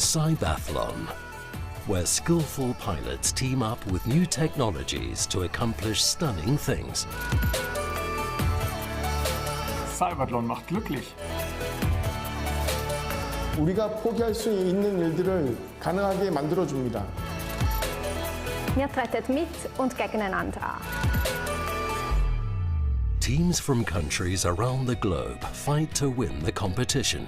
CYBATHLON, where skillful pilots team up with new technologies to accomplish stunning things. CYBATHLON macht glücklich. 우리가 포기할 수 있는 일들을 가능하게 만들어줍니다. Ihr tretet mit und gegeneinander an. Teams from countries around the globe fight to win the competition.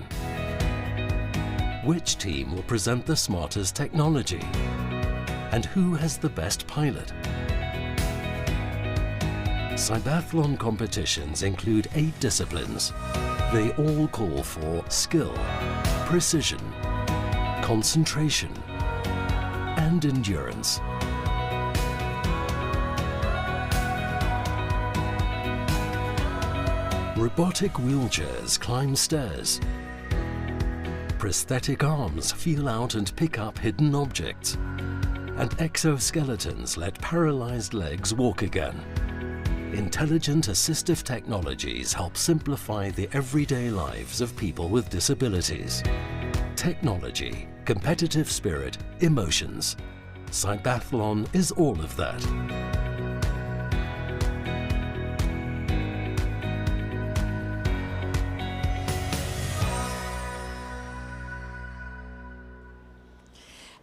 Which team will present the smartest technology? And who has the best pilot? CYBATHLON competitions include 8 disciplines. They all call for skill, precision, concentration, and endurance. Robotic wheelchairs climb stairs. Prosthetic arms feel out and pick up hidden objects. And exoskeletons let paralyzed legs walk again. Intelligent assistive technologies help simplify the everyday lives of people with disabilities. Technology, competitive spirit, emotions. CYBATHLON is all of that.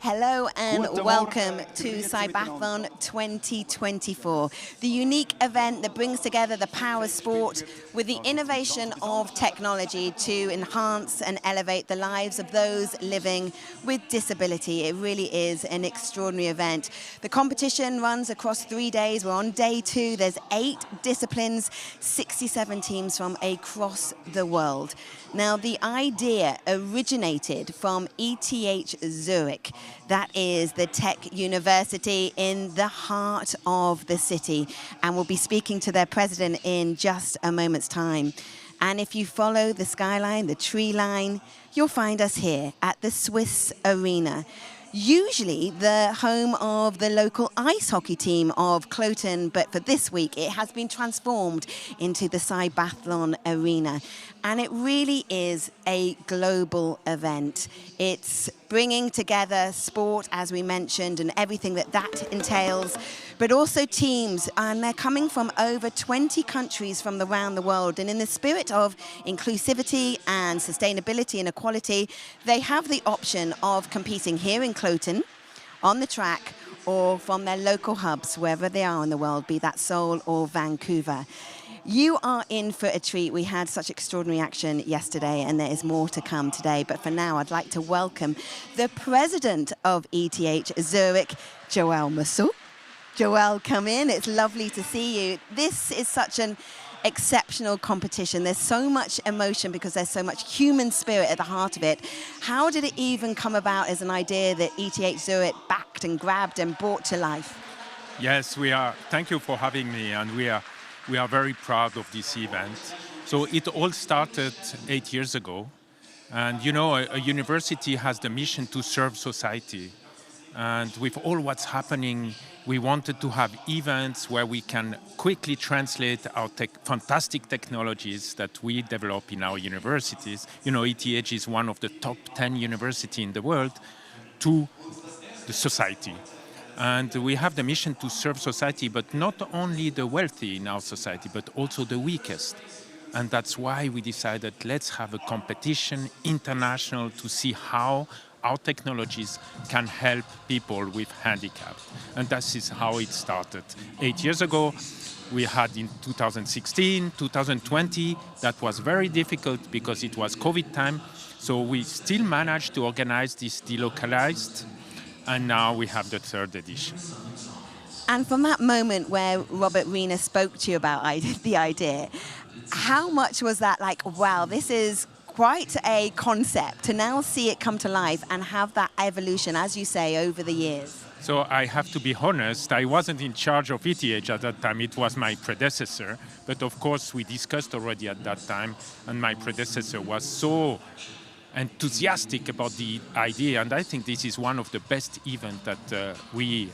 Hello and welcome to CYBATHLON 2024, the unique event that brings together the power sport with the innovation of technology to enhance and elevate the lives of those living with disability. It really is an extraordinary event. The competition runs across 3 days. We're on day 2. There's 8 disciplines, 67 teams from across the world. Now, the idea originated from ETH Zurich. That is the tech university in the heart of the city. And we'll be speaking to their president in just a moment's time. And if you follow the skyline, the tree line, you'll find us here at the Swiss Arena. Usually the home of the local ice hockey team of Cloten, but for this week it has been transformed into the CYBATHLON Arena. And it really is a global event. It's bringing together sport, as we mentioned, and everything that entails, but also teams, and they're coming from over 20 countries from around the world. And in the spirit of inclusivity and sustainability and equality, they have the option of competing here in Cloten, on the track, or from their local hubs, wherever they are in the world, be that Seoul or Vancouver. You are in for a treat. We had such extraordinary action yesterday, and there is more to come today. But for now, I'd like to welcome the president of ETH Zurich, Joel Mussel. Joel, come in. It's lovely to see you. This is such an exceptional competition. There's so much emotion because there's so much human spirit at the heart of it. How did it even come about as an idea that ETH Zurich backed and grabbed and brought to life? Yes, we are. Thank you for having me, and we are very proud of this event. So it all started 8 years ago. And you know, a university has the mission to serve society. And with all what's happening, we wanted to have events where we can quickly translate our fantastic technologies that we develop in our universities. You know, ETH is one of the top 10 universities in the world to the society. And we have the mission to serve society, but not only the wealthy in our society, but also the weakest. And that's why we decided, let's have a competition, international, to see how our technologies can help people with handicap. And that is how it started. 8 years ago, we had in 2016, 2020, that was very difficult because it was COVID time. So we still managed to organize this delocalized, and now we have the 3rd edition. And from that moment where Robert Riener spoke to you about the idea, how much was that like, wow, this is quite a concept, to now see it come to life and have that evolution, as you say, over the years? So I have to be honest, I wasn't in charge of ETH at that time, it was my predecessor. But of course, we discussed already at that time, and my predecessor was so enthusiastic about the idea, and I think this is one of the best events that we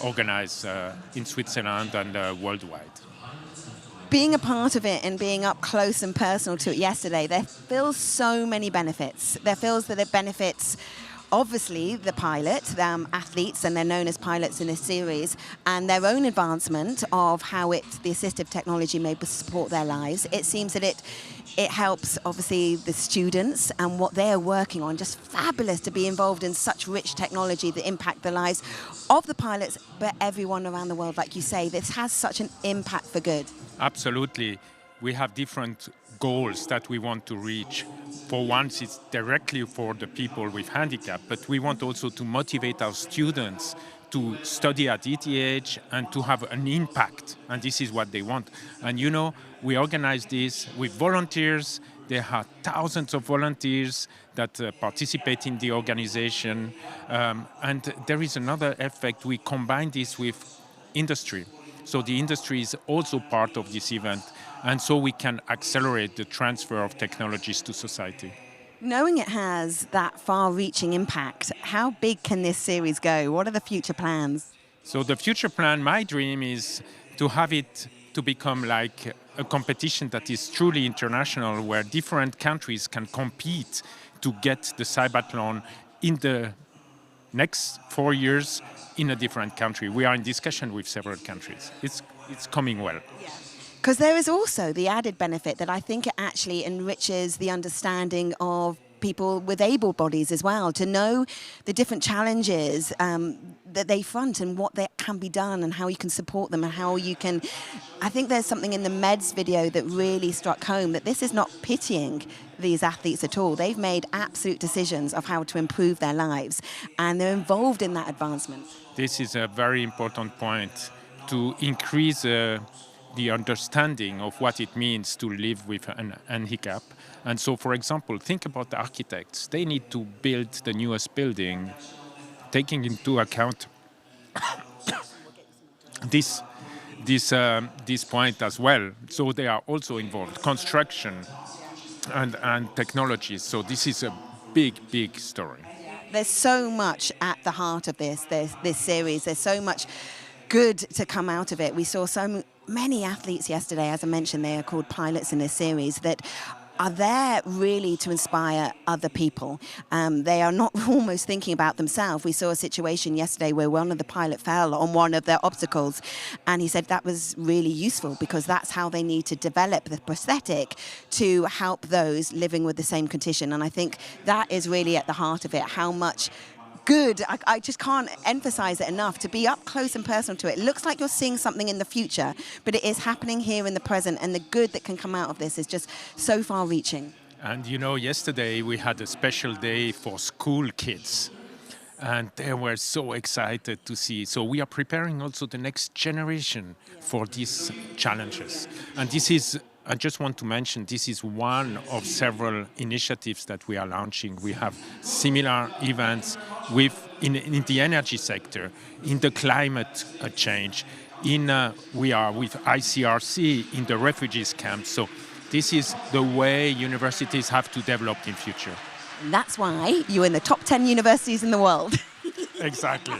organize in Switzerland and worldwide. Being a part of it and being up close and personal to it yesterday, there feels so many benefits. There feels that it benefits obviously the pilot, athletes, and they're known as pilots in this series, and their own advancement of how the assistive technology may support their lives. It seems that it helps, obviously, the students and what they're working on. Just fabulous to be involved in such rich technology that impact the lives of the pilots, but everyone around the world. Like you say, this has such an impact for good. Absolutely. We have different goals that we want to reach. For once, it's directly for the people with handicap, but we want also to motivate our students to study at ETH and to have an impact, and this is what they want. And you know, we organize this with volunteers. There are thousands of volunteers that participate in the organization, and there is another effect. We combine this with industry. So the industry is also part of this event, and so we can accelerate the transfer of technologies to society. Knowing it has that far-reaching impact, how big can this series go? What are the future plans? So the future plan, my dream is to have it to become like a competition that is truly international, where different countries can compete to get the CYBATHLON in the next 4 years in a different country. We are in discussion with several countries. It's coming well. Because there is also the added benefit that I think it actually enriches the understanding of people with able bodies as well, to know the different challenges that they front and what can be done and how you can support them and how you can... I think there's something in the MEDS video that really struck home, that this is not pitying these athletes at all. They've made absolute decisions of how to improve their lives, and they're involved in that advancement. This is a very important point to increase the understanding of what it means to live with an handicap. And so, for example, think about the architects. They need to build the newest building, taking into account this point as well. So they are also involved, construction and technologies. So this is a big, big story. There's so much at the heart of this series. There's so much good to come out of it. We saw so many athletes yesterday, as I mentioned. They are called pilots in this series, that are there really to inspire other people. They are not almost thinking about themselves. We saw a situation yesterday where one of the pilots fell on one of their obstacles, and he said that was really useful because that's how they need to develop the prosthetic to help those living with the same condition. And I think that is really at the heart of it, how much good. I just can't emphasize it enough, to be up close and personal to it. It looks like you're seeing something in the future, but it is happening here in the present, and the good that can come out of this is just so far-reaching. And you know, yesterday we had a special day for school kids, and they were so excited to see. So we are preparing also the next generation for these challenges. And this is, I just want to mention, this is one of several initiatives that we are launching. We have similar events in the energy sector, in the climate change, we are with ICRC in the refugees camps. So this is the way universities have to develop in future. And that's why you're in the top 10 universities in the world. Exactly.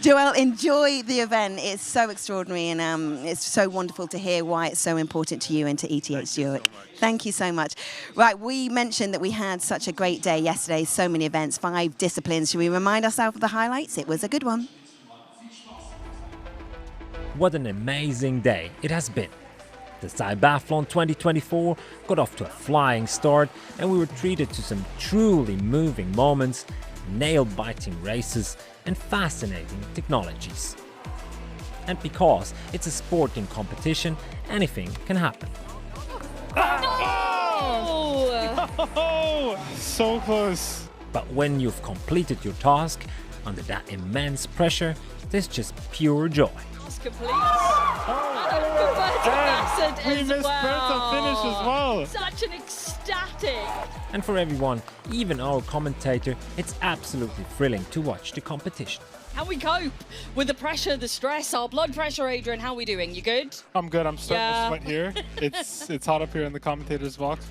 Joel, enjoy the event. It's so extraordinary, and it's so wonderful to hear why it's so important to you and to ETH Zurich. Thank you so much. Right, we mentioned that we had such a great day yesterday, so many events, 5 disciplines. Should we remind ourselves of the highlights? It was a good one. What an amazing day it has been. The CYBATHLON 2024 got off to a flying start, and we were treated to some truly moving moments, nail-biting races and fascinating technologies. And because it's a sporting competition, anything can happen. Oh, so close. But when you've completed your task under that immense pressure, there's just pure joy. It's complete. We missed Bertha finish as well. Such an ecstatic. And for everyone, even our commentator, it's absolutely thrilling to watch the competition. How we cope with the pressure, the stress, our blood pressure, Adrian. How are we doing? You good? I'm good. I'm starting to sweat here. It's hot up here in the commentator's box.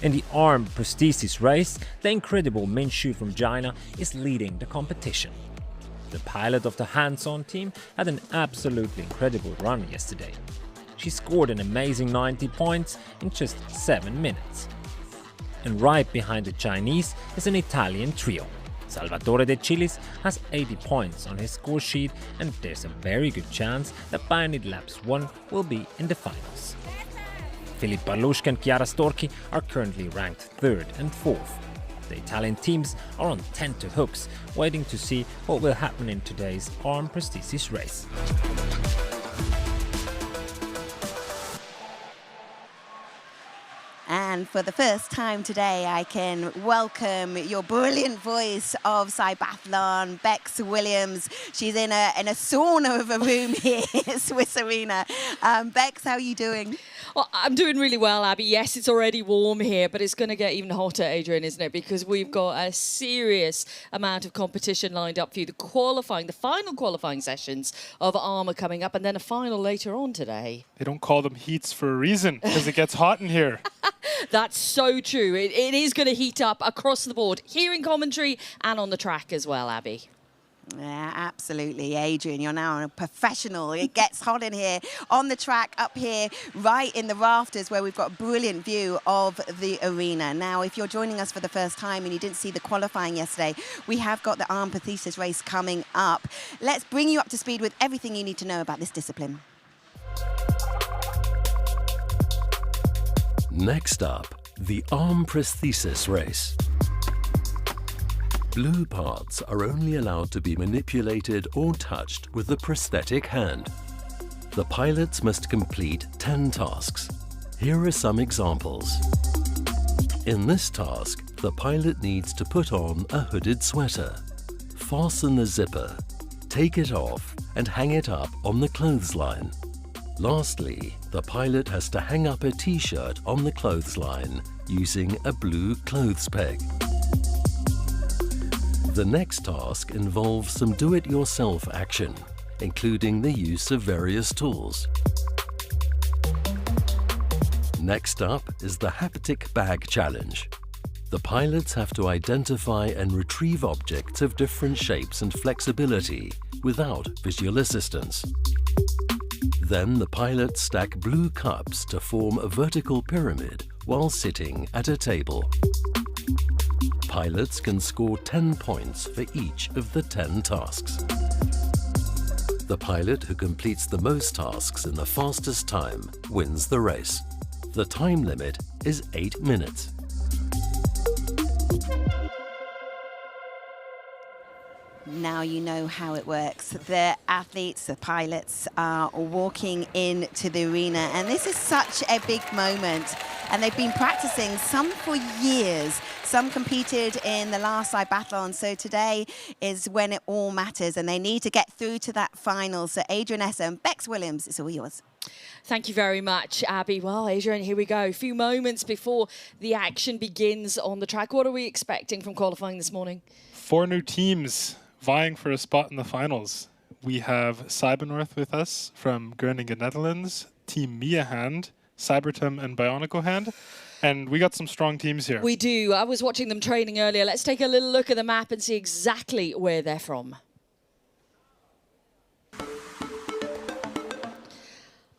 In the Arm Prosthesis Race, the incredible Min Shu from China is leading the competition. The pilot of the hands-on team had an absolutely incredible run yesterday. She scored an amazing 90 points in just 7 minutes. And right behind the Chinese is an Italian trio, Salvatore De Chilis has 80 points on his score sheet, and there's a very good chance that Pioneer Labs 1 will be in the finals. Filip Barlushka and Chiara Storchi are currently ranked 3rd and 4th. The Italian teams are on tenterhooks, waiting to see what will happen in today's Arm Prosthesis Race. And for the first time today, I can welcome your brilliant voice of CYBATHLON, Bex Williams. She's in a sauna of a room here at Swiss Arena. Bex, how are you doing? Well, I'm doing really well, Abby. Yes, it's already warm here, but it's going to get even hotter, Adrian, isn't it? Because we've got a serious amount of competition lined up for you. The final qualifying sessions of Arm are coming up, and then a final later on today. They don't call them heats for a reason, because it gets hot in here. That's so true. It is going to heat up across the board, here in commentary and on the track as well, Abby. Yeah, absolutely, Adrian. You're now a professional. It gets hot in here, on the track, up here, right in the rafters where we've got a brilliant view of the arena. Now, if you're joining us for the first time and you didn't see the qualifying yesterday, we have got the Arm Prosthesis race coming up. Let's bring you up to speed with everything you need to know about this discipline. Next up, the Arm Prosthesis Race. Blue parts are only allowed to be manipulated or touched with the prosthetic hand. The pilots must complete 10 tasks. Here are some examples. In this task, the pilot needs to put on a hooded sweater, fasten the zipper, take it off, and hang it up on the clothesline. Lastly, the pilot has to hang up a t-shirt on the clothesline using a blue clothes peg. The next task involves some do-it-yourself action, including the use of various tools. Next up is the haptic bag challenge. The pilots have to identify and retrieve objects of different shapes and flexibility without visual assistance. Then the pilots stack blue cups to form a vertical pyramid while sitting at a table. Pilots can score 10 points for each of the 10 tasks. The pilot who completes the most tasks in the fastest time wins the race. The time limit is 8 minutes. Now you know how it works. The athletes, the pilots are walking into the arena, and this is such a big moment. And they've been practicing, some for years. Some competed in the last CYBATHLON, so today is when it all matters, and they need to get through to that final. So Adrian Esser and Bex Williams, it's all yours. Thank you very much, Abby. Well, Adrian, here we go. A few moments before the action begins on the track. What are we expecting from qualifying this morning? 4 new teams vying for a spot in the finals. We have CYBANORTH with us from Groningen, Netherlands, Team Mia Hand, Cybertum and Bionico Hand. And we got some strong teams here. We do. I was watching them training earlier. Let's take a little look at the map and see exactly where they're from.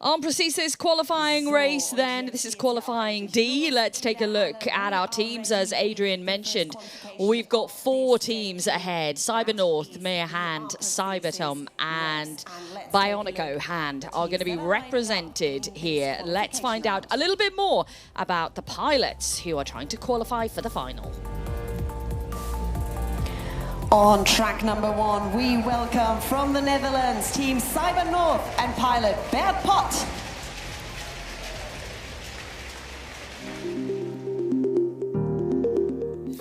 Arm Prosthesis qualifying race then. This is qualifying D. Let's take a look at our teams. As Adrian mentioned, we've got 4 teams ahead. CYBANORTH, Mia Hand, Cybertum and Bionico Hand are going to be represented here. Let's find out a little bit more about the pilots who are trying to qualify for the final. On track number 1, we welcome from the Netherlands, Team CYBANORTH and pilot Bert Pot.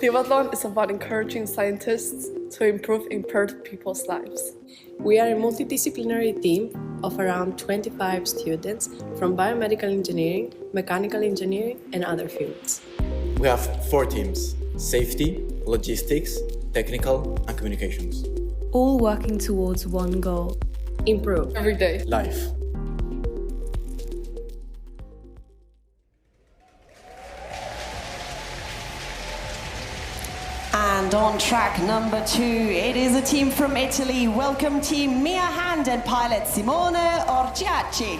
CYBATHLON is about encouraging scientists to improve impaired people's lives. We are a multidisciplinary team of around 25 students from biomedical engineering, mechanical engineering and other fields. We have 4 teams: safety, logistics, technical and communications. All working towards one goal: improve every day. Life. And on track number 2, it is a team from Italy. Welcome Team Mia Hand and pilot Simone Orciacci.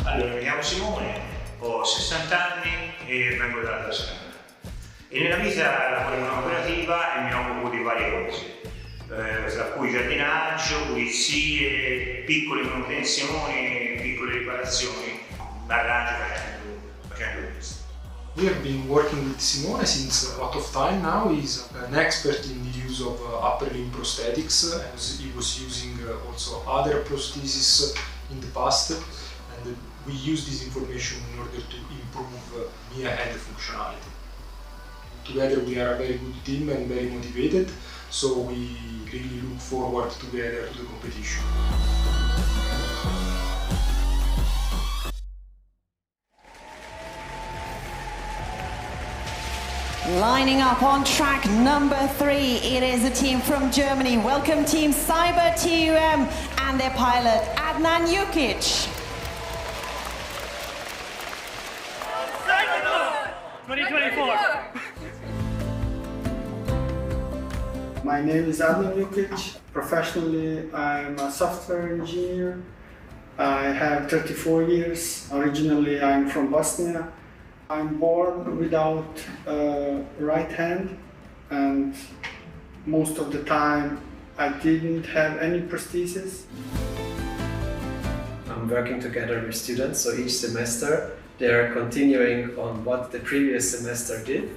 Allora, mi chiamo Simone, ho 60 anni e vengo dalla Toscana. E nella vita lavoro in una cooperativa e mi occupo di varie cose, tra cui giardinaggio, pulizie, piccole manutenzioni, piccole riparazioni, arrangio facendo questo. We have been working with Simone since a lot of time now. He's an expert in the use of upper limb prosthetics, and he was using also other prostheses in the past. And we use this information in order to improve Mia hand functionality. Together we are a very good team and very motivated, so we really look forward together to the competition. Lining up on track number 3, it is a team from Germany. Welcome team CYBATHLON and their pilot Adnan Jukic. 2024. My name is Adnan Jukic. Professionally, I'm a software engineer. I have 34 years. Originally, I'm from Bosnia. I'm born without a right hand, and most of the time I didn't have any prosthesis. I'm working together with students, so each semester they are continuing on what the previous semester did.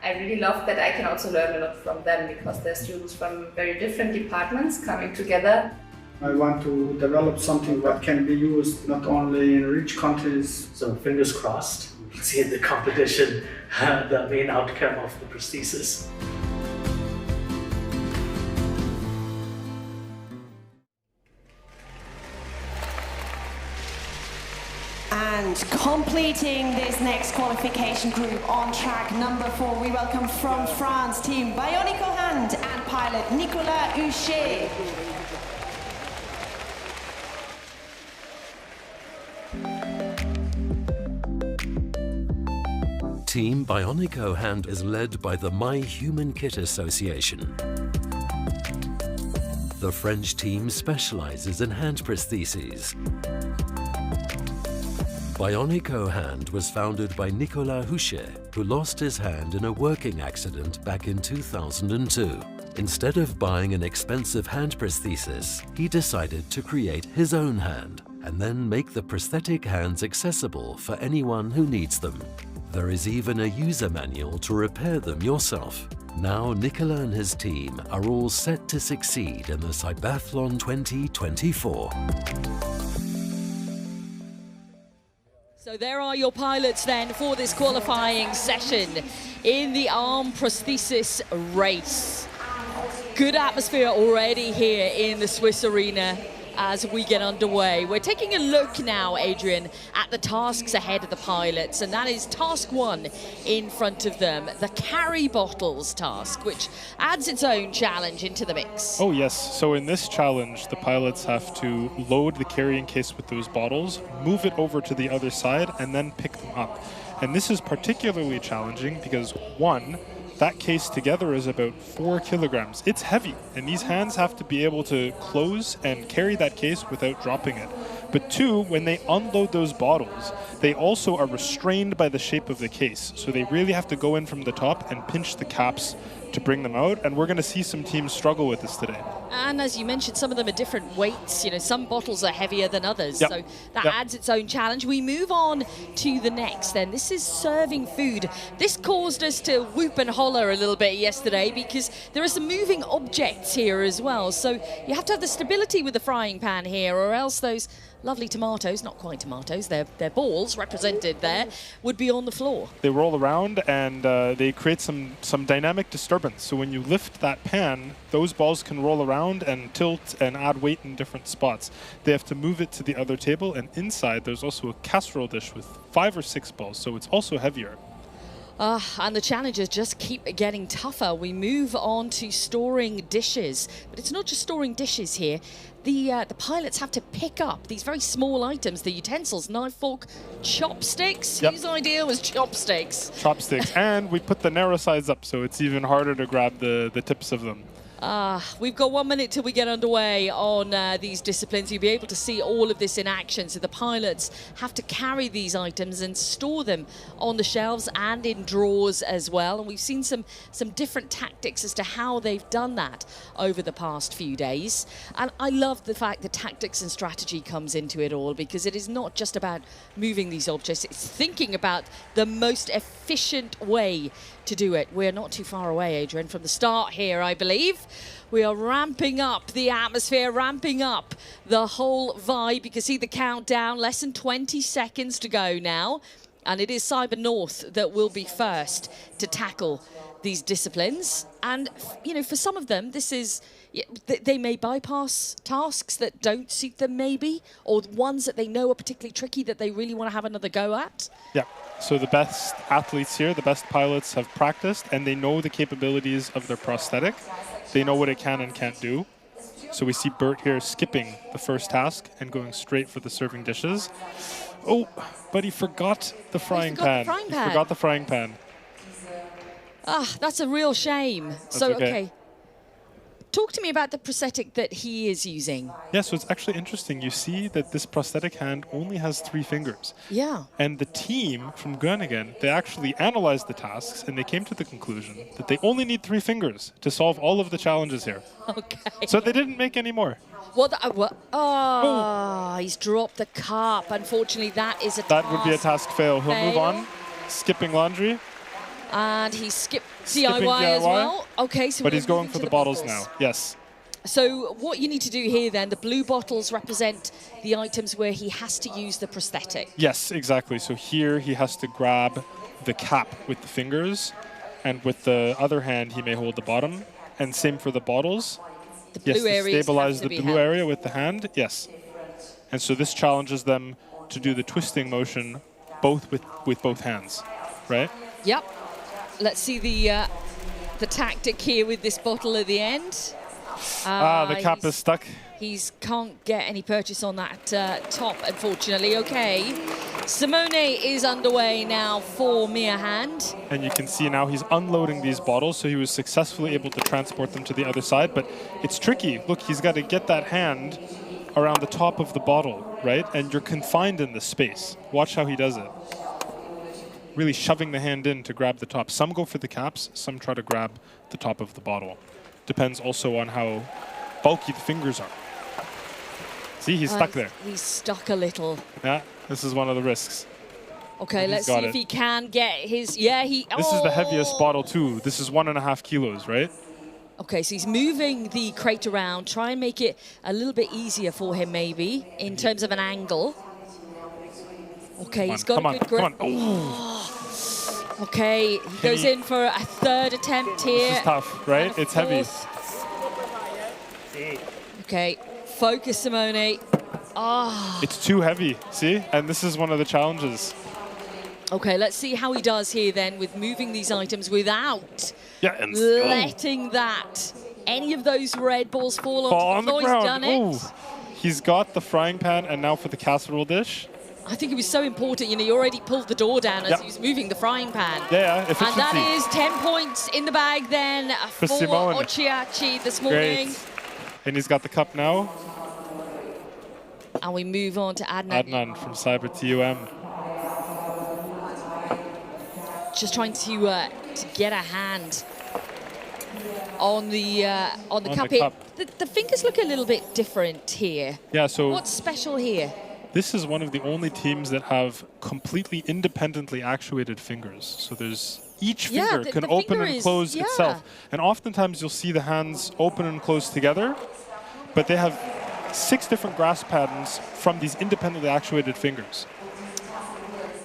I really love that I can also learn a lot from them, because they're students from very different departments coming together. I want to develop something that can be used not only in rich countries. So fingers crossed. We'll see in the competition the main outcome of the prosthesis. And completing this next qualification group on track number 4, we welcome from France team Bionico Hand and pilot Nicolas Huchet. Team Bionico Hand is led by the My Human Kit Association. The French team specializes in hand prostheses. Bionico Hand was founded by Nicolas Huchet, who lost his hand in a working accident back in 2002. Instead of buying an expensive hand prosthesis, he decided to create his own hand and then make the prosthetic hands accessible for anyone who needs them. There is even a user manual to repair them yourself. Now Nicola and his team are all set to succeed in the CYBATHLON 2024. So there are your pilots then for this qualifying session in the Arm Prosthesis Race. Good atmosphere already here in the Swiss arena as we get underway. We're taking a look now, Adrian, at the tasks ahead of the pilots, and that is task 1 in front of them, the carry bottles task, which adds its own challenge into the mix. Oh yes, so in this challenge, the pilots have to load the carrying case with those bottles, move it over to the other side, and then pick them up. And this is particularly challenging because 1, that case together is about 4 kilograms. It's heavy, and these hands have to be able to close and carry that case without dropping it. But 2, when they unload those bottles, they also are restrained by the shape of the case. So they really have to go in from the top and pinch the caps to bring them out, and we're going to see some teams struggle with this today. And as you mentioned, some of them are different weights. You know, some bottles are heavier than others, Yep. so that Yep. adds its own challenge. We move on to the next then. This is serving food. This caused us to whoop and holler a little bit yesterday because there are some moving objects here as well. So you have to have the stability with the frying pan here, or else those lovely tomatoes, not quite tomatoes, they're balls represented there, would be on the floor. They roll around and they create some dynamic disturbance. So when you lift that pan, those balls can roll around and tilt and add weight in different spots. They have to move it to the other table, and inside there's also a casserole dish with 5 or 6 balls, so it's also heavier. And the challenges just keep getting tougher. We move on to storing dishes, but it's not just storing dishes here. The pilots have to pick up these very small items, the utensils, knife, fork, chopsticks. Yep. Whose idea was chopsticks? Chopsticks, and we put the narrow sides up, so it's even harder to grab the tips of them. We've got 1 minute till we get underway on these disciplines. You'll be able to see all of this in action. So the pilots have to carry these items and store them on the shelves and in drawers as well. And we've seen some different tactics as to how they've done that over the past few days. And I love the fact that tactics and strategy comes into it all, because it is not just about moving these objects. It's thinking about the most efficient way to do it. We're not too far away, Adrian, from the start here, I believe. We are ramping up the atmosphere, ramping up the whole vibe. You can see the countdown, less than 20 seconds to go now. And it is Cyber North that will be first to tackle these disciplines. And, you know, for some of them, this is, they may bypass tasks that don't suit them maybe, or ones that they know are particularly tricky that they really want to have another go at. Yeah. So the best athletes here, the best pilots have practiced, and they know the capabilities of their prosthetic. They know what it can and can't do. So we see Bert here skipping the first task and going straight for the serving dishes. Oh, but he forgot the frying pan. He forgot the frying pan. That's a real shame. That's okay. Talk to me about the prosthetic that he is using. Yeah, so it's actually interesting. You see that this prosthetic hand only has 3 fingers. Yeah. And the team from Groningen, they actually analyzed the tasks and they came to the conclusion that they only need 3 fingers to solve all of the challenges here. Okay. So they didn't make any more. He's dropped the cup. Unfortunately, that is a task. That would be a task fail. He'll move on. Skipping laundry. And he skipped DIY as well. Okay, so but he's going for the bottles now. Yes. So what you need to do here then, the blue bottles represent the items where he has to use the prosthetic. Yes, exactly. So here he has to grab the cap with the fingers, and with the other hand he may hold the bottom. And same for the bottles. The blue area stabilize the blue area with the hand. Yes. And so this challenges them to do the twisting motion both with both hands, right? Yep. Let's see the tactic here with this bottle at the end. The cap is stuck. He can't get any purchase on that top, unfortunately. Okay. Simone is underway now for Mia Hand. And you can see now he's unloading these bottles, so he was successfully able to transport them to the other side. But it's tricky. Look, he's got to get that hand around the top of the bottle, right? And you're confined in this space. Watch how he does it. Really shoving the hand in to grab the top. Some go for the caps, some try to grab the top of the bottle. Depends also on how bulky the fingers are. See, he's stuck there. He's stuck a little. Yeah, this is one of the risks. Okay, let's see if he can get his... Yeah, he... This is the heaviest bottle too. This is 1.5 kilos, right? Okay, so he's moving the crate around, try and make it a little bit easier for him maybe, in terms of an angle. Okay, he's got a good grip. Okay, he goes in for a third attempt here. This is tough, right? It's heavy. Okay, focus, Simone. It's too heavy, see? And this is one of the challenges. Okay, let's see how he does here then with moving these items without letting any of those red balls fall onto the floor. He's done it. He's got the frying pan, and now for the casserole dish. I think it was so important, you know, you already pulled the door down as he was moving the frying pan. Yeah, efficiency. And that is 10 points in the bag then for Ochiachi this morning. Great. And he's got the cup now. And we move on to Adnan. Adnan from CYBATHLON. Just trying to get a hand on the cup here. The fingers look a little bit different here. Yeah, so what's special here? This is one of the only teams that have completely independently actuated fingers. So there's each finger can open and close itself. And oftentimes you'll see the hands open and close together, but they have 6 different grasp patterns from these independently actuated fingers.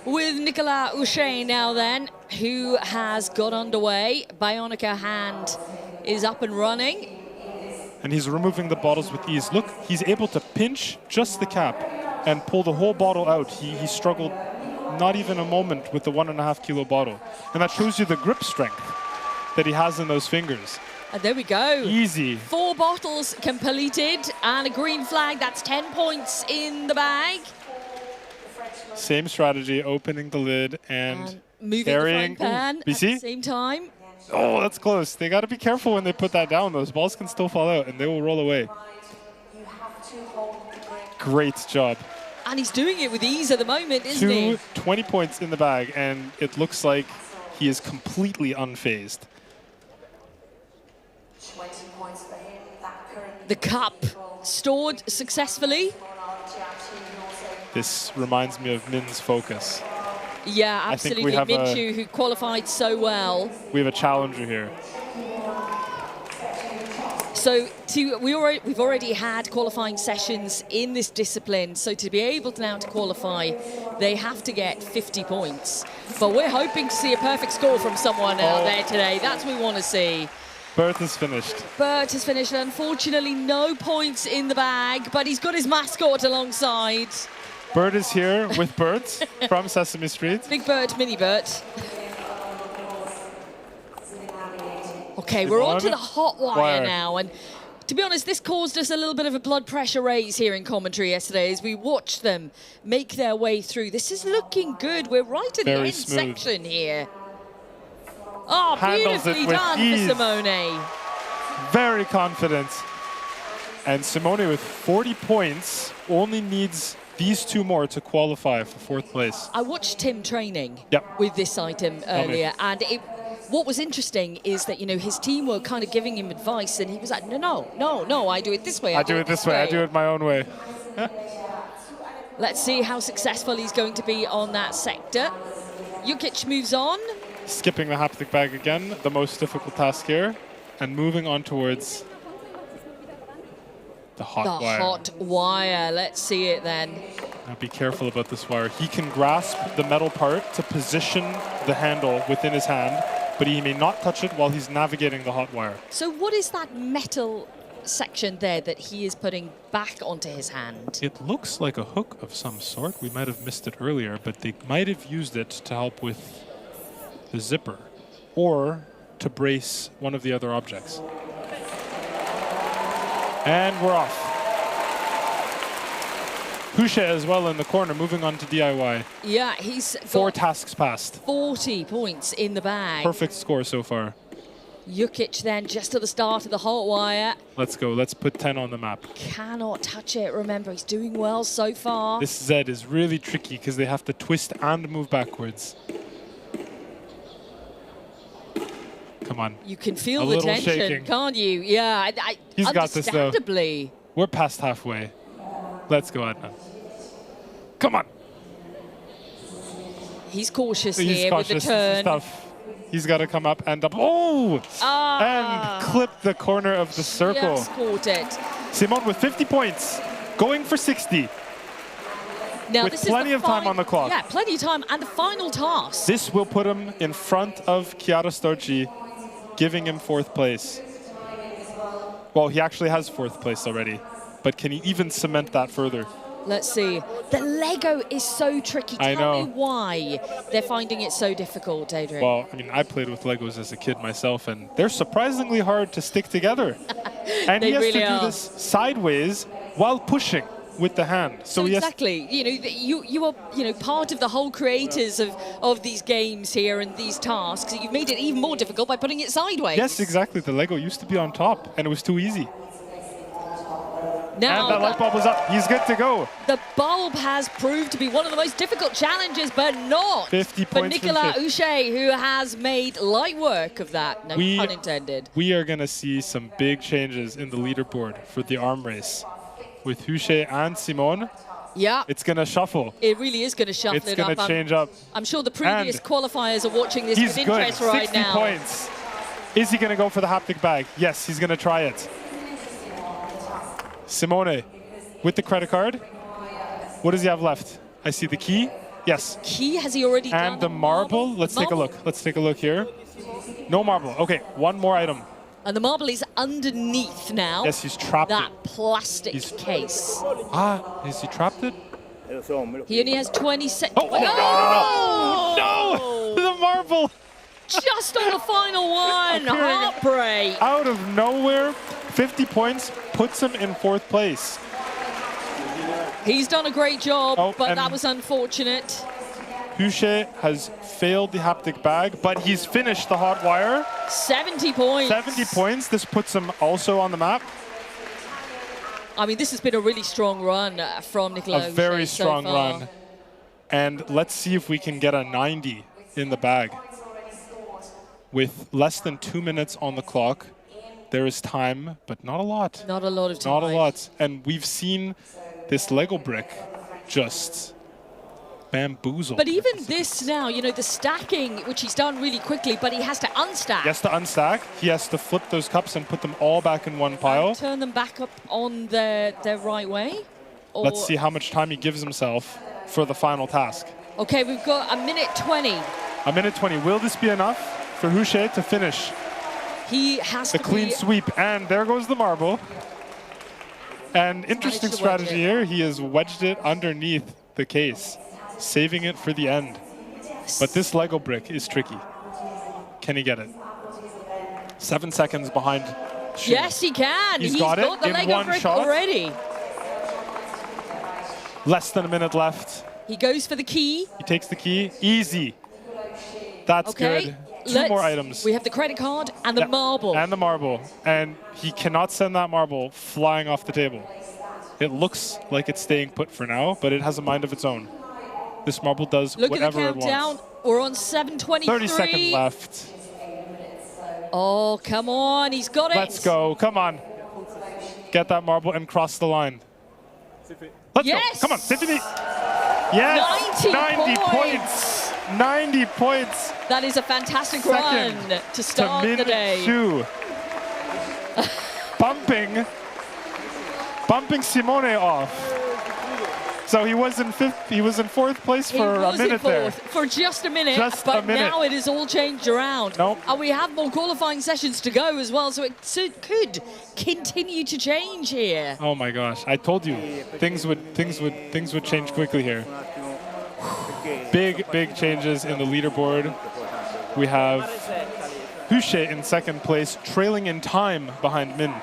With Nicolas Ouchet now then, who has got underway. Bionica hand is up and running. And he's removing the bottles with ease. Look, he's able to pinch just the cap and pull the whole bottle out. He struggled not even a moment with the 1.5 kilo bottle. And that shows you the grip strength that he has in those fingers. And there we go. Easy. 4 bottles completed and a green flag. That's 10 points in the bag. Same strategy, opening the lid and moving carrying the frying pan at the same time. Oh, that's close. They got to be careful when they put that down. Those balls can still fall out and they will roll away. Great job. And he's doing it with ease at the moment, isn't he? 20 points in the bag, and it looks like he is completely unfazed. The cup stored successfully. This reminds me of Min's focus. Yeah, I think absolutely. we have Minshew, who qualified so well. We have a challenger here. So we've already had qualifying sessions in this discipline. So to be able now to qualify, they have to get 50 points. But we're hoping to see a perfect score from someone out there today. That's what we want to see. Bert is finished. Bert has finished. Unfortunately, no points in the bag, but he's got his mascot alongside. Bert is here with Bert from Sesame Street. Big Bert, mini Bert. Okay, we're on to the hot wire now. And to be honest, this caused us a little bit of a blood pressure raise here in commentary yesterday as we watched them make their way through. This is looking good. We're right in the end section here. Oh, beautifully done for Simone. Very confident. And Simone with 40 points only needs these two more to qualify for fourth place. I watched Tim training Yep. with this item earlier, and what was interesting is that, you know, his team were kind of giving him advice, and he was like, no, I do it this way. I do it this way. I do it my own way. Let's see how successful he's going to be on that sector. Jukic moves on. Skipping the haptic bag again, the most difficult task here, and moving on towards the hot wire. The hot wire. Let's see it then. Now be careful about this wire. He can grasp the metal part to position the handle within his hand, but he may not touch it while he's navigating the hot wire. So what is that metal section there that he is putting back onto his hand? It looks like a hook of some sort. We might have missed it earlier, but they might have used it to help with the zipper or to brace one of the other objects. And we're off. Hushe as well in the corner, moving on to DIY. Yeah, he's Four tasks passed. 40 points in the bag. Perfect score so far. Jukic then just at the start of the hot wire. Let's go. Let's put 10 on the map. Cannot touch it. Remember, he's doing well so far. This Z is really tricky because they have to twist and move backwards. Come on. You can feel the tension, shaking. can't you? Yeah, He's got this, though. understandably. We're past halfway. Let's go, Adnan. Come on. He's cautious He's here cautious. with the turn. Stuff. He's got to come up and up. Oh! And clip the corner of the circle. Just caught it. Simone with 50 points, going for 60. Now, with this plenty is of time on the clock. Yeah, plenty of time. And the final task. This will put him in front of Chiara Storci, giving him fourth place. Well, he actually has fourth place already, but can he even cement that further? Let's see. The Lego is so tricky. Tell me why they're finding it so difficult, Adrian. Well, I mean, I played with Legos as a kid myself, and they're surprisingly hard to stick together. And They he has really to are. do this sideways while pushing with the hand. So exactly, you know, you are, you know, part of the whole creators of these games here and these tasks. You've made it even more difficult by putting it sideways. Yes, exactly. The Lego used to be on top, and it was too easy. Now And that light bulb was up. He's good to go. the bulb has proved to be one of the most difficult challenges, but not 50 for points for Nicolas fifth. Houchet, who has made light work of that. No pun intended. We are going to see some big changes in the leaderboard for the arm race. With Houchet and Simone, Yeah. it's going to shuffle. It really is going to shuffle It's it going up. to change up. I'm sure the previous And qualifiers are watching this He's with good. interest right 60 now. points. Is he going to go for the haptic bag? Yes, he's going to try it. Simone, with the credit card. What does he have left? I see the key. Yes. Key, has he already done? And the marble. Let's take a look. Let's take a look here. No marble. Okay, one more item. And the marble is underneath now. Yes, he's trapped that plastic case. Has he trapped it? He only has 20 seconds. No! The marble! Just on the final one. Heartbreak. Out of nowhere, 50 points puts him in fourth place. He's done a great job, but and that was unfortunate. Huche has failed the haptic bag, but he's finished the hot wire. 70 points. 70 points. This puts him also on the map. I mean, this has been a really strong run from Nicolas. A very strong run. And let's see if we can get a 90 in the bag. With less than 2 minutes on the clock, there is time, but not a lot. Not a lot of time. Not a lot. And we've seen this Lego brick just bamboozled. But even this now, you know, the stacking, which he's done really quickly, but he has to unstack. He has to unstack. He has to flip those cups and put them all back in one pile. And turn them back up on their right way. Or Let's see how much time he gives himself for the final task. Okay, we've got a minute 20. A minute 20. Will this be enough for Huche to finish? He has the to clean sweep, and there goes the marble. And interesting strategy here, he has wedged it underneath the case, saving it for the end. But this Lego brick is tricky. Can he get it? 7 seconds behind Schumann. Yes, he can. He's got it the in Lego one brick shot. already. Less than a minute left. He goes for the key. He takes the key. Easy. That's good. Two more items. We have the credit card and the marble. And the marble. And he cannot send that marble flying off the table. It looks like it's staying put for now, but it has a mind of its own. This marble does whatever it wants. Look at the countdown. We're on 7:23. 30 seconds left. Oh, come on. He's got it. Let's go. Come on. Get that marble and cross the line. Let's go. Come on, Tiffany. Yes. 90 points. 90 points. That is a fantastic run to start the day. Bumping Simone off. So he was in fifth. He was in fourth place for a minute there. For just a minute. Just but a minute. Now it has all changed around. Nope. And we have more qualifying sessions to go as well, so it could continue to change here. Oh my gosh! I told you things would change quickly here. Big changes in the leaderboard. We have Huche in second place, trailing in time behind Min.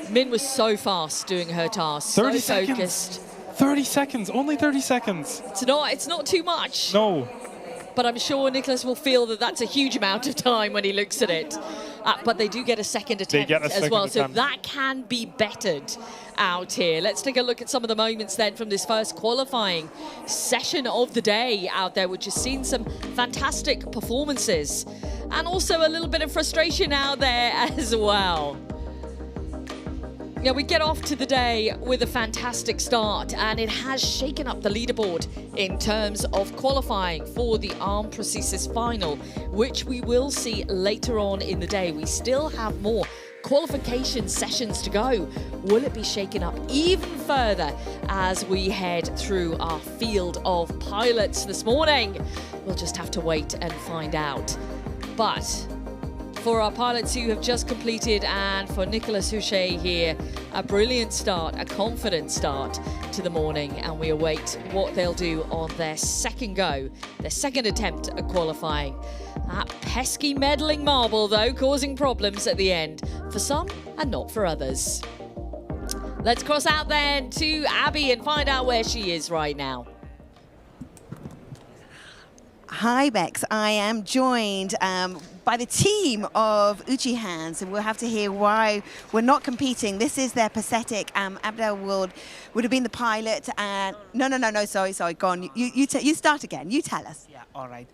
Min was so fast doing her task. 30 so seconds. Focused. 30 seconds, only 30 seconds. It's not too much. No. But I'm sure Nicolas will feel that that's a huge amount of time when he looks at it. But they do get a second attempt as well, so that can be bettered out here. Let's take a look at some of the moments then from this first qualifying session of the day out there, which has seen some fantastic performances and also a little bit of frustration out there as well. Yeah, we get off to the day with a fantastic start, and it has shaken up the leaderboard in terms of qualifying for the Arm Prosthesis final, which we will see later on in the day. We still have more qualification sessions to go. Will it be shaken up even further as we head through our field of pilots this morning? We'll just have to wait and find out. But for our pilots who have just completed, and for Nicolas Huche here, a brilliant start, a confident start to the morning, and we await what they'll do on their second go, their second attempt at qualifying. That pesky meddling marble, though, causing problems at the end for some and not for others. Let's cross out then to Abby and find out where she is right now. Hi, Bex. I am joined by the team of Uchi Hands, and we'll have to hear why we're not competing. This is their prosthetic. Abdel would have been the pilot. And no, sorry, go on. You start again. You tell us. Yeah, all right.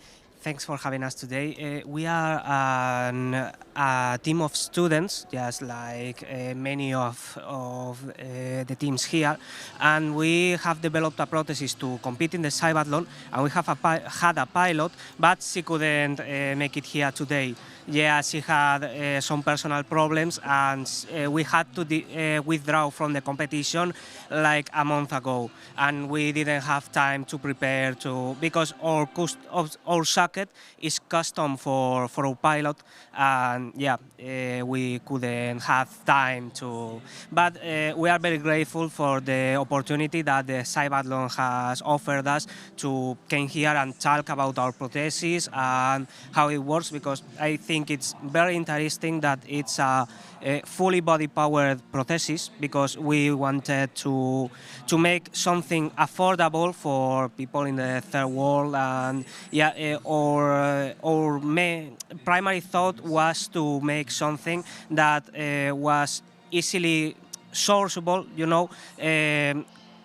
Thanks for having us today. We are a team of students, just like many of the teams here, and we have developed a prosthesis to compete in the CYBATHLON, and we have had a pilot, but she couldn't make it here today. Yeah, she had some personal problems, and we had to withdraw from the competition like a month ago, and we didn't have time to prepare because our bracket is custom for our pilot, and yeah, we couldn't have time to. But we are very grateful for the opportunity that the CYBATHLON has offered us to come here and talk about our prosthesis and how it works, because I think it's very interesting that it's a fully body-powered prosthesis, because we wanted to make something affordable for people in the third world, and yeah, our main primary thought was to make something that was easily sourceable, you know,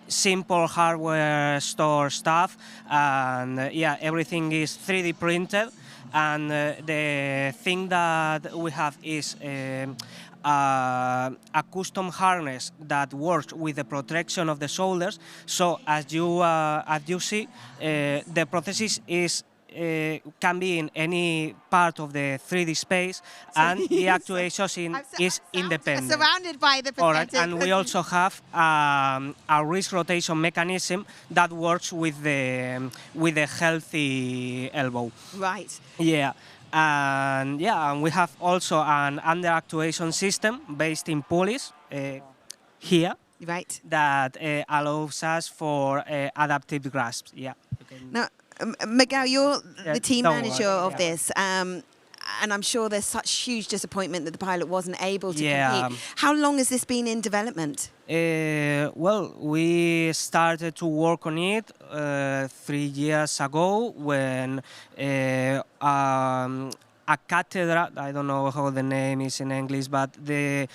simple hardware store stuff, and yeah, everything is 3D printed. And the thing that we have is a custom harness that works with the protection of the shoulders. So as you see, the prosthesis is can be in any part of the 3D space, and the actuation is independent. Surrounded by the prosthesis. All right, and we also have a wrist rotation mechanism that works with the healthy elbow. Right. Yeah. And yeah, and we have also an under actuation system based in pulleys here. Right. That allows us for adaptive grasps. Yeah. Now, Miguel, you're the team manager of yeah. this, and I'm sure there's such huge disappointment that the pilot wasn't able to compete. How long has this been in development? Well, we started to work on it 3 years ago when a cathedra, I don't know how the name is in English, but a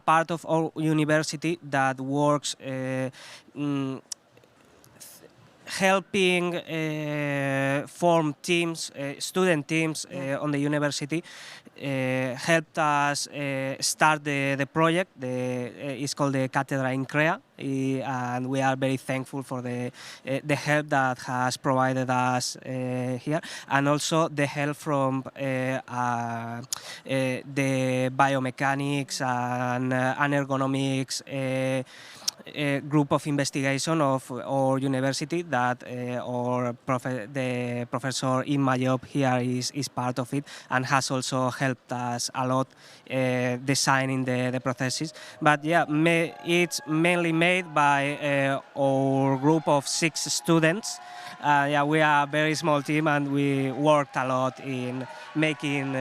part of our university that works helping form teams, student teams on the university, helped us start the project. It's called the Cathedra in Crea, and we are very thankful for the help that has provided us here, and also the help from the biomechanics and ergonomics group of investigation of our university that the professor in my job here is part of it, and has also helped us a lot designing the prosthesis. But yeah, it's mainly made by our group of 6 students. Yeah, we are a very small team, and we worked a lot in making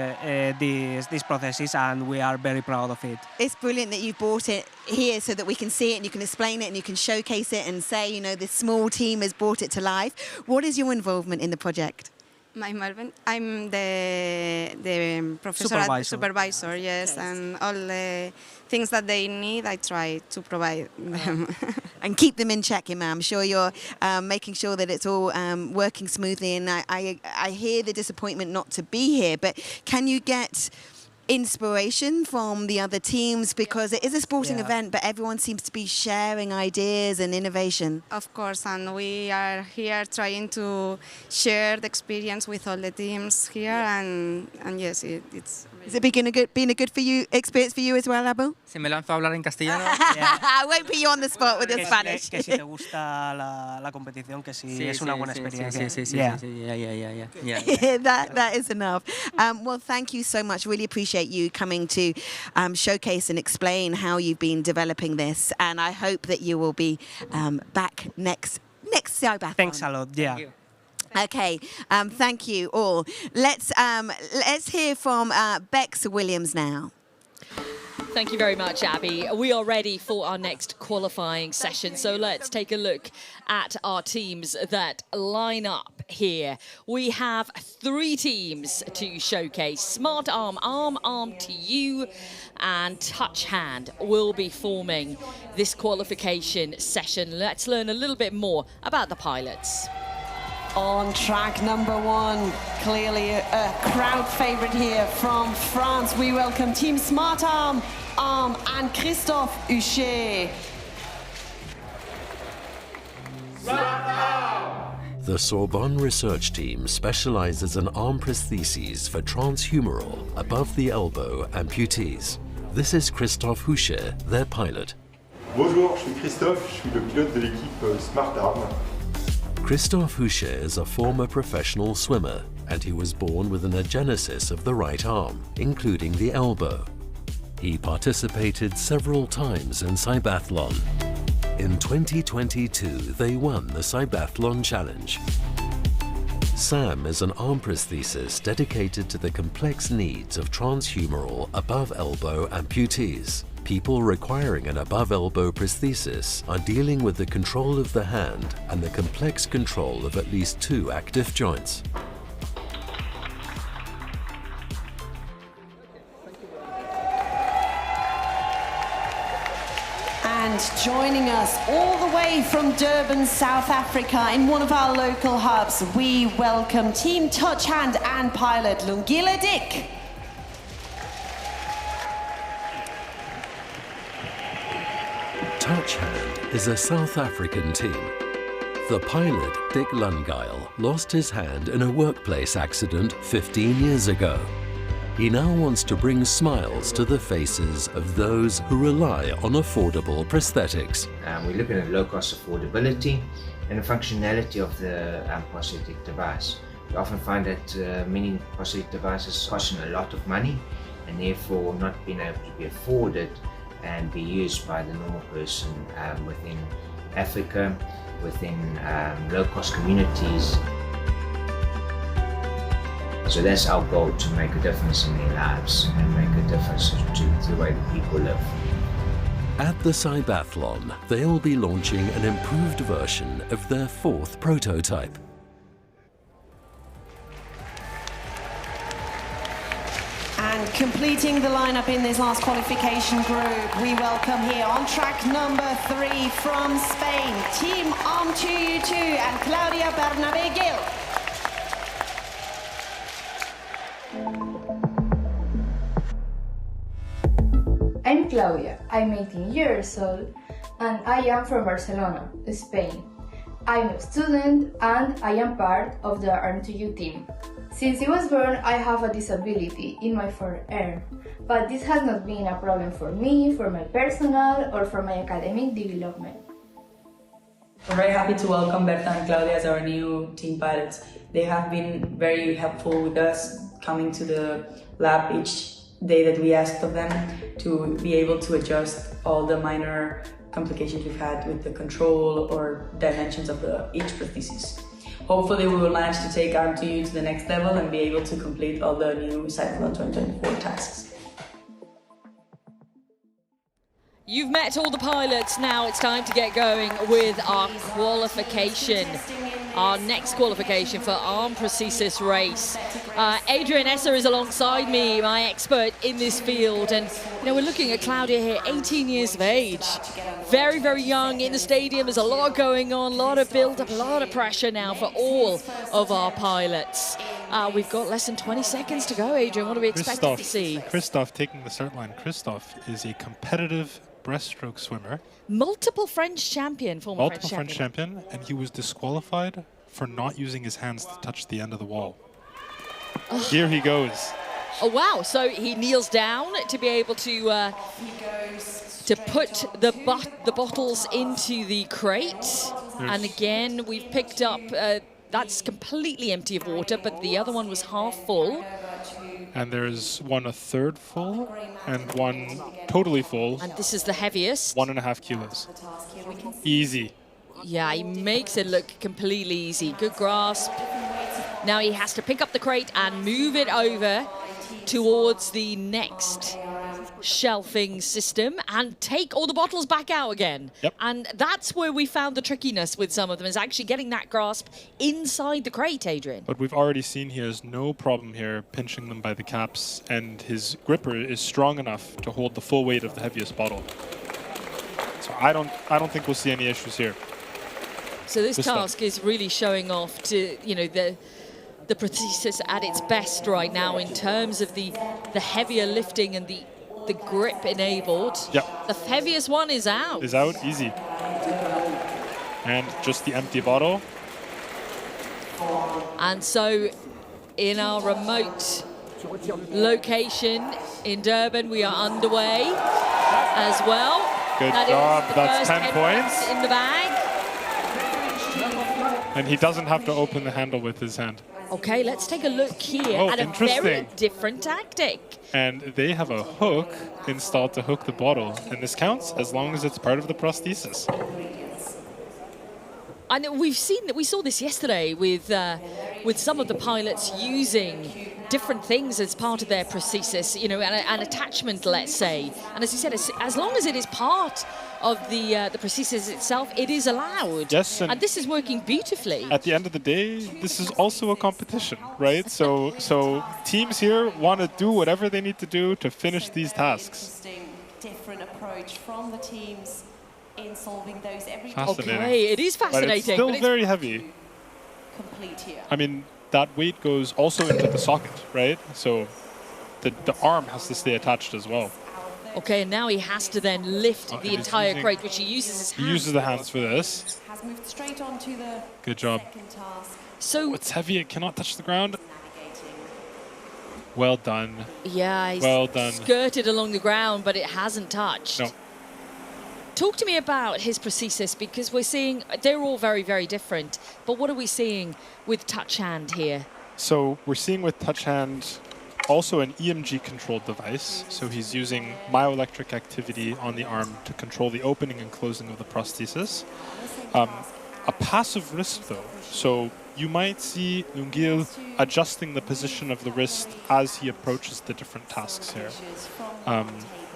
this prosthesis, and we are very proud of it. It's brilliant that you brought it here so that we can see it and you can explain it and you can showcase it and say, you know, this small team has brought it to life. What is your involvement in the project? My involvement? I'm the professor supervisor, yes, and all the things that they need, I try to provide them. And keep them in check, I'm sure you're making sure that it's all working smoothly. And I hear the disappointment not to be here, but can you get inspiration from the other teams, because it is a sporting event, but everyone seems to be sharing ideas and innovation? Of course, and we are here trying to share the experience with all the teams here, and yes, it's. Has it been a good experience for you as well, Abu? Si me lanzo a hablar en castellano. I won't put you on the spot with your Spanish. Que si te gusta la competición, que si es una buena experiencia. Sí. That is enough. Well, thank you so much. Really appreciate you coming to showcase and explain how you've been developing this, and I hope that you will be back next CYBATHLON. Thanks a lot. Yeah. Okay, thank you all. Let's hear from Bex Williams now. Thank you very much, Abby. We are ready for our next qualifying session, so let's take a look at our teams that line up here. We have 3 teams to showcase. Smart Arm, Arm to You, and Touch Hand will be forming this qualification session. Let's learn a little bit more about the pilots. On track number 1, clearly a crowd favorite here from France. We welcome Team Smart Arm, and Christophe Huchet. The Sorbonne research team specializes in arm prostheses for transhumeral, above the elbow amputees. This is Christophe Huchet, their pilot. Bonjour, je suis Christophe, je suis le pilote de l'équipe Smart Arm. Christophe Huchet is a former professional swimmer. and he was born with an agenesis of the right arm, including the elbow. He participated several times in CYBATHLON. In 2022, they won the CYBATHLON Challenge. Sam is an arm prosthesis dedicated to the complex needs of transhumeral above-elbow amputees. People requiring an above-elbow prosthesis are dealing with the control of the hand and the complex control of at least 2 active joints. And joining us all the way from Durban, South Africa, in one of our local hubs, we welcome Team Touch Hand and pilot Lungile Dick. Touch Hand is a South African team. The pilot, Dick Lungile, lost his hand in a workplace accident 15 years ago. He now wants to bring smiles to the faces of those who rely on affordable prosthetics. We're looking at low-cost affordability and the functionality of the prosthetic device. We often find that many prosthetic devices cost a lot of money and therefore not being able to be afforded and be used by the normal person within Africa, within low-cost communities. So that's our goal, to make a difference in their lives and make a difference to the way that people live. At the CYBATHLON, they'll be launching an improved version of their 4th prototype. And completing the lineup in this last qualification group, we welcome here on track number 3 from Spain, Team Arm 2U2 and Claudia Bernabé Gil. I'm Claudia, I'm 18 years old and I am from Barcelona, Spain. I'm a student and I am part of the Arm 2U team. Since I was born, I have a disability in my forearm, but this has not been a problem for me, for my personal or for my academic development. We're very happy to welcome Berta and Claudia as our new team pilots. They have been very helpful with us, coming to the lab each day that we asked of them to be able to adjust all the minor complications we've had with the control or dimensions of each prosthesis. Hopefully we will manage to take Arm 2U to the next level and be able to complete all the new CYBATHLON 2024 tasks. You've met all the pilots, now it's time to get going with our qualification. Our next qualification for Arm Prosthesis Race. Adrian Esser is alongside me, my expert in this field, and you know, we're looking at Claudia here, 18 years of age. Very, very young in the stadium. There's a lot going on, a lot of build-up, a lot of pressure now for all of our pilots. We've got less than 20 seconds to go, Adrian. What are we expecting to see? Christophe taking the start line. Christophe is a competitive breaststroke swimmer. Multiple French champion, former French champion, and he was disqualified for not using his hands to touch the end of the wall. Here he goes. Oh wow! So he kneels down to be able to put the bottles into the crate. And again, we've picked up. That's completely empty of water, but the other one was half full. And there's one 1/3 full and one totally full. And this is the heaviest. 1.5 kilos. Easy. Yeah, he makes it look completely easy. Good grasp. Now he has to pick up the crate and move it over towards the next shelving system and take all the bottles back out again. Yep. And that's where we found the trickiness with some of them, is actually getting that grasp inside the crate, Adrian. But we've already seen he has no problem here pinching them by the caps, and his gripper is strong enough to hold the full weight of the heaviest bottle. So I don't think we'll see any issues here. So this task is really showing off to, you know, the prosthesis at its best right now in terms of the heavier lifting and the grip enabled. Yep. The heaviest one is out. Is out, easy. And just the empty bottle. And so in our remote location in Durban, we are underway as well. Good job, that's 10 points. In the bag. And he doesn't have to open the handle with his hand. Okay, let's take a look here Oh, at a very interesting. different tactic. And they have a hook installed to hook the bottle, and this counts as long as it's part of the prosthesis. And we saw this yesterday with some of the pilots using different things as part of their prosthesis, you know, an attachment, let's say. And as you said, as long as it is part of the prosthesis itself, it is allowed. Yes, and this is working beautifully. At the end of the day, this is also a competition, right? So teams here want to do whatever they need to do to finish these tasks. Different approach from the teams in solving those every Fascinating. Okay, it is fascinating. But it's still very heavy. complete here. I mean, that weight goes also into the socket, right? So the arm has to stay attached as well. Okay, and now he has to then lift the entire using- crate, which he uses his He hands. uses the hands for this. Has moved straight on to the Good job. second task. So it's heavy, it cannot touch the ground. Well done. Yeah, he's Well done. skirted along the ground, but it hasn't touched. No. Talk to me about his prosthesis, because we're seeing, they're all very, very different. But what are we seeing with touch hand here? So we're seeing with touch hand also an EMG-controlled device. So he's using myoelectric activity on the arm to control the opening and closing of the prosthesis. A passive wrist, though. So you might see Lungil adjusting the position of the wrist as he approaches the different tasks here.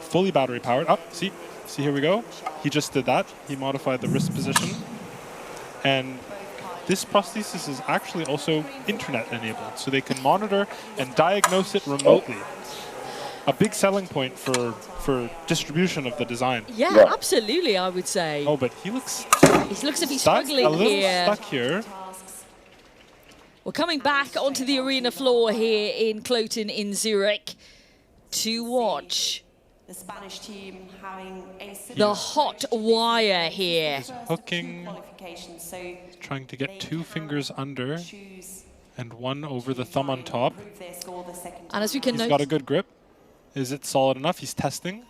Fully battery powered. Oh, see, here we go. He just did that. He modified the wrist position. And this prosthesis is actually also internet enabled, so they can monitor and diagnose it remotely. A big selling point for distribution of the design. Yeah, absolutely, I would say. Oh, but he looks He looks as if he's stuck, struggling a little here. stuck here. We're coming back onto the arena floor here in Cloten in Zurich to watch The Spanish team having a the hot wire here. He's hooking, qualification, so trying to get 2 fingers under and 1 over the thumb on top. their score the second And as we can He's note, got a good grip. Is it solid enough? He's testing.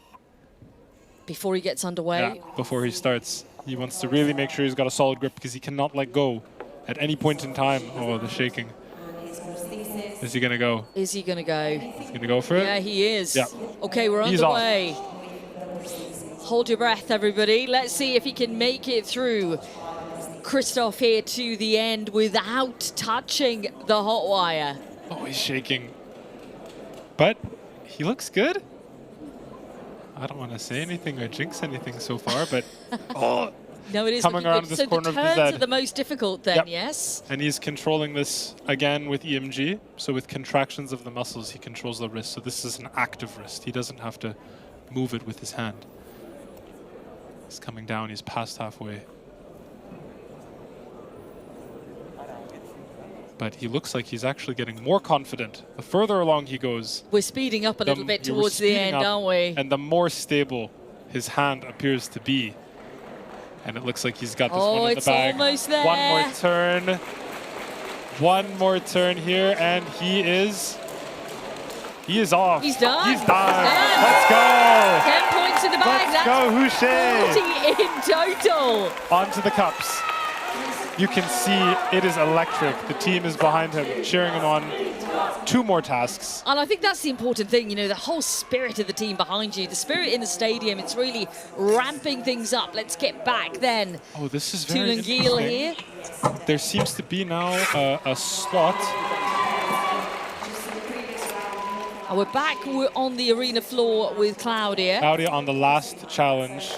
before he gets underway, Yeah, before he starts. He wants to really make sure he's got a solid grip because he cannot let go at any point in time. Oh, the shaking. Is he going to go? is he going to go? He's going to go for it? Yeah, he is. Yeah. Okay, we're He's off. underway. Hold your breath, everybody. Let's see if he can make it through. Christoph here to the end without touching the hot wire. Oh, he's shaking. But he looks good. I don't want to say anything or jinx anything so far, but oh, No, it is coming looking around good. this So corner the of the turns Z. are the most difficult then, Yep. yes? And he's controlling this again with EMG. So with contractions of the muscles, he controls the wrist. So this is an active wrist. He doesn't have to move it with his hand. He's coming down. He's past halfway. But he looks like he's actually getting more confident. The further along he goes, We're speeding up a little bit we're towards the speeding end, up, aren't we? And the more stable his hand appears to be. And it looks like he's got this one in the it's bag. almost there. One more turn. One more turn here, and he is off. He's done. He's done. He's done. Let's go. 10 points in the bag. Let's go, Houchet. 40 in total. Onto the cups. You can see it is electric. The team is behind him, cheering him on. 2 more tasks. And I think that's the important thing, you know, the whole spirit of the team behind you, the spirit in the stadium, it's really ramping things up. Let's get back then Oh, this is to very Lungil interesting. here. There seems to be now a slot. And we're back on the arena floor with Claudia. Claudia on the last challenge.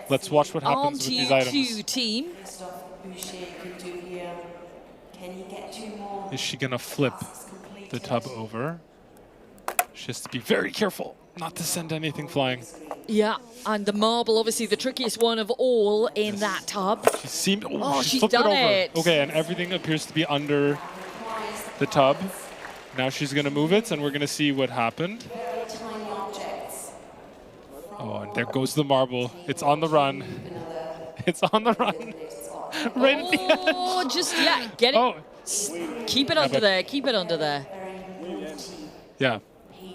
Let's watch what happens with these items. RTU team. Is she gonna flip the tub over? She has to be very careful not to send anything flying. Yeah, and the marble, obviously the trickiest one of all in that tub. She seemed. Oh, she she's flipped done it over. it. Okay, and everything appears to be under the tub. Now she's gonna move it, and we're gonna see what happened. Oh, and there goes the marble. It's on the run. It's on the run. Right at the end. Oh, just, yeah, get it. Oh. Keep it under there, keep it under there. Yeah.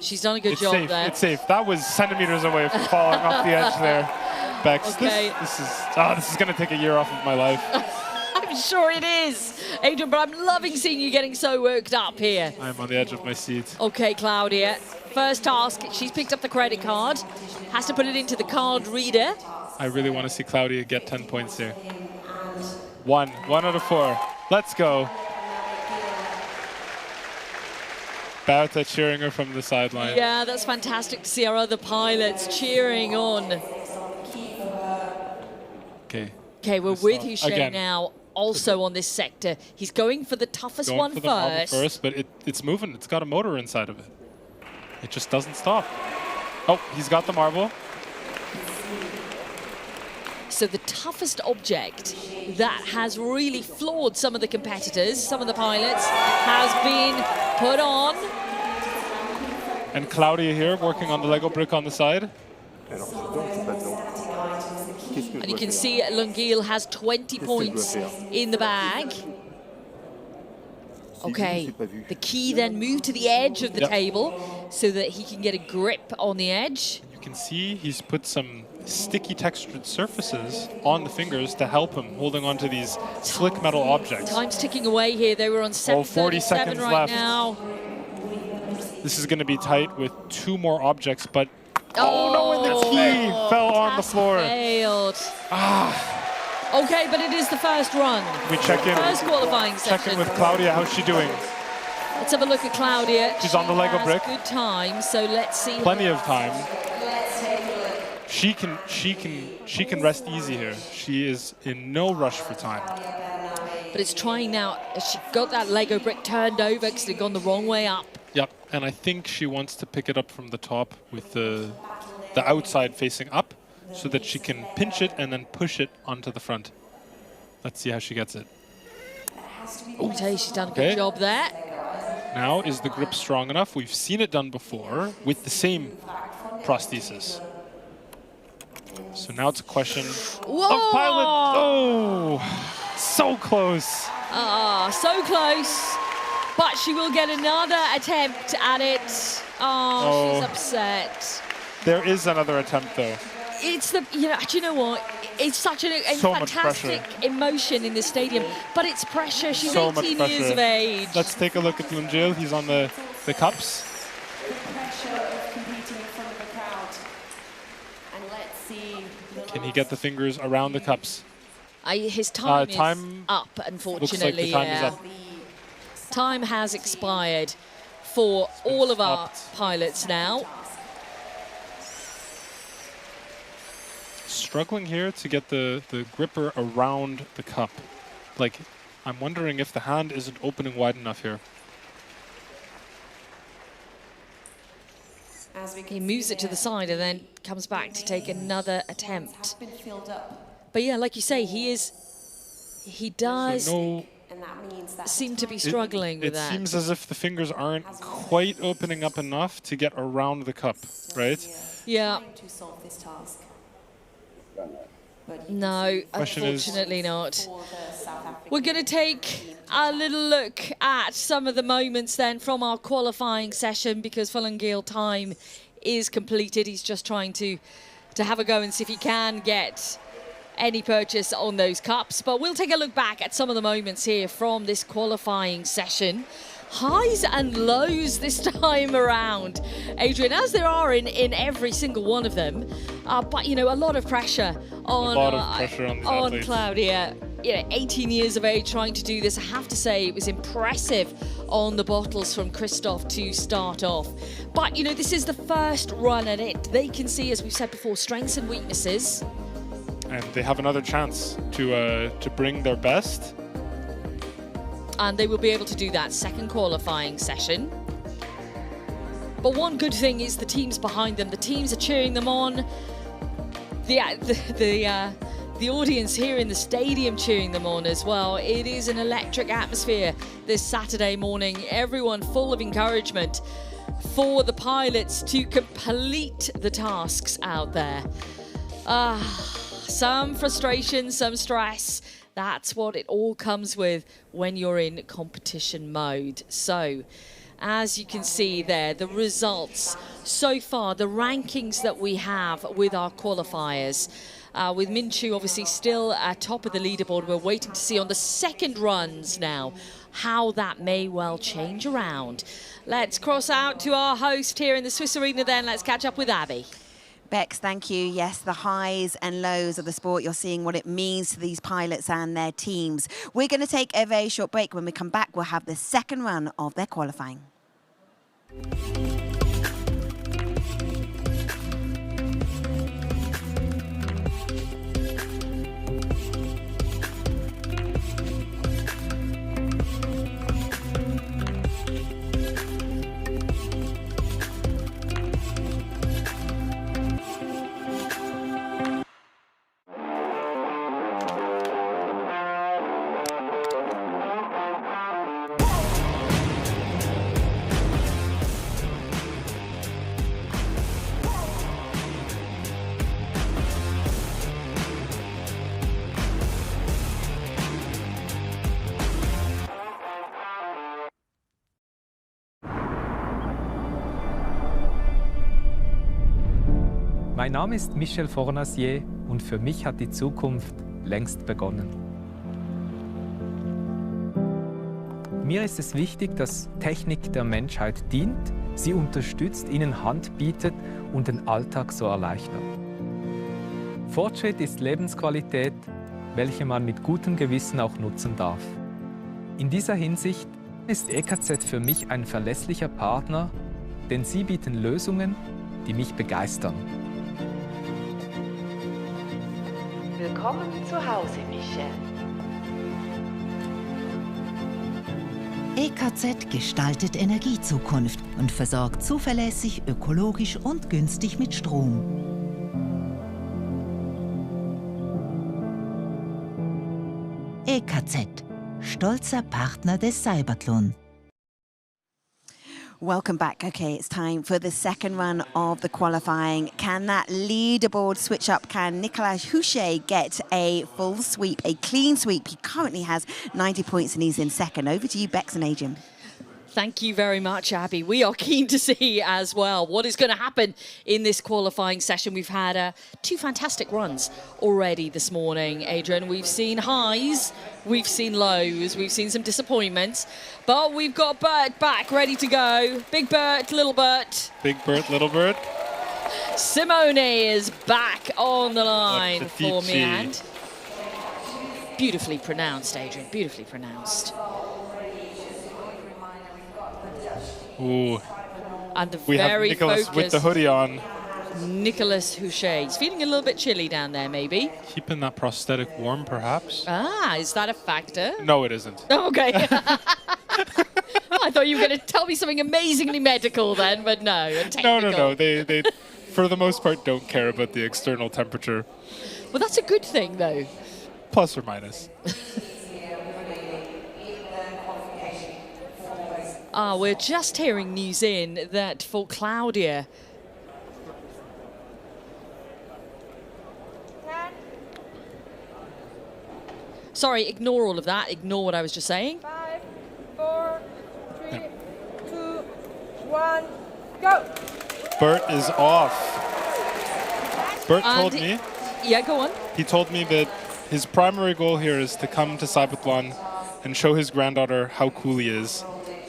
She's done a good It's job safe. there. It's safe. That was centimeters away from falling off the edge there. Bex, Okay. this is going to take a year off of my life. I'm sure it is. Adrian, but I'm loving seeing you getting so worked up here. I'm on the edge of my seat. Okay, Claudia. First task, she's picked up the credit card. Has to put it into the card reader. I really want to see Claudia get 10 points here. One out of 4. Let's go. Berta cheering her from the sideline. Yeah, that's fantastic to see our other pilots cheering on. Okay, we're with Hussein now, also on this sector. He's going for the toughest one first. Going for the first, but it's moving. It's got a motor inside of it. It just doesn't stop. Oh, he's got the marble. So the toughest object that has really floored some of the competitors, some of the pilots, has been put on. And Claudia here working on the Lego brick on the side. And you can see Lunguil has 20 points in the bag. Okay, the key then moved to the edge of the table so that he can get a grip on the edge. You can see he's put some sticky textured surfaces on the fingers to help him holding on to these slick metal objects. Time's ticking away here. They were on 40 seconds right left. now. This is going to be tight with 2 more objects, but oh no, and the key fell on the floor. Failed. Okay, but it is the first run. We check in. First qualifying session. Check in with Claudia. How's she doing? Let's have a look at Claudia. She's on the Lego brick. Good time, so let's see. Plenty of time. She can rest easy here. She is in no rush for time. But it's trying now. She got that Lego brick turned over because they'd gone the wrong way up. Yep, and I think she wants to pick it up from the top with the outside facing up so that she can pinch it and then push it onto the front. Let's see how she gets it. I tell you, she's done a good job there. Now, is the grip strong enough? We've seen it done before with the same prosthesis. So now it's a question of pilot. Oh, so close. So close. But she will get another attempt at it. Oh, she's upset. There is another attempt, though. It's the, do you know what? It's such a fantastic emotion in this stadium, but it's pressure. She's so 18 years of age. Let's take a look at Lunguil. He's on the cups. The pressure of competing in front of the crowd. And let's see. Can he get the fingers around the cups? His time is up, unfortunately. Looks like the time is up. Time has expired for all of our pilots now. Struggling here to get the gripper around the cup. Like, I'm wondering if the hand isn't opening wide enough here. He moves it to the side and then comes back to take another attempt. But yeah, like you say, he does seem to be struggling with that. It seems as if the fingers aren't quite opening up enough to get around the cup, right? Yeah. No, unfortunately not. We're going to take a little look at some of the moments then from our qualifying session because for Lunguil time is completed. He's just trying to have a go and see if he can get any purchase on those cups. But we'll take a look back at some of the moments here from this qualifying session. Highs and lows this time around, Adrian, as there are in every single one of them. But, a lot of pressure on Claudia. 18 years of age trying to do this. I have to say it was impressive on the bottles from Christoph to start off. But, this is the first run at it. They can see, as we've said before, strengths and weaknesses. And they have another chance to bring their best. And they will be able to do that second qualifying session. But one good thing is the teams behind them. The teams are cheering them on. The audience here in the stadium cheering them on as well. It is an electric atmosphere this Saturday morning. Everyone full of encouragement for the pilots to complete the tasks out there. Some frustration, some stress. That's what it all comes with when you're in competition mode. So, as you can see there, the results so far, the rankings that we have with our qualifiers. with Minchu obviously still at top of the leaderboard. We're waiting to see on the second runs now how that may well change around. Let's cross out to our host here in the Swiss Arena then. Let's catch up with Abby. Bex, thank you. Yes, the highs and lows of the sport. You're seeing what it means to these pilots and their teams. We're going to take a very short break. When we come back, we'll have the second run of their qualifying. Mein Name ist Michel Fornasier und für mich hat die Zukunft längst begonnen. Mir ist es wichtig, dass Technik der Menschheit dient, sie unterstützt, ihnen Hand bietet und den Alltag so erleichtert. Fortschritt ist Lebensqualität, welche man mit gutem Gewissen auch nutzen darf. In dieser Hinsicht ist EKZ für mich ein verlässlicher Partner, denn sie bieten Lösungen, die mich begeistern. Willkommen zu Hause, Michel. EKZ gestaltet Energiezukunft und versorgt zuverlässig, ökologisch und günstig mit Strom. EKZ, stolzer Partner des CYBATHLON. Welcome back. Okay, it's time for the second run of the qualifying. Can that leaderboard switch up? Can Nicolas Houchet get a full sweep, a clean sweep? He currently has 90 points and he's in second. Over to you, Bex and Adrian. Thank you very much, Abby. We are keen to see as well what is going to happen in this qualifying session. We've had two fantastic runs already this morning, Adrian. We've seen highs, we've seen lows, we've seen some disappointments, but we've got Bert back ready to go. Big Bert, little Bert. Big Bert, little Bert. Simone is back on the line for me. And beautifully pronounced, Adrian, beautifully pronounced. Ooh. And the we very have Nicolas focused with the hoodie on. Nicolas Houchet. He's feeling a little bit chilly down there, maybe. Keeping that prosthetic warm, perhaps? Ah, is that a factor? No, it isn't. Oh, okay. I thought you were going to tell me something amazingly medical then, but no. No. They for the most part, don't care about the external temperature. Well, that's a good thing, though. Plus or minus. We're just hearing news in that for Claudia. Sorry, ignore all of that. Ignore what I was just saying. 5, 4, 3, 2, 1, go! Bert is off. Bert told me. Yeah, go on. He told me that his primary goal here is to come to CYBATHLON and show his granddaughter how cool he is.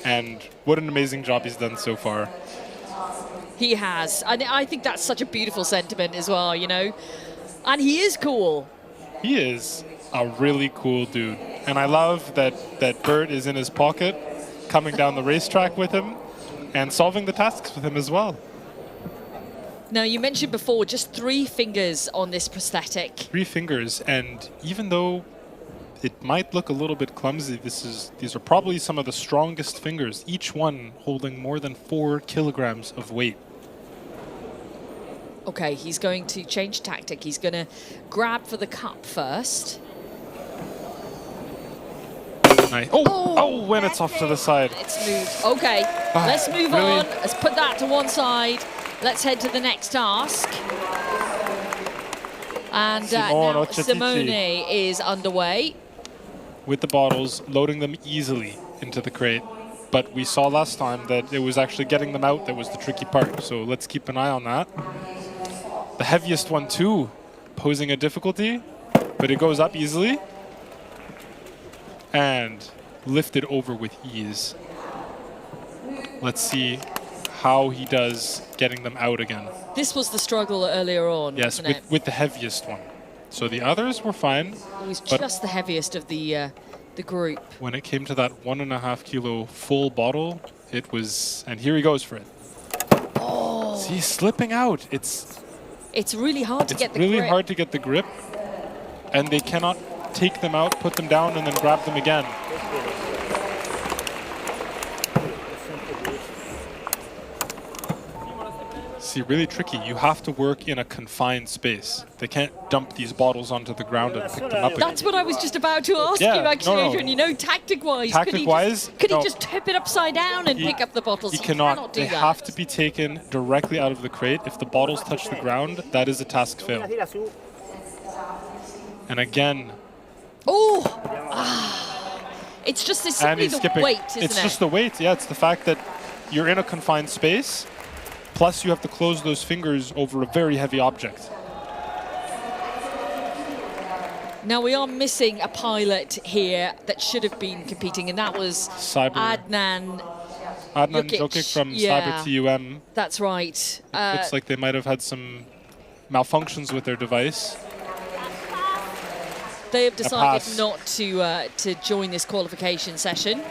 And what an amazing job he's done so far. He has. And I think that's such a beautiful sentiment as well, you know. And he is cool. He is a really cool dude. And I love that Bert is in his pocket, coming down the racetrack with him and solving the tasks with him as well. Now, you mentioned before just 3 fingers on this prosthetic. 3 fingers. And even though it might look a little bit clumsy, these are probably some of the strongest fingers, each one holding more than 4 kilograms of weight. Okay, he's going to change tactic. He's going to grab for the cup first. Nice. Oh, when it's off to the side. It's moved. Okay, let's move on. Let's put that to one side. Let's head to the next task. And now Simone is underway. With the bottles, loading them easily into the crate. But we saw last time that it was actually getting them out that was the tricky part. So let's keep an eye on that. The heaviest one too posing a difficulty, but it goes up easily and lifted over with ease. Let's see how he does getting them out again. This was the struggle earlier on, Yes, wasn't it? with the heaviest one. So the others were fine. He was but just the heaviest of the group. when it came to that 1.5 kilo full bottle, it was, and here he goes for it. Oh. See, slipping out. It's really hard to get the grip. It's really hard to get the grip, and they cannot take them out, put them down, and then grab them again. See, really tricky. You have to work in a confined space. They can't dump these bottles onto the ground and pick them up again. That's what I was just about to ask Yeah, you, actually, no. Adrian. You know, tactic-wise, Tactic-wise, could no. he just tip it upside down and pick up the bottles? He He cannot. do They that. have to be taken directly out of the crate. If the bottles touch the ground, that is a task fail. And again. Oh! It's just this And simply he's the skipping. weight, isn't It's it? just the weight. Yeah, it's the fact that you're in a confined space, plus you have to close those fingers over a very heavy object. Now, we are missing a pilot here that should have been competing, and that was Adnan Jokic from Yeah, CYBATHLON. that's right. Looks like they might have had some malfunctions with their device. They have decided pass. not to join this qualification session.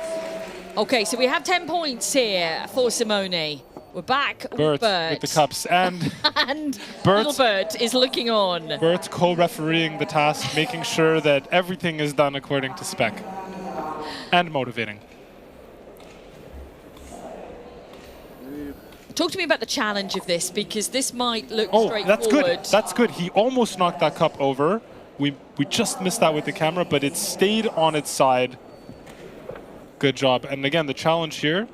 Okay, so we have 10 points here for Simone. We're back with Bert. With the cups. And And Bert- little Bert is looking on. Bert co-refereeing the task, making sure that everything is done according to spec. And motivating. Talk to me about the challenge of this, because this might look Oh, straightforward. that's good. That's good. He almost knocked that cup over. We just missed that with the camera, but it stayed on its side. Good job. And again, the challenge here,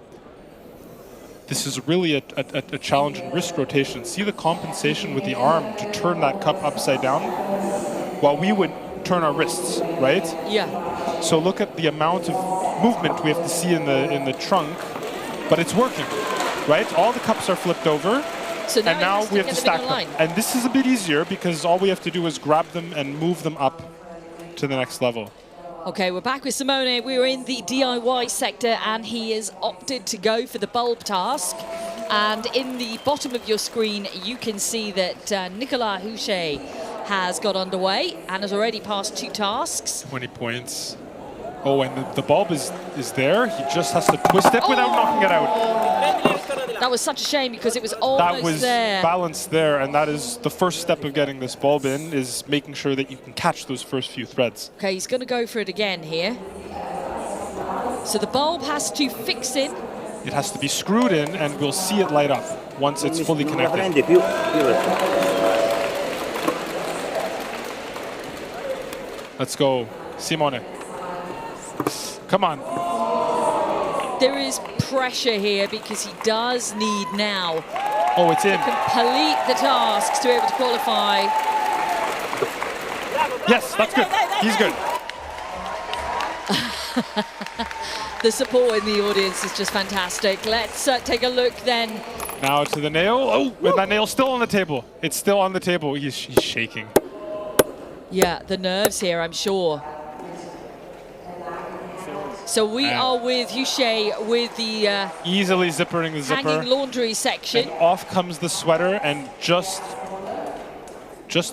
this is really a challenge in wrist rotation. See the compensation with the arm to turn that cup upside down? While we would turn our wrists, right? Yeah. So look at the amount of movement we have to see in the trunk, but it's working, right? All the cups are flipped over. So now and now we have to get them stack in a them. line. And this is a bit easier because all we have to do is grab them and move them up to the next level. Okay, we're back with Simone. We were in the DIY sector, and he has opted to go for the bulb task. And in the bottom of your screen, you can see that Nicolas Houchet has got underway and has already passed 2 tasks. 20 points. Oh, and the bulb is there. He just has to twist it without knocking it out. That was such a shame because it was That almost was there. balanced there, and that is the first step of getting this bulb in, is making sure that you can catch those first few threads. Okay, he's going to go for it again here. So the bulb has to fix in. It has to be screwed in, and we'll see it light up once it's fully connected. Let's go, Simone. Come on. There is pressure here because he does need now Oh, it's in. to complete the tasks to be able to qualify. Yes, that's good. He's good. The support in the audience is just fantastic. Let's take a look then. Now to the nail. Oh, with that nail still on the table. It's still on the table. He's shaking. Yeah, the nerves here, I'm sure. So we are with Houchet with the Easily zippering the zipper. hanging laundry section. And off comes the sweater, and just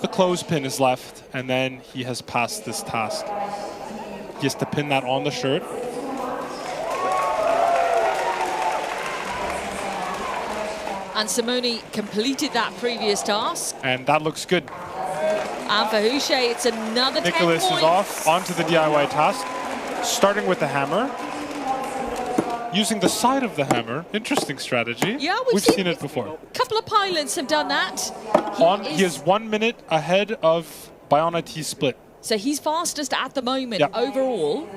the clothespin is left, and then he has passed this task. He has to pin that on the shirt. And Simone completed that previous task. And that looks good. And for Houchet, it's another 10 Nicholas points. is off onto the DIY task, starting with the hammer. Using the side of the hammer. Interesting strategy. Yeah, we've seen it before. A couple of pilots have done that. He is 1 minute ahead of Bayona T Split. So he's fastest at the moment Yep. overall.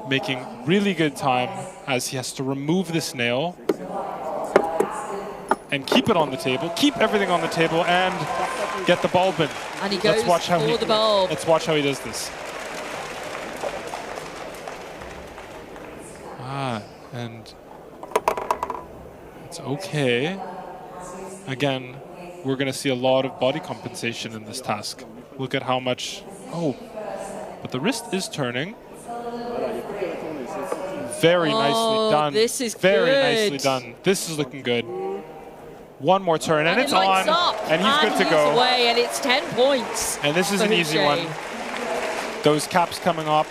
Making really good time as he has to remove this nail and keep it on the table, keep everything on the table, and get the bulb in. And he goes for the bulb. Let's watch how he does this. And it's okay. Again, we're going to see a lot of body compensation in this task. Look at how much... Oh, but the wrist is turning. Very nicely done. This is very good. nicely done. This is looking good. One more turn, and it's it lights on, up, and he's good to go. Away, and it's 10 points. And this is an easy one. Those caps coming up.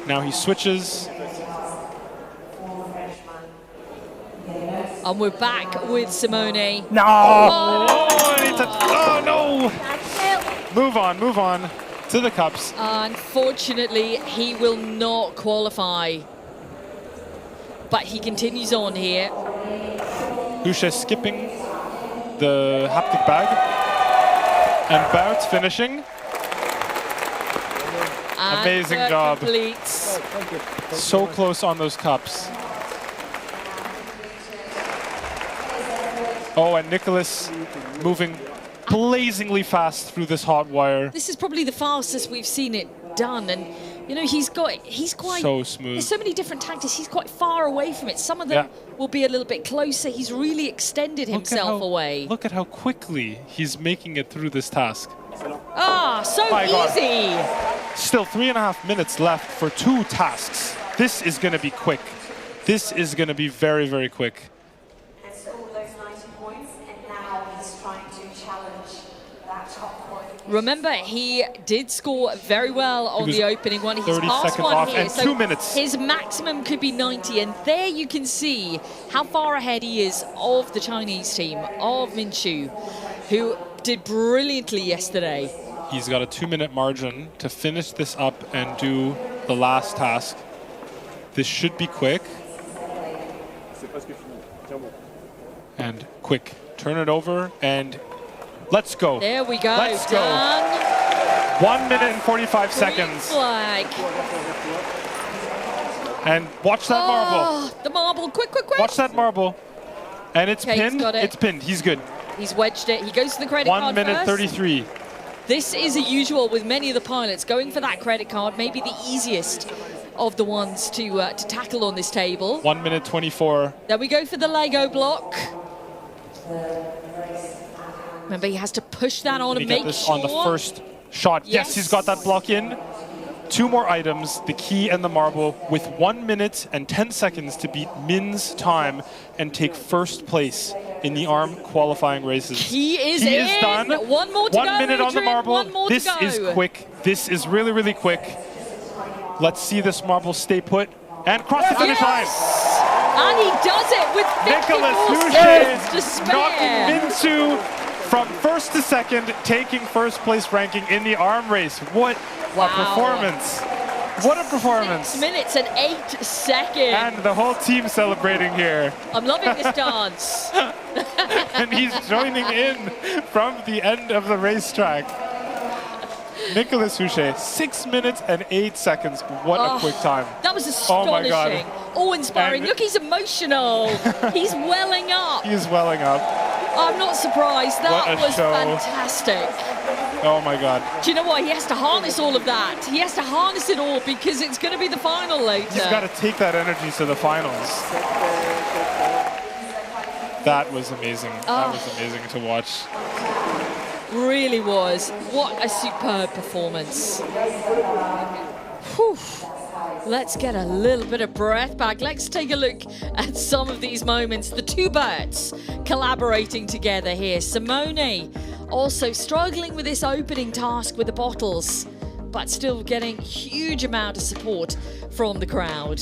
Now he switches. And we're back with Simone. No! Oh, no! Move on, move on to the cups. Unfortunately, he will not qualify. But he continues on here. Hushe skipping the haptic bag. And Bert finishing. And amazing Bert job. Completes. So close on those cups. Oh, and Nicholas moving blazingly fast through this hot wire. This is probably the fastest we've seen it done, and you know he's quite so smooth. There's so many different tactics. He's quite far away from it. Some of them will be a little bit closer. He's really extended himself away. Look at how quickly he's making it through this task. Ah, so easy. Still 3.5 minutes left for 2 tasks. This is going to be quick. This is going to be very, very quick. Remember, he did score very well on the opening one. He's 30 passed seconds one off here, and so 2 minutes. His maximum could be 90, and there you can see how far ahead he is of the Chinese team, of Minshu, who did brilliantly yesterday. He's got a 2-minute margin to finish this up and do the last task. This should be quick. And quick. Turn it over and let's go. There we go. Let's go. Done. 1 minute and 45 seconds. Flag. And watch that marble. The marble. Quick, quick, quick. Watch that marble. And it's Okay, he's pinned. got it. It's pinned. He's good. He's wedged it. He goes to the credit 1 card minute first. 33. This is a usual with many of the pilots, going for that credit card, maybe the easiest of the ones to tackle on this table. 1 minute 24. Then we go for the Lego block. Remember, he has to push that on and Get make this sure. on the first shot. Yes, he's got that block in. 2 more items, the key and the marble, with 1 minute and 10 seconds to beat Min's time and take first place in the ARM qualifying races. He is done. One more to go, 1 minute on the Adrian. marble. One more This to go. is quick. This is really, really quick. Let's see this marble stay put and cross the finish line. And he does it with 54 Nicholas seconds to Hushe spare. knocking Minsu from first to second, taking first place ranking in the ARM race. What a performance. What a performance. 6 minutes and 8 seconds. And the whole team celebrating here. I'm loving this dance. And he's joining in from the end of the racetrack. Nicholas Hushe, 6 minutes and 8 seconds. What a quick time. That was Oh my astonishing. God. Awe-inspiring. And Look, he's emotional. He's welling up. He's welling up. I'm not surprised. What That a was show. fantastic. Oh my God. Do you know what? He has to harness all of that. He has to harness it all because it's going to be the final later. He's got to take that energy to the finals. That was amazing. That was amazing to watch. Really was. What a superb performance. Whew. Let's get a little bit of breath back. Let's take a look at some of these moments. The 2 birds collaborating together here. Simone also struggling with this opening task with the bottles, but still getting huge amount of support from the crowd.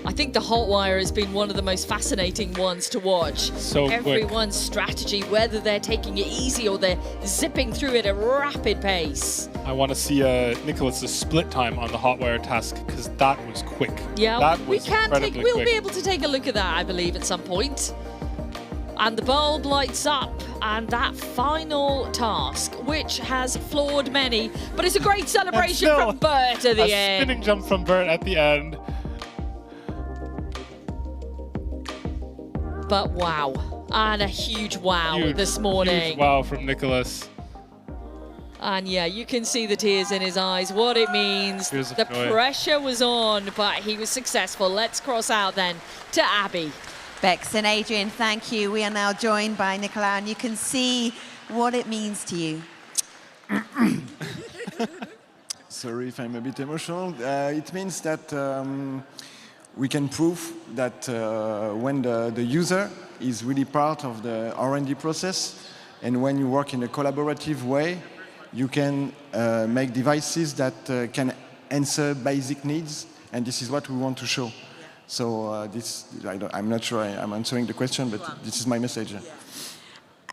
I think the hot wire has been one of the most fascinating ones to watch. So quick. Everyone's strategy, whether they're taking it easy or they're zipping through it at a rapid pace. I want to see Nicholas's split time on the hot wire task because that was quick. Yeah, that we'll incredibly be quick. able to take a look at that, I believe, at some point. And the bulb lights up, and that final task, which has floored many, but it's a great celebration from Bert at the end. A spinning jump from Bert at the end. But wow, and a huge wow this morning. Huge wow from Nicholas. And yeah, you can see the tears in his eyes, what it means. Tears of The joy. pressure was on, but he was successful. Let's cross out then to Abby. Bex and Adrian, thank you. We are now joined by Nicolas, and you can see what it means to you. Sorry if I'm a bit emotional. It means that we can prove that when the user is really part of the R&D process, and when you work in a collaborative way, you can make devices that can answer basic needs, and this is what we want to show. So I'm not sure I'm answering the question, but this is my message.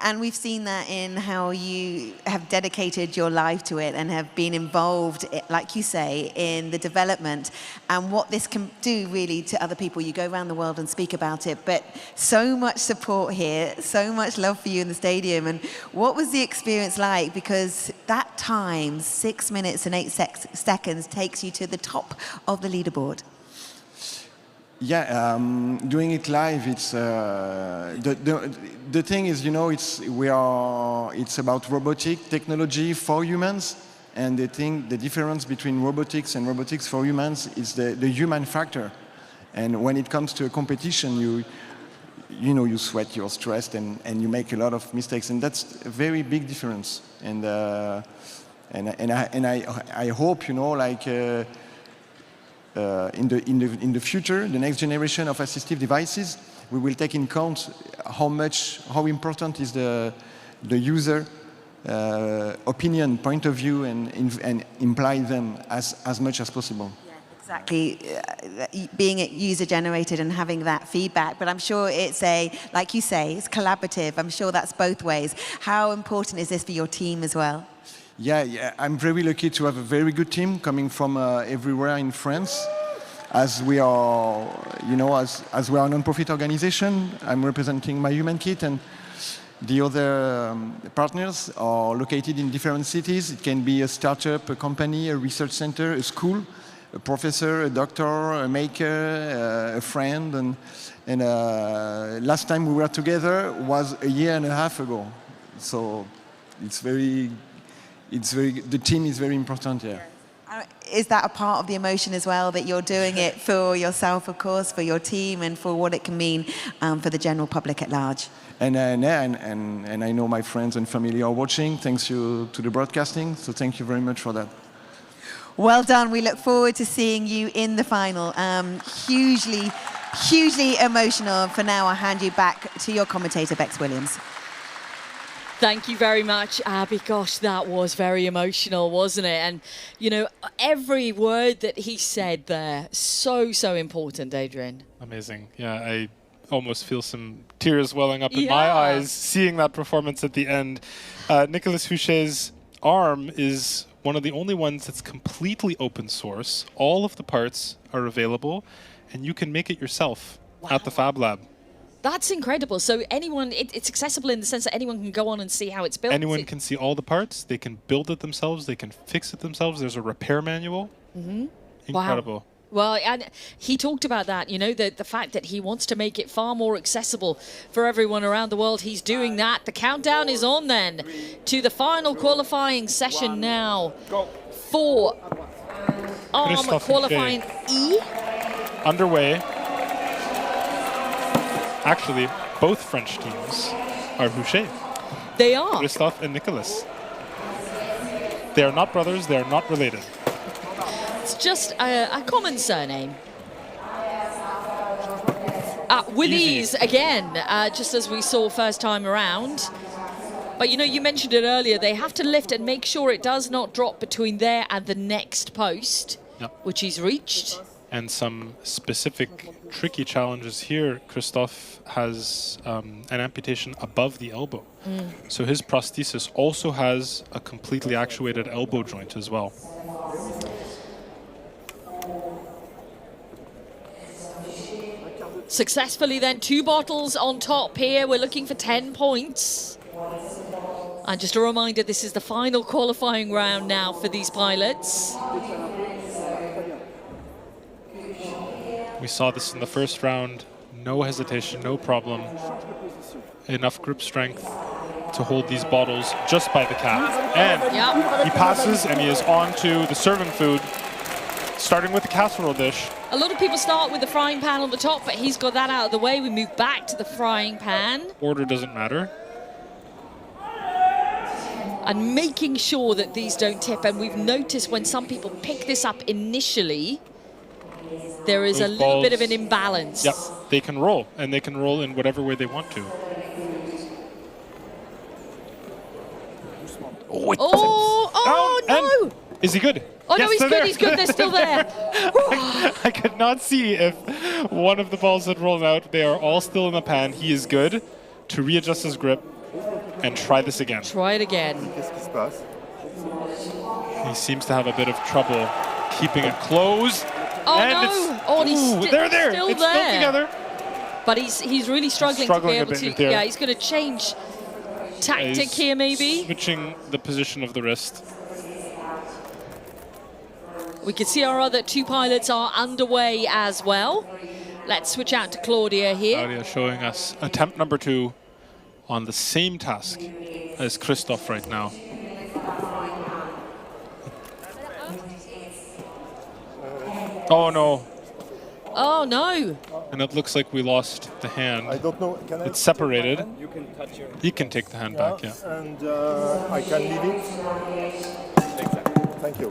And we've seen that in how you have dedicated your life to it and have been involved, like you say, in the development and what this can do really to other people. You go around the world and speak about it, but so much support here, so much love for you in the stadium. And what was the experience like? Because that time, 6 minutes and 8 seconds, takes you to the top of the leaderboard. Yeah, doing it live, it's the thing is, you know, it's about robotic technology for humans, and the difference between robotics and robotics for humans is the human factor. And when it comes to a competition, you know, you sweat, you're stressed, and you make a lot of mistakes, and that's a very big difference. And I hope, you know, like. In the future, the next generation of assistive devices, we will take in account how important is the user opinion, point of view, and imply them as much as possible. Exactly, being user-generated and having that feedback. But I'm sure it's like you say, it's collaborative. I'm sure that's both ways. How important is this for your team as well? Yeah, I'm very lucky to have a very good team coming from everywhere in France. As we are, you know, as we are a non-profit organization, I'm representing My Human Kit, and the other partners are located in different cities. It can be a startup, a company, a research center, a school, a professor, a doctor, a maker, a friend, and last time we were together was a year and a half ago. So the team is very important here. Is that a part of the emotion as well, that you're doing it for yourself, of course, for your team, and for what it can mean for the general public at large? And I know my friends and family are watching, thanks to the broadcasting, so thank you very much for that. Well done. We look forward to seeing you in the final. Hugely emotional. For now, I'll hand you back to your commentator, Bex Williams. Thank you very much, Abby. Gosh, that was very emotional, wasn't it? And, you know, every word that he said there, so important, Adrian. Amazing. Yeah, I almost feel some tears welling up in my eyes seeing that performance at the end. Nicolas Fouché's arm is one of the only ones that's completely open source. All of the parts are available, and you can make it yourself at the Fab Lab. That's incredible. So anyone, it's accessible in the sense that anyone can go on and see how it's built. Anyone can see all the parts. They can build it themselves. They can fix it themselves. There's a repair manual. Mm-hmm. Incredible. Wow. Well, and he talked about that, you know, the fact that he wants to make it far more accessible for everyone around the world. He's doing that. The countdown is on then to the final qualifying session now for Arm qualifying E. Underway. Actually, both French teams are Fouché. They are. Christophe and Nicolas. They are not brothers. They are not related. It's just a common surname. With ease again, just as we saw first time around. But you know, you mentioned it earlier, they have to lift and make sure it does not drop between there and the next post, which he's reached. And some specific tricky challenges here. Christophe has an amputation above the elbow. So his prosthesis also has a completely actuated elbow joint as well. Successfully then, 2 bottles on top here. We're looking for 10 points. And just a reminder, this is the final qualifying round now for these pilots. We saw this in the first round. No hesitation, no problem. Enough grip strength to hold these bottles just by the cap. And he passes, and he is on to the serving food, starting with the casserole dish. A lot of people start with the frying pan on the top, but he's got that out of the way. We move back to the frying pan. Order doesn't matter. And making sure that these don't tip. And we've noticed when some people pick this up initially, there is a little bit of an imbalance. Yep, they can roll, and they can roll in whatever way they want to. Oh, no! Is he good? Oh, yes, no, he's good, they're still there. I could not see if one of the balls had rolled out. They are all still in the pan. He is good to readjust his grip and try this again. Try it again. He seems to have a bit of trouble keeping it closed. Oh, and no! Oh, and he's they're there. Still it's there. Still together. But he's really struggling to be able to. Yeah, he's going to change tactic here, maybe. Switching the position of the wrist. We can see our other two pilots are underway as well. Let's switch out to Claudia here. Claudia showing us attempt number 2 on the same task as Christoph right now. Oh no. Oh no. And it looks like we lost the hand. I don't know. Can I it's separated. You can touch your. He can take the hand back, yeah. And I can leave it. Exactly. Thank you.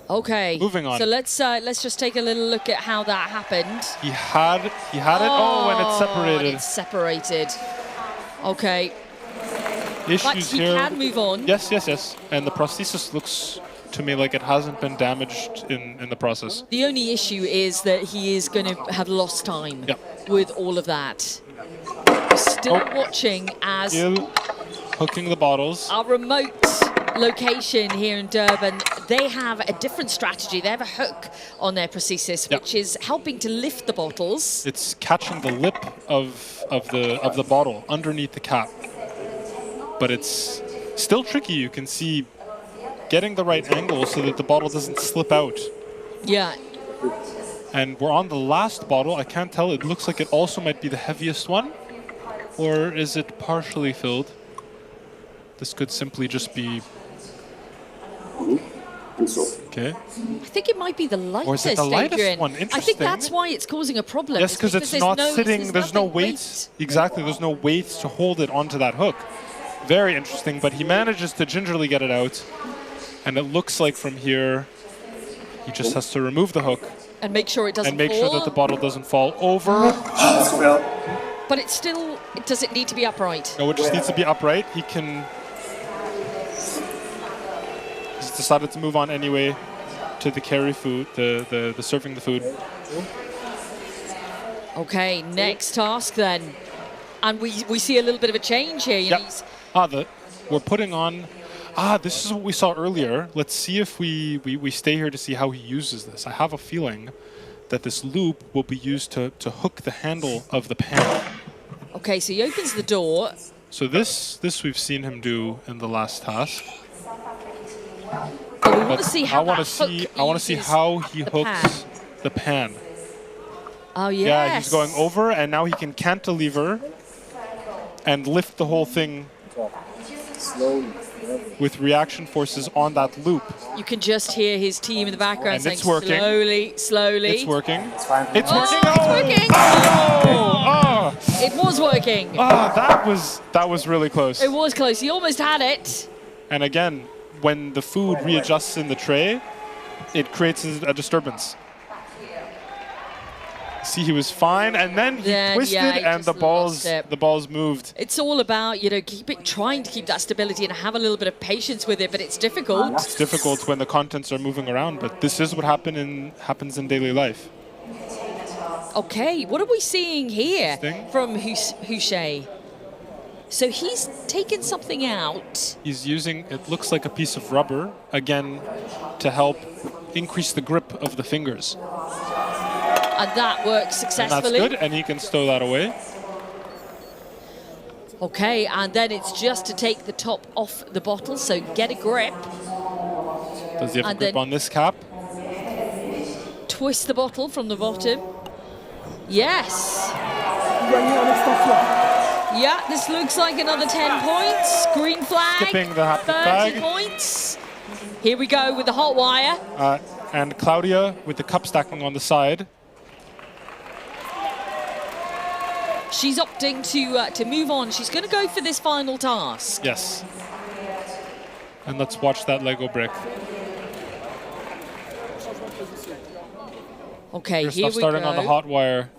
Okay. Moving on. So let's just take a little look at how that happened. He had it. Oh, and it's separated. And it's separated. Okay. Issues but he here. Can move on. Yes, yes, yes. And the prosthesis looks to me like it hasn't been damaged in the process. The only issue is that he is going to have lost time with all of that. We're still watching as still hooking the bottles. Our remote location here in Durban, they have a different strategy. They have a hook on their prosthesis, which is helping to lift the bottles. It's catching the lip of the bottle underneath the cap, but it's still tricky. You can see getting the right angle so that the bottle doesn't slip out. Yeah. And we're on the last bottle. I can't tell. It looks like it also might be the heaviest one, or is it partially filled? This could simply just be. Okay. I think it might be the lightest, or is it the lightest Adrian. one? Interesting. I think that's why it's causing a problem. Yes, because it's not sitting. There's no weight. weight. Exactly. There's no weight to hold it onto that hook. Very interesting. But he manages to gingerly get it out, and it looks like from here, he just has to remove the hook and make sure it doesn't. And make fall. sure that the bottle doesn't fall over. But it's still. Does it need to be upright? No, it just needs to be upright. He can. He's decided to move on anyway to the carry food, the serving the food. Okay, next task then. And we see a little bit of a change here. You know, we're putting on. This is what we saw earlier. Let's see if we stay here to see how he uses this. I have a feeling that this loop will be used to hook the handle of the pan. Okay, so he opens the door. So this we've seen him do in the last task. But we want to see how I want to see how he hooks the pan. Oh yes. Yeah, he's going over, and now he can cantilever and lift the whole thing with reaction forces on that loop. You can just hear his team in the background and saying, it's working. slowly, slowly. It's working. It's fine. It's working. It's working. Oh! It was working. That was really close. It was close. He almost had it. And again, when the food readjusts in the tray, it creates a disturbance. See, he was fine, and then he twisted, and the balls moved. It's all about, you know, trying to keep that stability and have a little bit of patience with it, but it's difficult. It's difficult when the contents are moving around, but this is what happens in daily life. Okay, what are we seeing here from Houchet? So he's taken something out. He's using, it looks like a piece of rubber, again, to help increase the grip of the fingers. And that works successfully. And that's good, and he can stow that away. Okay, and then it's just to take the top off the bottle, so get a grip. Does he have a grip on this cap? Twist the bottle from the bottom. Yes. Yeah, this looks like another 10 points. Green flag. Skipping the happy 30 flag. points. Here we go with the hot wire. And Claudia with the cup stacking on the side. She's opting to move on. She's going to go for this final task. Yes. And let's watch that Lego brick. Okay, Christoph here we starting go. on the hot wire.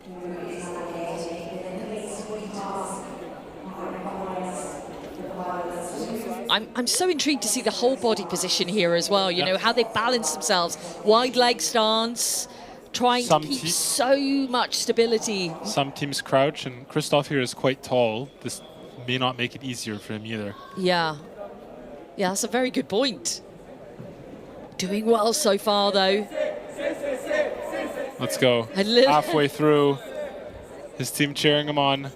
I'm so intrigued to see the whole body position here as well. You know, how they balance themselves. Wide leg stance, trying to keep so much stability. Some teams crouch, and Christoph here is quite tall. This may not make it easier for him either. Yeah. Yeah, that's a very good point. Doing well so far, though. Let's go. Halfway through. His team cheering him on.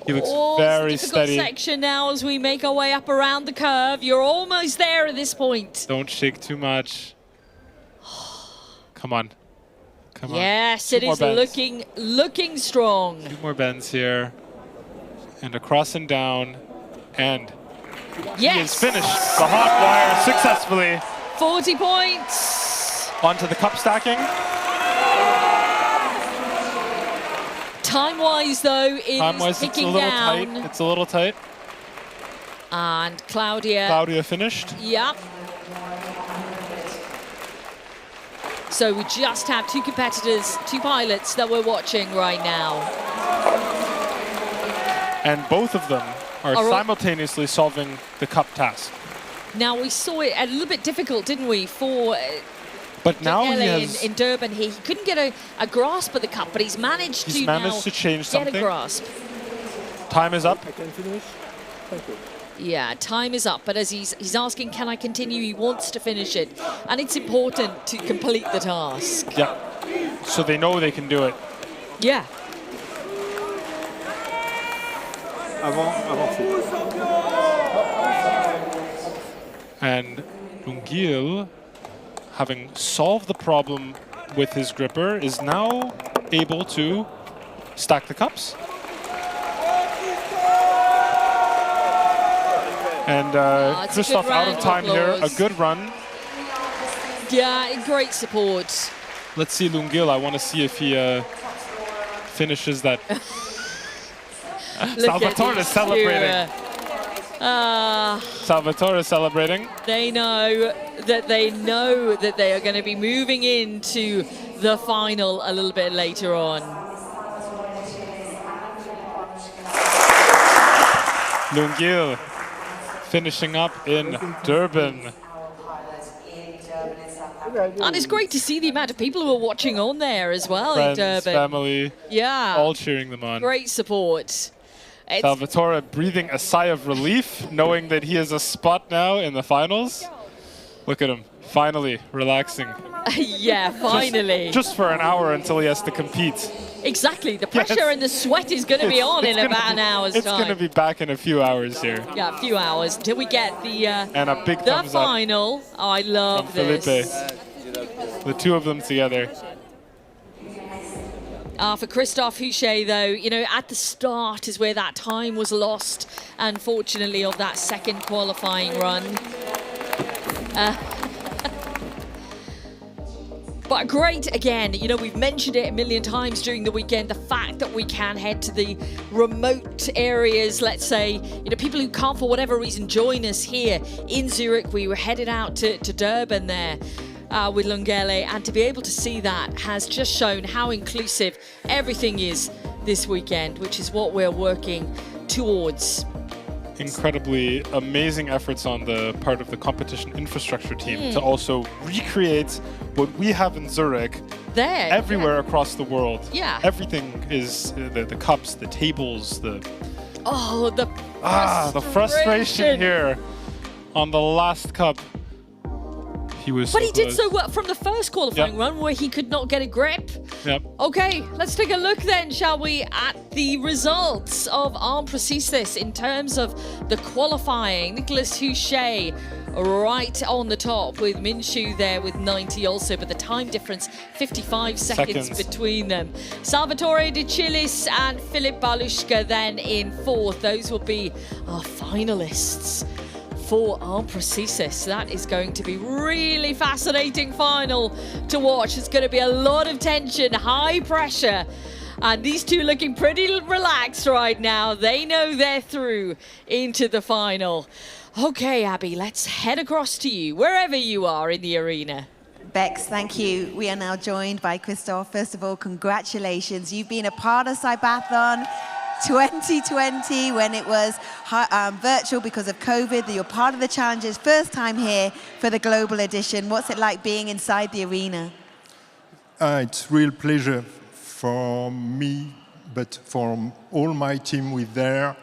He looks very steady. Section now as we make our way up around the curve. You're almost there at this point. Don't shake too much. Come on. Come on. Yes, it is looking strong. 2 more bends here. And across and down. And he has finished the hot wire successfully. 40 points. Onto the cup stacking. Time-wise, though, it's ticking down. It's a little tight. And Claudia. Claudia finished. Yep. So we just have 2 competitors, 2 pilots that we're watching right now. And both of them are simultaneously solving the cup task. Now, we saw it a little bit difficult, didn't we, for but now he has, in Durban here. He couldn't get a grasp of the cup, but he's managed to change something. Get a grasp. Time is up. I can finish. Thank you. Yeah, time is up, but as he's asking, can I continue? He wants to finish it, and it's important to complete the task. Yeah, so they know they can do it. Yeah. And Lungil, having solved the problem with his gripper, is now able to stack the cups. And Christoph out of time here, a good run. Yeah, great support. Let's see Lungil, I want to see if he finishes that. Salvatore is celebrating. Salvatore is celebrating. They know that they are going to be moving into the final a little bit later on. Lungil finishing up in Durban. And it's great to see the amount of people who are watching on there as well. Friends, in Durban. family, all cheering them on. Great support. Salvatore breathing a sigh of relief, knowing that he has a spot now in the finals. Look at him, finally relaxing. Yeah, finally. Just for an hour until he has to compete. Exactly, the pressure and the sweat is going to be on in about an hour's time. It's going to be back in a few hours here. Yeah, a few hours until we get the and a big thumbs final. Up oh, I love from this. Felipe. The 2 of them together. For Christoph Huchet, though, you know, at the start is where that time was lost, unfortunately, of that second qualifying run. But great, again, you know, we've mentioned it a million times during the weekend, the fact that we can head to the remote areas, let's say, you know, people who can't for whatever reason join us here in Zurich. We were headed out to Durban there. With Lungele, and to be able to see that has just shown how inclusive everything is this weekend, which is what we're working towards. Incredibly amazing efforts on the part of the competition infrastructure team to also recreate what we have in Zurich everywhere across the world. Yeah. Everything is the cups, the tables, the frustration here on the last cup. But he did so well from the first qualifying run where he could not get a grip. Yep. Okay, let's take a look then, shall we, at the results of Arm Prosthesis in terms of the qualifying. Nicolas Huchet right on the top with Minshew there with 90 also, but the time difference 55 seconds between them. Salvatore De Chilis and Filip Balushka then in 4th. Those will be our finalists for Arm Prosthesis. That is going to be really fascinating final to watch. It's going to be a lot of tension, high pressure. And these two looking pretty relaxed right now. They know they're through into the final. Okay, Abby, let's head across to you, wherever you are in the arena. Bex, thank you. We are now joined by Christoph. First of all, congratulations. You've been a part of CYBATHLON 2020 when it was virtual because of COVID. You're part of the challenges. First time here for the global edition. What's it like being inside the arena? It's a real pleasure for me, but for all my team with there.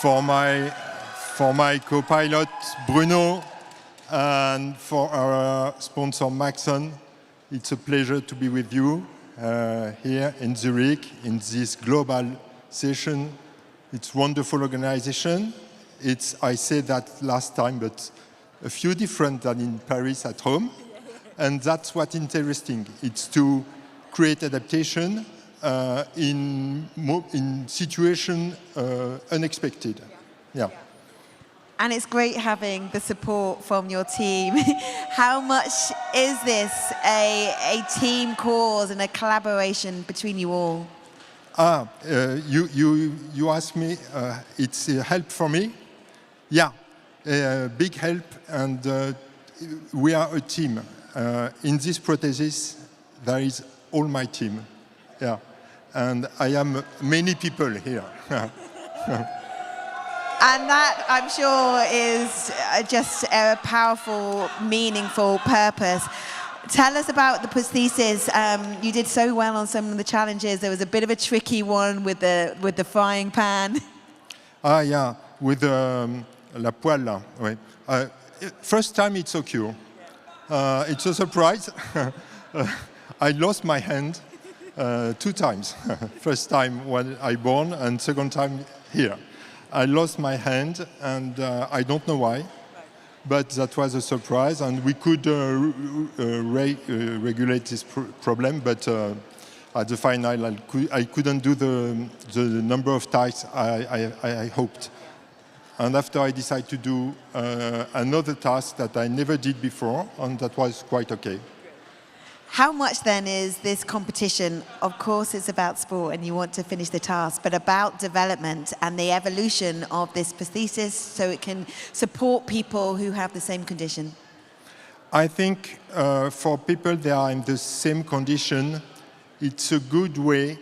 For my co-pilot Bruno and for our sponsor Maxon, it's a pleasure to be with you here in Zurich in this global session. It's a wonderful organization. I said that last time, but a few different than in Paris at home. And that's what's interesting. It's to create adaptation in situation unexpected. Yeah. And it's great having the support from your team. How much is this a team cause and a collaboration between you all? You asked me, it's a help for me? Yeah, big help, and we are a team. In this prosthesis, there is all my team. Yeah, and I am many people here. And that, I'm sure, is just a powerful, meaningful purpose. Tell us about the prosthesis. You did so well on some of the challenges. There was a bit of a tricky one with the frying pan. Yeah, with la poêle. Ouais. First time it's occur. It's a surprise. I lost my hand 2 times. First time when I born, and second time here. I lost my hand, and I don't know why, but that was a surprise, and we could regulate this problem, but at the final, I couldn't do the number of tasks I hoped. And after I decided to do another task that I never did before, and that was quite okay. How much then is this competition? Of course it's about sport and you want to finish the task, but about development and the evolution of this prosthesis so it can support people who have the same condition? I think for people that are in the same condition, it's a good way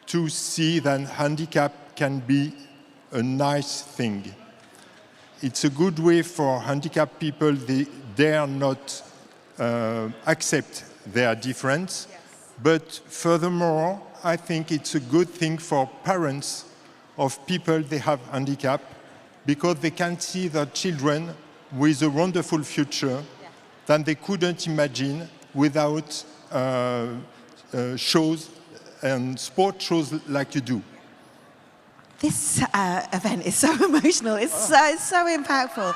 to see that handicap can be a nice thing. It's a good way for handicapped people, they dare not accept their difference, but furthermore, I think it's a good thing for parents of people that have handicap because they can see their children with a wonderful future that they couldn't imagine without shows and sport shows like you do. This event is so emotional, it's so impactful.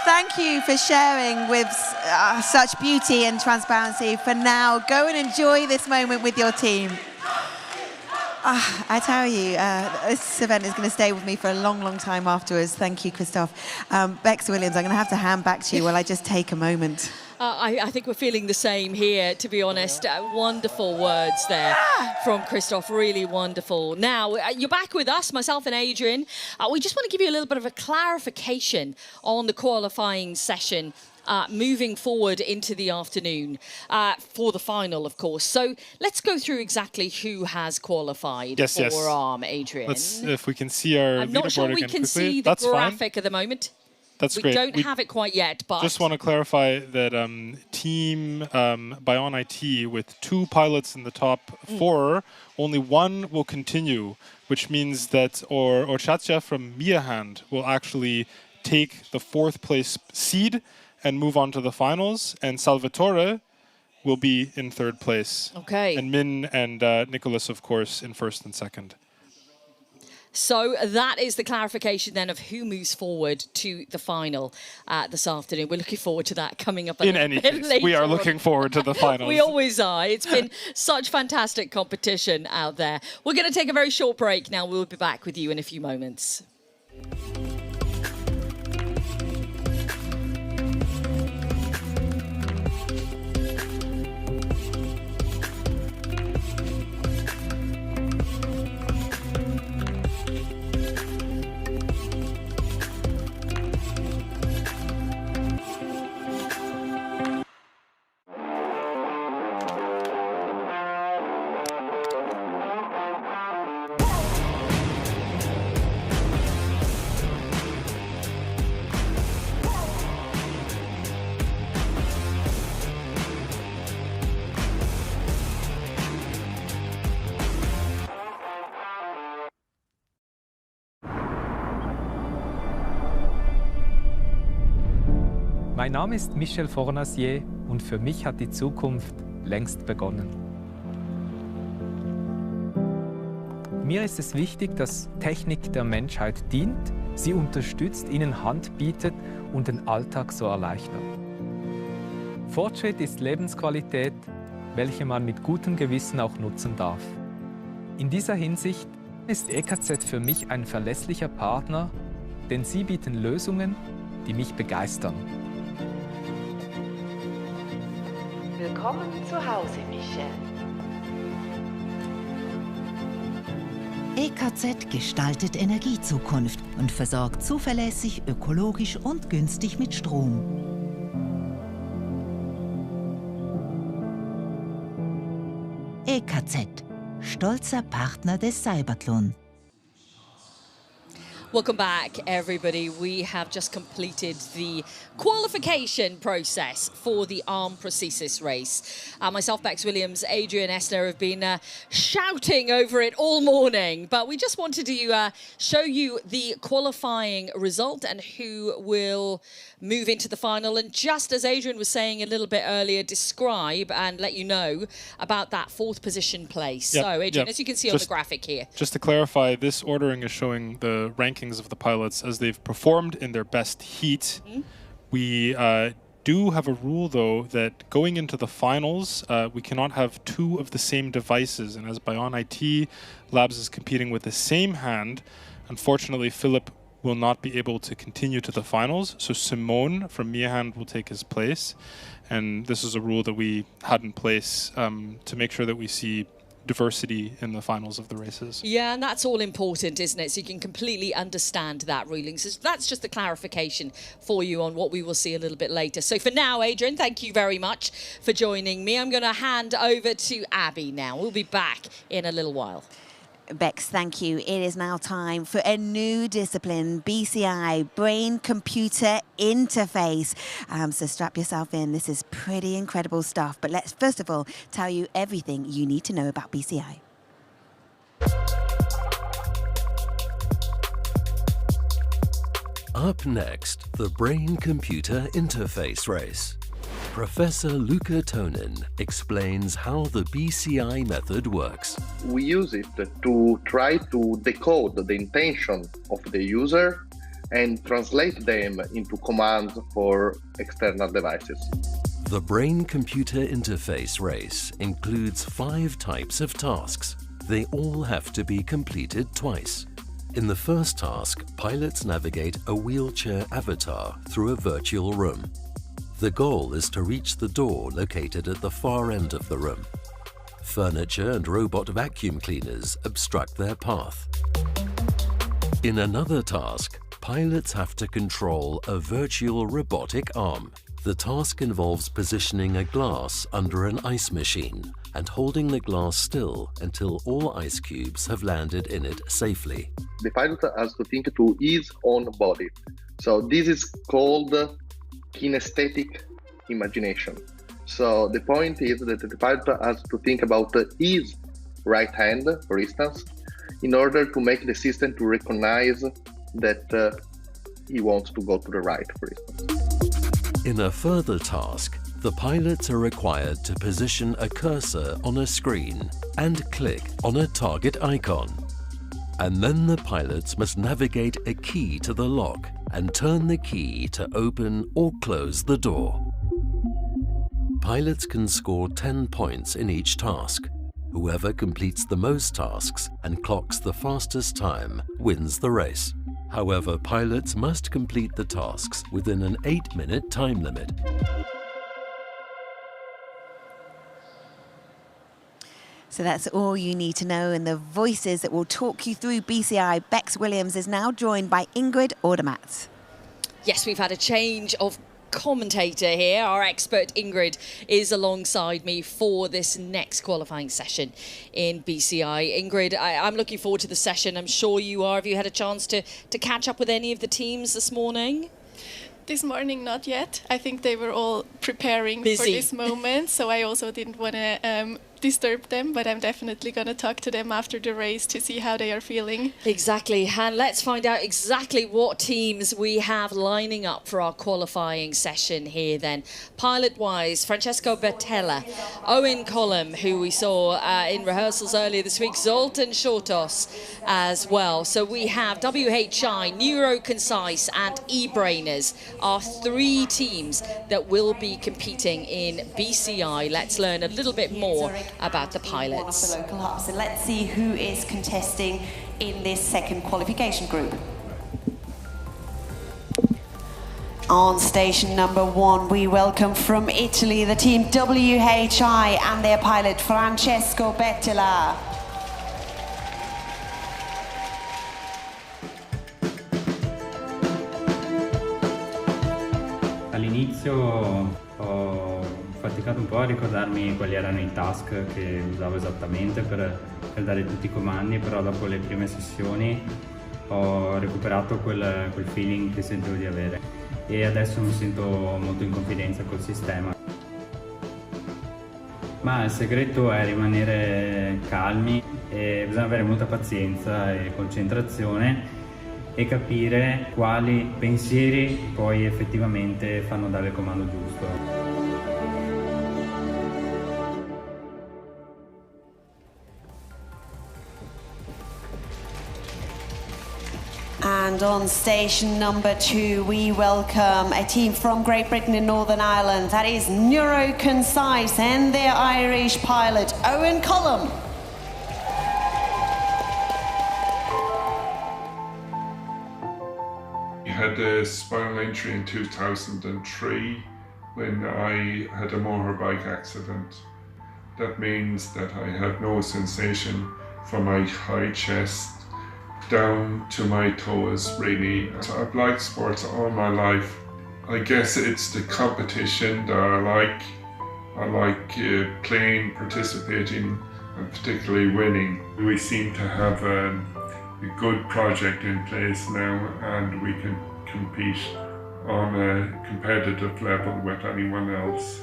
Thank you for sharing with such beauty and transparency. For now, go and enjoy this moment with your team. I tell you, this event is going to stay with me for a long, long time afterwards. Thank you, Christoph. Bex Williams, I'm going to have to hand back to you while I just take a moment. I think we're feeling the same here, to be honest. Wonderful words there from Christoph, really wonderful. Now, you're back with us, myself and Adrian. We just want to give you a little bit of a clarification on the qualifying session moving forward into the afternoon for the final, of course. So let's go through exactly who has qualified for Arm, Adrian. If we can see our I'm not sure we can see the graphic at the moment. That's great. We don't have it quite yet, but... Just want to clarify that Team Bion IT, with 2 pilots in the top 4, only 1 will continue, which means that Orchatia from Mia Hand will actually take the 4th place seed and move on to the finals, and Salvatore will be in 3rd place. Okay. And Min and Nicholas, of course, in 1st and 2nd. So that is the clarification then of who moves forward to the final this afternoon. We're looking forward to that coming up in any case. later We are on. looking forward to the finals. We always are. It's been such fantastic competition out there. We're going to take a very short break now. We'll be back with you in a few moments. Mein Name ist Michel Fornasier und für mich hat die Zukunft längst begonnen. Mir ist es wichtig, dass Technik der Menschheit dient, sie unterstützt, ihnen Hand bietet und den Alltag so erleichtert. Fortschritt ist Lebensqualität, welche man mit gutem Gewissen auch nutzen darf. In dieser Hinsicht ist EKZ für mich ein verlässlicher Partner, denn sie bieten Lösungen, die mich begeistern. Willkommen zu Hause, Michel. EKZ gestaltet Energiezukunft und versorgt zuverlässig, ökologisch und günstig mit Strom. EKZ, stolzer Partner des CYBATHLON. Welcome back, everybody. We have just completed the qualification process for the Arm Prosthesis Race. Myself, Bex Williams, Adrian Essner have been shouting over it all morning, but we just wanted to show you the qualifying result and who will move into the final. And just as Adrian was saying a little bit earlier, describe and let you know about that fourth position place. Yep, So, Adrian, as you can see on the graphic here. Just to clarify, this ordering is showing the rankings of the pilots as they've performed in their best heat. We do have a rule, though, that going into the finals, we cannot have two of the same devices. And as Bion IT Labs is competing with the same hand, unfortunately, Philip will not be able to continue to the finals. So Simone from Mia Hand will take his place. And this is a rule that we had in place to make sure that we see diversity in the finals of the races. Yeah, and that's all important, isn't it? So you can completely understand that ruling. So that's just a clarification for you on what we will see a little bit later. So for now, Adrian, thank you very much for joining me. I'm going to hand over to Abby now. We'll be back in a little while. Bex, thank you. It is now time for a new discipline, BCI, Brain-Computer Interface. So strap yourself in. This is pretty incredible stuff. But let's first of all tell you everything you need to know about BCI. Up next, the Brain-Computer Interface Race. Professor Luca Tonin explains how the BCI method works. We use it to try to decode the intention of the user and translate them into commands for external devices. The Brain-Computer Interface Race includes 5 types of tasks. They all have to be completed twice. In the first task, pilots navigate a wheelchair avatar through a virtual room. The goal is to reach the door located at the far end of the room. Furniture and robot vacuum cleaners obstruct their path. In another task, pilots have to control a virtual robotic arm. The task involves positioning a glass under an ice machine and holding the glass still until all ice cubes have landed in it safely. The pilot has to think to his own body. So this is called kinesthetic imagination. So the point is that the pilot has to think about his right hand, for instance, in order to make the system to recognize that he wants to go to the right, for instance. In a further task, the pilots are required to position a cursor on a screen and click on a target icon. And then the pilots must navigate a key to the lock and turn the key to open or close the door. Pilots can score 10 points in each task. Whoever completes the most tasks and clocks the fastest time wins the race. However, pilots must complete the tasks within an 8-minute time limit. So that's all you need to know, and the voices that will talk you through BCI, Bex Williams, is now joined by Ingrid Ordermatt. Yes, we've had a change of commentator here. Our expert Ingrid is alongside me for this next qualifying session in BCI. Ingrid, I'm looking forward to the session. I'm sure you are. Have you had a chance to catch up with any of the teams this morning? This morning, not yet. I think they were all preparing for this moment, so I also didn't want to disturb them, but I'm definitely going to talk to them after the race to see how they are feeling. Exactly, and let's find out exactly what teams we have lining up for our qualifying session here then. Pilot-wise, Francesco Bertella, Owen Collum, who we saw in rehearsals earlier this week, Zoltan Shortos as well. So we have WHI, Neuroconcise and eBrainers, are 3 teams that will be competing in BCI. Let's learn a little bit more about the pilots. One of the local hubs. So let's see who is contesting in this second qualification group. On station number 1, we welcome from Italy the team WHI and their pilot Francesco Bertella. All'inizio ho faticato un po' a ricordarmi quali erano i task che usavo esattamente per dare tutti i comandi, però dopo le prime sessioni ho recuperato quel feeling che sentivo di avere e adesso mi sento molto in confidenza col sistema. Ma il segreto è rimanere calmi e bisogna avere molta pazienza e concentrazione e capire quali pensieri poi effettivamente fanno dare il comando giusto. And on station number 2, we welcome a team from Great Britain and Northern Ireland. That is Neuroconcise and their Irish pilot, Owen Collum. I had a spinal injury in 2003 when I had a motorbike accident. That means that I have no sensation from my high chest down to my toes, really. So I've liked sports all my life. I guess it's the competition that I like. I like playing, participating, and particularly winning. We seem to have a good project in place now, and we can compete on a competitive level with anyone else.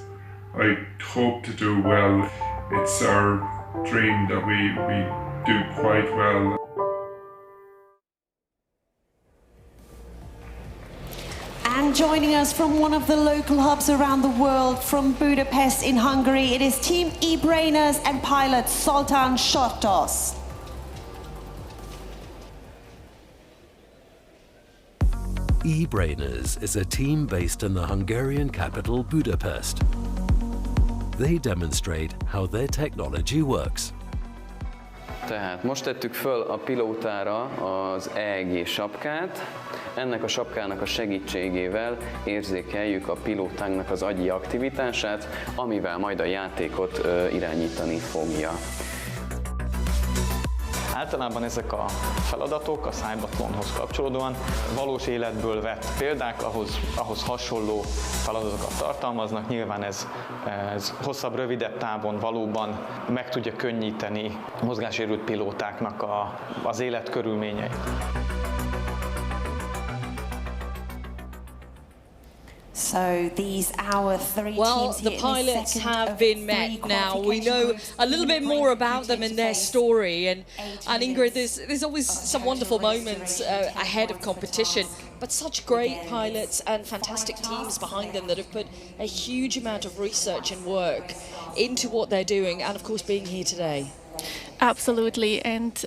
I hope to do well. It's our dream that we do quite well. And joining us from one of the local hubs around the world, from Budapest in Hungary, it is Team eBrainers and pilot Zoltan Shortos. eBrainers is a team based in the Hungarian capital Budapest. They demonstrate how their technology works. Tehát most tettük föl a pilótára az EEG sapkát. Ennek a sapkának a segítségével érzékeljük a pilótánknak az agyi aktivitását, amivel majd a játékot irányítani fogja. Általában ezek a feladatok a CYBATHLONhoz kapcsolódóan valós életből vett példák, ahhoz hasonló feladatokat tartalmaznak. Nyilván ez hosszabb, rövidebb távon valóban meg tudja könnyíteni a mozgássérült pilótáknak az életkörülményeit. So these our 3 well, teams the pilots have been met now. We know a little bit more about them and their story. And Ingrid, there's always some wonderful moments ahead of competition, but such great pilots and fantastic teams behind them that have put a huge amount of research and work into what they're doing, and of course being here today. Absolutely, and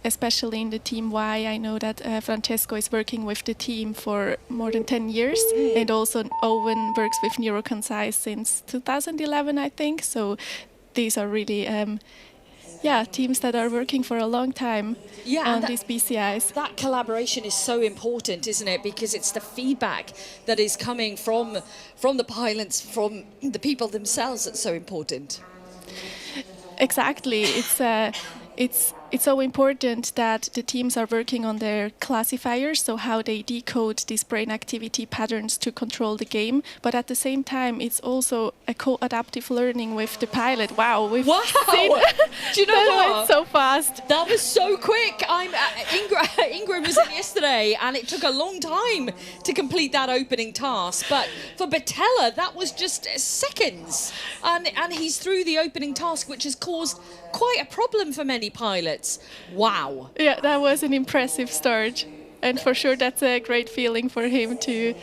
especially in the Team Y, I know that Francesco is working with the team for more than 10 years, and also Owen works with Neuroconcise since 2011, I think. So these are really teams that are working for a long time on these BCIs. That collaboration is so important, isn't it? Because it's the feedback that is coming from the pilots, from the people themselves, that's so important. Exactly. It's so important that the teams are working on their classifiers, so how they decode these brain activity patterns to control the game. But at the same time, it's also a co-adaptive learning with the pilot. Wow! Do you know that went so fast. That was so quick. Ingrid was in yesterday, and it took a long time to complete that opening task. But for Battella, that was just seconds, and he's through the opening task, which has caused quite a problem for many pilots. Wow. Yeah, that was an impressive start. And for sure, that's a great feeling for him to,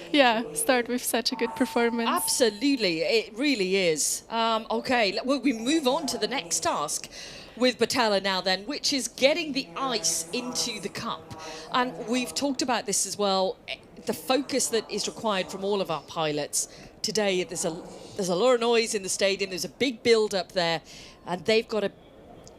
start with such a good performance. Absolutely, it really is. Okay, well, we move on to the next task with Battella now then, which is getting the ice into the cup. And we've talked about this as well, the focus that is required from all of our pilots. Today, there's a lot of noise in the stadium, there's a big build-up there, and they've got to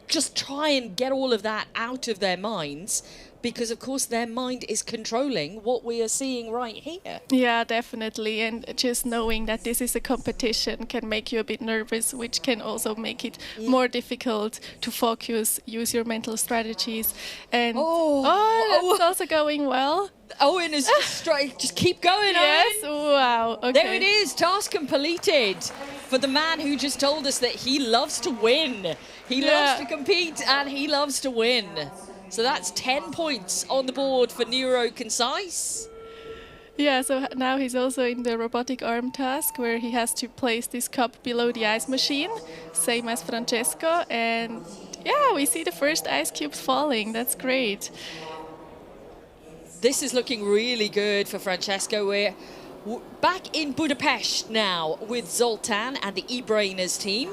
just try and get all of that out of their minds, because of course their mind is controlling what we are seeing right here. Yeah, definitely, and just knowing that this is a competition can make you a bit nervous, which can also make it more difficult to focus, use your mental strategies. And that's also going well. Owen is just keep going, yes. Owen. Wow, okay. There it is, task completed for the man who just told us that he loves to win. He loves to compete and he loves to win. So that's 10 points on the board for Neuroconcise. Yeah, so now he's also in the robotic arm task, where he has to place this cup below the ice machine, same as Francesco. And yeah, we see the first ice cubes falling. That's great. This is looking really good for Francesco. We're back in Budapest now with Zoltan and the eBrainers team.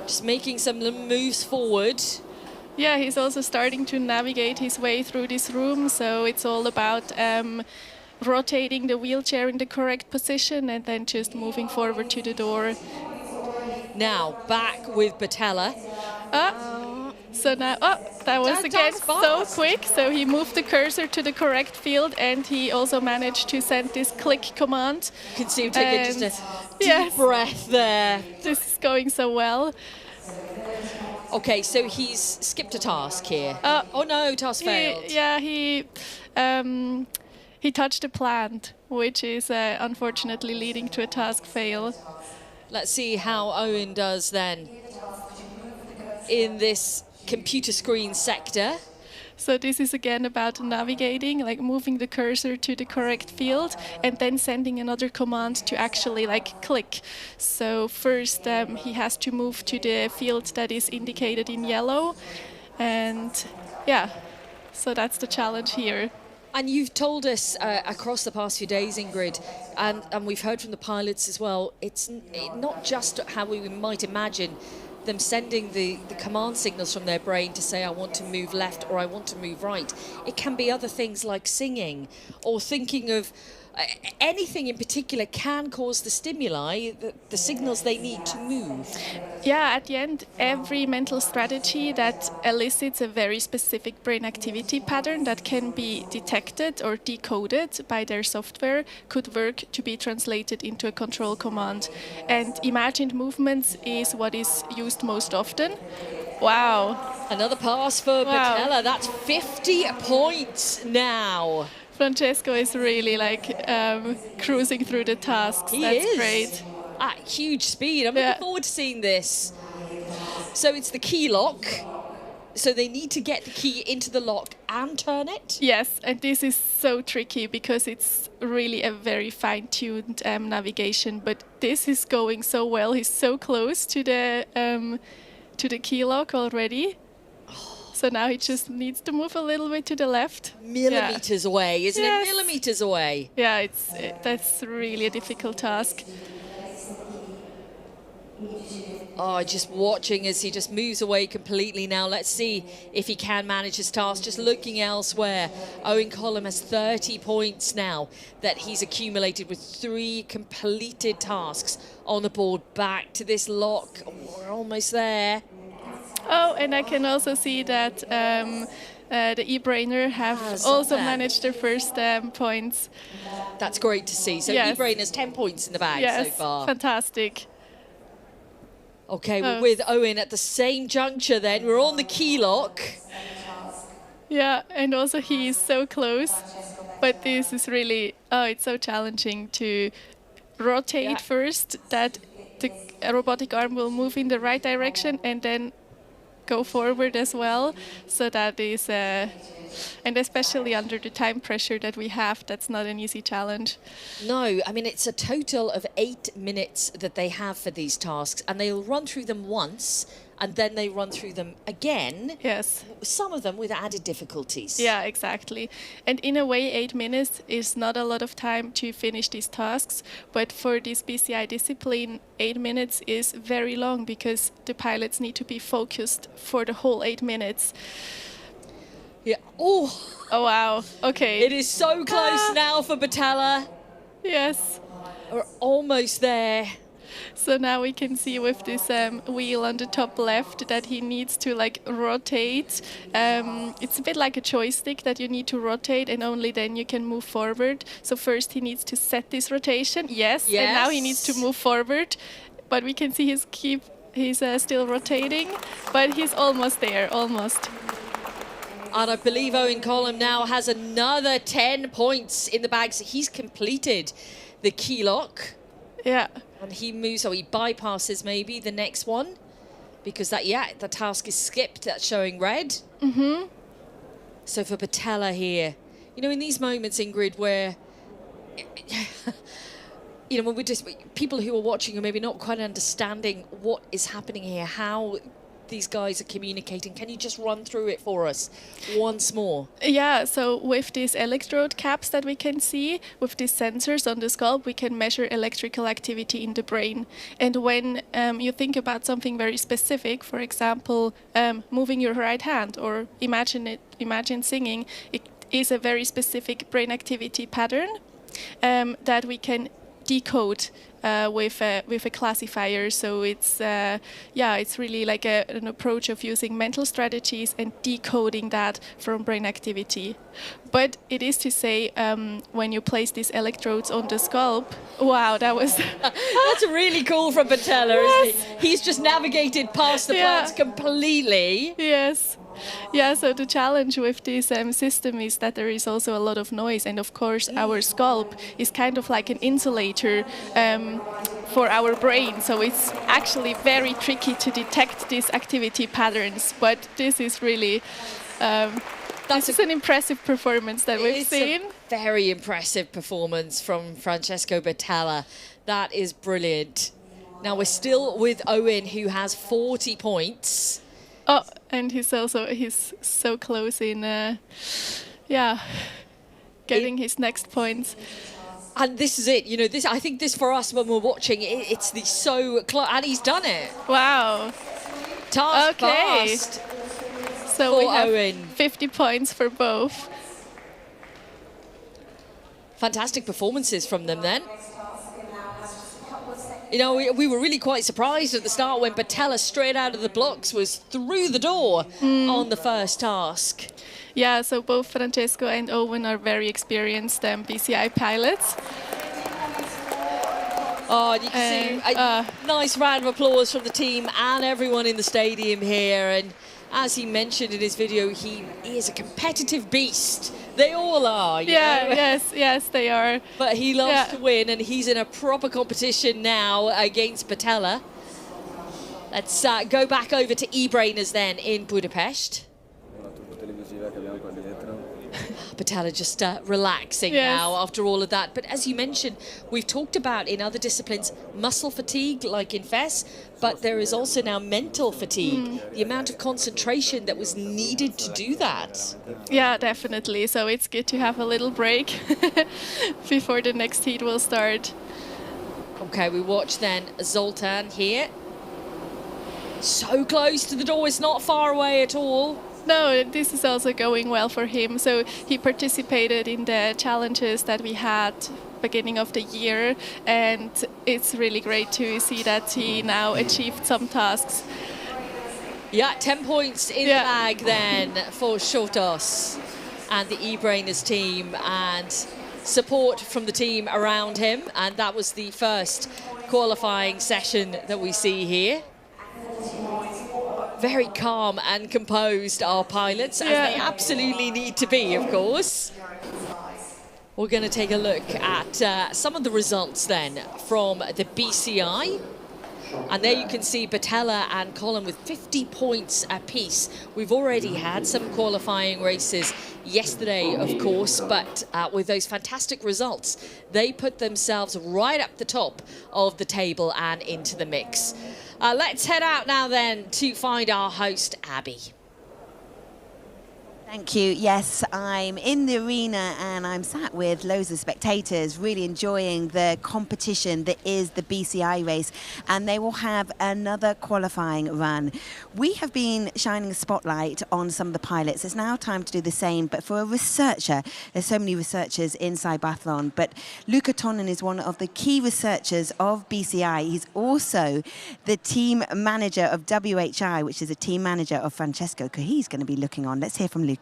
Just making some moves forward. Yeah, he's also starting to navigate his way through this room, so it's all about rotating the wheelchair in the correct position and then just moving forward to the door. Now, back with Battella. So now, that was again so quick. So he moved the cursor to the correct field, and he also managed to send this click command. You can see him taking just a deep breath there. This is going so well. Okay, so he's skipped a task here. Oh no, task failed. He touched a plant, which is unfortunately leading to a task fail. Let's see how Owen does then in this computer screen sector. So this is again about navigating, like moving the cursor to the correct field and then sending another command to actually click. So first he has to move to the field that is indicated in yellow, and so that's the challenge here. And you've told us across the past few days, Ingrid, and we've heard from the pilots as well, it's not just how we might imagine them sending the command signals from their brain to say, I want to move left or I want to move right. It can be other things like singing or thinking of anything in particular can cause the stimuli, the signals they need to move. Yeah, at the end, every mental strategy that elicits a very specific brain activity pattern that can be detected or decoded by their software could work to be translated into a control command. And imagined movements is what is used most often. Wow. Another pass for Battella. That's 50 points now. Francesco is really cruising through the tasks. That's great. At huge speed. I'm looking forward to seeing this. So it's the key lock. So they need to get the key into the lock and turn it? Yes, and this is so tricky because it's really a very fine-tuned navigation. But this is going so well. He's so close to the key lock already. So now he just needs to move a little bit to the left. Millimeters away, isn't it? Millimeters away. Yeah, that's really a difficult task. Oh, just watching as he just moves away completely now. Let's see if he can manage his task. Just looking elsewhere. Owen Collum has 30 points now that he's accumulated with 3 completed tasks on the board. Back to this lock. Oh, we're almost there. Oh, and I can also see that the e-brainer have also managed their first points. That's great to see. So yes. e-brainer's 10 points in the bag so far. Fantastic. Okay, we're with Owen at the same juncture then. We're on the key lock. Yeah, and also he is so close. But this is really, it's so challenging to rotate first, that the robotic arm will move in the right direction and then go forward as well. So that is, and especially under the time pressure that we have, that's not an easy challenge. No, I mean, it's a total of 8 minutes that they have for these tasks, and they'll run through them once, and then they run through them again. Yes. Some of them with added difficulties. Yeah, exactly. And in a way, 8 minutes is not a lot of time to finish these tasks, but for this BCI discipline, 8 minutes is very long because the pilots need to be focused for the whole 8 minutes. Yeah. Oh. Oh, wow. Okay. It is so close now for Batella. Yes. We're almost there. So now we can see with this wheel on the top left that he needs to like rotate. It's a bit like a joystick that you need to rotate, and only then you can move forward. So first he needs to set this rotation. Yes. And now he needs to move forward. But we can see he's still rotating, but he's almost there, almost. And I believe Owen Collum now has another 10 points in the bag. So he's completed the key lock. Yeah. And he moves, so he bypasses maybe the next one. Because the task is skipped. That's showing red. Mm-hmm. So for Batella here, you know, in these moments, Ingrid, where, you know, when we're just, people who are watching are maybe not quite understanding what is happening here, how these guys are communicating. Can you just run through it for us once more? Yeah, so with these electrode caps that we can see, with these sensors on the scalp, we can measure electrical activity in the brain. And when you think about something very specific, for example, moving your right hand, or imagine singing, it is a very specific brain activity pattern that we can decode with a classifier. So it's it's really like an approach of using mental strategies and decoding that from brain activity. But it is to say, when you place these electrodes on the scalp, wow, that was that's really cool from Batella, isn't it? He's just navigated past the plants completely. Yes. Yeah, so the challenge with this system is that there is also a lot of noise, and of course our scalp is kind of like an insulator for our brain, so it's actually very tricky to detect these activity patterns, but this is really this is an impressive performance that we've seen. A very impressive performance from Francesco Batella. That is brilliant. Now we're still with Owen, who has 40 points. Oh, and he's so close in, getting his next points. And this is it, you know. I think this for us when we're watching, it's the so close, and he's done it. Wow. Task passed. So we have Owen. 50 points for both. Fantastic performances from them then. You know, we were really quite surprised at the start when Batella straight out of the blocks was through the door on the first task. Yeah, so both Francesco and Owen are very experienced BCI pilots. Oh, and you can see a nice round of applause from the team and everyone in the stadium here. And as he mentioned in his video, he is a competitive beast. They all are, you know? Yes, they are. But he loves to win, and he's in a proper competition now against Batella. Let's go back over to e-brainers then in Budapest. Batella just relaxing now after all of that. But as you mentioned, we've talked about in other disciplines muscle fatigue, like in FES, but there is also now mental fatigue, the amount of concentration that was needed to do that. Yeah, definitely. So it's good to have a little break before the next heat will start. Okay, we watch then Zoltan here. So close to the door, it's not far away at all. No, this is also going well for him. So he participated in the challenges that we had beginning of the year, and it's really great to see that he now achieved some tasks. Yeah, 10 points in the bag then for Shortos and the eBrainers team, and support from the team around him. And that was the first qualifying session that we see here. Very calm and composed, our pilots, as they absolutely need to be, of course. We're going to take a look at some of the results then from the BCI. And there you can see Batella and Colin with 50 points apiece. We've already had some qualifying races yesterday, of course, but with those fantastic results, they put themselves right up the top of the table and into the mix. Let's head out now then to find our host, Abby. Thank you. Yes, I'm in the arena and I'm sat with loads of spectators really enjoying the competition that is the BCI race, and they will have another qualifying run. We have been shining a spotlight on some of the pilots. It's now time to do the same, but for a researcher. There's so many researchers in CYBATHLON, but Luca Tonnen is one of the key researchers of BCI. He's also the team manager of WHI, which is a team manager of Francesco, because he's going to be looking on. Let's hear from Luca.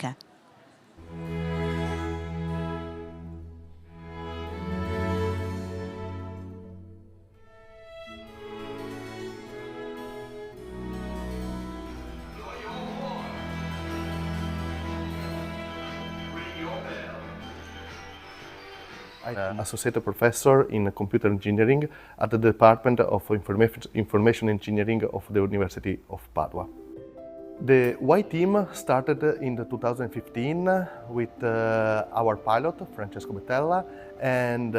I'm an associate professor in computer engineering at the Department of Information Engineering of the University of Padua. The Y team started in 2015 with our pilot, Francesco Batella, and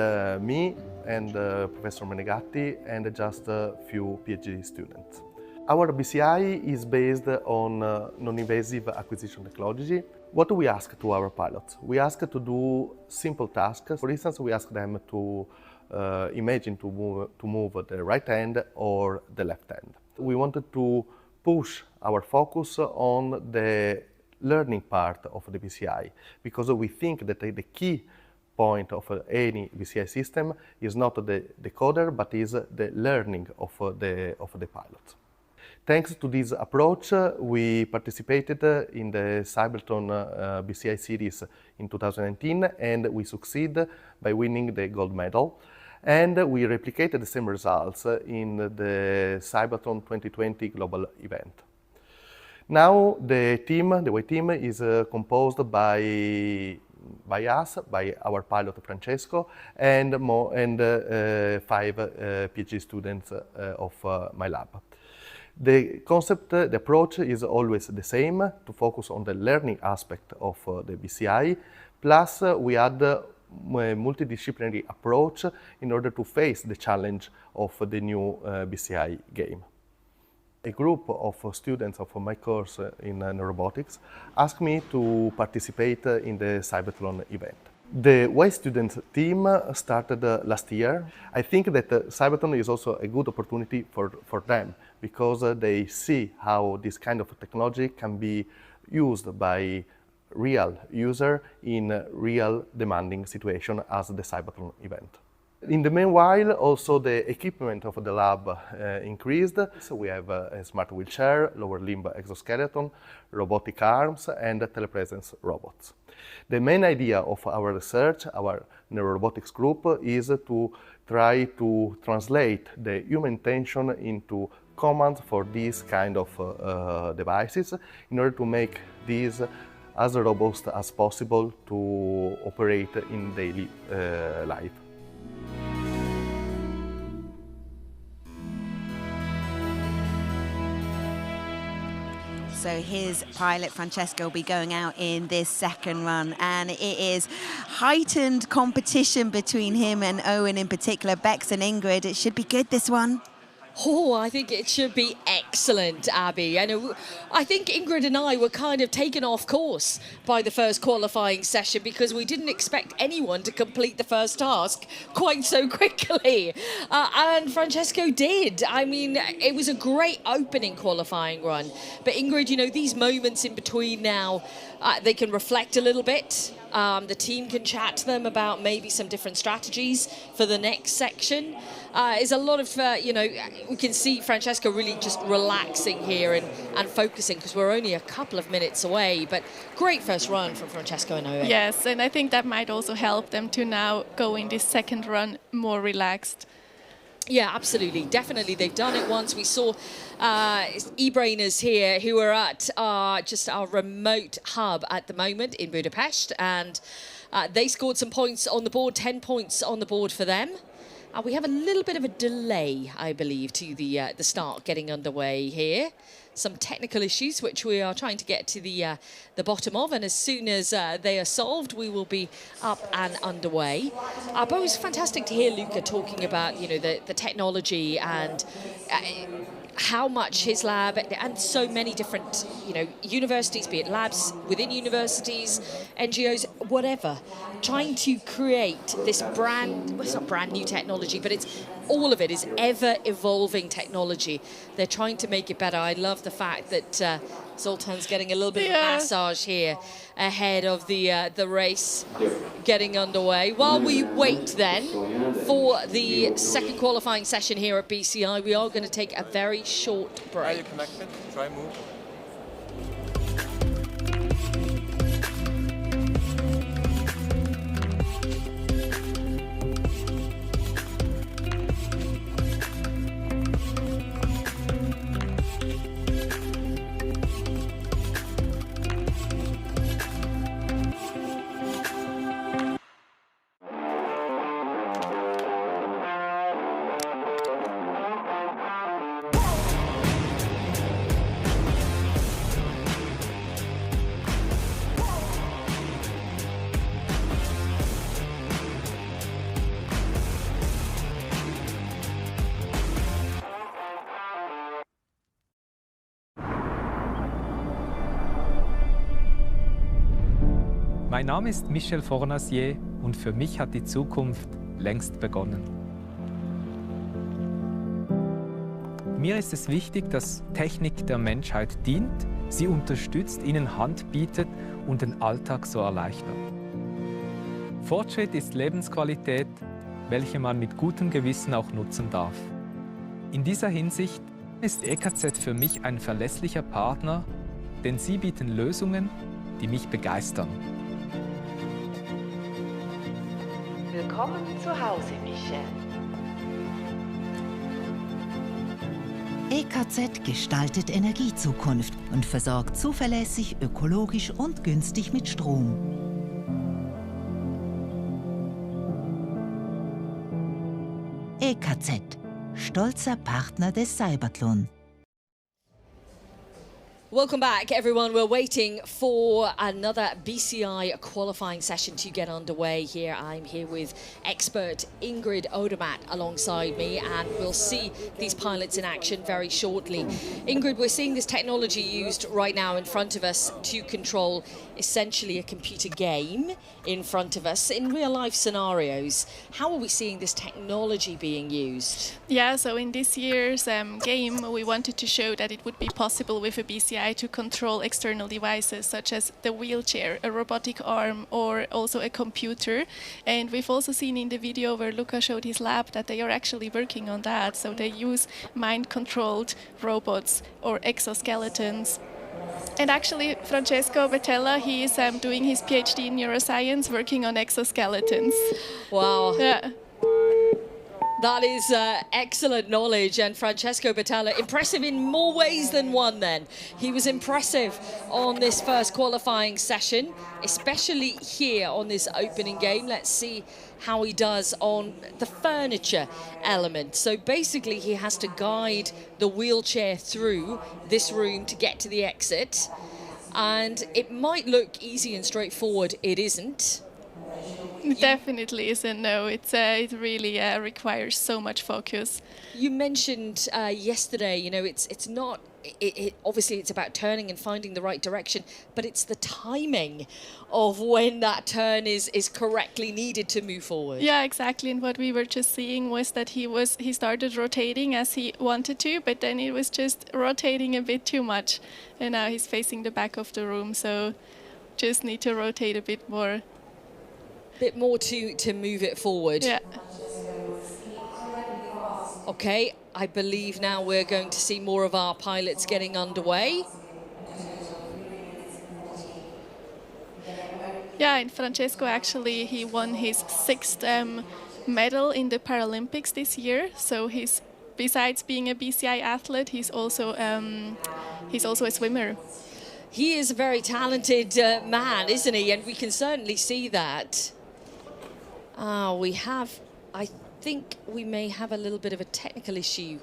me, and Professor Menegatti, and just a few PhD students. Our BCI is based on non-invasive acquisition technology. What do we ask to our pilots? We ask to do simple tasks. For instance, we ask them to imagine to move the right hand or the left hand. We wanted to push our focus on the learning part of the BCI, because we think that the key point of any BCI system is not the decoder, but is the learning of the pilot. Thanks to this approach, we participated in the CYBATHLON BCI series in 2019, and we succeeded by winning the gold medal. And we replicated the same results in the CYBATHLON 2020 global event. Now the Y team is composed by us, by our pilot Francesco, and 5 PhD students of my lab. The concept, the approach is always the same, to focus on the learning aspect of the BCI, plus we add a multidisciplinary approach in order to face the challenge of the new BCI game. A group of students of my course in robotics asked me to participate in the CYBATHLON event. The Y students team started last year. I think that CYBATHLON is also a good opportunity for them, because they see how this kind of technology can be used by real user in real demanding situation as the CYBATHLON event. In the meanwhile, also the equipment of the lab increased. So we have a smart wheelchair, lower limb exoskeleton, robotic arms, and telepresence robots. The main idea of our research, our neurorobotics group, is to try to translate the human intention into commands for these kind of devices, in order to make these as robust as possible to operate in daily life. So his pilot, Francesco, will be going out in this second run, and it is heightened competition between him and Owen in particular, Bex and Ingrid. It should be good, this one. Oh, I think it should be excellent, Abby. And I think Ingrid and I were kind of taken off course by the first qualifying session because we didn't expect anyone to complete the first task quite so quickly. And Francesco did. I mean, it was a great opening qualifying run. But Ingrid, you know, these moments in between now, they can reflect a little bit. The team can chat to them about maybe some different strategies for the next section. There's a lot of, you know, we can see Francesco really just relaxing here and focusing because we're only a couple of minutes away. But great first run from Francesco and Owe. Yes, and I think that might also help them to now go in this second run more relaxed. Yeah, absolutely. Definitely. They've done it once. We saw e-brainers here who are at just our remote hub at the moment in Budapest. And they scored some points on the board, 10 points on the board for them. We have a little bit of a delay, I believe, to the start getting underway here. Some technical issues which we are trying to get to the bottom of, and as soon as they are solved, we will be up and underway. But it was fantastic to hear Luca talking about, you know, the technology and how much his lab and so many different, you know, universities, be it labs within universities, NGOs, whatever, trying to create this brand, well, it's not brand new technology, but it's all of it is ever evolving technology. They're trying to make it better. I love the fact that Zoltan's getting a little bit of a massage here ahead of the race getting underway. While we wait then for the second qualifying session here at BCI, we are going to take a very short break. Are you connected? Try move. Mein Name ist Michel Fornasier und für mich hat die Zukunft längst begonnen. Mir ist es wichtig, dass Technik der Menschheit dient, sie unterstützt, ihnen Hand bietet und den Alltag so erleichtert. Fortschritt ist Lebensqualität, welche man mit gutem Gewissen auch nutzen darf. In dieser Hinsicht ist EKZ für mich ein verlässlicher Partner, denn sie bieten Lösungen, die mich begeistern. Willkommen zu Hause, Michel. EKZ gestaltet Energiezukunft und versorgt zuverlässig, ökologisch und günstig mit Strom. EKZ, stolzer Partner des CYBATHLON. Welcome back, everyone. We're waiting for another BCI qualifying session to get underway here. I'm here with expert Ingrid Odermatt alongside me, and we'll see these pilots in action very shortly. Ingrid, we're seeing this technology used right now in front of us to control essentially a computer game in front of us in real-life scenarios. How are we seeing this technology being used? Yeah, so in this year's game, we wanted to show that it would be possible with a BCI to control external devices such as the wheelchair, a robotic arm, or also a computer. And we've also seen in the video where Luca showed his lab that they are actually working on that. So they use mind-controlled robots or exoskeletons. And actually, Francesco Betella, he is doing his PhD in neuroscience, working on exoskeletons. Wow. Yeah. That is excellent knowledge, and Francesco Betella, impressive in more ways than one then. He was impressive on this first qualifying session, especially here on this opening game. Let's see how he does on the furniture element. So basically he has to guide the wheelchair through this room to get to the exit. And it might look easy and straightforward, it isn't. It definitely is a no. It really requires so much focus. You mentioned yesterday, you know, it's not. Obviously, it's about turning and finding the right direction, but it's the timing of when that turn is correctly needed to move forward. Yeah, exactly. And what we were just seeing was that he started rotating as he wanted to, but then it was just rotating a bit too much. And now he's facing the back of the room, so just need to rotate a bit more. Bit more to move it forward. Yeah. Okay, I believe now we're going to see more of our pilots getting underway. Yeah, and Francesco actually, he won his 6th medal in the Paralympics this year. So besides being a BCI athlete, he's also a swimmer. He is a very talented man, isn't he? And we can certainly see that. I think we may have a little bit of a technical issue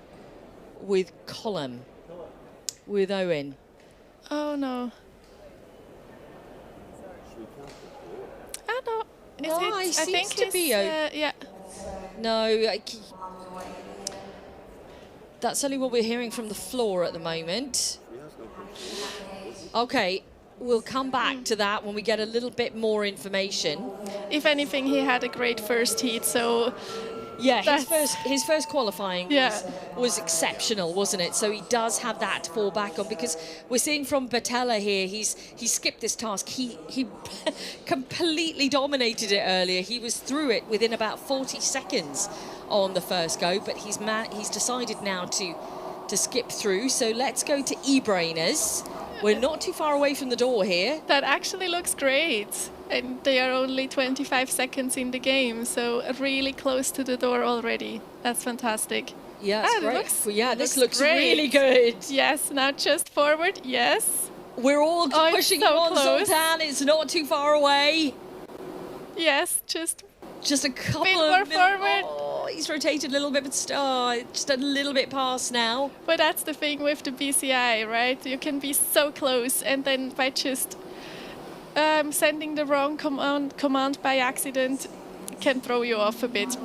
with Colm, with Owen. Oh no. Oh no. No, I seems think to be yeah. No, that's only what we're hearing from the floor at the moment. Okay, we'll come back to that when we get a little bit more information. If anything, he had a great first heat, so... Yeah, his first qualifying was exceptional, wasn't it? So he does have that to fall back on, because we're seeing from Batella here, he skipped this task. He completely dominated it earlier. He was through it within about 40 seconds on the first go, but he's decided now to skip through. So let's go to e-brainers. We're not too far away from the door here. That actually looks great. And they are only 25 seconds in the game, so really close to the door already. That's fantastic. Yeah, it's great. This looks great. Really good. Yes, now just forward. Yes. We're all pushing so on close. Zoltan. It's not too far away. Yes, just a couple bit of more forward. Oh, he's rotated a little bit, but just a little bit past now. But that's the thing with the BCI, right? You can be so close, and then by just sending the wrong command by accident can throw you off a bit.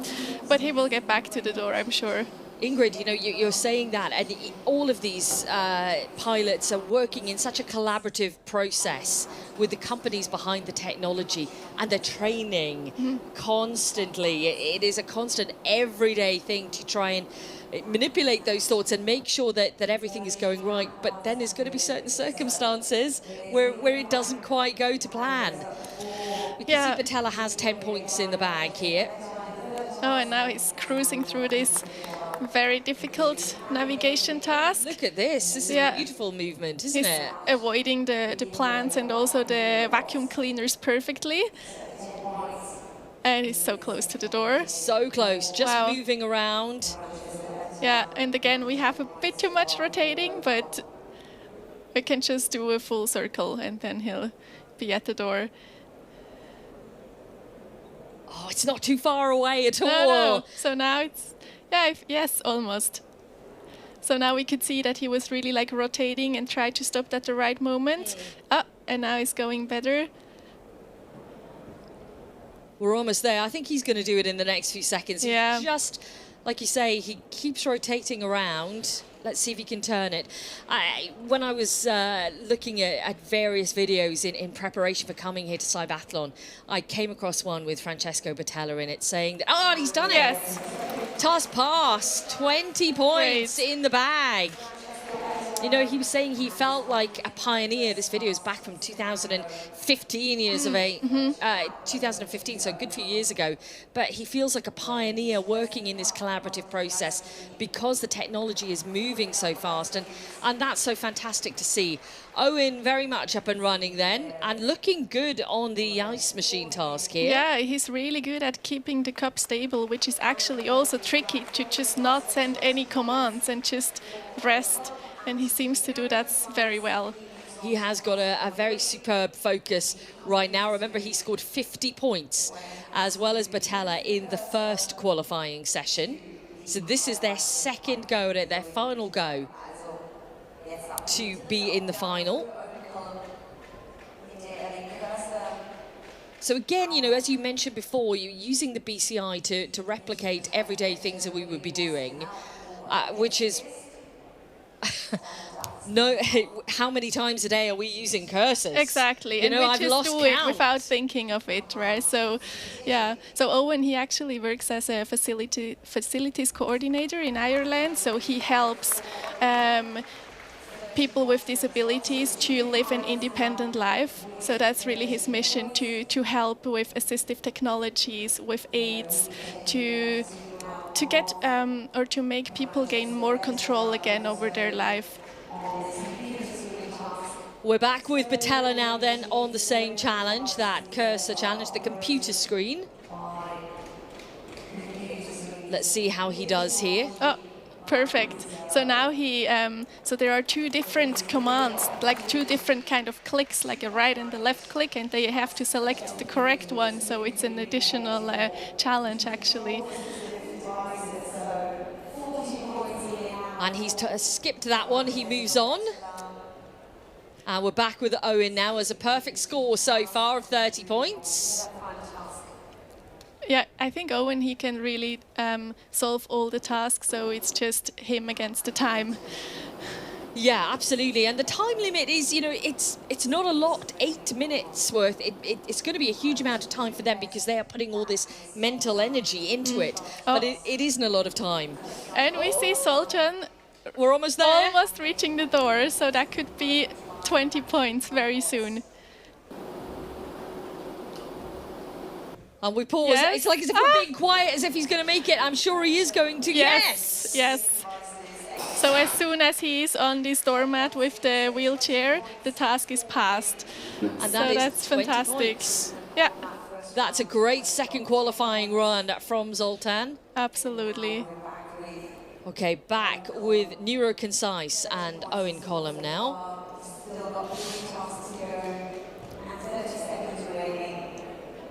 But he will get back to the door, I'm sure. Ingrid, you know, you're saying that, and all of these pilots are working in such a collaborative process with the companies behind the technology, and they're training constantly. It is a constant, everyday thing to try and manipulate those thoughts and make sure that everything is going right. But then there's going to be certain circumstances where it doesn't quite go to plan. We can see Batella has 10 points in the bag here. Oh, and now he's cruising through this very difficult navigation task. Look at this. This is a beautiful movement, isn't it? He's avoiding the plants and also the vacuum cleaners perfectly. And he's so close to the door. So close, just moving around. Yeah, and again, we have a bit too much rotating, but we can just do a full circle and then he'll be at the door. Oh, it's not too far away at all. No. So now it's, yes, almost. So now we could see that he was really like rotating and tried to stop at the right moment. And now it's going better. We're almost there. I think he's going to do it in the next few seconds. Yeah. Just, like you say, he keeps rotating around. Let's see if he can turn it. When I was looking at various videos in preparation for coming here to CYBATHLON, I came across one with Francesco Batella in it saying that, and he's done it. Yes. Task pass, 20 points in the bag. You know, he was saying he felt like a pioneer. This video is back from 2015 years of age, 2015, so a good few years ago. But he feels like a pioneer working in this collaborative process because the technology is moving so fast, and that's so fantastic to see. Owen very much up and running then, and looking good on the ice machine task here. Yeah, he's really good at keeping the cup stable, which is actually also tricky, to just not send any commands and just rest. And he seems to do that very well. He has got a very superb focus right now. Remember, he scored 50 points, as well as Batella, in the first qualifying session. So this is their second go at it, their final go to be in the final. So again, you know, as you mentioned before, you're using the BCI to replicate everyday things that we would be doing, which is no, how many times a day are we using cursors? Exactly, You know, and we I've just lost do count. it without thinking of it, right? So, yeah. So Owen, he actually works as a facilities coordinator in Ireland. So he helps people with disabilities to live an independent life. So that's really his mission, to help with assistive technologies, with aids, to get or to make people gain more control again over their life. We're back with Patella now then on the same challenge, that cursor challenge, the computer screen. Let's see how he does here. Oh, perfect. So now he, so there are two different commands, like two different kind of clicks, like a right and a left click, and they have to select the correct one. So it's an additional challenge actually. And he's skipped that one, he moves on. And we're back with Owen now as a perfect score so far of 30 points. Yeah, I think Owen, he can really solve all the tasks, so it's just him against the time. Yeah, absolutely. And the time limit is, you know, it's not a lot, 8 minutes worth. It's going to be a huge amount of time for them because they are putting all this mental energy into it. But it isn't a lot of time. And we see Sultan. We're almost there. Almost reaching the door, so that could be 20 points very soon. And we pause. Yes. It's like as if we're being quiet, as if he's going to make it. I'm sure he is going to. Yes. Yes. So as soon as he is on this doormat with the wheelchair, the task is passed. And that's fantastic. Yeah. That's a great second qualifying run from Zoltan. Absolutely. Okay, back with Neuroconcise and Owen Column now.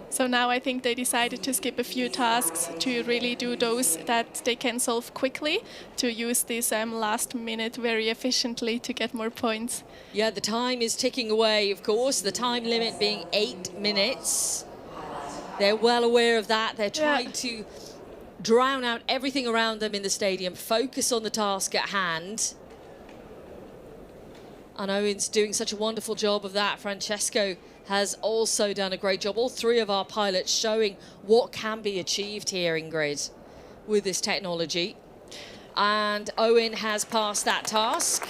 So now I think they decided to skip a few tasks to really do those that they can solve quickly, to use this last minute very efficiently to get more points. Yeah, the time is ticking away, of course, the time limit being 8 minutes. They're well aware of that. They're trying to drown out everything around them in the stadium, focus on the task at hand. And Owen's doing such a wonderful job of that. Francesco has also done a great job. All three of our pilots showing what can be achieved here, Ingrid, with this technology. And Owen has passed that task.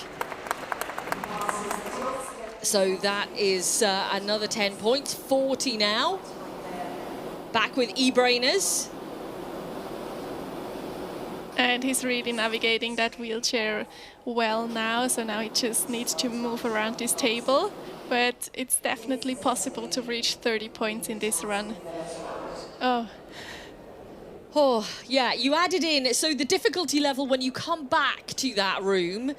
So that is another 10 points, 40 now. Back with e-brainers. And he's really navigating that wheelchair well now, so now he just needs to move around this table. But it's definitely possible to reach 30 points in this run. Oh, yeah, you added in, so the difficulty level when you come back to that room,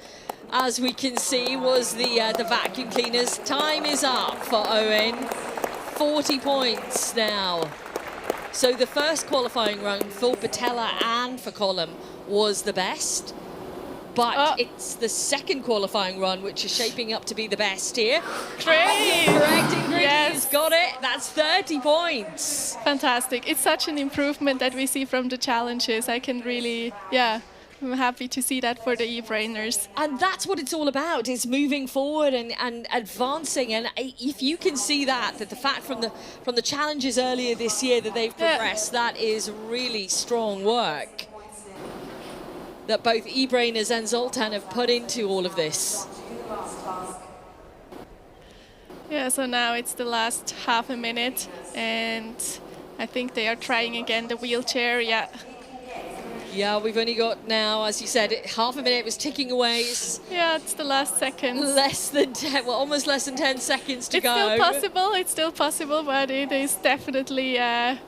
as we can see, was the vacuum cleaners. Time is up for Owen. 40 points now. So the first qualifying run for Patella and for Column was the best. But it's the second qualifying run which is shaping up to be the best here. Great! Correct, Ingrid. Yes. Got it. That's 30 points. Fantastic. It's such an improvement that we see from the challenges. I can really, I'm happy to see that for the e-brainers. And that's what it's all about, is moving forward and advancing. And if you can see that the fact from the challenges earlier this year that they've progressed, that is really strong work that both e-brainers and Zoltan have put into all of this. Yeah, so now it's the last half a minute, and I think they are trying again the wheelchair, Yeah, we've only got now, as you said, half a minute was ticking away. Yeah, it's the last seconds. Less than 10, well, almost less than 10 seconds to go. It's still possible, but it is definitely a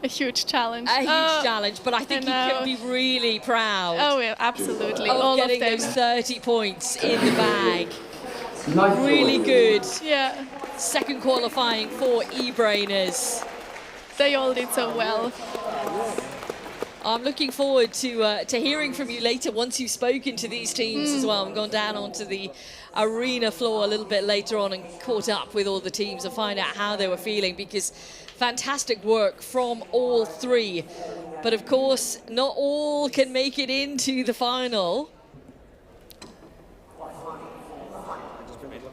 huge challenge. A huge challenge, but I think you can be really proud. Oh, yeah, absolutely. Of all getting of them. those 30 points in the bag. Really good. Yeah. Second qualifying for e-brainers. They all did so well. I'm looking forward to hearing from you later once you've spoken to these teams as well. I'm going down onto the arena floor a little bit later on and caught up with all the teams and find out how they were feeling, because fantastic work from all three. But of course, not all can make it into the final.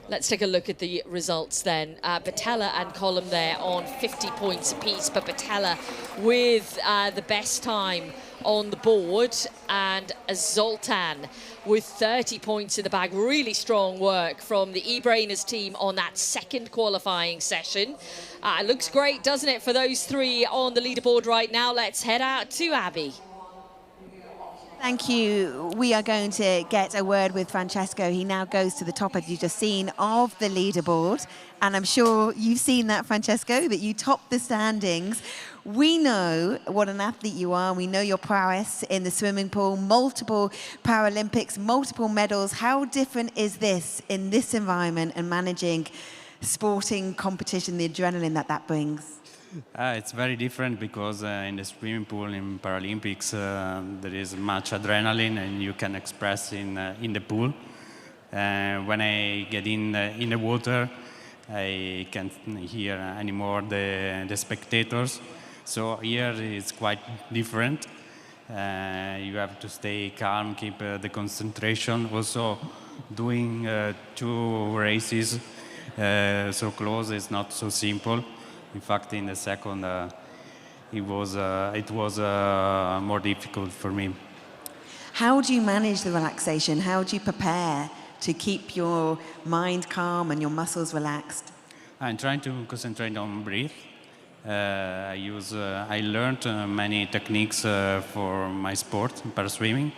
Let's take a look at the results then. Batella and Column there on 50 points apiece, but Batella with the best time on the board, and Zoltan with 30 points in the bag. Really strong work from the eBrainers team on that second qualifying session. It looks great, doesn't it, for those three on the leaderboard right now. Let's head out to Abby. Thank you. We are going to get a word with Francesco. He now goes to the top, as you've just seen, of the leaderboard. And I'm sure you've seen that, Francesco, that you top the standings. We know what an athlete you are. We know your prowess in the swimming pool, multiple Paralympics, multiple medals. How different is this in this environment and managing sporting competition, the adrenaline that brings? It's very different because in the swimming pool in Paralympics there is much adrenaline and you can express in the pool. When I get in the water, I can't hear anymore the spectators. So here it's quite different. You have to stay calm, keep the concentration. Also, doing 2 races so close is not so simple. In fact, in the second, it was more difficult for me. How do you manage the relaxation? How do you prepare to keep your mind calm and your muscles relaxed? I'm trying to concentrate on breathe. I learned many techniques for my sport, para-swimming.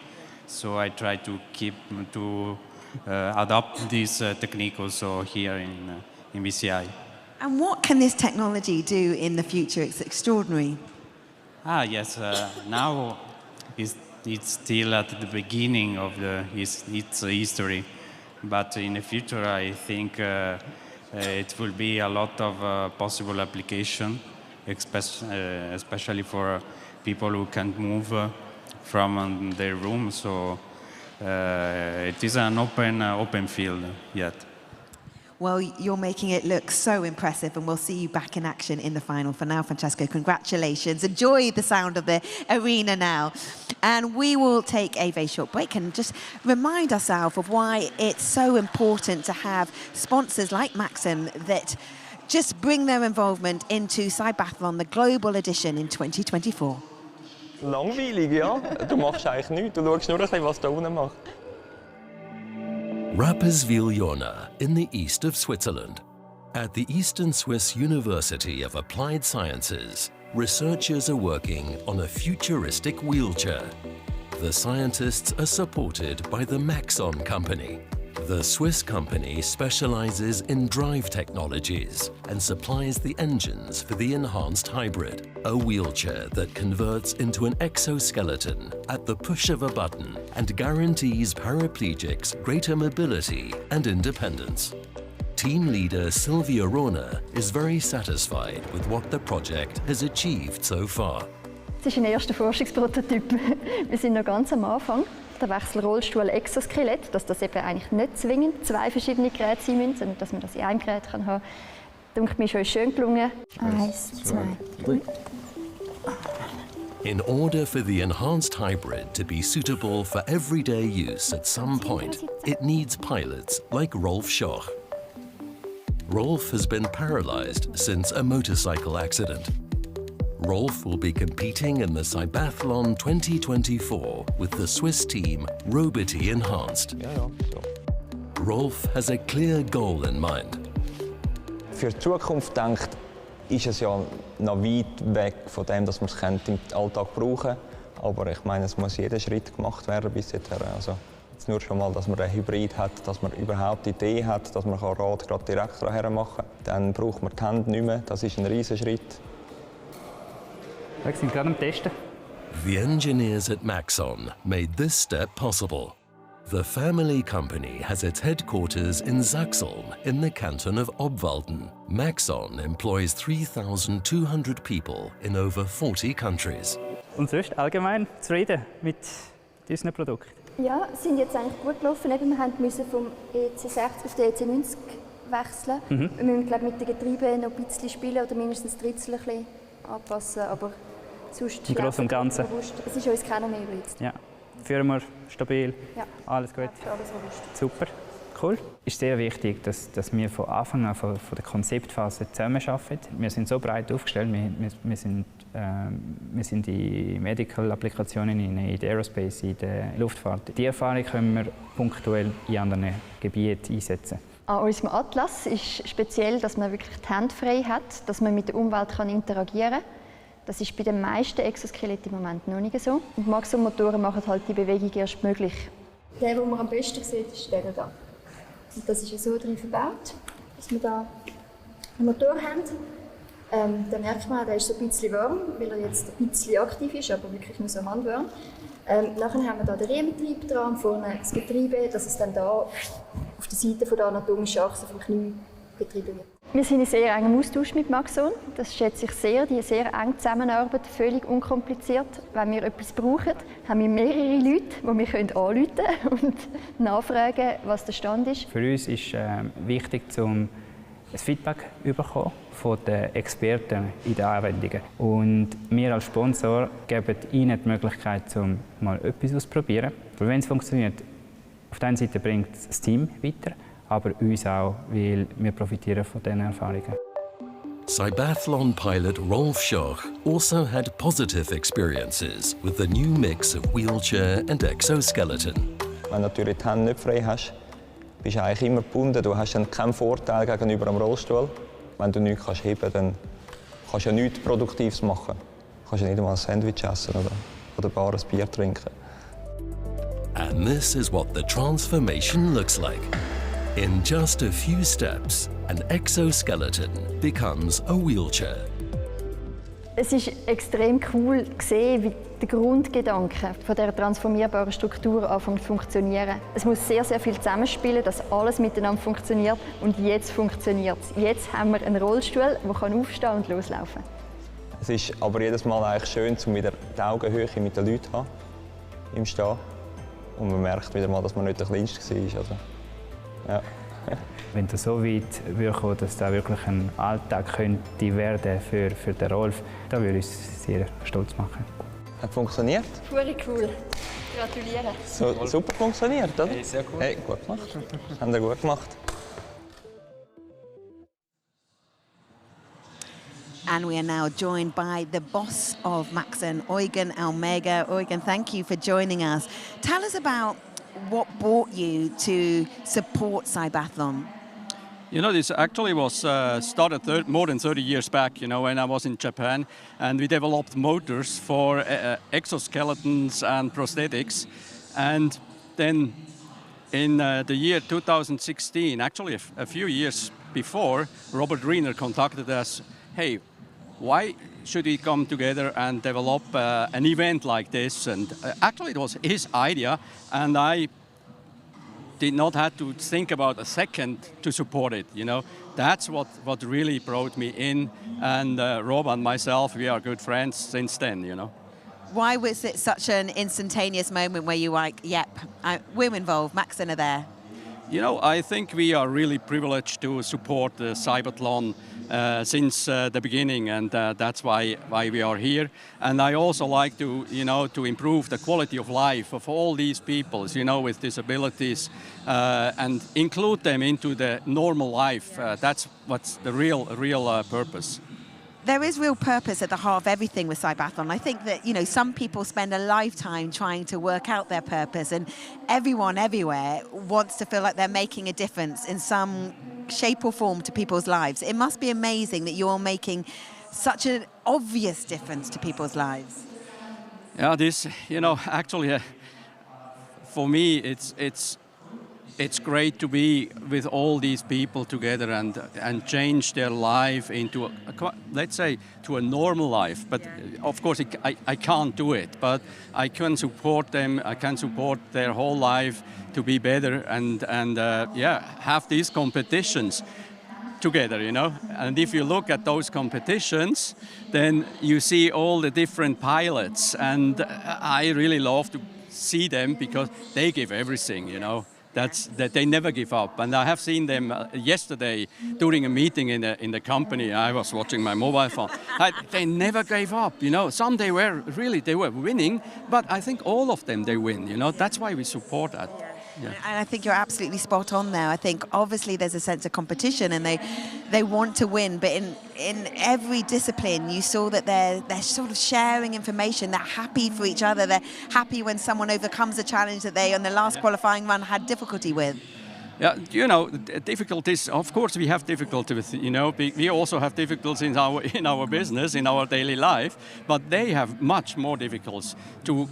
So I try to adopt this technique also here in BCI. And what can this technology do in the future? It's extraordinary. Yes. Now it's still at the beginning of its history, but in the future I think it will be a lot of possible application, especially for people who can't move from their room. So it is an open field yet. Well, you're making it look so impressive, and we'll see you back in action in the final. For now, Francesco, congratulations. Enjoy the sound of the arena now. And we will take a very short break and just remind ourselves of why it's so important to have sponsors like Maxon that just bring their involvement into CYBATHLON, the global edition in 2024. Langweilig, ja. Du machst eigentlich nichts. Du schaust nur ein bisschen, was da unten macht. Rapperswil-Jona in the east of Switzerland. At the Eastern Swiss University of Applied Sciences, researchers are working on a futuristic wheelchair. The scientists are supported by the Maxon company. The Swiss company specializes in drive technologies and supplies the engines for the enhanced hybrid, a wheelchair that converts into an exoskeleton at the push of a button and guarantees paraplegics greater mobility and independence. Team leader Silvia Rona is very satisfied with what the project has achieved so far. Es ist ein erster Forschungsprototyp. Wir sind noch ganz am Anfang. Der Wechsel Rollstuhl-Exoskelett, dass das eben eigentlich nicht zwingend 2 verschiedene Geräte sein müssen, sondern dass man das in einem Gerät haben kann. Denke mir schon schön gelungen. 1, 2, 3. In order for the enhanced hybrid to be suitable for everyday use at some point, it needs pilots like Rolf Schoch. Rolf has been paralyzed since a motorcycle accident. Rolf will be competing in the CYBATHLON 2024 with the Swiss team Roboto Enhanced. Rolf has a clear goal in mind. Für die Zukunft denkt, ist es ja noch weit weg von dem, dass man es im Alltag brauchen kann. Aber ich meine, es muss jeder Schritt gemacht werden bis dahin. Also jetzt nur schon mal, dass man einen Hybrid hat, dass man überhaupt die Idee hat, dass man Rad gerade direkt daher machen kann. Dann braucht man die Hände nicht mehr. Das ist ein riesen Schritt. Wir sind gerade am Testen. The engineers at Maxon made this step possible. The family company has its headquarters in Sachseln in the canton of Obwalden. Maxon employs 3,200 people in over 40 countries. Und sonst allgemein zufrieden mit unseren Produkten? Ja, sind jetzt eigentlich gut gelaufen. Wir mussten vom EC60 auf den EC90 wechseln. Wir müssen, glaube ich, mit dem Getriebe noch ein bisschen spielen oder mindestens ein Drittel ein bisschen anpassen. Aber sonst im Großen und Ganzen. Es ist uns keiner mehr übrig. Ja. Führen wir stabil, ja. Alles gut. Ja, alles robust. Super, cool. Es ist sehr wichtig, dass wir von Anfang an, von der Konzeptphase zusammenarbeiten. Wir sind so breit aufgestellt, wir sind in Medical-Applikationen, in der Aerospace, in der Luftfahrt. Die Erfahrung können wir punktuell in anderen Gebieten einsetzen. An unserem Atlas ist speziell, dass man wirklich die Hände frei hat, dass man mit der Umwelt interagieren kann. Das ist bei den meisten Exoskeletten im Moment noch nicht so. Und Maxon-Motoren machen halt die Bewegung erst möglich. Der, den man am besten sieht, ist der hier. Und das ist so drin verbaut, dass wir hier einen Motor haben. Da merkt man, der ist so ein bisschen warm, weil er jetzt ein bisschen aktiv ist, aber wirklich nur so handwarm. Nachher haben wir hier den Riementrieb dran, vorne das Getriebe, dass es dann hier auf der Seite von der anatomischen Achse vom Knie betrieben wird. Wir sind in sehr engem Austausch mit Maxon. Das schätze ich sehr. Die sehr eng zusammenarbeiten, völlig unkompliziert. Wenn wir etwas brauchen, haben wir mehrere Leute, die wir anrufen können und nachfragen, was der Stand ist. Für uns ist wichtig, um ein Feedback zu bekommen von den Experten in den Anwendungen. Und wir als Sponsor geben ihnen die Möglichkeit, mal etwas auszuprobieren. Weil wenn es funktioniert, auf der einen Seite bringt das Team weiter, aber uns auch, weil wir profitieren von diesen Erfahrungen. CYBATHLON pilot Rolf Schoch also had positive experiences with the new mix of wheelchair and exoskeleton. Wenn du natürlich die Hände nicht frei hast, bist du eigentlich immer gebunden. Du hast dann keinen Vorteil gegenüber dem Rollstuhl. Wenn du nichts heben kannst, dann kannst du ja nichts Produktives machen. Du kannst ja nicht einmal ein Sandwich essen oder bar ein Bier trinken. And this is what the transformation looks like. In just a few steps, an exoskeleton becomes a wheelchair. Es ist extrem cool zu sehen, wie der Grundgedanke von dieser transformierbaren Struktur anfängt zu funktionieren. Es muss sehr, sehr viel zusammenspielen, dass alles miteinander funktioniert. Und jetzt funktioniert es. Jetzt haben wir einen Rollstuhl, der aufstehen und loslaufen kann. Es ist aber jedes Mal eigentlich schön, um wieder die Augenhöhe mit den Leuten zu haben, im Stehen. Und man merkt wieder mal, dass man nicht der Kleinste war. Also, ja. Wenn du so weit kommen, dass das wirklich ein Alltag könnte werden für den Rolf, dann würde ich uns sehr stolz machen. Hat funktioniert? Pure cool. Gratuliere. So, super funktioniert, oder? Hey, sehr cool. Hey, gut gemacht. Haben Sie gut gemacht. And we are now joined by the boss of Maxon, Eugen Almega. Eugen, thank you for joining us. Tell us about what brought you to support CYBATHLON. You know, this actually was started more than 30 years back, you know, when I was in Japan, and we developed motors for exoskeletons and prosthetics. And then in the year 2016, actually a few years before, Robert Riener contacted us, hey, why should we come together and develop an event like this? And actually it was his idea, and I did not have to think about a second to support it, you know. That's what really brought me in, and Rob and myself, we are good friends since then, you know. Why was it such an instantaneous moment where you were like, yep, we're involved, Maxon are there? You know, I think we are really privileged to support the CYBATHLON since the beginning, and that's why we are here. And I also like to, you know, to improve the quality of life of all these people, you know, with disabilities, and include them into the normal life. That's what's the real purpose. There is real purpose at the heart of everything with CYBATHLON. I think that, you know, some people spend a lifetime trying to work out their purpose, and everyone everywhere wants to feel like they're making a difference in some shape or form to people's lives. It must be amazing that you're making such an obvious difference to people's lives. Yeah, this, you know, actually, for me, it's great to be with all these people together and change their life into, let's say, to a normal life. But of course, I can't do it. But I can support them. I can support their whole life to be better and yeah, have these competitions. together, you know. And if you look at those competitions, then you see all the different pilots, and I really love to see them because they give everything, you know. That they never give up, and I have seen them yesterday during a meeting in the company. I was watching my mobile phone. They never gave up, you know. Some they were winning, but I think all of them they win, you know. That's why we support that. Yeah. And I think you're absolutely spot on there. I think obviously there's a sense of competition and they want to win, but in every discipline you saw that they're sort of sharing information. They're happy for each other. They're happy when someone overcomes a challenge that they on the last qualifying run had difficulty with. Yeah, you know, difficulties, of course we have difficulty with, you know, we also have difficulties in our business, in our daily life, but they have much more difficulties to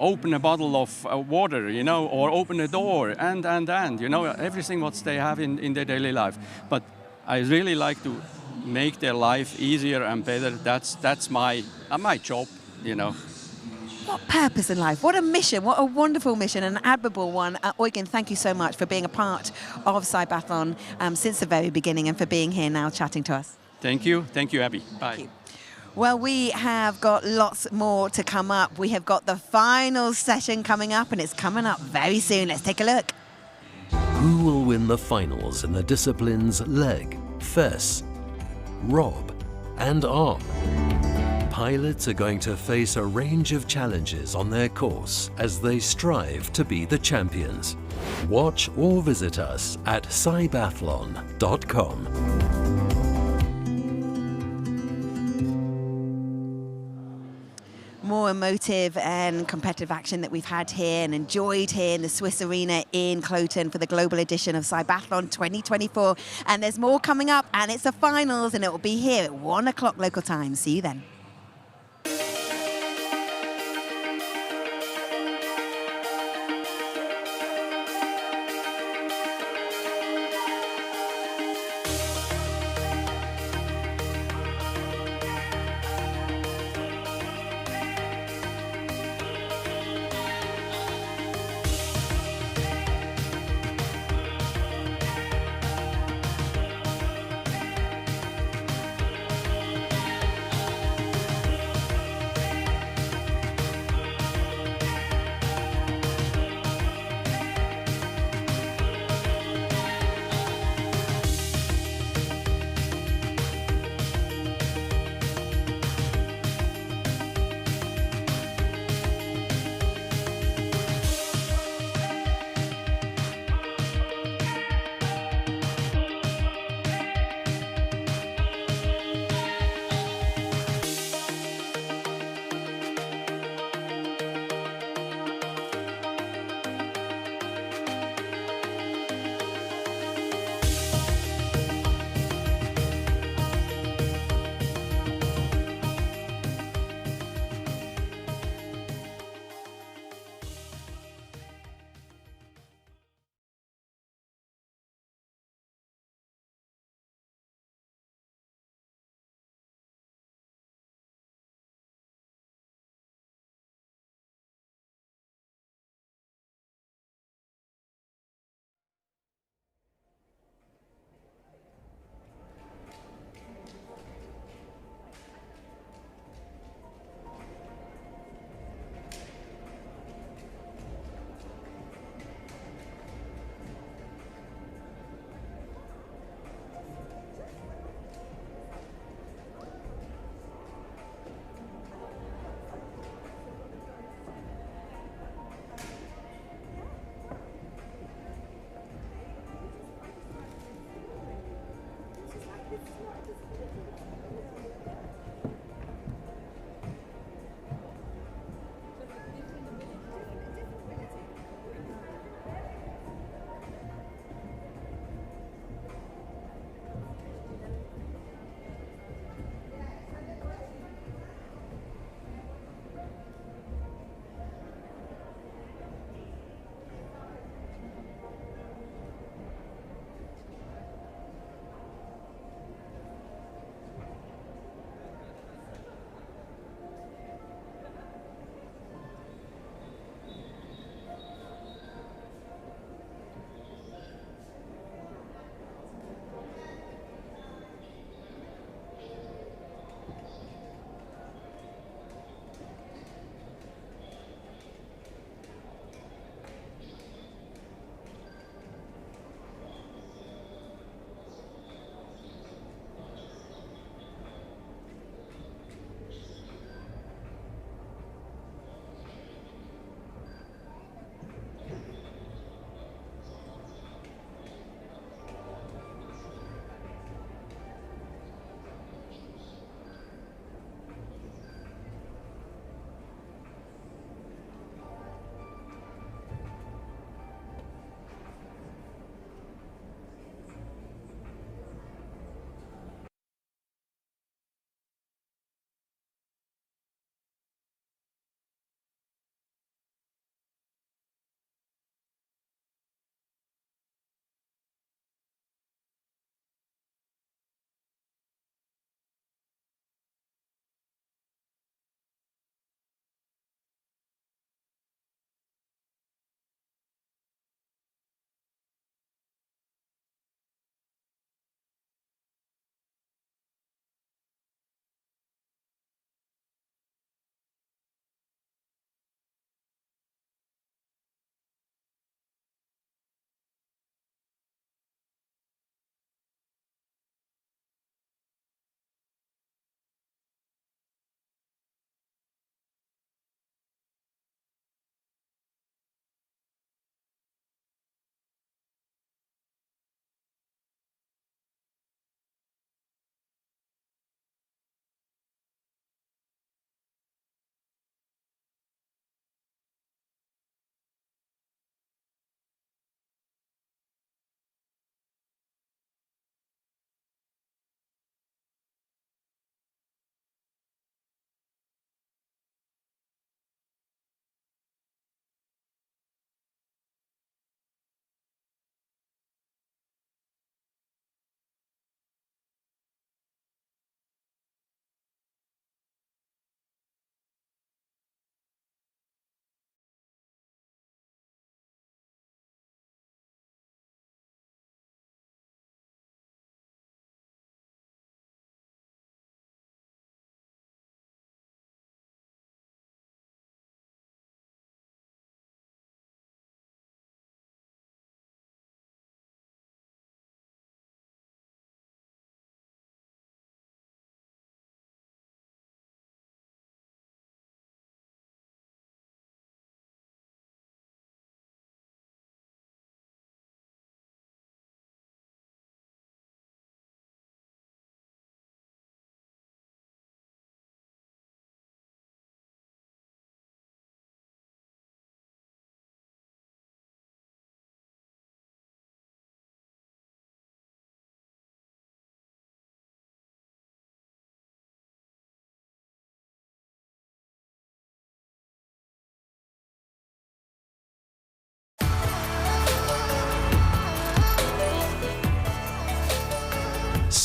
open a bottle of water, you know, or open a door and, you know, everything what they have in their daily life. But I really like to make their life easier and better. That's my job, you know. What purpose in life, what a mission, what a wonderful mission, an admirable one. Eugen, thank you so much for being a part of CYBATHLON since the very beginning and for being here now chatting to us. Thank you, Abby. Bye. Well, we have got lots more to come up. We have got the final session coming up and it's coming up very soon. Let's take a look. Who will win the finals in the disciplines leg, fess, rob and arm? Pilots are going to face a range of challenges on their course as they strive to be the champions. Watch or visit us at CYBATHLON.com. More emotive and competitive action that we've had here and enjoyed here in the Swiss Arena in Cloten for the global edition of CYBATHLON 2024. And there's more coming up, and it's the finals, and it will be here at 1 o'clock local time. See you then.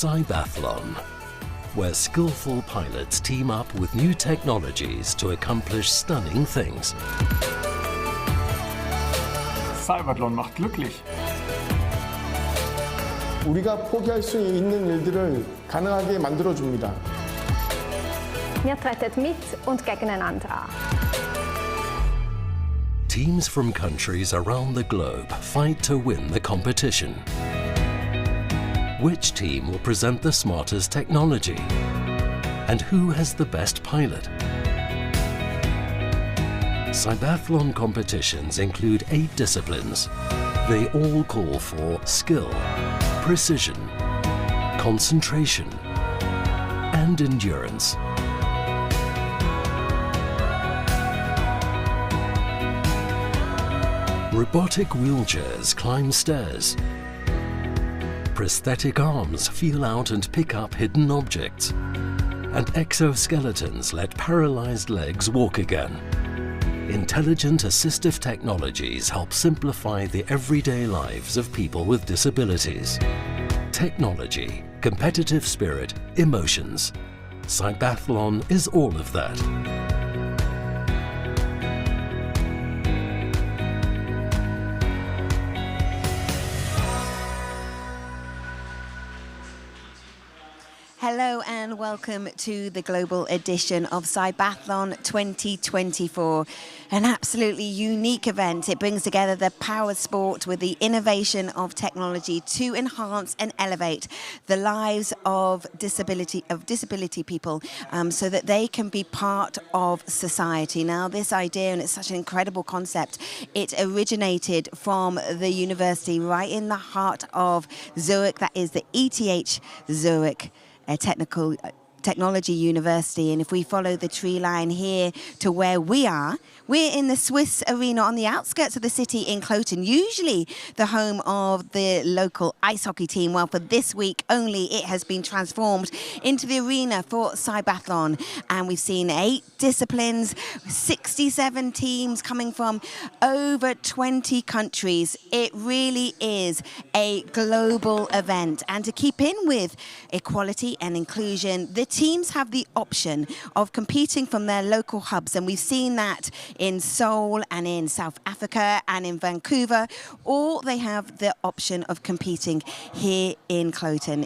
CYBATHLON, where skillful pilots team up with new technologies to accomplish stunning things. CYBATHLON macht glücklich. 우리가 포기할 수 있는 일들을 가능하게 만들어줍니다. Wir treten mit und gegeneinander an. Teams from countries around the globe fight to win the competition. Which team will present the smartest technology? And who has the best pilot? CYBATHLON competitions include 8 disciplines. They all call for skill, precision, concentration, and endurance. Robotic wheelchairs climb stairs. Prosthetic arms feel out and pick up hidden objects. And exoskeletons let paralyzed legs walk again. Intelligent assistive technologies help simplify the everyday lives of people with disabilities. Technology, competitive spirit, emotions. CYBATHLON is all of that. Hello and welcome to the global edition of CYBATHLON 2024. An absolutely unique event. It brings together the power sport with the innovation of technology to enhance and elevate the lives of disability people so that they can be part of society. Now, this idea, and it's such an incredible concept, it originated from the university right in the heart of Zurich. That is the ETH Zurich Technology University. And if we follow the tree line here to where we are, we're in the Swiss arena on the outskirts of the city in Cloten, usually the home of the local ice hockey team. Well, for this week only, it has been transformed into the arena for CYBATHLON. And we've seen 8 disciplines, 67 teams coming from over 20 countries. It really is a global event. And to keep in with equality and inclusion, the teams have the option of competing from their local hubs. And we've seen that in Seoul and in South Africa and in Vancouver, or they have the option of competing here in Cloten.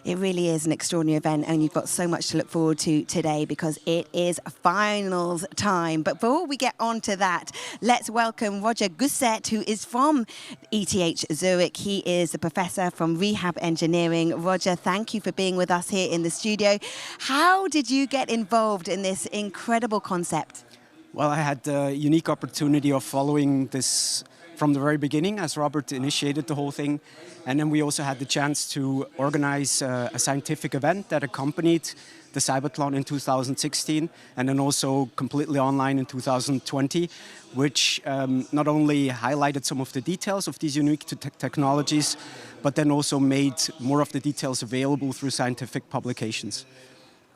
It really is an extraordinary event, and you've got so much to look forward to today because it is finals time. But before we get on to that, let's welcome Roger Gusset, who is from ETH Zurich. He is a professor from rehab engineering. Roger, thank you for being with us here in the studio. How did you get involved in this incredible concept? Well, I had the unique opportunity of following this from the very beginning as Robert initiated the whole thing. And then we also had the chance to organize a scientific event that accompanied the CYBATHLON in 2016 and then also completely online in 2020, which not only highlighted some of the details of these unique technologies, but then also made more of the details available through scientific publications.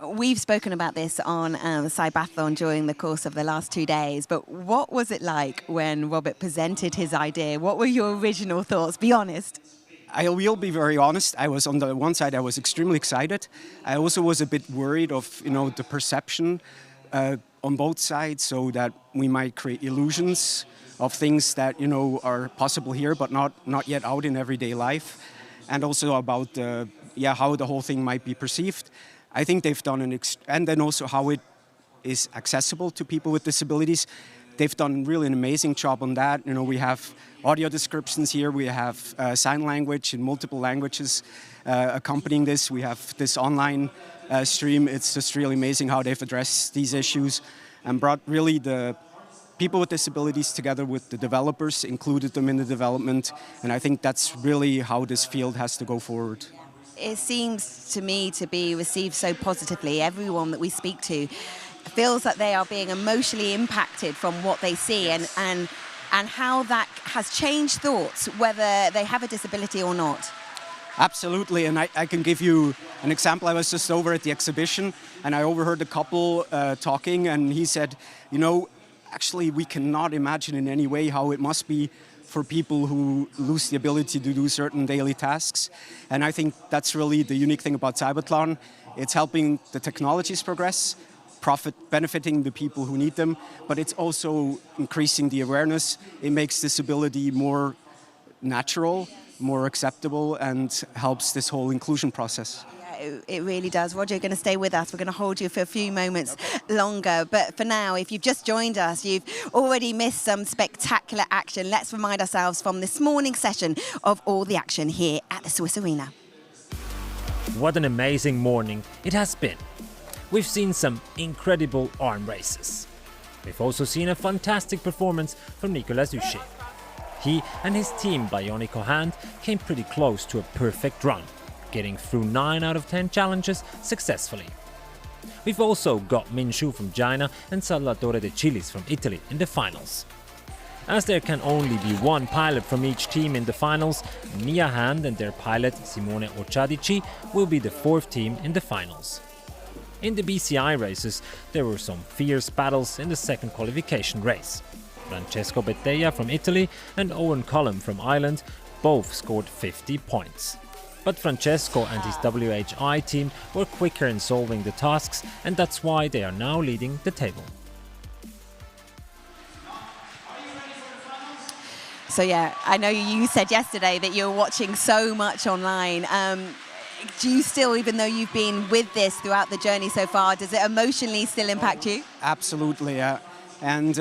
We've spoken about this on CYBATHLON during the course of the last 2 days, but what was it like when Robert presented his idea? What were your original thoughts? Be honest. I will be very honest. I was on the one side, I was extremely excited. I also was a bit worried of, the perception on both sides, so that we might create illusions of things that, are possible here, but not yet out in everyday life, and also about how the whole thing might be perceived. I think they've done and then also how it is accessible to people with disabilities. They've done really an amazing job on that. We have audio descriptions here. We have sign language in multiple languages accompanying this. We have this online stream. It's just really amazing how they've addressed these issues and brought really the people with disabilities together with the developers, included them in the development. And I think that's really how this field has to go forward. It seems to me to be received so positively. Everyone that we speak to feels that they are being emotionally impacted from what they see and how that has changed thoughts, whether they have a disability or not. Absolutely, and I can give you an example. I was just over at the exhibition and I overheard a couple talking, and he said, actually we cannot imagine in any way how it must be for people who lose the ability to do certain daily tasks. And I think that's really the unique thing about CYBATHLON. It's helping the technologies progress, benefiting the people who need them, but it's also increasing the awareness. It makes disability more natural, more acceptable, and helps this whole inclusion process. It really does. Roger, you're going to stay with us. We're going to hold you for a few moments longer. But for now, if you've just joined us, you've already missed some spectacular action. Let's remind ourselves from this morning's session of all the action here at the Swiss Arena. What an amazing morning it has been. We've seen some incredible arm races. We've also seen a fantastic performance from Nicolas Huchet. He and his team Bionico Hand came pretty close to a perfect run, getting through 9 out of 10 challenges successfully. We've also got Min Shu from China and Salvatore De Cilis from Italy in the finals. As there can only be one pilot from each team in the finals, Mia Hand and their pilot Simone Occiadici will be the 4th team in the finals. In the BCI races, there were some fierce battles in the second qualification race. Francesco Betteia from Italy and Owen Cullum from Ireland both scored 50 points. But Francesco and his WHI team were quicker in solving the tasks, and that's why they are now leading the table. So yeah, I know you said yesterday that you're watching so much online. Do you still, even though you've been with this throughout the journey so far, does it emotionally still impact you? Absolutely, yeah. And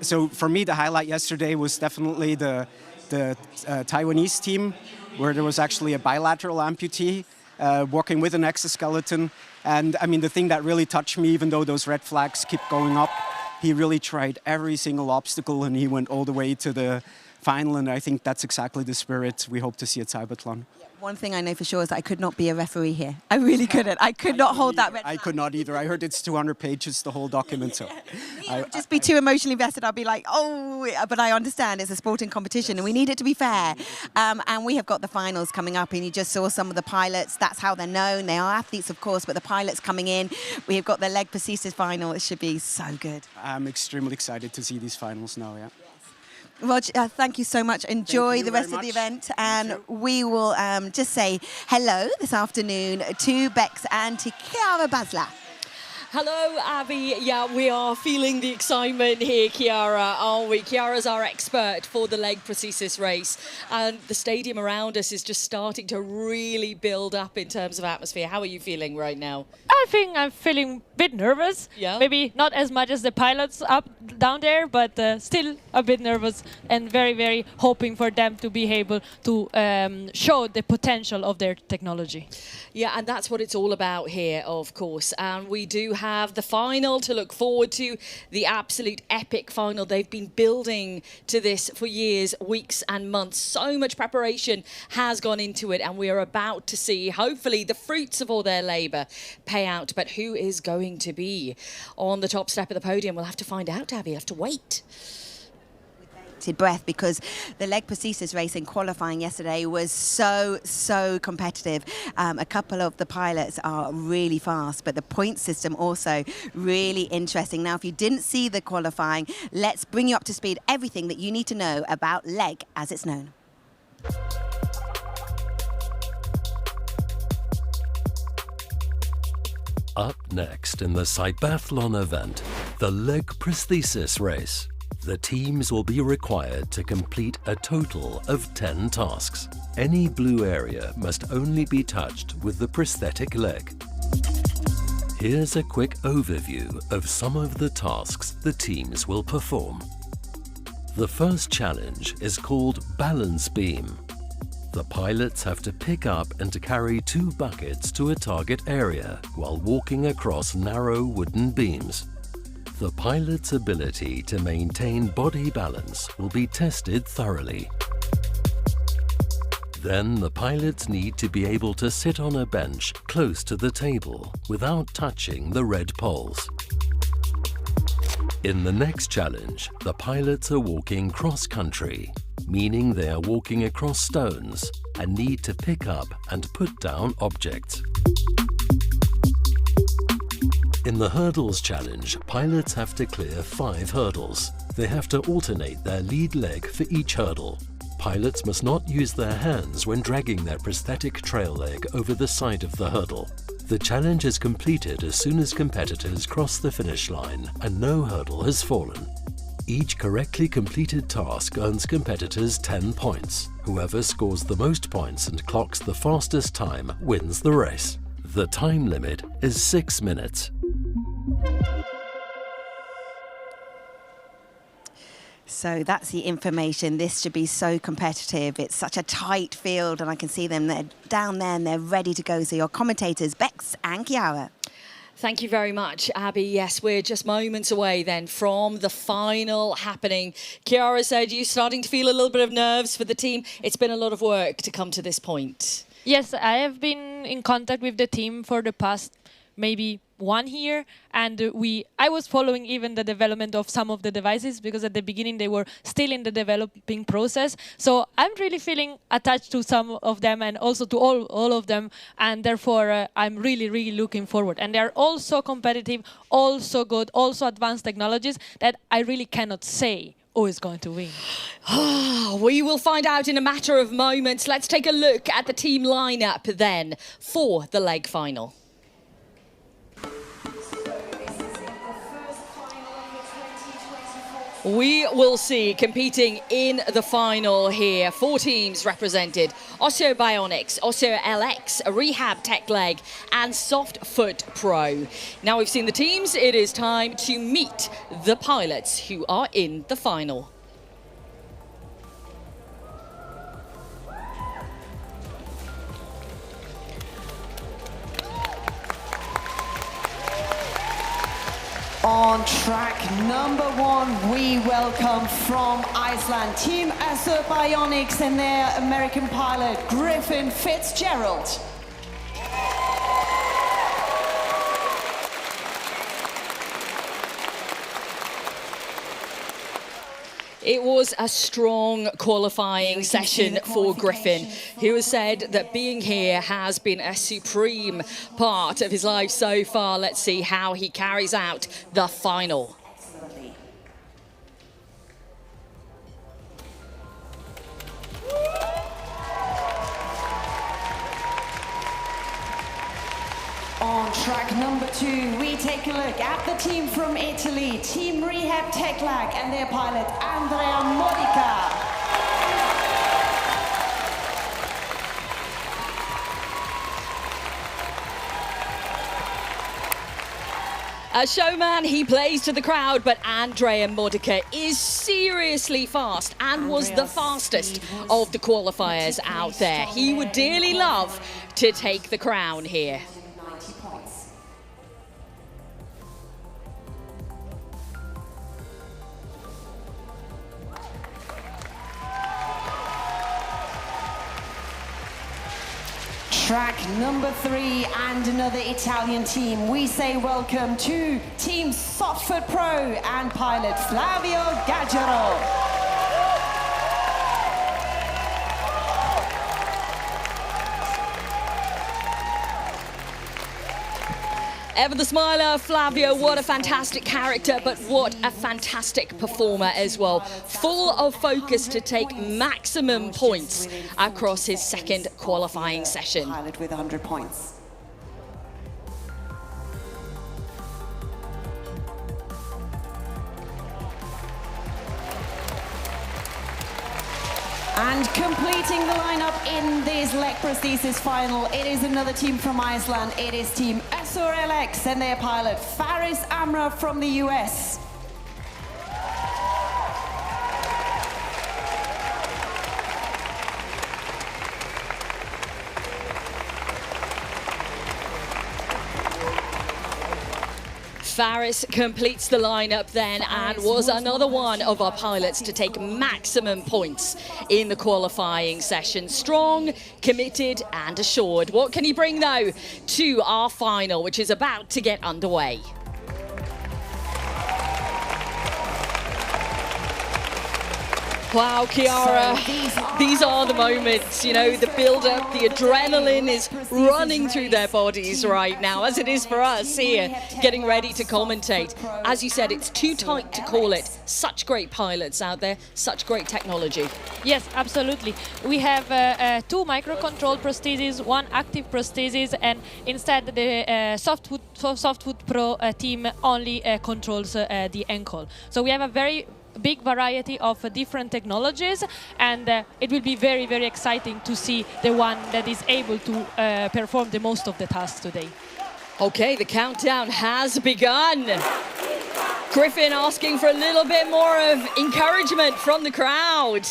so for me, the highlight yesterday was definitely the Taiwanese team, where there was actually a bilateral amputee working with an exoskeleton. And I mean, the thing that really touched me, even though those red flags keep going up, he really tried every single obstacle and he went all the way to the final. And I think that's exactly the spirit we hope to see at CYBATHLON. One thing I know for sure is that I could not be a referee here. I really couldn't. I could not hold that red flag. I could not either. I heard it's 200 pages, the whole document. So I would just be too emotionally invested. I'd be like, oh, but I understand it's a sporting competition and we need it to be fair. And we have got the finals coming up, and you just saw some of the pilots. That's how they're known. They are athletes, of course, but the pilots coming in. We have got the Leg Prosthesis final. It should be so good. I'm extremely excited to see these finals now, yeah. Roger, thank you so much. Enjoy the rest of the event, and we will just say hello this afternoon to Bex and to Chiara Basler. Hello, Abby. Yeah, we are feeling the excitement here, Chiara, aren't we? Chiara's our expert for the Leg Prosthesis Race, and the stadium around us is just starting to really build up in terms of atmosphere. How are you feeling right now? I think I'm feeling a bit nervous. Yeah. Maybe not as much as the pilots down there, but still a bit nervous and very, very hoping for them to be able to show the potential of their technology. Yeah, and that's what it's all about here, of course. And we do have the final to look forward to, the absolute epic final. They've been building to this for years, weeks and months. So much preparation has gone into it, and we are about to see, hopefully, the fruits of all their labour pay out. But who is going to be on the top step of the podium? We'll have to find out, Abby. We'll have to wait. Breath, because the Leg Prosthesis race in qualifying yesterday was so competitive. A couple of the pilots are really fast, but the point system also really interesting. Now, if you didn't see the qualifying, let's bring you up to speed, everything that you need to know about Leg as it's known. Up next in the CYBATHLON event, the Leg Prosthesis Race. The teams will be required to complete a total of 10 tasks. Any blue area must only be touched with the prosthetic leg. Here's a quick overview of some of the tasks the teams will perform. The first challenge is called balance beam. The pilots have to pick up and carry 2 buckets to a target area while walking across narrow wooden beams. The pilot's ability to maintain body balance will be tested thoroughly. Then the pilots need to be able to sit on a bench close to the table without touching the red poles. In the next challenge, the pilots are walking cross-country, meaning they are walking across stones and need to pick up and put down objects. In the hurdles challenge, pilots have to clear 5 hurdles. They have to alternate their lead leg for each hurdle. Pilots must not use their hands when dragging their prosthetic trail leg over the side of the hurdle. The challenge is completed as soon as competitors cross the finish line and no hurdle has fallen. Each correctly completed task earns competitors 10 points. Whoever scores the most points and clocks the fastest time wins the race. The time limit is 6 minutes. So that's the information. This should be so competitive. It's such a tight field, and I can see them. They're down there and they're ready to go. So your commentators, Bex and Chiara. Thank you very much, Abby. Yes, we're just moments away then from the final happening. Chiara said you're starting to feel a little bit of nerves for the team. It's been a lot of work to come to this point. Yes, I have been in contact with the team for the past maybe 1 year, and I was following even the development of some of the devices, because at the beginning they were still in the developing process. So I'm really feeling attached to some of them and also to all of them, and therefore I'm really looking forward. And they're also competitive, also good, also advanced technologies that I really cannot say who is going to win. We will find out in a matter of moments. Let's take a look at the team lineup then for the leg final. We will see competing in the final here 4 teams represented: Oseo Bionics, Oseo LX, Rehab Tech Leg and Soft Foot Pro. Now we've seen the teams, it is time to meet the pilots who are in the final. On track number 1, we welcome from Iceland, Team Oseo Bionics and their American pilot, Griffin Fitzgerald. It was a strong qualifying session for Griffin, who has said that being here has been a supreme part of his life so far. Let's see how he carries out the final. On track number 2, we take a look at the team from Italy, Team Rehab Tech Leg and their pilot, Andrea Modica. A showman, he plays to the crowd, but Andrea Modica is seriously fast and was the fastest of the qualifiers out there. He would dearly love to take the crown here. Track number 3 and another Italian team. We say welcome to Team Soft Foot Pro and pilot Flavio Gaggero. Ever the smiler, Flavio, what a fantastic character, but what a fantastic performer as well. Full of focus to take maximum points across his second qualifying session. Pilot with 100 points. And completing the lineup in this leg prosthesis final, it is another team from Iceland. It is Team Oseo LX and their pilot Faris Amra from the US. Faris completes the lineup then and was another one of our pilots to take maximum points in the qualifying session. Strong, committed and assured. What can he bring though to our final, which is about to get underway? Wow, Chiara, these are the moments, you know, the build-up, the adrenaline is running through their bodies right now, as it is for us here, getting ready to commentate. As you said, it's too tight to call it. Such great pilots out there, such great technology. Yes, absolutely. We have 2 microcontrolled prostheses, 1 active prosthesis, and instead the Softfoot Pro team only controls the ankle. So we have a very big variety of different technologies, and it will be very, very exciting to see the one that is able to perform the most of the tasks today. Okay, the countdown has begun. Griffin asking for a little bit more of encouragement from the crowd.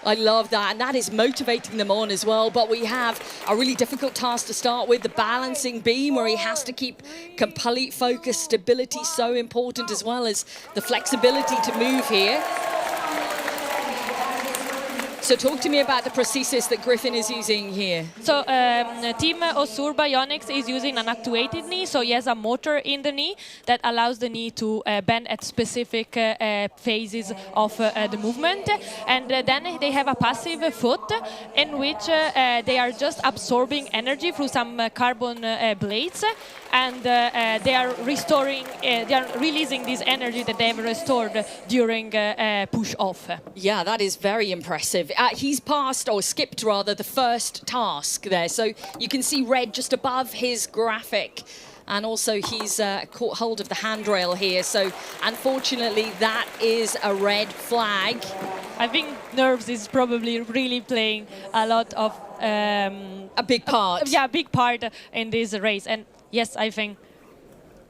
I love that, and that is motivating them on as well. But we have a really difficult task to start with, the balancing beam, where he has to keep complete focus. Stability so important, as well as the flexibility to move here. So talk to me about the prosthesis that Griffin is using here. So Team Osur Bionics is using an actuated knee. So he has a motor in the knee that allows the knee to bend at specific phases of the movement. And then they have a passive foot in which they are just absorbing energy through some carbon blades. And they are restoring, they are releasing this energy that they have restored during push off. Yeah, that is very impressive. He's passed, or skipped rather, the first task there. So you can see red just above his graphic. And also he's caught hold of the handrail here. So unfortunately, that is a red flag. I think nerves is probably really playing a lot of... a big part. Yeah, a big part in this race. And yes, I think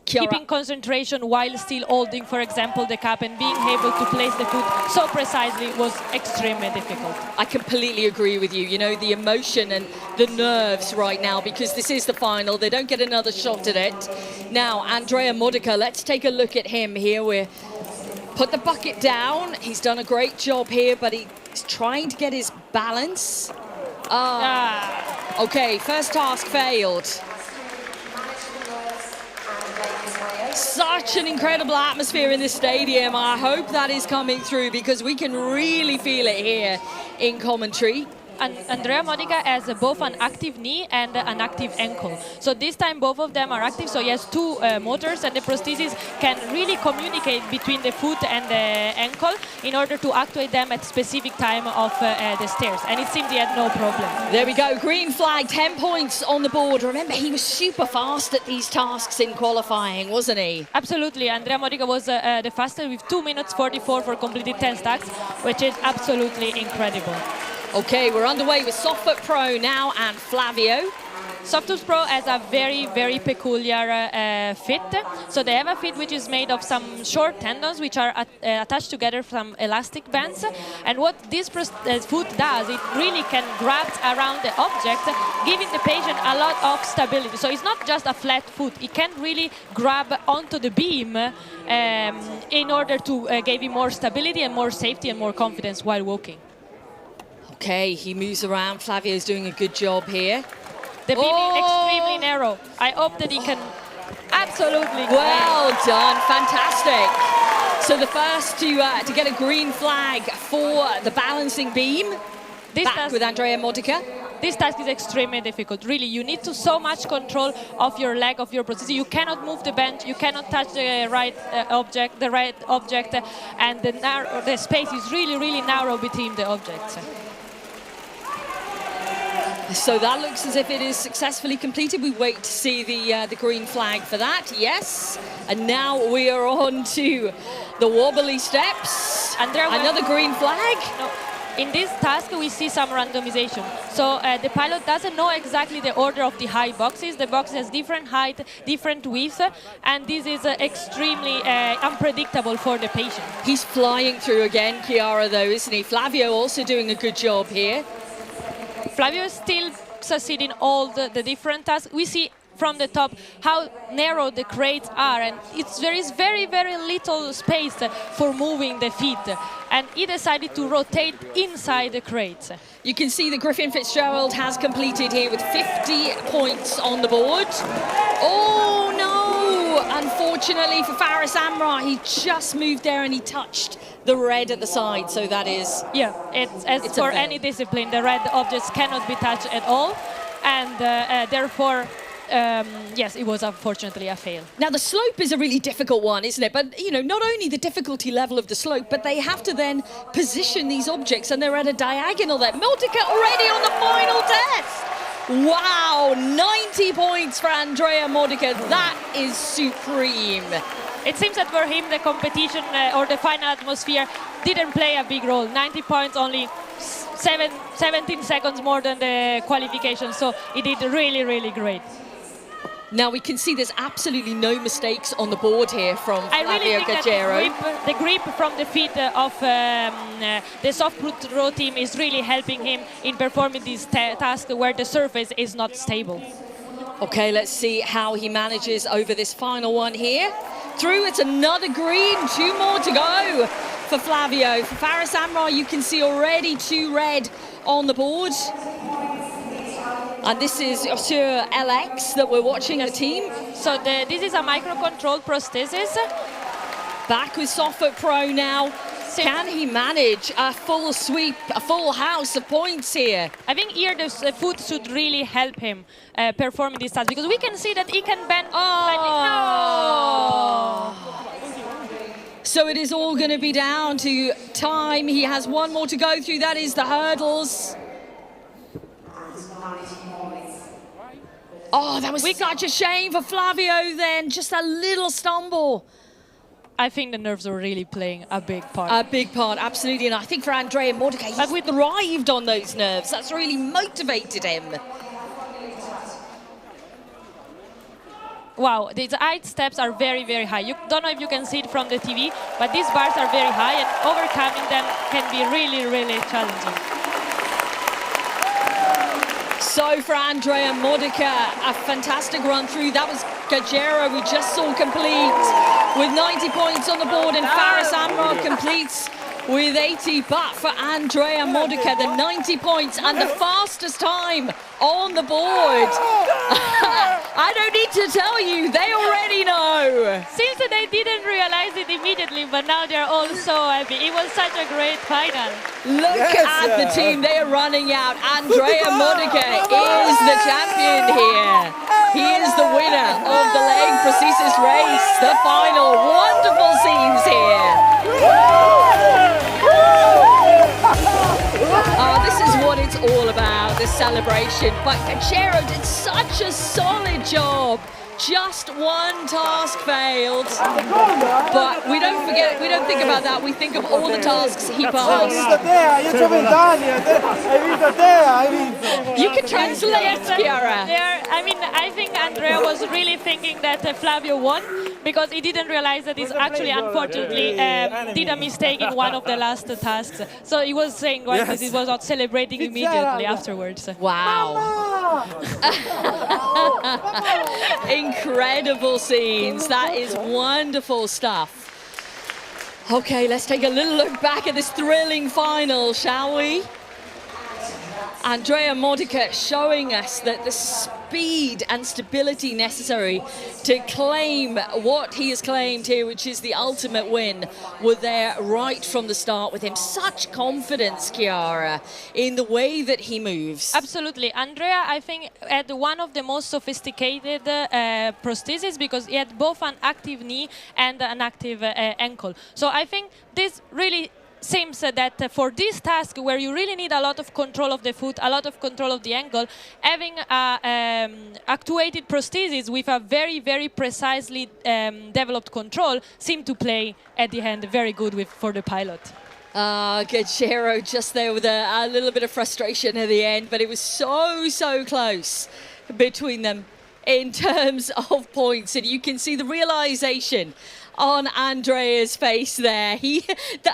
keeping concentration while still holding, for example, the cup and being able to place the foot so precisely was extremely difficult. I completely agree with you. You know, the emotion and the nerves right now, because this is the final. They don't get another shot at it. Now, Andrea Modica, let's take a look at him here. We're put the bucket down. He's done a great job here, but he's trying to get his balance. Okay, first task failed. Such an incredible atmosphere in this stadium. I hope that is coming through, because we can really feel it here in commentary. And Andrea Modica has both an active knee and an active ankle. So this time both of them are active, so he has 2 motors, and the prosthesis can really communicate between the foot and the ankle in order to actuate them at specific time of the stairs. And it seemed he had no problem. There we go, green flag, 10 points on the board. Remember, he was super fast at these tasks in qualifying, wasn't he? Absolutely, Andrea Modica was the fastest with 2 minutes 44 for completed 10 stacks, which is absolutely incredible. Okay, we're underway with Softfoot Pro now and Flavio. Softfoot Pro has a very, very peculiar fit. So they have a fit which is made of some short tendons which are attached together from elastic bands. And what this foot does, it really can grab around the object, giving the patient a lot of stability. So it's not just a flat foot. It can really grab onto the beam in order to give him more stability and more safety and more confidence while walking. Okay, he moves around. Flavio's doing a good job here. The beam is extremely narrow. I hope that he can absolutely... Well done, fantastic. So the first to get a green flag for the balancing beam. Back with Andrea Modica. This task is extremely difficult. Really, you need to so much control of your leg, of your prosthesis. You cannot move the bench. You cannot touch the right object, and the space is really, really narrow between the objects. So that looks as if it is successfully completed. We wait to see the green flag for that. Yes. And now we are on to the wobbly steps. Another green flag. No. In this task, we see some randomization. So the pilot doesn't know exactly the order of the high boxes. The box has different height, different width, and this is extremely unpredictable for the patient. He's flying through again, Chiara, though, isn't he? Flavio also doing a good job here. Flavio is still succeeding all the different tasks. We see from the top how narrow the crates are, and there is very, very little space for moving the feet. And he decided to rotate inside the crates. You can see that Griffin Fitzgerald has completed here with 50 points on the board. Oh no! unfortunately for Faris Amra, he just moved there and he touched the red at the side, so that is... Yeah, it's for any discipline, the red objects cannot be touched at all, and therefore, yes, it was unfortunately a fail. Now, the slope is a really difficult one, isn't it? But, you know, not only the difficulty level of the slope, but they have to then position these objects, and they're at a diagonal there. Modica already on the final test! Wow, 90 points for Andrea Modica. That is supreme. It seems that for him the competition or the final atmosphere didn't play a big role. 90 points, only 17 seconds more than the qualification, so he did really, really great. Now we can see there's absolutely no mistakes on the board here from Flavio Gaggero. The grip from the feet of the soft throw team is really helping him in performing this task where the surface is not stable. Okay, let's see how he manages over this final one here. Through, it's another green, 2 more to go for Flavio. For Faris Amra, you can see already 2 red on the board. And this is Sir LX that we're watching the team. So this is a micro-controlled prosthesis. Back with Softfoot Pro now. Can he manage a full sweep, a full house of points here? I think here the foot should really help him perform this task, because we can see that he can bend. Oh! So it is all going to be down to time. He has 1 more to go through. That is the hurdles. Oh, that was such a shame for Flavio then. Just a little stumble. I think the nerves are really playing a big part. A big part, absolutely. And I think for Andrea Modica, he's thrived on those nerves. That's really motivated him. Wow, these height steps are very, very high. You don't know if you can see it from the TV, but these bars are very high, and overcoming them can be really, really challenging. So for Andrea Modica, a fantastic run through. That was Gaggero we just saw complete with 90 points on the board, and Faris Amra completes with 80. But for Andrea Modica, the 90 points and the fastest time on the board. I don't need to tell you, they already know. Seems that they didn't realize it immediately, but now they're all so happy. It was such a great final. Look at the team, they are running out. Andrea Modica is the champion here. He is the winner of the Leg Prosthesis Race, the final. Wonderful scenes here. Oh, this is what it's all about, this celebration. But Gaggero did such a solid job. Just 1 task failed. But we don't forget, we don't think about that. We think of all the tasks he passed. You can translate, Chiara. I think Andrea was really thinking that Flavio won, because he didn't realize that he's actually, unfortunately, did a mistake in one of the last tasks. So he was saying that he was not celebrating immediately afterwards. Wow. Incredible scenes. That is wonderful stuff. Okay, let's take a little look back at this thrilling final, shall we? Andrea Modica showing us that the speed and stability necessary to claim what he has claimed here, which is the ultimate win, were there right from the start with him. Such confidence, Chiara, in the way that he moves. Absolutely. Andrea, I think, had one of the most sophisticated prostheses, because he had both an active knee and an active ankle. So I think this really seems that for this task, where you really need a lot of control of the foot, a lot of control of the ankle, having actuated prosthesis with a very, very precisely developed control seemed to play at the end very good for the pilot. Gaggero just there with a little bit of frustration at the end, but it was so close between them in terms of points, and you can see the realization on Andrea's face there.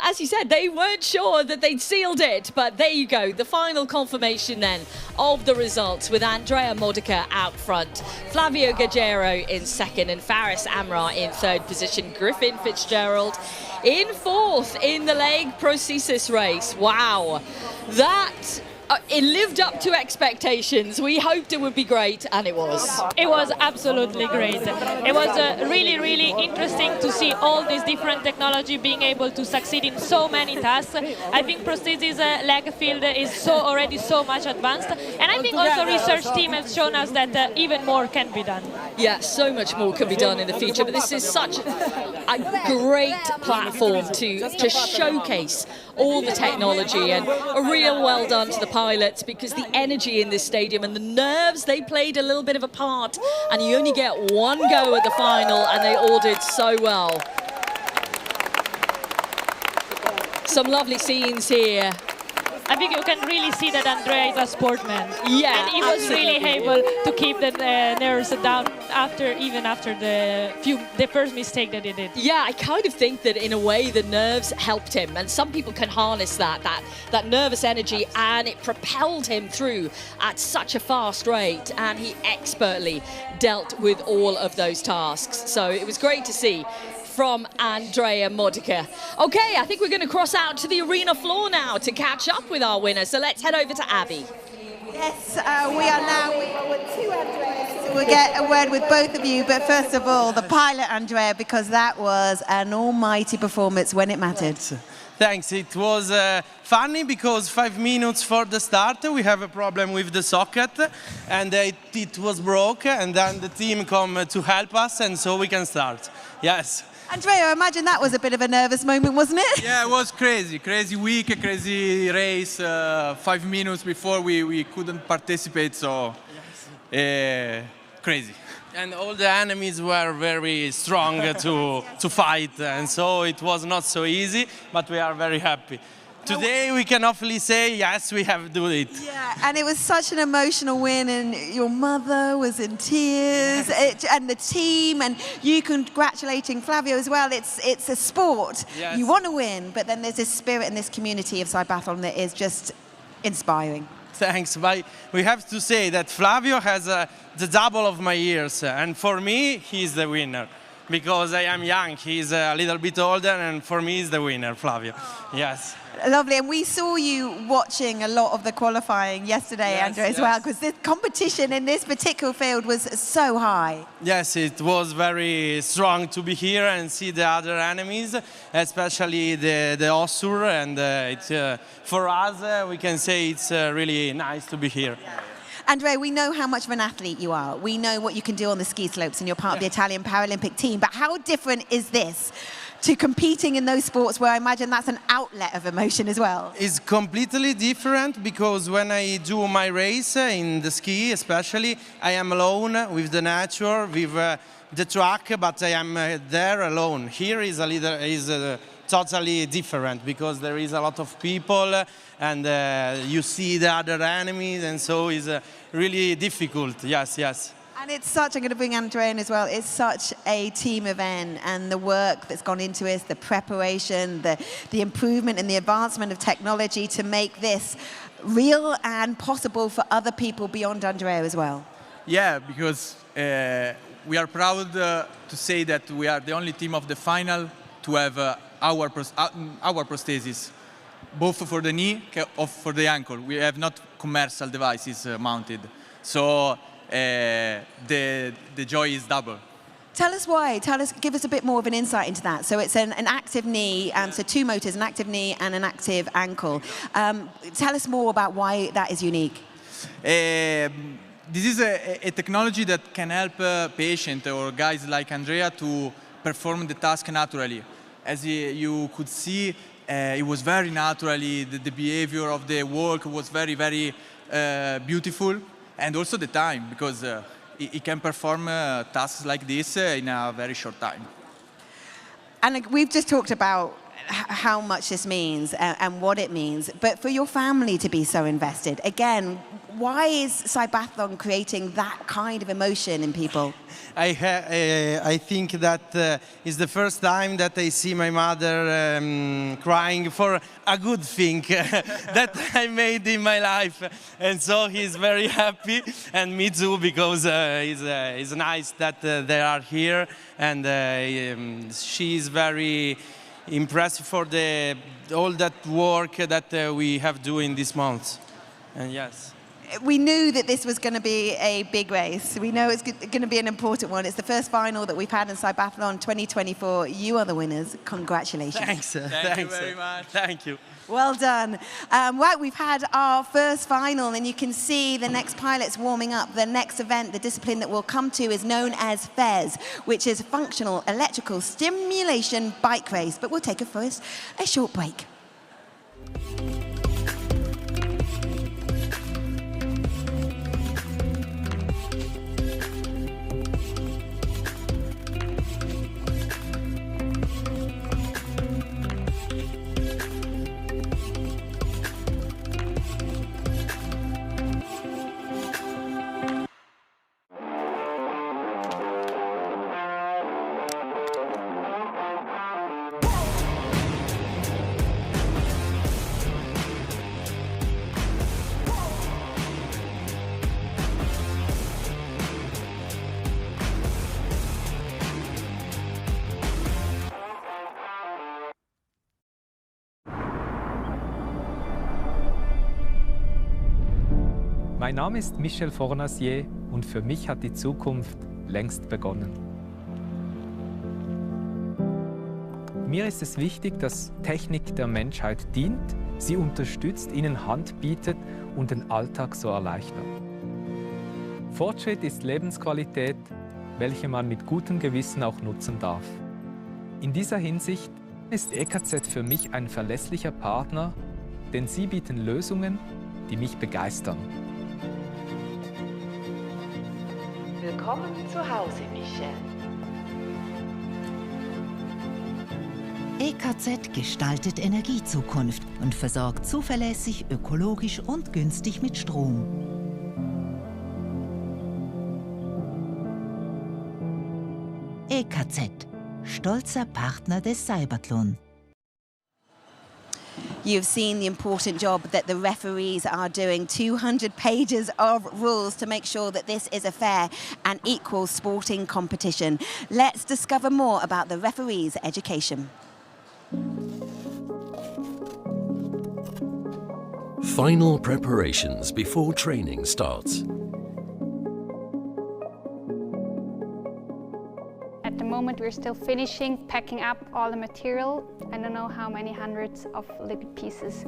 As he said, they weren't sure that they'd sealed it, but there you go, the final confirmation then of the results, with Andrea Modica out front, Flavio Gaggero in second, and Faris Amra in third position. Griffin Fitzgerald in fourth in the Leg Prosthesis Race. Wow, that It lived up to expectations. We hoped it would be great, and it was. It was absolutely great. It was really, really interesting to see all this different technology being able to succeed in so many tasks. I think prosthesis leg field is already so much advanced, and I think also research team has shown us that even more can be done. Yeah, so much more can be done in the future, but this is such a great platform to showcase all the technology, and a real well done to the pilots, because the energy in this stadium and the nerves, they played a little bit of a part, and you only get one go at the final, and they all did so well. Some lovely scenes here. I think you can really see that Andrea is a sportsman. Yeah, and he was really able to keep the nerves down even after the first mistake that he did. Yeah, I kind of think that in a way the nerves helped him, and some people can harness that nervous energy, and it propelled him through at such a fast rate, and he expertly dealt with all of those tasks. So it was great to see from Andrea Modica. Okay, I think we're going to cross out to the arena floor now to catch up with our winner. So let's head over to Abby. Yes, we are now with two Andreas. So we'll get a word with both of you, but first of all, the pilot Andrea, because that was an almighty performance when it mattered. Thanks. It was funny because 5 minutes for the start we have a problem with the socket, and it was broke, and then the team come to help us, and so we can start. Yes. Andrea, I imagine that was a bit of a nervous moment, wasn't it? Yeah, it was crazy week, a crazy race. 5 minutes before we couldn't participate, so crazy. And all the enemies were very strong to fight, and so it was not so easy, but we are very happy. Today we can hopefully say, yes, we have done it. Yeah, and it was such an emotional win, and your mother was in tears, and the team, and you congratulating Flavio as well. It's a sport. Yes. You want to win, but then there's this spirit in this community of CYBATHLON that is just inspiring. Thanks, but we have to say that Flavio has the double of my years, and for me, he's the winner. Because I am young, he's a little bit older, and for me, he's the winner, Flavio. Yes. Lovely, and we saw you watching a lot of the qualifying yesterday, Yes, Andrea, as yes. well, because the competition in this particular field was so high. Yes, it was very strong to be here and see the other enemies, especially the Ossur, and for us, we can say it's really nice to be here. Andrea, we know how much of an athlete you are. We know what you can do on the ski slopes, and you're part of the Italian Paralympic team. But how different is this to competing in those sports where I imagine that's an outlet of emotion as well? It's completely different because when I do my race in the ski, especially, I am alone with the nature, with the track, but I am there alone. Here is totally different because there is a lot of people, and you see the other enemies, and so it's really difficult. Yes. And it's such, I'm going to bring Andrea in as well, it's such a team event, and the work that's gone into it, the preparation, the improvement and the advancement of technology to make this real and possible for other people beyond Andrea as well. Yeah, because we are proud to say that we are the only team of the final to have our prosthesis, both for the knee or for the ankle. We have not commercial devices mounted. So the joy is double. Tell us why. Give us a bit more of an insight into that. So it's an active knee, so two motors, an active knee and an active ankle. Tell us more about why that is unique. This is a technology that can help patients or guys like Andrea to perform the task naturally. As you could see, it was very naturally, the behavior of the work was very, very beautiful. And also the time, because it can perform tasks like this in a very short time. And we've just talked about how much this means and what it means, but for your family to be so invested, again, why is CYBATHLON creating that kind of emotion in people? I think that is the first time that I see my mother crying for a good thing that I made in my life, and so he's very happy, and me too, because it's nice that they are here, and she's very impressive for all that work that we have doing this month. And yes. We knew that this was going to be a big race. We know it's going to be an important one. It's the first final that we've had in CYBATHLON 2024. You are the winners. Congratulations. Thanks. Thank you very much. Thank you. Well done. Right, we've had our first final, and you can see the next pilots warming up. The next event, the discipline that we'll come to, is known as FES, which is Functional Electrical Stimulation Bike Race. But we'll take a short break. Mein Name ist Michel Fornasier und für mich hat die Zukunft längst begonnen. Mir ist es wichtig, dass Technik der Menschheit dient, sie unterstützt, ihnen Hand bietet und den Alltag so erleichtert. Fortschritt ist Lebensqualität, welche man mit gutem Gewissen auch nutzen darf. In dieser Hinsicht ist EKZ für mich ein verlässlicher Partner, denn sie bieten Lösungen, die mich begeistern. Willkommen zu Hause, Michel. EKZ gestaltet Energiezukunft und versorgt zuverlässig, ökologisch und günstig mit Strom. EKZ, stolzer Partner des CYBATHLON. You've seen the important job that the referees are doing. 200 pages of rules to make sure that this is a fair and equal sporting competition. Let's discover more about the referees' education. Final preparations before training starts. At the moment we're still finishing, packing up all the material. I don't know how many hundreds of little pieces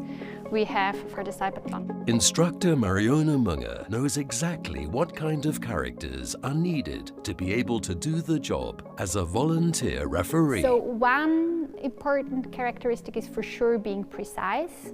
we have for the CYBATHLON. Instructor Mariona Munger knows exactly what kind of characters are needed to be able to do the job as a volunteer referee. So one important characteristic is for sure being precise.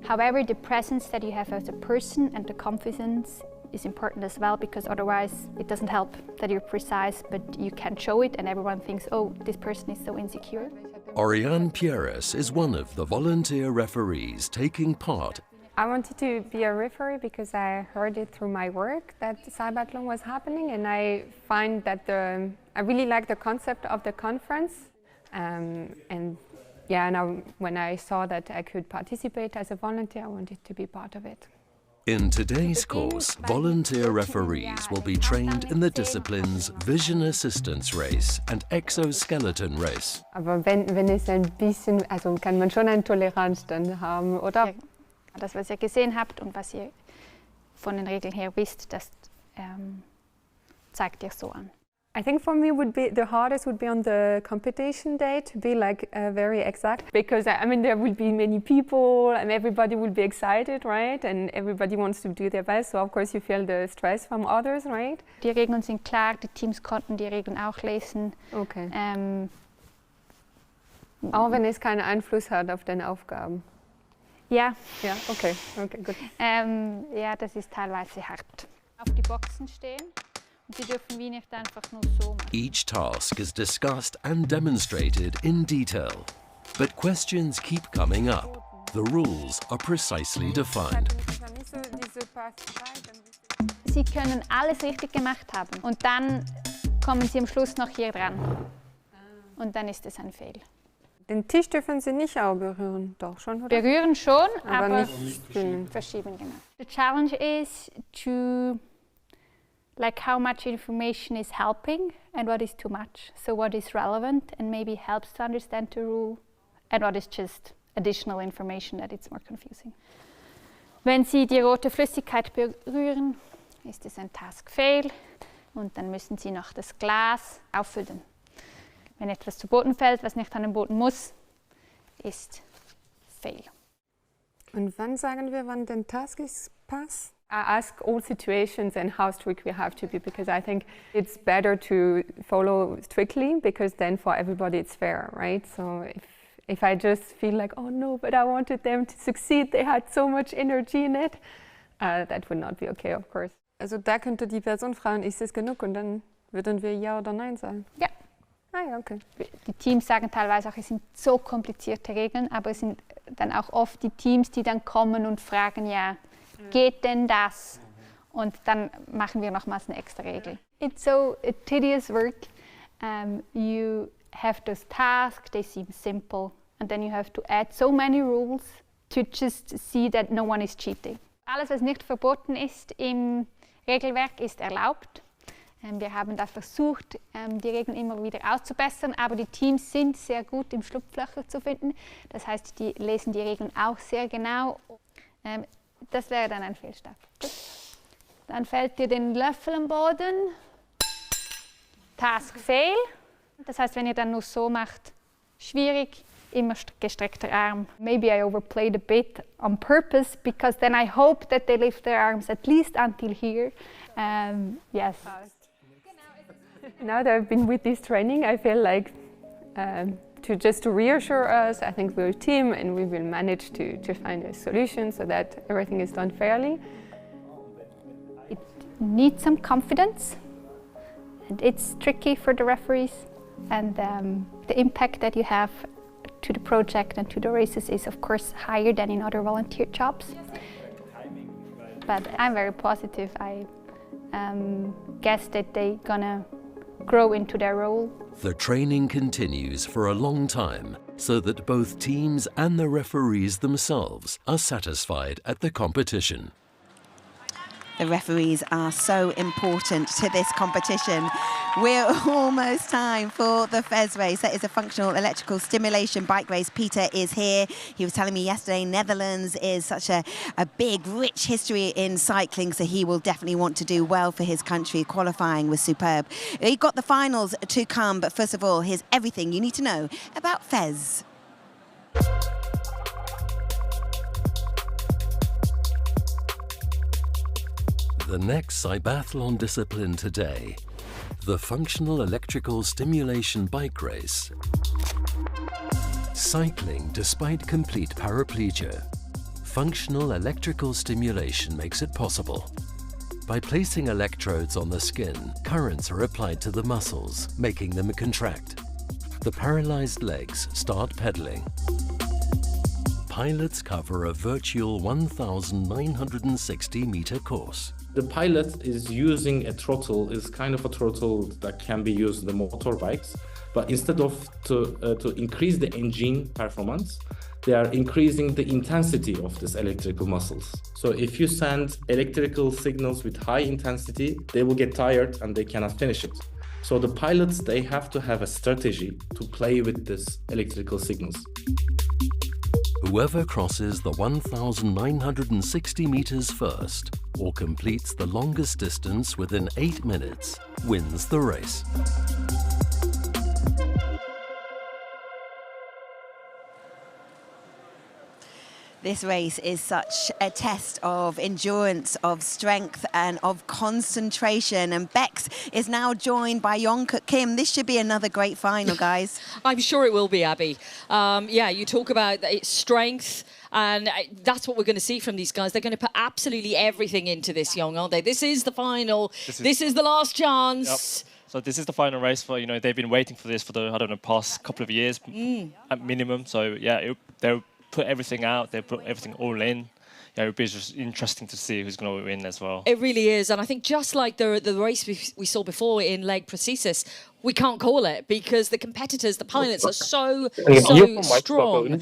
However, the presence that you have as a person and the confidence is important as well, because otherwise it doesn't help that you're precise, but you can't show it and everyone thinks, oh, this person is so insecure. Oriane Pierres is one of the volunteer referees taking part. I wanted to be a referee because I heard it through my work that CYBATHLON was happening, and I find that I really like the concept of the conference. When I saw that I could participate as a volunteer, I wanted to be part of it. In today's course, volunteer referees will be trained in the disciplines Vision Assistance Race and Exoskeleton Race. Aber wenn es ein bisschen, also kann man schon einen Toleranzstand haben, oder? Das, was ihr gesehen habt und was ihr von den Regeln her wisst, das zeigt ihr so an. I think for me the hardest would be on the competition day to be like very exact, because I mean there will be many people and everybody will be excited, right? And everybody wants to do their best, so of course you feel the stress from others, right? Die Regeln sind klar, die Teams konnten die Regeln auch lesen. Okay. Auch wenn es keinen Einfluss hat auf deine Aufgaben. Ja. Ja, okay, gut. Ja, das ist teilweise hart. Auf die Boxen stehen. Sie dürfen wie nicht einfach nur so machen. Each task is discussed and demonstrated in detail, but questions keep coming up. The rules are precisely defined. Sie können alles richtig gemacht haben und dann kommen Sie am Schluss noch hier dran. Und dann ist es ein Fehler. Den Tisch dürfen Sie nicht auch berühren, doch schon, oder? Berühren schon, aber nicht verschieben, genau. The challenge is to like how much information is helping and what is too much. So what is relevant and maybe helps to understand the rule, and what is just additional information that it's more confusing. Wenn Sie die rote Flüssigkeit berühren, ist es ein Task Fail und dann müssen Sie noch das Glas auffüllen. Wenn etwas zu Boden fällt, was nicht an den Boden muss, ist Fail. Und wann sagen wir, wann der Task ist Pass? I ask all situations and how strict we have to be, because I think it's better to follow strictly, because then for everybody it's fair, right? So if I just feel like, oh no, but I wanted them to succeed, they had so much energy in it, that would not be okay, of course. Also da könnte die Person fragen, ist es genug? Und dann würden wir Ja oder Nein sagen. Ja. Ah ja, okay. Die Teams sagen teilweise auch, es sind so komplizierte Regeln, aber es sind dann auch oft die Teams, die dann kommen und fragen, ja, geht denn das? Und dann machen wir nochmals eine extra Regel. It's so a tedious work. You have those tasks, they seem simple, and then you have to add so many rules to just see that no one is cheating. Alles, was nicht verboten ist im Regelwerk, ist erlaubt. Wir haben da versucht, die Regeln immer wieder auszubessern, aber die Teams sind sehr gut im Schlupflöcher zu finden. Das heißt, die lesen die Regeln auch sehr genau. Das wäre dann ein Fehlstart. Dann fällt dir den Löffel am Boden. Task Fail. Das heißt, wenn ihr dann nur so macht, schwierig, immer gestreckter Arm. Maybe I overplayed a bit on purpose, because then I hope that they lift their arms at least until here. Yes. Now that I've been with this training, I feel like to reassure us, I think we're a team and we will manage to find a solution so that everything is done fairly. It needs some confidence, and it's tricky for the referees, and the impact that you have to the project and to the races is of course higher than in other volunteer jobs. But I'm very positive. I guess that they're gonna grow into their role. The training continues for a long time so that both teams and the referees themselves are satisfied at the competition. The referees are so important to this competition. We're almost time for the Fez race. That is a functional electrical stimulation bike race. Peter is here. He was telling me yesterday Netherlands is such a big, rich history in cycling, so he will definitely want to do well for his country. Qualifying was superb. You've got the finals to come, but first of all, here's everything you need to know about Fez. The next CYBATHLON discipline today, the Functional Electrical Stimulation Bike Race. Cycling despite complete paraplegia. Functional electrical stimulation makes it possible. By placing electrodes on the skin, currents are applied to the muscles, making them contract. The paralyzed legs start pedaling. Pilots cover a virtual 1,960-meter course. The pilot is using a throttle, is kind of a throttle that can be used in the motorbikes, but instead of to increase the engine performance, they are increasing the intensity of these electrical muscles. So if you send electrical signals with high intensity, they will get tired and they cannot finish it. So the pilots, they have to have a strategy to play with these electrical signals. Whoever crosses the 1,960 meters first or completes the longest distance within 8 minutes wins the race. This race is such a test of endurance, of strength and of concentration. And Bex is now joined by Yonkuk Kim. This should be another great final, guys. I'm sure it will be, Abby. Yeah, you talk about its strength, and that's what we're going to see from these guys. They're going to put absolutely everything into this, Young, aren't they? This is the final. This is the last chance. Yep. So this is the final race for, they've been waiting for this for the, past couple of years at minimum. So, yeah, they'll put everything out, they put everything all in. Yeah, it would be just interesting to see who's going to win as well. It really is, and I think just like the race we saw before in Leg Prosthesis, We can't call it because the competitors, the pilots, are so strong.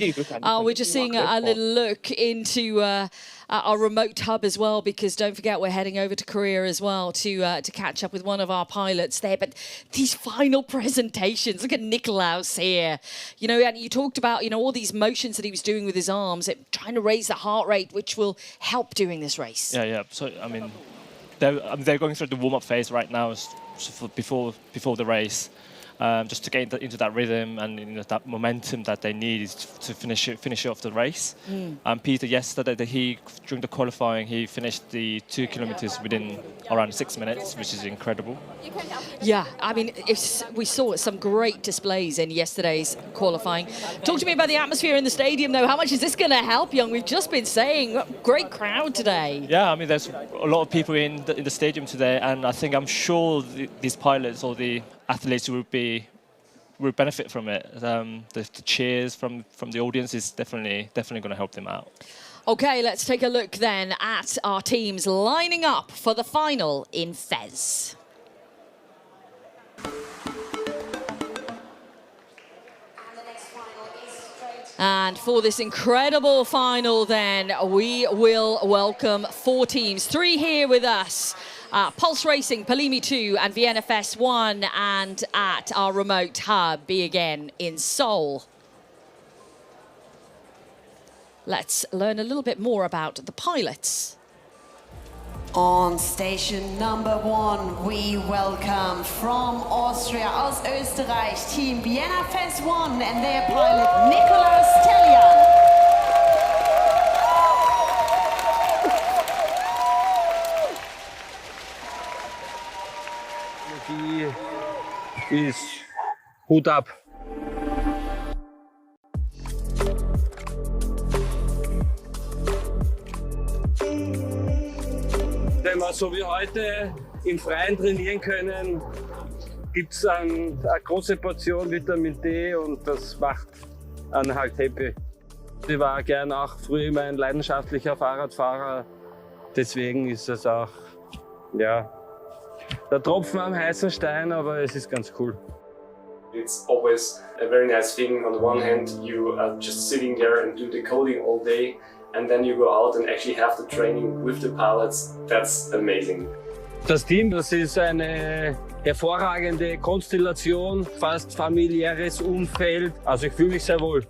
We're just seeing a little look into our remote hub as well, because don't forget we're heading over to Korea as well to catch up with one of our pilots there. But these final presentations, look at Nikolaus here. You know, and you talked about, you know, all these motions that he was doing with his arms, trying to raise the heart rate, which will help during this race. Yeah. So, I mean, they're going through the warm-up phase right now. Before the race, just to get into that rhythm and, you know, that momentum that they need to finish off the race. Peter, yesterday, during the qualifying, he finished the 2 kilometers within around 6 minutes, which is incredible. Yeah, I mean, we saw some great displays in yesterday's qualifying. Talk to me about the atmosphere in the stadium, though. How much is this going to help, Young? We've just been saying, great crowd today. Yeah, I mean, there's a lot of people in the stadium today, and I'm sure these pilots or the athletes will benefit from it. The cheers from the audience is definitely going to help them out. Okay, let's take a look then at our teams lining up for the final in Fez. And for this incredible final then, we will welcome 4 teams. 3 here with us. Pulse Racing, Polimi 2 and Vienna Fest 1, and at our remote hub, be again in Seoul. Let's learn a little bit more about the pilots. On station number 1, we welcome from Austria, aus Österreich, Team Vienna Fest 1 and their pilot Nikolaus Tellian. Is Hut ab. Wenn wir so wie heute im Freien trainieren können, gibt es eine große Portion Vitamin D und das macht einen halt happy. Ich war gern auch früher immer ein leidenschaftlicher Fahrradfahrer, deswegen ist es auch, ja, der Tropfen am heißen Stein, aber es ist ganz cool. It's always a very nice feeling. On the one hand, you are just sitting there and do the coding all day, and then you go out and actually have the training with the pilots. That's amazing. Das Team, das ist eine hervorragende Konstellation, fast familiäres Umfeld. Also ich fühle mich sehr wohl.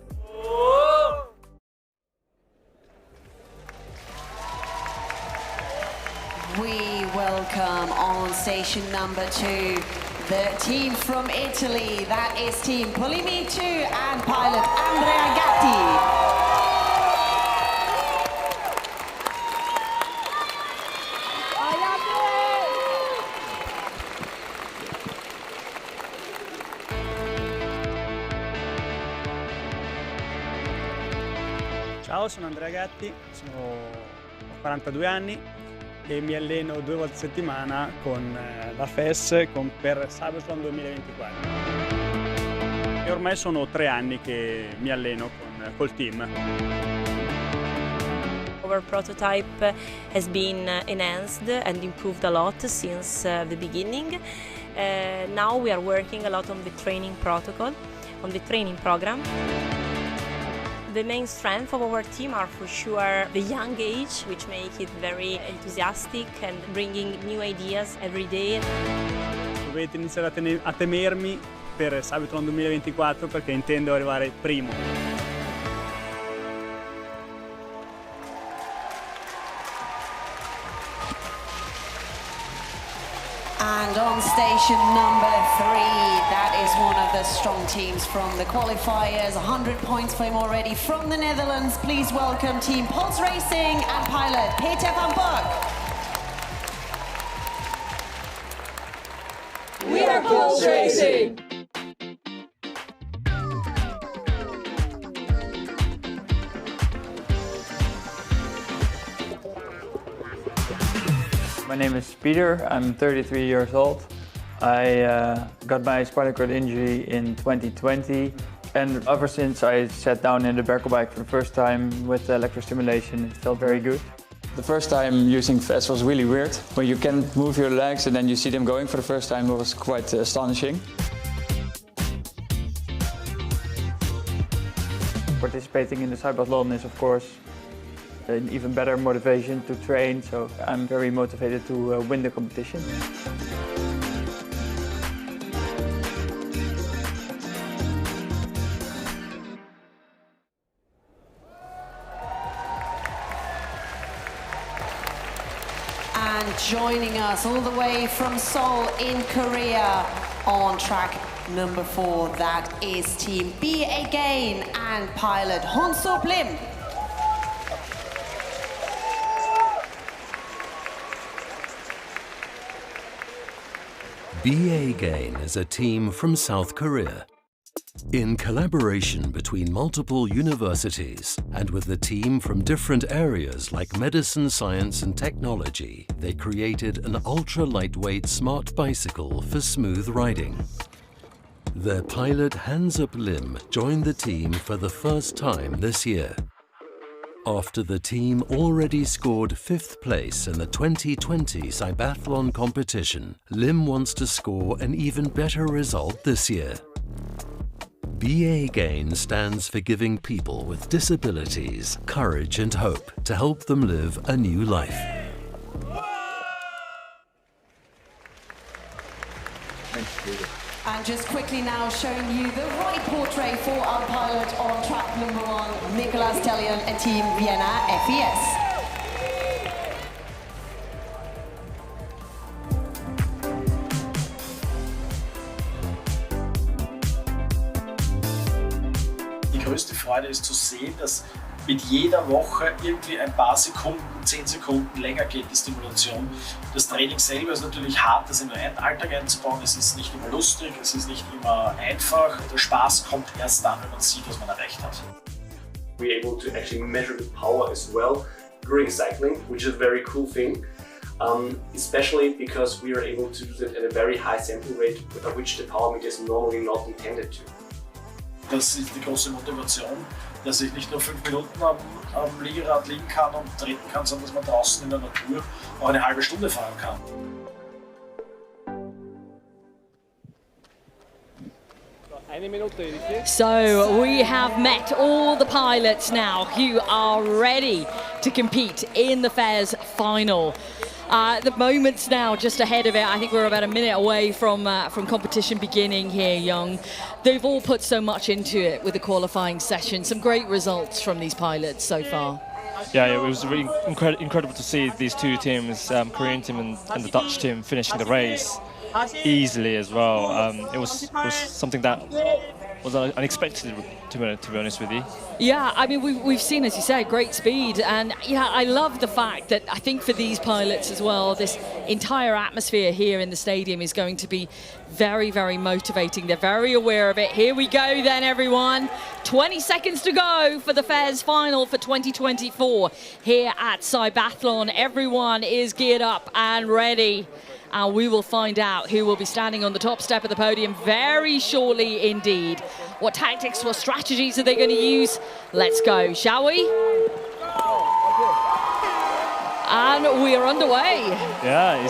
We welcome on station number 2 the team from Italy. That is Team Polimi 2 and pilot Andrea Gatti. Ciao, sono Andrea Gatti, ho 42 anni e mi alleno 2 volte a settimana con la FES per CYBATHLON 2024. E ormai sono 3 anni che mi alleno col team. Our prototype has been enhanced and improved a lot since the beginning. Now we are working a lot on the training protocol, on the training program. The main strength of our team are for sure the young age, which make it very enthusiastic and bringing new ideas every day. Dovete iniziare a temermi per CYBATHLON 2024 perché intendo arrivare primo. And on station number 3, that is one of the strong teams from the qualifiers. 100 points for him already from the Netherlands. Please welcome Team Pulse Racing and pilot Peter van Burg. We are Pulse Racing! My name is Peter, I'm 33 years old. I got my spinal cord injury in 2020 and ever since I sat down in the Berkel bike for the first time with the electrical stimulation, it felt very good. The first time using FES was really weird. When you can't move your legs and then you see them going for the first time, it was quite astonishing. participating in the CYBATHLON is, of course, an even better motivation to train. So I'm very motivated to win the competition. And joining us all the way from Seoul in Korea on track number 4, that is Team B again and pilot Honso Lim. BA Gain is a team from South Korea. In collaboration between multiple universities and with the team from different areas like medicine, science and technology, they created an ultra-lightweight smart bicycle for smooth riding. Their pilot Hansup Lim joined the team for the first time this year. After the team already scored 5th place in the 2020 CYBATHLON competition, Lim wants to score an even better result this year. BA Gain stands for giving people with disabilities courage and hope to help them live a new life. And just quickly now showing you the right portrait for our pilot on track number 1, Nicolas Tellion and Team Vienna FES. Die größte Freude ist zu sehen, dass mit jeder Woche irgendwie ein paar Sekunden, 10 Sekunden länger geht die Stimulation. Das Training selber ist natürlich hart, das in den Alltag einzubauen. Es ist nicht immer lustig, es ist nicht immer einfach. Der Spaß kommt erst dann, wenn man sieht, was man erreicht hat. We're able to actually measure the power as well during cycling, which is a very cool thing. Especially because we are able to do that at a very high sample rate, which the power meter is normally not intended to. Das ist die große Motivation, dass ich nicht nur 5 Minuten am Liegerad liegen kann und treten kann, sondern dass man draußen in der Natur auch eine halbe Stunde fahren kann. So we have met all the pilots now who are ready to compete in the FES final. The moment's now just ahead of it. I think we're about a minute away from competition beginning here, Young. They've all put so much into it with the qualifying session. Some great results from these pilots so far. Yeah, it was really incredible to see these two teams, Korean team and the Dutch team, finishing the race easily as well. It was something that was unexpected, to be honest with you. Yeah, I mean, we've seen, as you say, great speed. And yeah, I love the fact that I think for these pilots as well, this entire atmosphere here in the stadium is going to be very, very motivating. They're very aware of it. Here we go then, everyone. 20 seconds to go for the FES final for 2024 here at CYBATHLON. Everyone is geared up and ready. And we will find out who will be standing on the top step of the podium very shortly indeed. What tactics, what strategies are they going to use? Let's go, shall we? And we are underway. Yeah,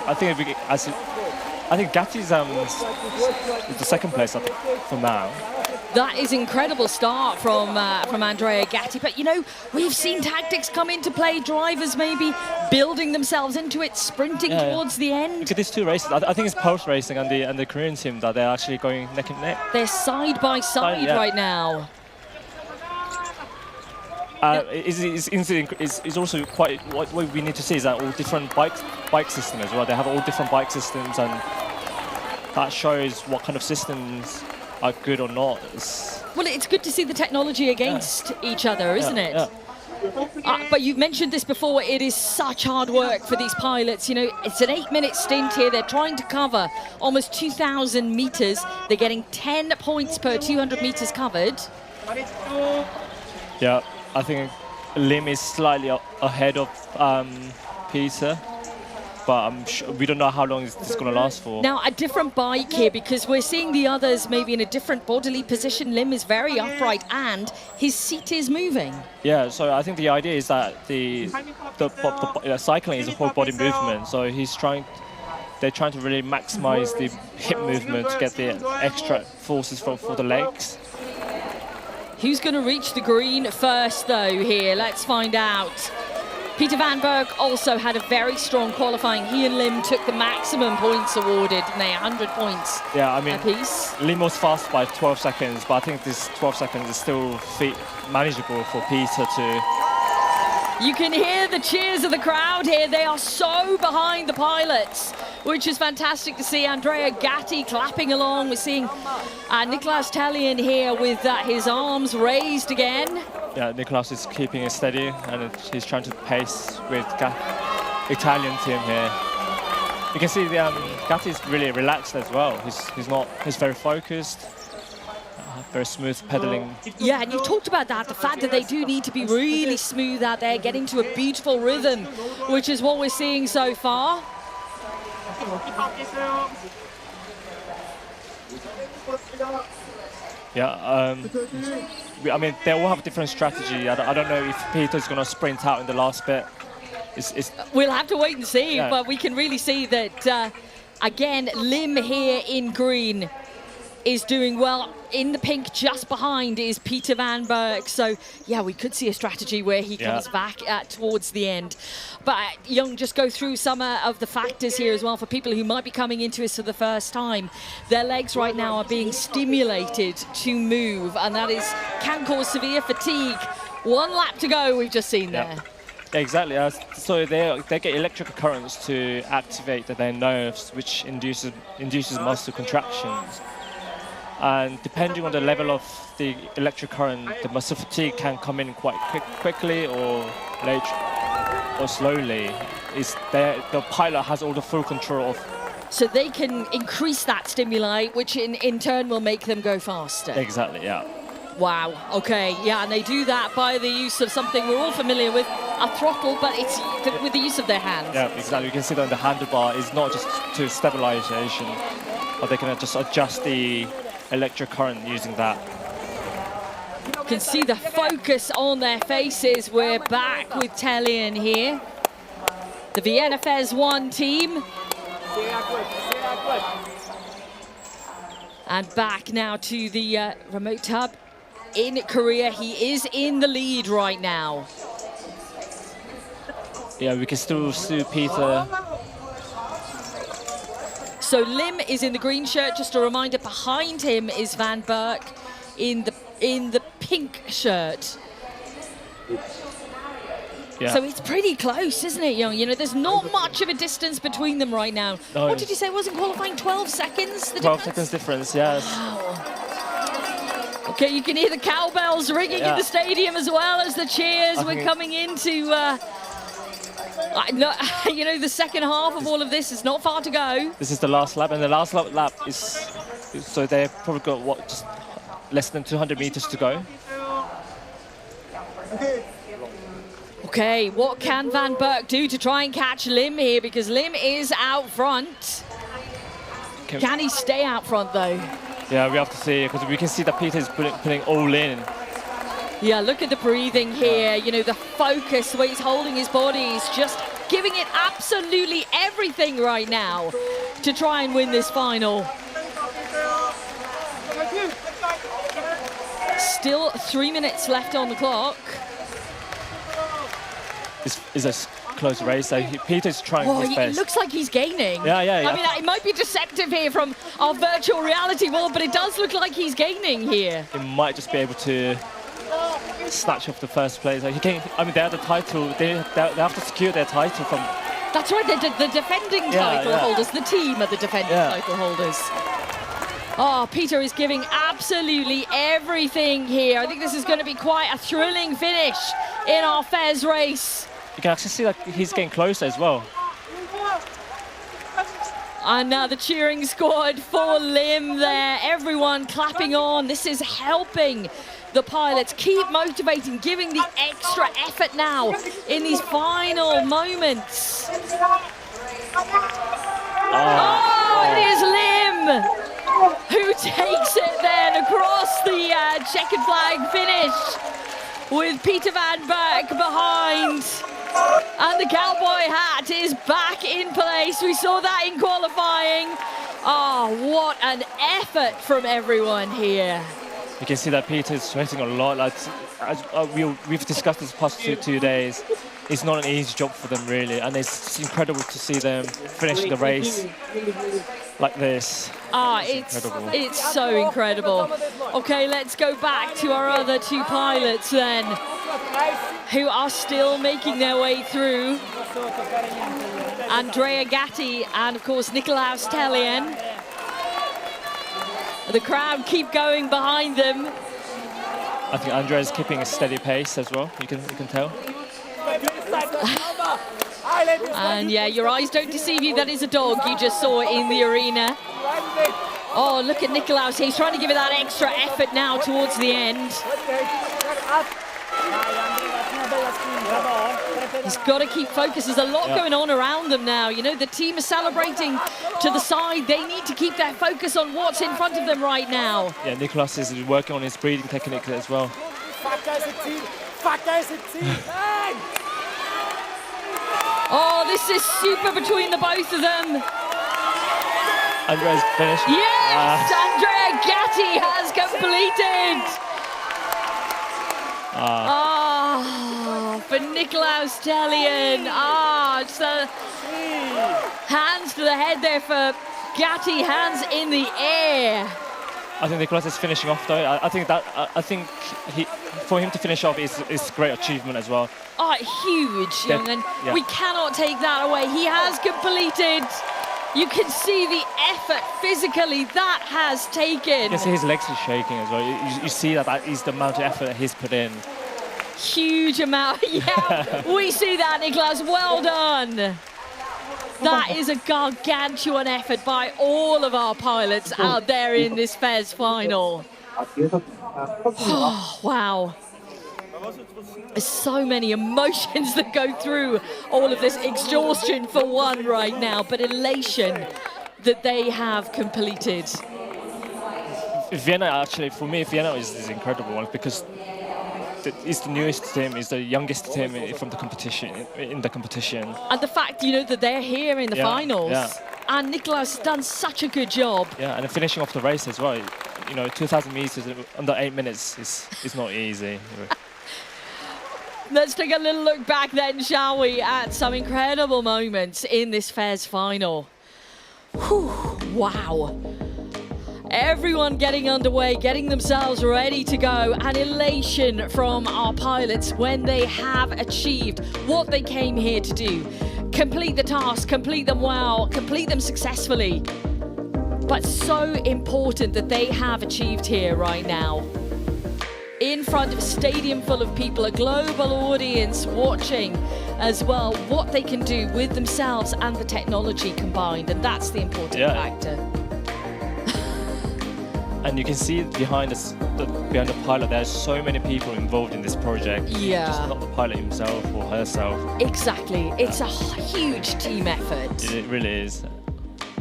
I think Gatti's the second place, I think, for now. That is incredible start from Andrea Gatti. But, you know, we've seen tactics come into play, drivers maybe building themselves into it, sprinting towards the end. Look at these two races. I think it's Post Racing and the Korean team that they're actually going neck and neck. They're side by side right now. It's also quite what we need to see is that all different bike systems as well. They have all different bike systems, and that shows what kind of systems are good or not. Well, it's good to see the technology against each other, isn't it? Yeah. But you've mentioned this before, it is such hard work for these pilots. You know, it's an 8-minute stint here. They're trying to cover almost 2,000 meters. They're getting 10 points per 200 meters covered. Yeah, I think Lim is slightly ahead of Peter. But I'm sure we don't know how long this is going to last for. Now, a different bike here, because we're seeing the others maybe in a different bodily position. Lim is very upright and his seat is moving. Yeah, so I think the idea is that the cycling is a whole body movement. So they're trying to really maximize the hip movement to get the extra forces for the legs. Who's going to reach the green first, though, here? Let's find out. Peter Van Berg also had a very strong qualifying. He and Lim took the maximum points awarded, didn't they? 100 points apiece. Lim was fast by 12 seconds, but I think this 12 seconds is still manageable for Peter to... You can hear the cheers of the crowd here. They are so behind the pilots, which is fantastic to see. Andrea Gatti clapping along. We're seeing Nicolas Tellien here with his arms raised again. Yeah, Nicolas is keeping it steady, and he's trying to pace with Italian team here. You can see Gatti is really relaxed as well. He's very focused. Very smooth pedaling. Yeah, and you talked about that, the fact that they do need to be really smooth out there, get into a beautiful rhythm, which is what we're seeing so far. Yeah, I mean, they all have a different strategy. I don't know if Peter's going to sprint out in the last bit. We'll have to wait and see, but we can really see that, again, Lim here in green is doing well. In the pink just behind is Peter Van Berg. So, yeah, we could see a strategy where he comes back towards the end. But, Young, just go through some of the factors here as well for people who might be coming into this for the first time. Their legs right now are being stimulated to move, and that can cause severe fatigue. 1 lap to go, we've just seen there. Exactly. So they get electrical currents to activate their nerves, which induces muscle contractions. And depending on the level of the electric current, the muscle fatigue can come in quite quickly or late or slowly. The pilot has all the full control of. So they can increase that stimuli, which in turn will make them go faster. Exactly, yeah. Wow, okay, yeah, and they do that by the use of something we're all familiar with, a throttle, but it's with the use of their hands. Yeah, exactly. You can see that the handlebar is not just to stabilization, but they can just adjust the electric current using that. You can see the focus on their faces. We're back with Tellien here. The Vienna Fez 1 team. And back now to the remote hub in Korea. He is in the lead right now. Yeah, we can still see Peter. So Lim is in the green shirt. Just a reminder, behind him is Van Berg in the pink shirt. Yeah. So it's pretty close, isn't it, Young? You know, there's not much of a distance between them right now. No. What did you say? Wasn't qualifying 12 seconds? 12 seconds difference, yes. Wow. Okay, you can hear the cowbells ringing in the stadium as well as the cheers. We're coming into. No, you know, the second half of all of this is not far to go. This is the last lap, and the last lap is so they've probably got just less than 200 meters to go. Okay, what can Van Berg do to try and catch Lim here? Because Lim is out front. Can he stay out front though? Yeah, we have to see, because we can see that Peter is putting all in. Yeah, look at the breathing here. You know, the focus, the way he's holding his body. He's just giving it absolutely everything right now to try and win this final. Still 3 minutes left on the clock. This is a close race, so Peter's trying his best. It looks like he's gaining. Yeah. I mean, it might be deceptive here from our virtual reality world, but it does look like he's gaining here. He might just be able to snatch off the first place. He can, I mean, they have the title. They have to secure their title from. That's right. The defending title holders. The team are the defending title holders. Oh, Peter is giving absolutely everything here. I think this is going to be quite a thrilling finish in our Fez race. You can actually see that he's getting closer as well. And now the cheering squad for Lim there. Everyone clapping on. This is helping the pilots keep motivating, giving the extra effort now in these final moments. Oh, it is Lim who takes it then across the checkered flag finish with Peter Van Berg behind. And the cowboy hat is back in place. We saw that in qualifying. Oh, what an effort from everyone here. You can see that Peter's sweating a lot. Like, we've discussed this past two days. It's not an easy job for them, really, and it's incredible to see them finishing the race like this. It's so incredible. Okay, let's go back to our other two pilots then, who are still making their way through. Andrea Gatti and, of course, Nicolaus Tellien. The crowd keep going behind them. I think Andrea's keeping a steady pace as well, you can tell. And yeah, your eyes don't deceive you, that is a dog you just saw in the arena. Oh, look at Nicolaus, he's trying to give it that extra effort now towards the end. He's got to keep focused. There's a lot going on around them now. You know, the team is celebrating to the side. They need to keep their focus on what's in front of them right now. Yeah, Nicolaus is working on his breathing technique as well. Oh, this is super between the both of them. Andrea's finished. Yes, Andrea Gatti has completed. For Nicolaus Tellien. It's hands to the head there for Gatti, hands in the air. I think Nicolaus is finishing off though. I think for him to finish off is a great achievement as well. Huge, young, and we cannot take that away. He has completed. You can see the effort physically that has taken. You can see his legs are shaking as well. You see that is the amount of effort that he's put in. Huge amount, we see that, Nicolaus, well done. That is a gargantuan effort by all of our pilots out there in this FES final. Oh, wow. There's so many emotions that go through all of this. Exhaustion for one right now, but elation that they have completed. Vienna, actually, for me, Vienna is an incredible one because it's the newest team, it's the youngest team from the competition, in the competition. And the fact, you know, that they're here in the finals. And Nicolaus has done such a good job. Yeah, and finishing off the race as well. You know, 2,000 meters under 8 minutes is not easy. Let's take a little look back then, shall we, at some incredible moments in this FES final. Whew, wow. Everyone getting underway, getting themselves ready to go, and elation from our pilots when they have achieved what they came here to do. Complete the task, complete them well, complete them successfully. But so important that they have achieved here right now. In front of a stadium full of people, a global audience watching as well what they can do with themselves and the technology combined, and that's the important factor. And you can see behind the pilot, there's so many people involved in this project. Yeah. Just not the pilot himself or herself. Exactly. It's a huge team effort. It really is.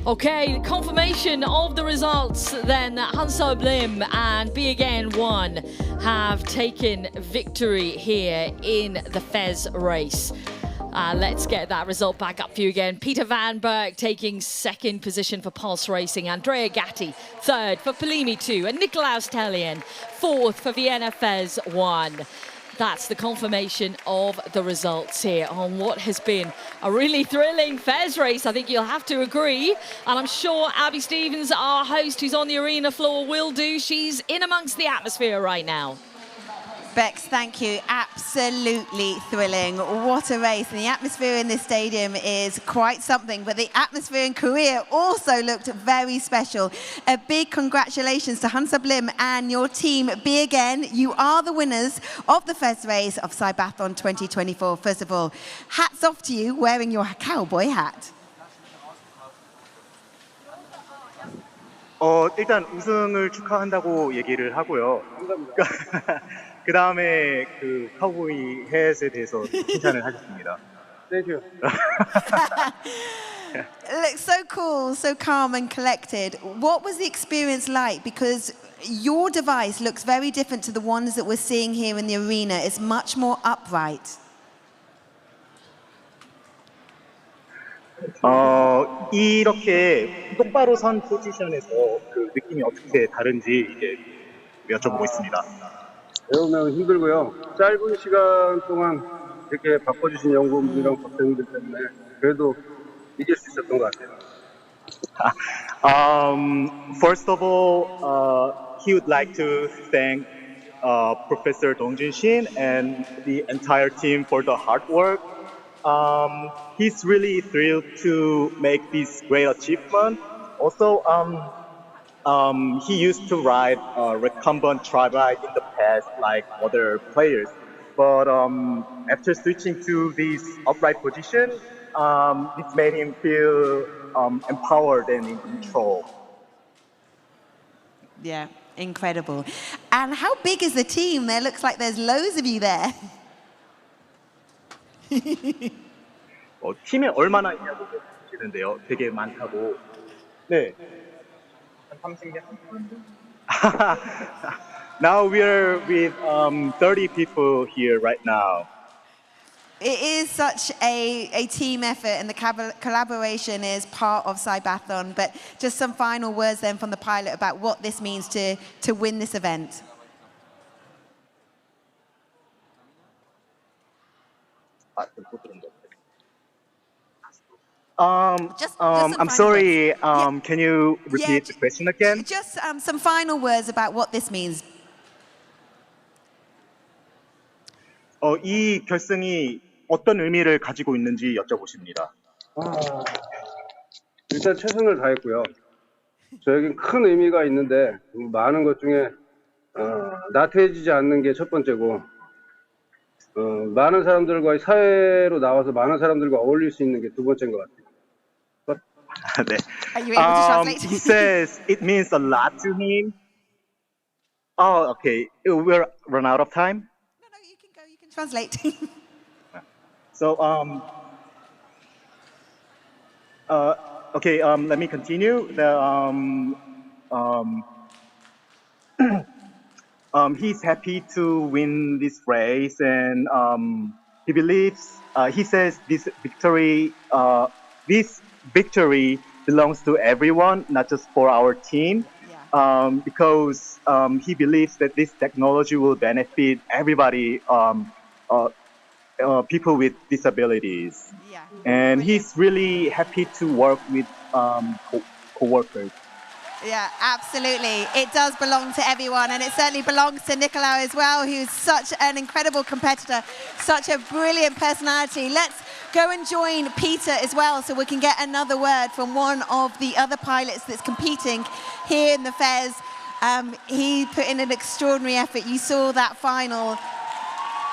Okay, confirmation of the results then. Hansa Blim and Be Again 1 have taken victory here in the FES race. Let's get that result back up for you again. Peter Van Berg taking second position for Pulse Racing. Andrea Gatti third for Polimi 2. And Nicolaus Tellien fourth for Vienna FES 1. That's the confirmation of the results here on what has been a really thrilling FES race. I think you'll have to agree. And I'm sure Abby Stevens, our host who's on the arena floor, will do. She's in amongst the atmosphere right now. Bex, thank you. Absolutely thrilling. What a race. And the atmosphere in this stadium is quite something. But the atmosphere in Korea also looked very special. A big congratulations to Hansa Blim and your team. Be Again, you are the winners of the FES race of CYBATHLON 2024. First of all, hats off to you wearing your cowboy hat. 일단 우승을 축하한다고 얘기를 하고요. 그 다음에 그 카우보이 햇에 대해서 칭찬을 하셨습니다. Thank you. Looks so cool, so calm and collected. What was the experience like? Because your device looks very different to the ones that we're seeing here in the arena. It's much more upright. 이렇게 똑바로 선 포지션에서 그 느낌이 어떻게 다른지 이제 여쭤보고 있습니다. 배우면 힘들고요. 짧은 시간 동안 이렇게 바꿔주신 연구원들이랑 박사님들 때문에 그래도 이길 수 있었던 것 같아요. First of all, he would like to thank Professor Dong Jun-shin and the entire team for the hard work. He's really thrilled to make this great achievement. Also, he used to ride recumbent tri-bike in the past like other players. But after switching to this upright position, it made him feel empowered and in control. Yeah, incredible. And how big is the team? There looks like there's loads of you there. 팀에 얼마나 있냐고 보시는데요. 되게 많다고. 네. 한 30명? Now we're with 30 people here right now. It is such a team effort, and the collaboration is part of CYBATHLON. But just some final words then from the pilot about what this means to win this event. I'm sorry, can you repeat the question again? Just some final words about what this means. 이 결승이 어떤 의미를 가지고 있는지 여쭤보십니다. 일단 최선을 다했고요. 저에겐 큰 의미가 있는데 많은 것 중에 나태해지지 않는 게 첫 번째고 많은 사람들과 사회로 나와서 많은 사람들과 어울릴 수 있는 게 두 번째인 것 같아요. 네. Are you able to translate? He says it means a lot to him. Oh, okay. We're run out of time. No, you can go. You can translate. So, okay. Let me continue. He's happy to win this race, and he believes. He says this victory belongs to everyone, not just for our team. Because he believes that this technology will benefit everybody, people with disabilities. And he's really happy to work with co-workers. Yeah, absolutely. It does belong to everyone, and it certainly belongs to Nicolau as well, who's such an incredible competitor, such a brilliant personality. Let's go and join Peter as well, so we can get another word from one of the other pilots that's competing here in the Fez. He put in an extraordinary effort. You saw that final.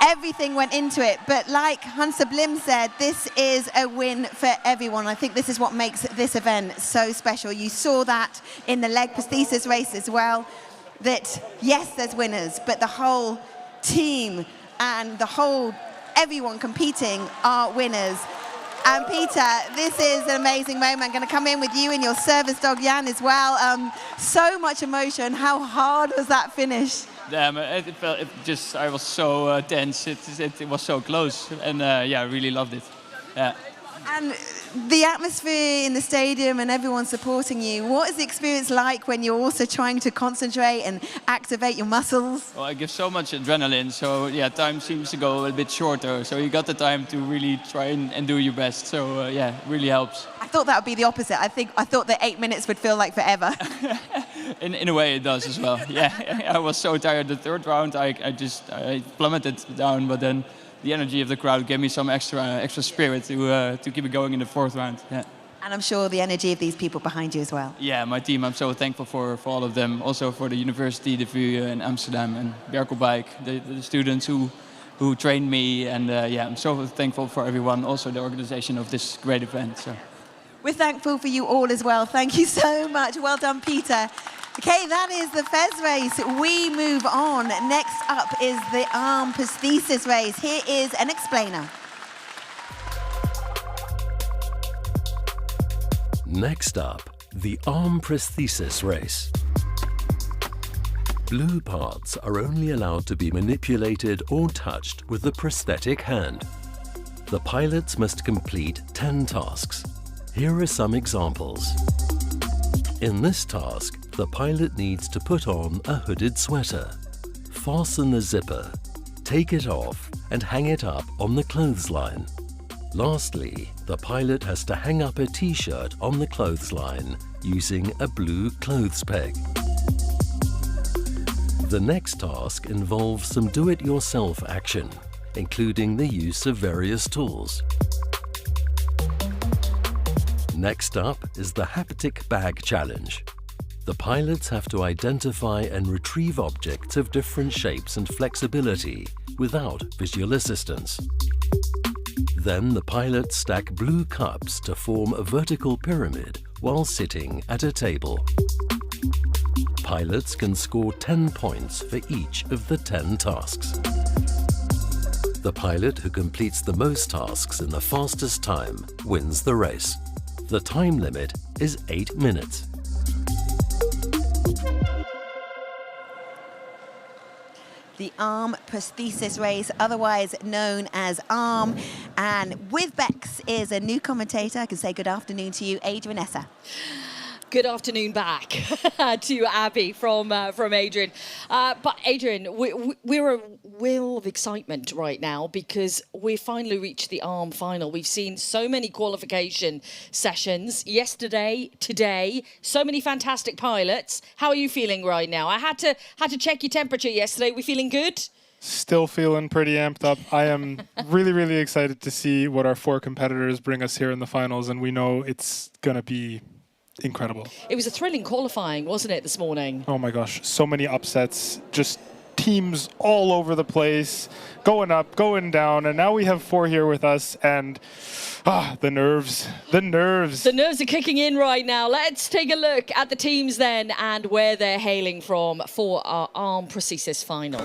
Everything went into it, but like Hansa Blim said, this is a win for everyone. I think this is what makes this event so special. You saw that in the Leg Prosthesis Race as well, that yes, there's winners, but the whole team and everyone competing are winners. And Peter, this is an amazing moment. I'm going to come in with you and your service dog Jan as well. So much emotion. How hard was that finish? Yeah, I was so tense. It was so close, and yeah, I really loved it. Yeah. And the atmosphere in the stadium and everyone supporting you, what is the experience like when you're also trying to concentrate and activate your muscles? Well, I give so much adrenaline, so yeah, time seems to go a bit shorter. So you got the time to really try and do your best. So yeah, it really helps. I thought that would be the opposite. I thought that 8 minutes would feel like forever. In a way, it does as well. Yeah, I was so tired. The third round, I plummeted down, but then the energy of the crowd gave me some extra spirit to keep it going in the fourth round. Yeah. And I'm sure the energy of these people behind you as well. Yeah, my team. I'm so thankful for all of them. Also for the university, the VU in Amsterdam, and Berkel Bike, the students who trained me, and yeah, I'm so thankful for everyone. Also the organization of this great event. So. We're thankful for you all as well. Thank you so much. Well done, Peter. Okay, that is the Fez race. We move on. Next up is the Arm Prosthesis Race. Here is an explainer. Next up, the Arm Prosthesis Race. Blue parts are only allowed to be manipulated or touched with the prosthetic hand. The pilots must complete 10 tasks. Here are some examples. In this task, the pilot needs to put on a hooded sweater, fasten the zipper, take it off and hang it up on the clothesline. Lastly, the pilot has to hang up a t-shirt on the clothesline using a blue clothes peg. The next task involves some do-it-yourself action, including the use of various tools. Next up is the haptic bag challenge. The pilots have to identify and retrieve objects of different shapes and flexibility without visual assistance. Then the pilots stack blue cups to form a vertical pyramid while sitting at a table. Pilots can score 10 points for each of the 10 tasks. The pilot who completes the most tasks in the fastest time wins the race. The time limit is 8 minutes. The Arm Prosthesis Race, otherwise known as ARM. And with Bex is a new commentator. I can say good afternoon to you, Adrian Esser. Good afternoon back to Abby from Adrian. But Adrian, we're a wheel of excitement right now because we finally reached the ARM final. We've seen so many qualification sessions yesterday, today, so many fantastic pilots. How are you feeling right now? I had to check your temperature yesterday. We feeling good? Still feeling pretty amped up. I am really, really excited to see what our 4 competitors bring us here in the finals, and we know it's going to be incredible. It was a thrilling qualifying, wasn't it, this morning? Oh my gosh, so many upsets, just teams all over the place, going up, going down, and now we have 4 here with us, and the nerves. The nerves are kicking in right now. Let's take a look at the teams then and where they're hailing from for our Arm Prosthesis final.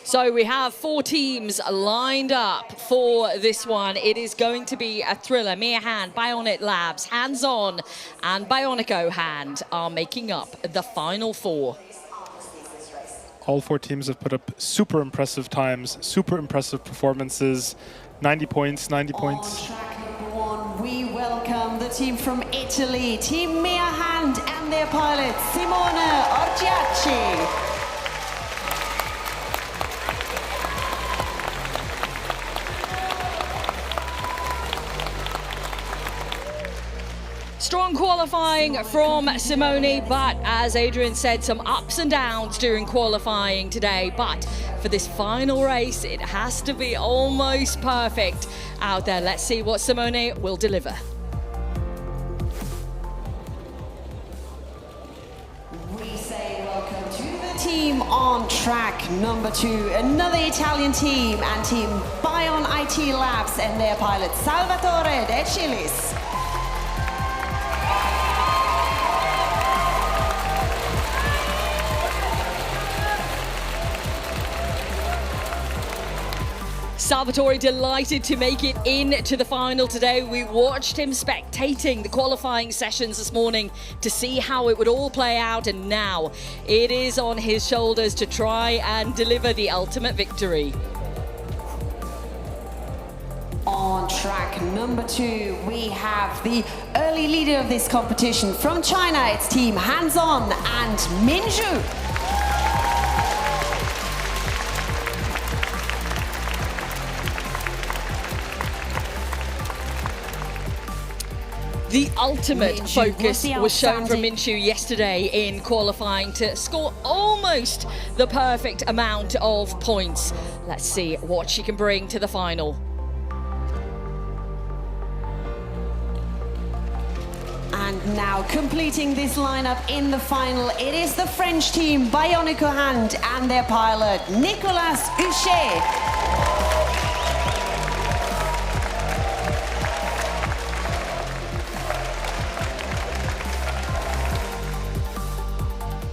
So we have 4 teams lined up for this one. It is going to be a thriller. Mia Hand, Bionic Labs, Hands On, and Bionico Hand are making up the final 4. All 4 teams have put up super impressive times, super impressive performances. 90 points, 90 points. On track number 1, we welcome the team from Italy, Team Mia Hand and their pilot, Simone Orgiacci. Strong qualifying from Simone, but as Adrian said, some ups and downs during qualifying today. But for this final race, it has to be almost perfect out there. Let's see what Simone will deliver. We say welcome to the team on track number 2, another Italian team, and Team Bion IT Labs and their pilot Salvatore De Cilis. Salvatore delighted to make it into the final today. We watched him spectating the qualifying sessions this morning to see how it would all play out, and now it is on his shoulders to try and deliver the ultimate victory. On track number 2, we have the early leader of this competition from China. It's Team Hands On and Minju. The ultimate focus was shown from Minshu yesterday in qualifying to score almost the perfect amount of points. Let's see what she can bring to the final. And now completing this lineup in the final, it is the French team Bionico Hand and their pilot Nicolas Huchet.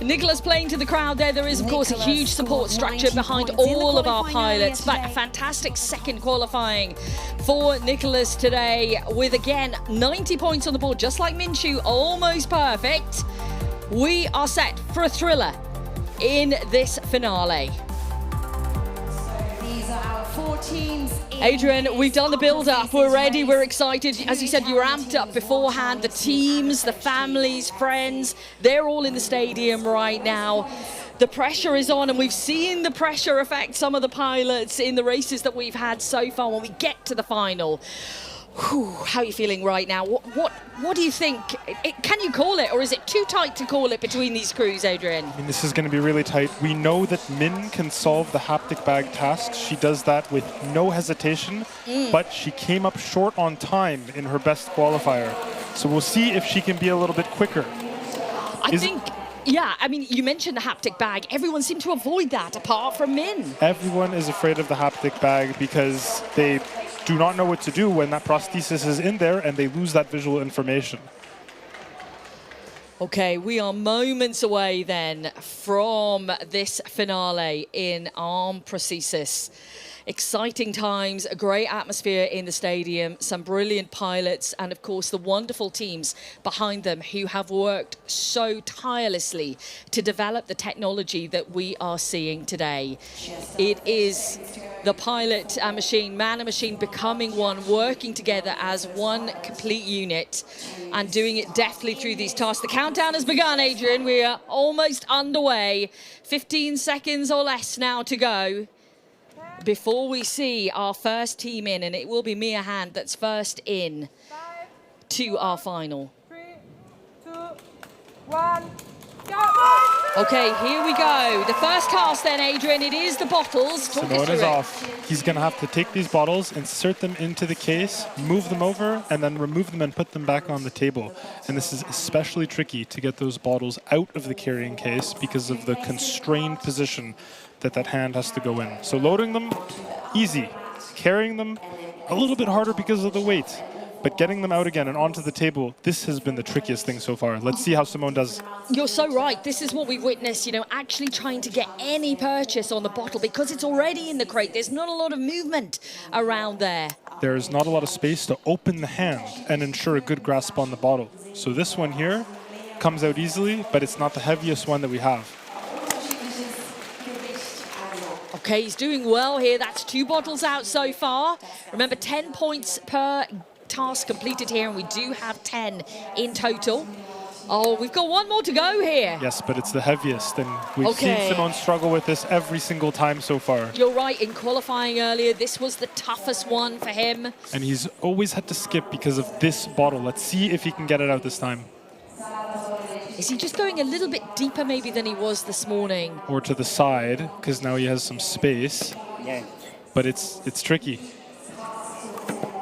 Nicholas playing to the crowd there. There is, of course, a huge support structure behind all of our pilots, but a fantastic second qualifying for Nicholas today with, again, 90 points on the board, just like Minshu, almost perfect. We are set for a thriller in this finale. So these are our 4 teams. Adrian, we've done the build-up. We're ready. We're excited. As you said, you were amped up beforehand. The teams, the families, friends, they're all in the stadium right now. The pressure is on, and we've seen the pressure affect some of the pilots in the races that we've had so far when we get to the final. Whew, how are you feeling right now? What do you think? Can you call it, or is it too tight to call it between these crews, Adrian? I mean, this is going to be really tight. We know that Min can solve the haptic bag tasks. She does that with no hesitation, but she came up short on time in her best qualifier. So we'll see if she can be a little bit quicker. Yeah, I mean, you mentioned the haptic bag. Everyone seemed to avoid that, apart from Min. Everyone is afraid of the haptic bag because they do not know what to do when that prosthesis is in there and they lose that visual information. Okay, we are moments away then from this finale in Arm Prosthesis. Exciting times, a great atmosphere in the stadium, some brilliant pilots, and of course the wonderful teams behind them who have worked so tirelessly to develop the technology that we are seeing today. It is the pilot and machine, man and machine becoming one, working together as one complete unit and doing it deftly through these tasks. The countdown has begun, Adrian. We are almost underway. 15 seconds or less now to go before we see our first team in, and it will be Mia Hand that's first in to our final. 3, 2, 1, go! Okay, here we go. The first task then, Adrian, it is the bottles. Simone is off. He's going to have to take these bottles, insert them into the case, move them over, and then remove them and put them back on the table. And this is especially tricky to get those bottles out of the carrying case because of the constrained position that hand has to go in. So loading them, easy. Carrying them, a little bit harder because of the weight. But getting them out again and onto the table, this has been the trickiest thing so far. Let's see how Simone does. You're so right. This is what we've witnessed, you know, actually trying to get any purchase on the bottle because it's already in the crate. There's not a lot of movement around there. There's not a lot of space to open the hand and ensure a good grasp on the bottle. So this one here comes out easily, but it's not the heaviest one that we have. Okay, he's doing well here. That's 2 bottles out so far. Remember, 10 points per task completed here, and we do have 10 in total. Oh, we've got 1 more to go here. Yes, but it's the heaviest, and we've seen Simone struggle with this every single time so far. You're right, in qualifying earlier, this was the toughest one for him. And he's always had to skip because of this bottle. Let's see if he can get it out this time. Is he just going a little bit deeper maybe than he was this morning? Or to the side, because now he has some space. Yeah. But it's tricky.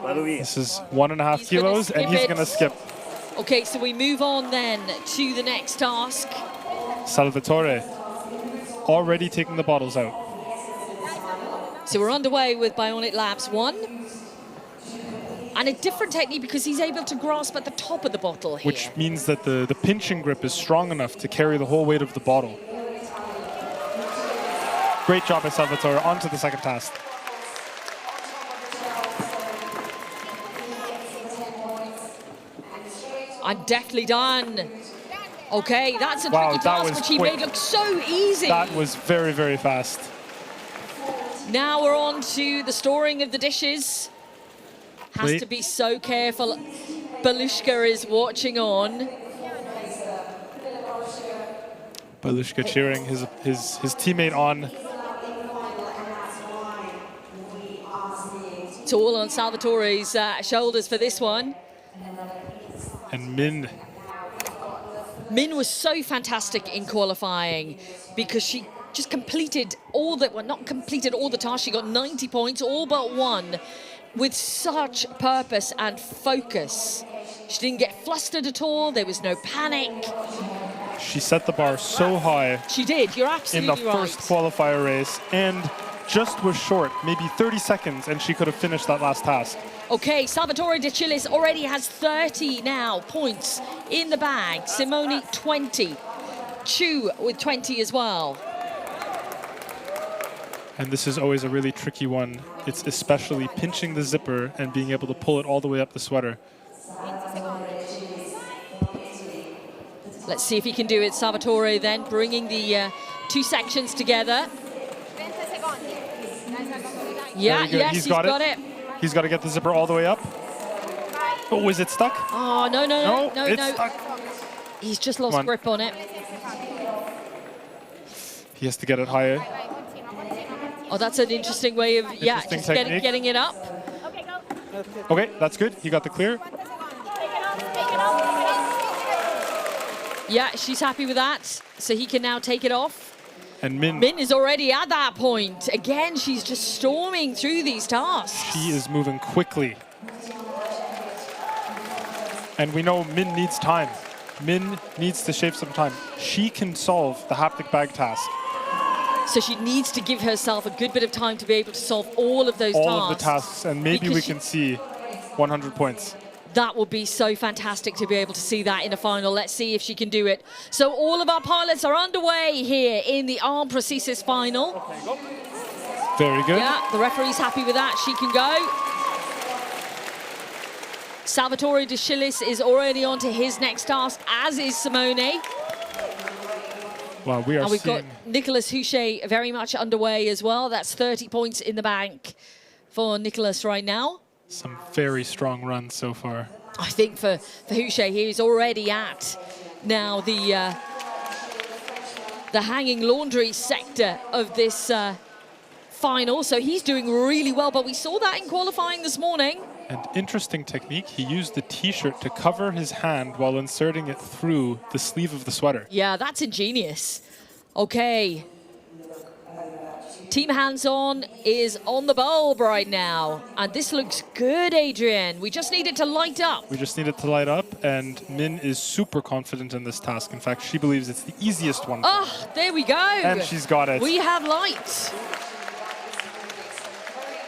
This is 1.5 kilos, and he's going to skip. Okay, so we move on then to the next task. Salvatore, already taking the bottles out. So we're underway with Bionic Labs 1. And a different technique because he's able to grasp at the top of the bottle here. Which means that the pinching grip is strong enough to carry the whole weight of the bottle. Great job by Salvatore. On to the second task. I'm definitely done. Okay, that's a tricky task which he made look so easy. That was very, very fast. Now we're on to the storing of the dishes. Has to be so careful. Belushka is watching on. Belushka cheering his teammate on. It's all on Salvatore's shoulders for this one. And Min was so fantastic in qualifying because she just completed all the, well, not completed all the tasks. She got 90 points, all but 1. With such purpose and focus. She didn't get flustered at all. There was no panic. She set the bar so high. She did. You're absolutely right. In the first qualifier race, and just was short, maybe 30 seconds, and she could have finished that last task. Okay, Salvatore De Chillis already has 30 now points in the bag. Simone 20. Chu with 20 as well. And this is always a really tricky one. It's especially pinching the zipper and being able to pull it all the way up the sweater. Let's see if he can do it. Salvatore then bringing the 2 sections together. Yeah, yes, he's got it. He's got to get the zipper all the way up. Oh, is it stuck? Oh, no. It's stuck. He's just lost grip on it. He has to get it higher. Oh, that's an interesting way of, just getting it up. Okay, that's good. He got the clear. Yeah, she's happy with that. So he can now take it off. And Min is already at that point. Again, she's just storming through these tasks. She is moving quickly. And we know Min needs time. Min needs to shave some time. She can solve the haptic bag task. So she needs to give herself a good bit of time to be able to solve all of those tasks. All of the tasks, and maybe we can see 100 points. That would be so fantastic to be able to see that in a final. Let's see if she can do it. So all of our pilots are underway here in the Arm Prosthesis final. Okay, go. Very good. Yeah, the referee's happy with that. She can go. Salvatore De Schillis is already on to his next task, as is Simone. Wow, we are and we've seeing... got Nicolas Houchet very much underway as well. That's 30 points in the bank for Nicolas right now. Some very strong runs so far. I think for Houchet, he's already at now the hanging laundry sector of this final. So he's doing really well, but we saw that in qualifying this morning. And interesting technique, he used the t-shirt to cover his hand while inserting it through the sleeve of the sweater. Yeah, that's ingenious. Okay. Team Hands-On is on the bulb right now. And this looks good, Adrian. We just need it to light up. We just need it to light up, and Min is super confident in this task. In fact, she believes it's the easiest one. Oh, there we go. And she's got it. We have light.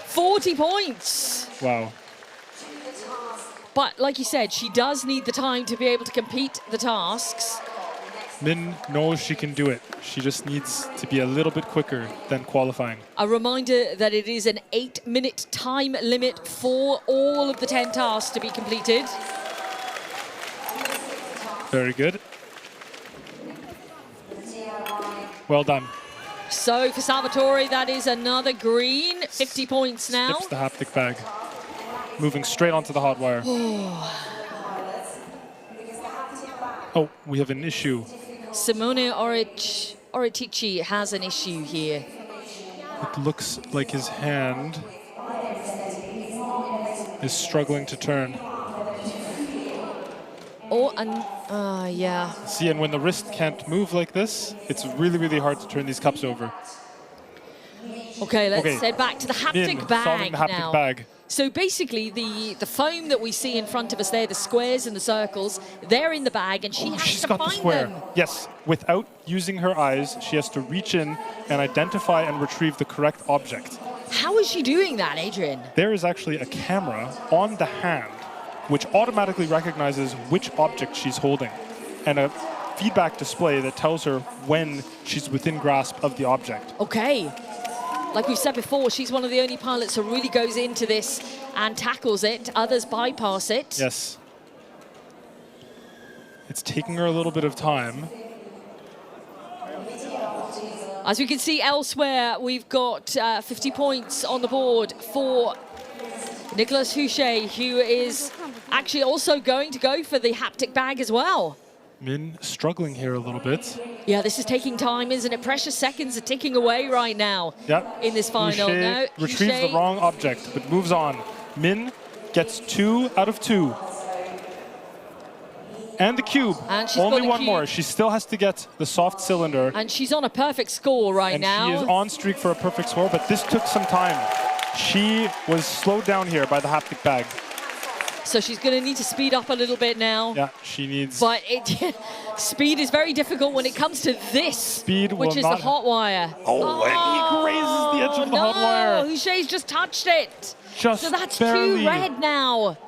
40 points. Wow. But like you said, she does need the time to be able to complete the tasks. Min knows she can do it. She just needs to be a little bit quicker than qualifying. A reminder that it is an 8-minute time limit for all of the 10 tasks to be completed. Very good. Well done. So for Salvatore, that is another green. 50 points now. Skips the haptic bag. Moving straight onto the hot wire. Oh, we have an issue. Simone Oretici has an issue here. It looks like his hand is struggling to turn. Oh, and yeah. See, and when the wrist can't move like this, it's really, really hard to turn these cups over. Okay, let's head back to the haptic bag the haptic now. bag. So basically, the foam that we see in front of us there, the squares and the circles, they're in the bag, and she has to find them. Yes, without using her eyes, she has to reach in and identify and retrieve the correct object. How is she doing that, Adrian? There is actually a camera on the hand which automatically recognizes which object she's holding, and a feedback display that tells her when she's within grasp of the object. Okay. Like we've said before, she's one of the only pilots who really goes into this and tackles it. Others bypass it. Yes. It's taking her a little bit of time. As we can see elsewhere, we've got 50 points on the board for Nicolas Houchet, who is actually also going to go for the haptic bag as well. Min struggling here a little bit. Yeah, this is taking time, isn't it? Precious seconds are ticking away right now in this final. Houchet retrieves the wrong object, but moves on. Min gets 2 out of 2. And the cube. And she's only got one cube. more. She still has to get the soft cylinder. And she's on a perfect score right now. And she is on streak for a perfect score, but this took some time. She was slowed down here by the haptic bag. So she's going to need to speed up a little bit now. Yeah, she needs... But speed is very difficult when it comes to this, speed which is the hot wire. Oh, and he grazes the edge of the hot wire. Houchet's just touched it. Just so that's barely. 2 red now.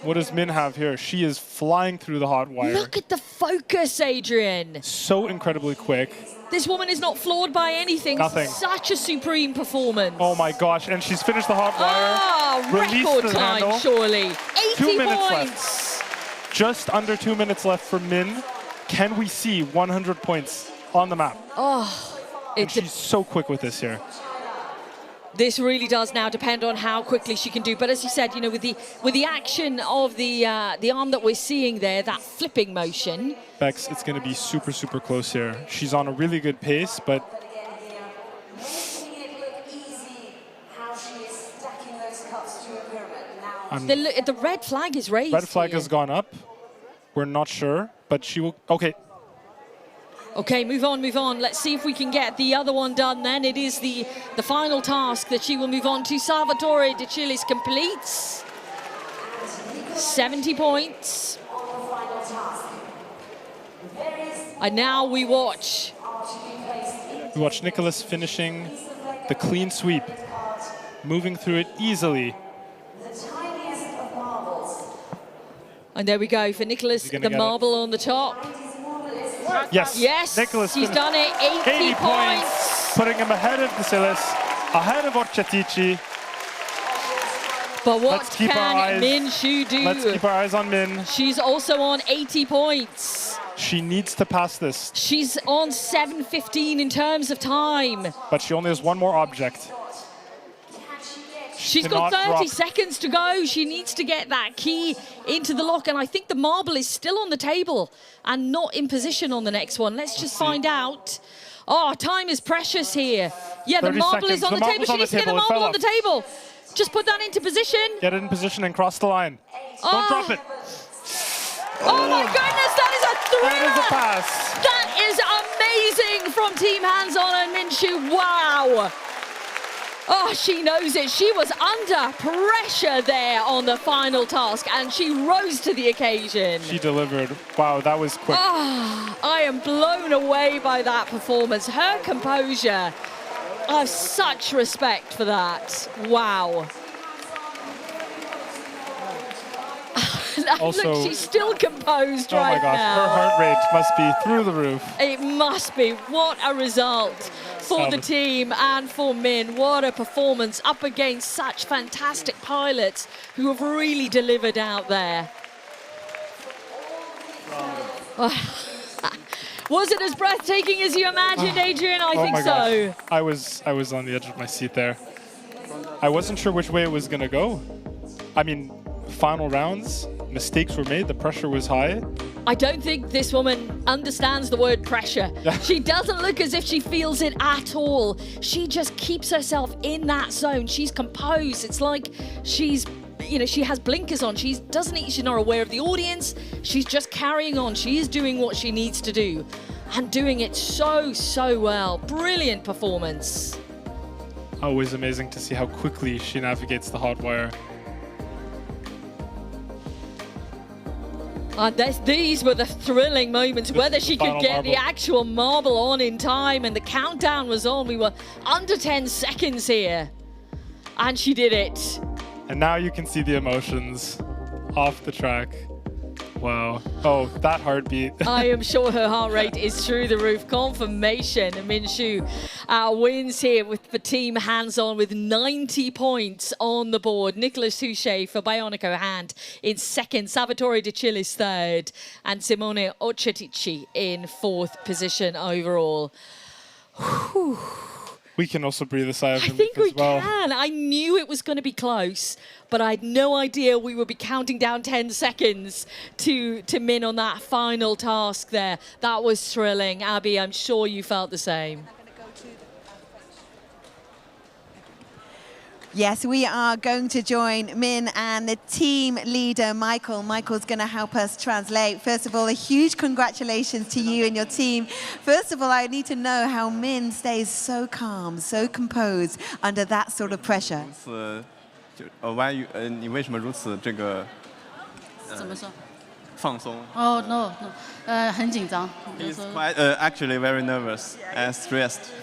What does Min have here? She is flying through the hot wire. Look at the focus, Adrian. So incredibly quick. This woman is not flawed by anything. Nothing. Such a supreme performance. Oh my gosh, and she's finished the hot wire. Record time, handle. surely. 80 2 minutes points. Left. Just under 2 minutes left for Min. Can we see 100 points on the map? Oh, and she's so quick with this here. This really does now depend on how quickly she can do. But as you said, you know, with the action of the arm that we're seeing there, that flipping motion. Bex, it's going to be super, super close here. She's on a really good pace, but the red flag is raised. Red flag has gone up. We're not sure, but she will. Okay. Okay, move on, move on. Let's see if we can get the other one done then. It is the final task that she will move on to. Salvatore De Chillis completes. 70 points. And now we watch. We watch Nicholas finishing the clean sweep, moving through it easily. And there we go for Nicholas, the marble on the top. Yes. Yes. Nicholas, he's done it. 80 points. Putting him ahead of De Chillis, ahead of Orchatici. But what can Min Shu do? Let's keep our eyes on Min. She's also on 80 points. She needs to pass this. She's on 7:15 in terms of time. But she only has one more object. She's got 30 seconds to go. She needs to get that key into the lock. And I think the marble is still on the table and not in position on the next one. Let's just find out. Oh, time is precious here. Yeah, the marble is on the table. She needs to get the marble on the table. Just put that into position. Get it in position and cross the line. Don't drop it. Oh my goodness, that is a thriller. That is a pass. That is amazing from Team Hands On and Min Shu. Wow. Oh, she knows it. She was under pressure there on the final task, and she rose to the occasion. She delivered. Wow, that was quick. Oh, I am blown away by that performance. Her composure. I have such respect for that. Wow. Also, look, she's still composed right now. Oh my gosh, her heart rate must be through the roof. It must be. What a result for the team and for Min. What a performance up against such fantastic pilots who have really delivered out there. Was it as breathtaking as you imagined, Adrian? I think so. I was on the edge of my seat there. I wasn't sure which way it was going to go. I mean, final rounds, mistakes were made, the pressure was high. I don't think this woman understands the word pressure. She doesn't look as if she feels it at all. She just keeps herself in that zone. She's composed. It's like she's, you know, she has blinkers on. She's not aware of the audience. She's just carrying on. She is doing what she needs to do and doing it so, so well. Brilliant performance. Always amazing to see how quickly she navigates the hot wire. And these were the thrilling moments, whether she could get the actual marble on in time, and the countdown was on. We were under 10 seconds here, and she did it. And now you can see the emotions off the track. Wow. Oh, that heartbeat. I am sure her heart rate is through the roof. Confirmation. Min Shu wins here for Team Hands On with 90 points on the board. Nicholas Houchet for Bionico Hand in second. Salvatore De Chillis third. And Simone Orchatici in fourth position overall. Whew. We can also breathe a sigh of relief I think we as well. can. I knew it was going to be close, but I had no idea we would be counting down 10 seconds to Min on that final task there. That was thrilling. Abby, I'm sure you felt the same. Yes, we are going to join Min and the team leader, Michael. Michael's going to help us translate. First of all, a huge congratulations to you and your team. First of all, I need to know how Min stays so calm, so composed under that sort of pressure. 你为什么如此这个怎么说？放松？ Oh no, no, 很紧张。 He's quite actually very nervous and stressed.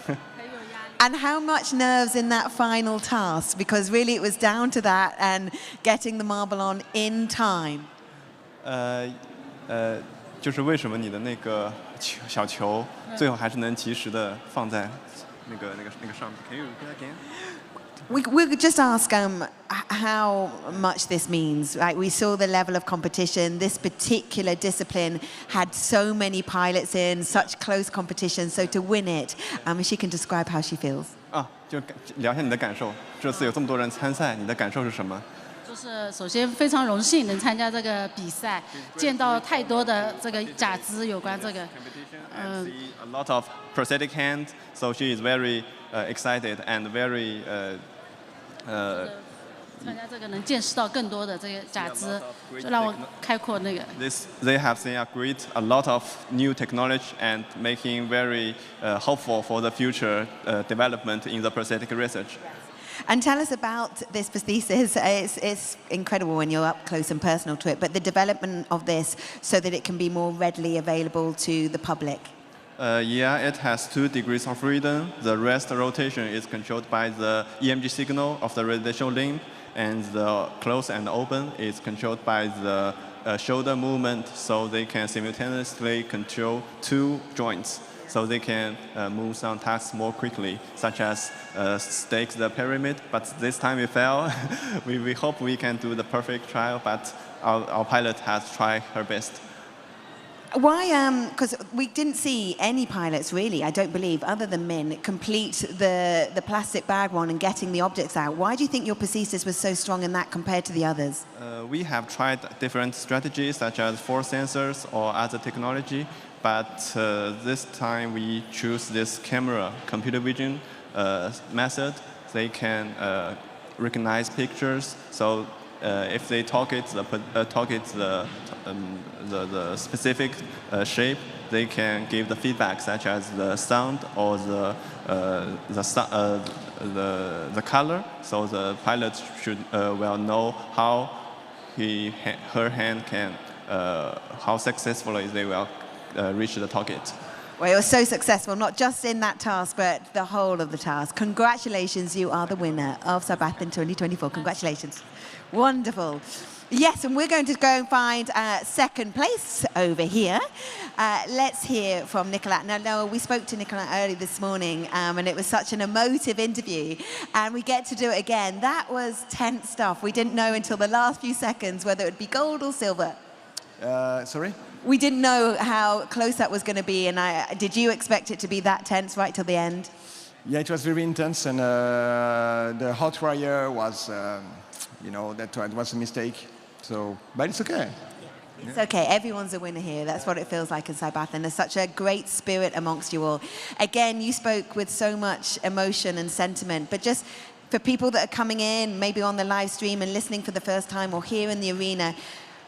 And how much nerves in that final task? Because really it was down to that and getting the marble on in time. 就是为什么你的那个小球最后还是能及时的放在那个上面？ Can you repeat again? We could just ask how much this means. Right? We saw the level of competition. This particular discipline had so many pilots in, such close competition. So to win it, she can describe how she feels. 就聊一下你的感受。这次有这么多人参赛，你的感受是什么？就是首先非常荣幸能参加这个比赛，见到太多的这个假肢有关这个。See a lot of prosthetic hands, so she is very excited and very 参加这个能见识到更多的这个假肢，就让我开阔那个。They have seen a lot of new technology and making very hopeful for the future development in the prosthetic research. And tell us about this prosthesis. It's incredible when you're up close and personal to it, but the development of this so that it can be more readily available to the public. Yeah, it has 2 degrees of freedom. The rest rotation is controlled by the EMG signal of the radial limb, and the close and open is controlled by the shoulder movement, so they can simultaneously control 2 joints. So they can move some tasks more quickly, such as stake the pyramid. But this time we fail. we hope we can do the perfect trial, but our pilot has tried her best. Why? Because we didn't see any pilots really, I don't believe, other than Min, complete the plastic bag one and getting the objects out. Why do you think your prosthesis was so strong in that compared to the others? We have tried different strategies, such as force sensors or other technology. But this time we choose this camera, computer vision method. They can recognize pictures. So if they target the specific shape, they can give the feedback, such as the sound or the color. So the pilot should will know how her hand can how successfully they will reach the target. Well, you're so successful, not just in that task, but the whole of the task. Congratulations, you are the winner of CYBATHLON 2024. Congratulations. Wonderful. Yes, and we're going to go and find second place over here. Let's hear from Nicolas. Now, Noah, we spoke to Nicolas early this morning, and it was such an emotive interview, and we get to do it again. That was tense stuff. We didn't know until the last few seconds whether it would be gold or silver. Sorry? We didn't know how close that was going to be, and did you expect it to be that tense right till the end? Yeah, it was very intense, and the hot wire was, that was a mistake. So, but it's okay. It's okay. Everyone's a winner here. That's what it feels like in CYBATHLON. There's such a great spirit amongst you all. Again, you spoke with so much emotion and sentiment, but just for people that are coming in, maybe on the live stream and listening for the first time or here in the arena,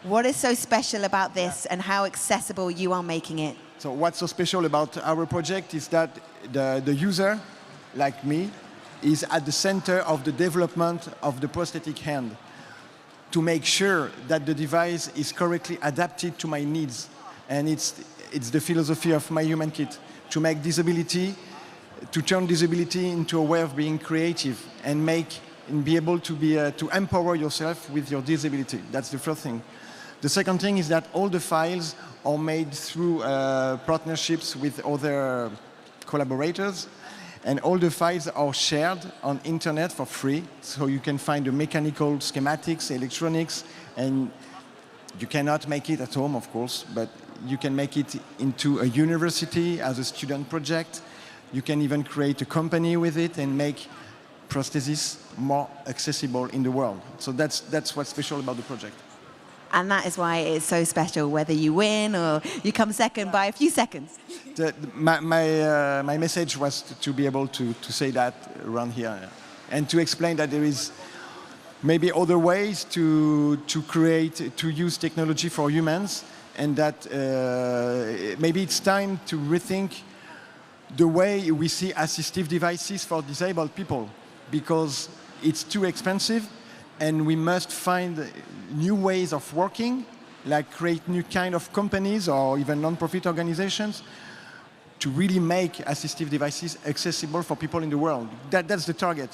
what is so special about this and how accessible you are making it? So what's so special about our project is that the user, like me, is at the center of the development of the prosthetic hand to make sure that the device is correctly adapted to my needs. And it's the philosophy of my human kit, to make disability, to turn disability into a way of being creative and be able to empower yourself with your disability. That's the first thing. The second thing is that all the files are made through partnerships with other collaborators, and all the files are shared on internet for free, so you can find the mechanical schematics, electronics, and you cannot make it at home, of course, but you can make it into a university as a student project. You can even create a company with it and make prosthesis more accessible in the world. So that's what's special about the project. And that is why it's so special, whether you win or you come second by a few seconds. My message was to be able to say that around here and to explain that there is maybe other ways to use technology for humans, and that maybe it's time to rethink the way we see assistive devices for disabled people, because it's too expensive. And we must find new ways of working, like create new kind of companies or even non-profit organizations to really make assistive devices accessible for people in the world. That's the target,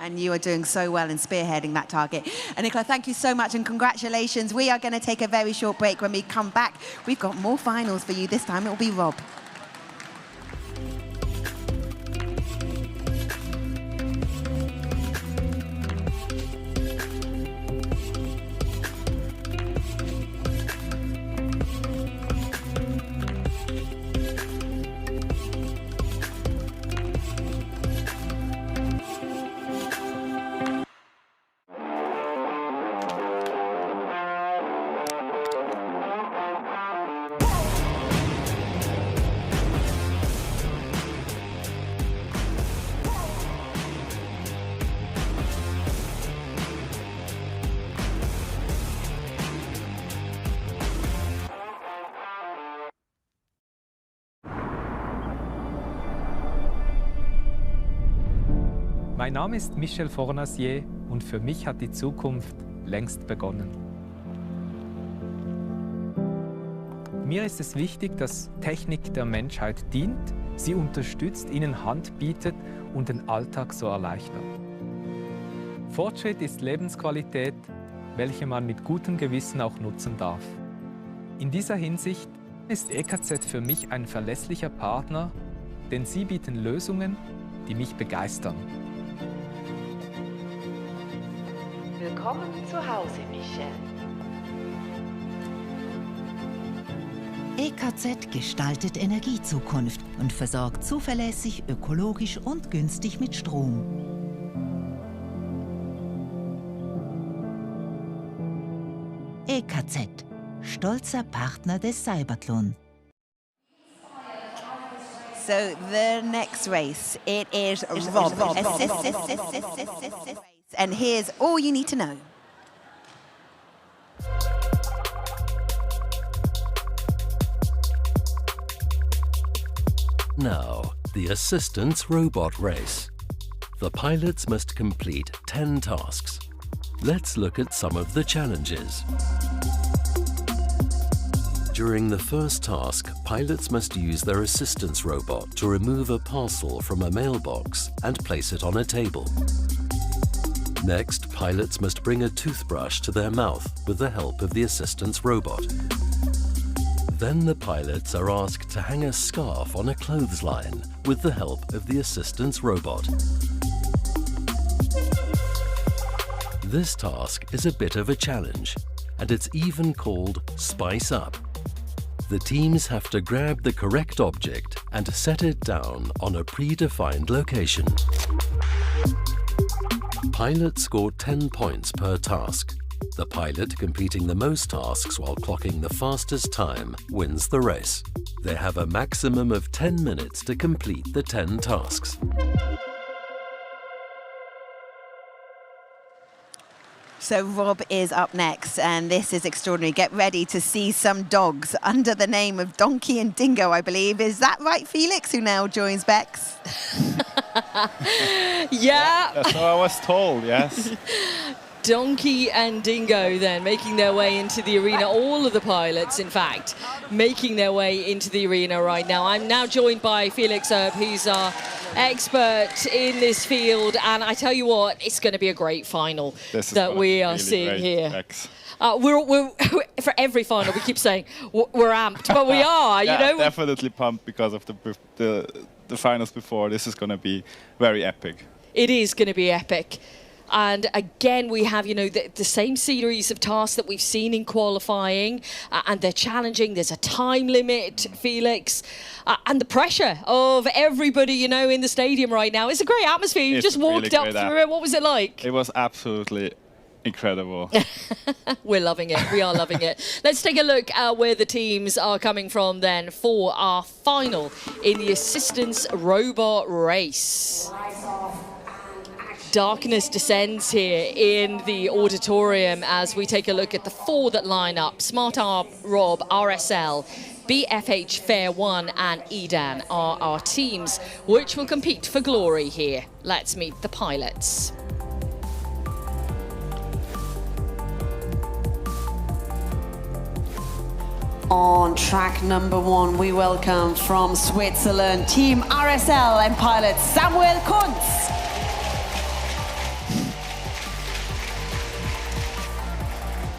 And you are doing so well in spearheading that target. And Nicolas, thank you so much and congratulations. We are going to take a very short break. When we come back, we've got more finals for you. This time it will be Rob. Mein Name ist Michel Fornasier und für mich hat die Zukunft längst begonnen. Mir ist es wichtig, dass Technik der Menschheit dient, sie unterstützt, ihnen Hand bietet und den Alltag so erleichtert. Fortschritt ist Lebensqualität, welche man mit gutem Gewissen auch nutzen darf. In dieser Hinsicht ist EKZ für mich ein verlässlicher Partner, denn sie bieten Lösungen, die mich begeistern. Willkommen zu Hause, Michel. EKZ gestaltet Energiezukunft und versorgt zuverlässig, ökologisch und günstig mit Strom. EKZ, stolzer Partner des CYBATHLON. So the next race, it is Rob. And here's all you need to know. Now, the assistance robot race. The pilots must complete 10 tasks. Let's look at some of the challenges. During the first task, pilots must use their assistance robot to remove a parcel from a mailbox and place it on a table. Next, pilots must bring a toothbrush to their mouth with the help of the assistance robot. Then the pilots are asked to hang a scarf on a clothesline with the help of the assistance robot. This task is a bit of a challenge, and it's even called Spice Up. The teams have to grab the correct object and set it down on a predefined location. Pilots score 10 points per task. The pilot completing the most tasks while clocking the fastest time wins the race. They have a maximum of 10 minutes to complete the 10 tasks. So Rob is up next, and this is extraordinary. Get ready to see some dogs under the name of Donkey and Dingo, I believe. Is that right, Felix, who now joins Bex? Yeah. That's what I was told, yes. Donkey and Dingo then making their way into the arena. All of the pilots, in fact, making their way into the arena right now. I'm now joined by Felix Erb, who's our expert in this field. And I tell you what, it's going to be a great final that we are really seeing here. We're for every final, we keep saying we're amped, but we are, yeah, you know. Definitely pumped because of the finals before. This is going to be very epic. It is going to be epic. And again, we have, you know, the same series of tasks that we've seen in qualifying, and they're challenging. There's a time limit, Felix, and the pressure of everybody, you know, in the stadium right now. It's a great atmosphere. You just walked up through it. What was it like? It was absolutely incredible. We're loving it. We are loving it. Let's take a look at where the teams are coming from then for our final in the assistance robot race. Darkness descends here in the auditorium as we take a look at the four that line up. Smart Arm, Rob, RSL, BFH Fair One and Edan are our teams which will compete for glory here. Let's meet the pilots. On track number 1, we welcome from Switzerland, Team RSL and pilot Samuel Kuntz.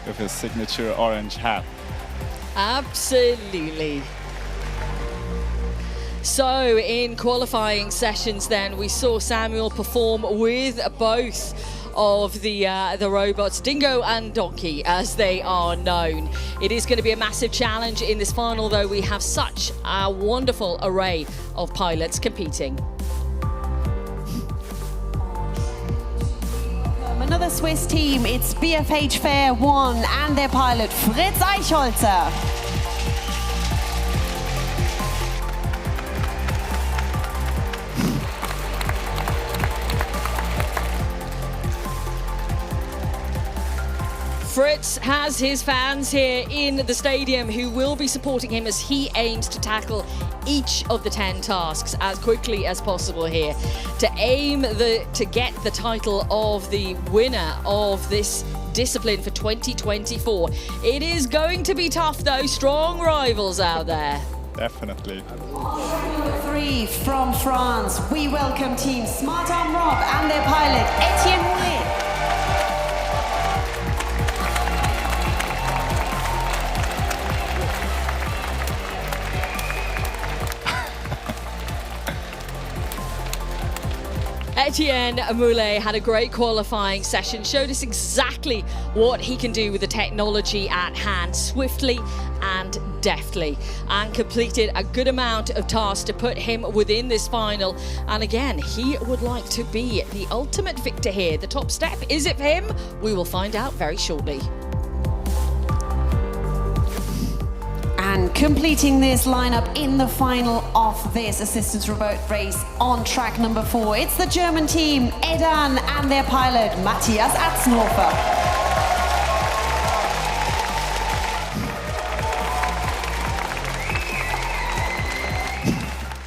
With his signature orange hat. Absolutely. So in qualifying sessions then, we saw Samuel perform with both of the robots, Dingo and Donkey, as they are known. It is going to be a massive challenge in this final, though. We have such a wonderful array of pilots competing. Another Swiss team, it's BFH Fair One and their pilot Fritz Eichholzer. Fritz has his fans here in the stadium who will be supporting him as he aims to tackle each of the 10 tasks as quickly as possible here to get the title of the winner of this discipline for 2024. It is going to be tough though, strong rivals out there. Definitely. 3 from France, we welcome team Smart Arm Rob and their pilot Etienne Moulet. Etienne Moulet had a great qualifying session, showed us exactly what he can do with the technology at hand, swiftly and deftly, and completed a good amount of tasks to put him within this final. And again, he would like to be the ultimate victor here. The top step, is it for him? We will find out very shortly. And completing this lineup in the final of this assistance robot race on track number 4, it's the German team, Edan, and their pilot, Matthias Atzenhofer.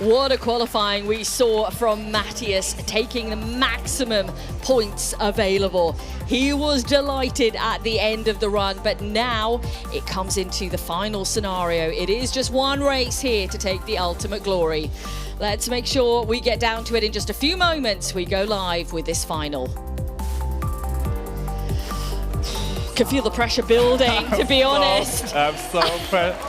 What a qualifying we saw from Matthias, taking the maximum points available. He was delighted at the end of the run, but now it comes into the final scenario. It is just one race here to take the ultimate glory. Let's make sure we get down to it in just a few moments. We go live with this final. Can feel the pressure building, to be honest. I'm so impressed.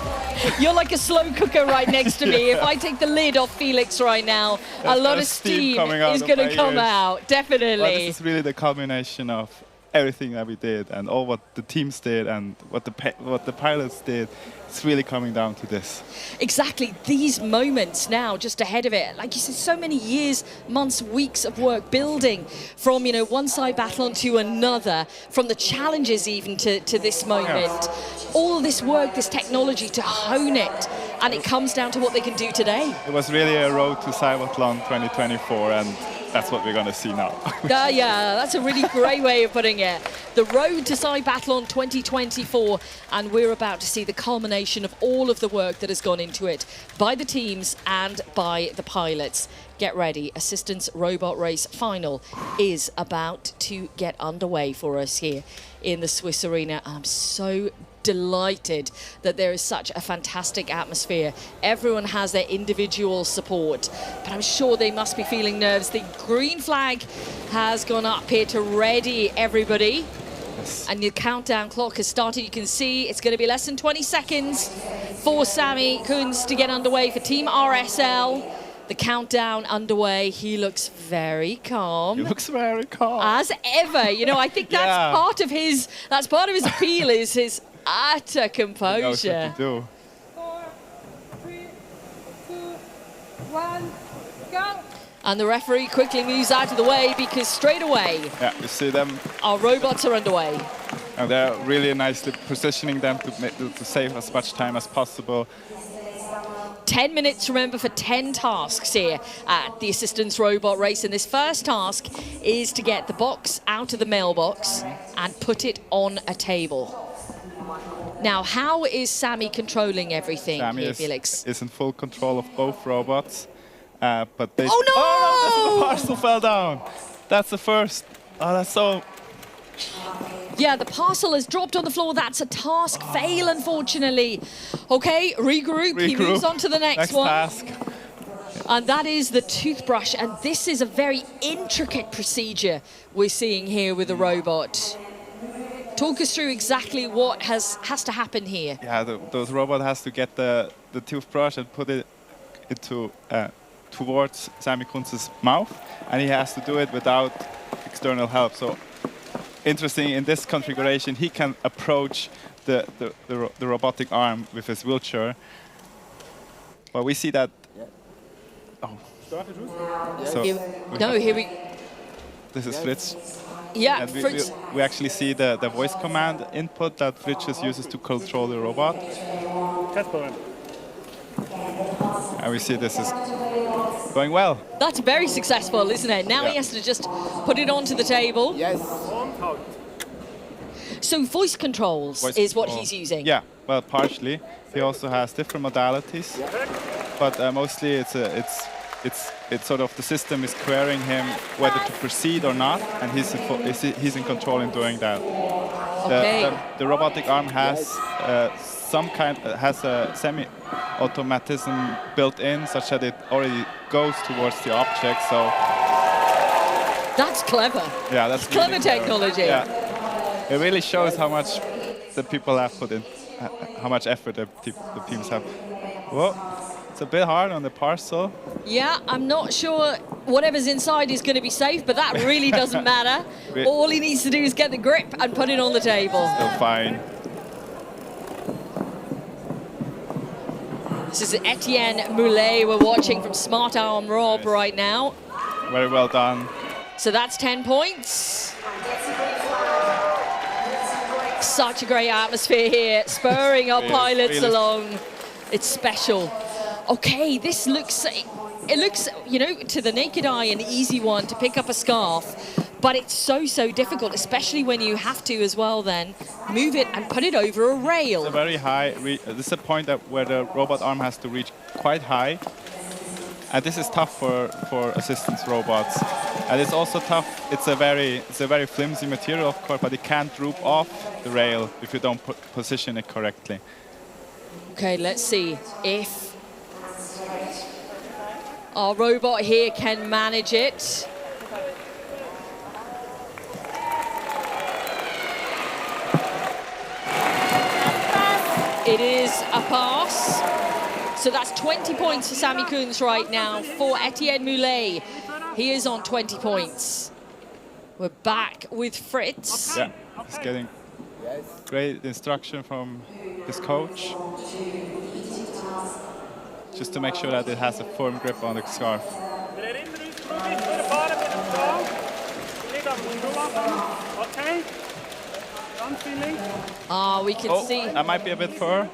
You're like a slow cooker right next to me. If I take the lid off Felix right now, a lot of steam is going to come out, definitely. Well, this is really the culmination of everything that we did and all what the teams did and what the pilots did. It's really coming down to this. Exactly, these moments now just ahead of it. Like you said, so many years, months, weeks of work building from, you know, one CYBATHLON to another, from the challenges even to this moment. Yes. All this work, this technology to hone it, and it comes down to what they can do today. It was really a road to CYBATHLON 2024, and that's what we're going to see now. Yeah, that's a really great way of putting it. The road to CYBATHLON 2024, and we're about to see the culmination of all of the work that has gone into it by the teams and by the pilots. Get ready, Assistance Robot Race final is about to get underway for us here in the Swiss arena. I'm so delighted that there is such a fantastic atmosphere. Everyone has their individual support, but I'm sure they must be feeling nerves. The green flag has gone up here to ready everybody. Yes. And the countdown clock has started. You can see it's going to be less than 20 seconds for Sami Kunz to get underway for Team RSL. The countdown underway. He looks very calm. He looks very calm. As ever. You know, I think that's part of his appeal is his utter composure. He knows what to do. 4, 3, 2, 1, go! And the referee quickly moves out of the way because straight away, you see them. Our robots are underway. And they're really nicely positioning them to save as much time as possible. 10 minutes, remember, for 10 tasks here at the Assistance Robot Race. And this first task is to get the box out of the mailbox and put it on a table. Now, how is Sami controlling everything here, Felix? Is in full control of both robots. But they... Oh, no! Oh, the parcel fell down. That's the first. Oh, that's so... Yeah, the parcel has dropped on the floor. That's a task fail, unfortunately. Okay, regroup. He moves on to the next one. Task. And that is the toothbrush. And this is a very intricate procedure we're seeing here with the robot. Talk us through exactly what has to happen here. Yeah, the robot has to get the toothbrush and put it into towards Sami Kunz's mouth, and he has to do it without external help. So interesting, in this configuration, he can approach the robotic arm with his wheelchair. But we see that. Oh. So here we. This is Fritz. Yeah, and Fritz. We actually see the voice command input that Fritz just uses to control the robot. And we see this is going well. That's very successful, isn't it? Now he has to just put it onto the table. Yes. So voice controls is what he's using? Yeah, well, partially. He also has different modalities, but mostly it's sort of the system is querying him whether to proceed or not, and he's in control in doing that. The robotic arm has has a semi-automatism built in, such that it already goes towards the object. So that's clever. Yeah, that's clever really technology. Yeah, it really shows how much the people have put in, how much effort the teams have. Whoa. It's a bit hard on the parcel. Yeah, I'm not sure whatever's inside is going to be safe, but that really doesn't matter. All he needs to do is get the grip and put it on the table. Still fine. This is Etienne Moulet we're watching from Smart Arm Rob right now. Very well done. So that's 10 points. Such a great atmosphere here, spurring our pilots along. It's special. Okay, this looks, it looks, you know, to the naked eye an easy one to pick up a scarf, but it's so difficult, especially when you have to as well then move it and put it over a rail. It's a very high, this is a point where the robot arm has to reach quite high, and this is tough for assistance robots. And it's also tough, it's a very flimsy material, of course, but it can't droop off the rail if you don't position it correctly. Okay, let's see if our robot here can manage it. It is a pass. So that's 20 points for Sammy Koons right now. For Etienne Moulet, he is on 20 points. We're back with Fritz. Yeah, he's getting great instruction from his coach, just to make sure that it has a firm grip on the scarf. We can see. That might be a bit far.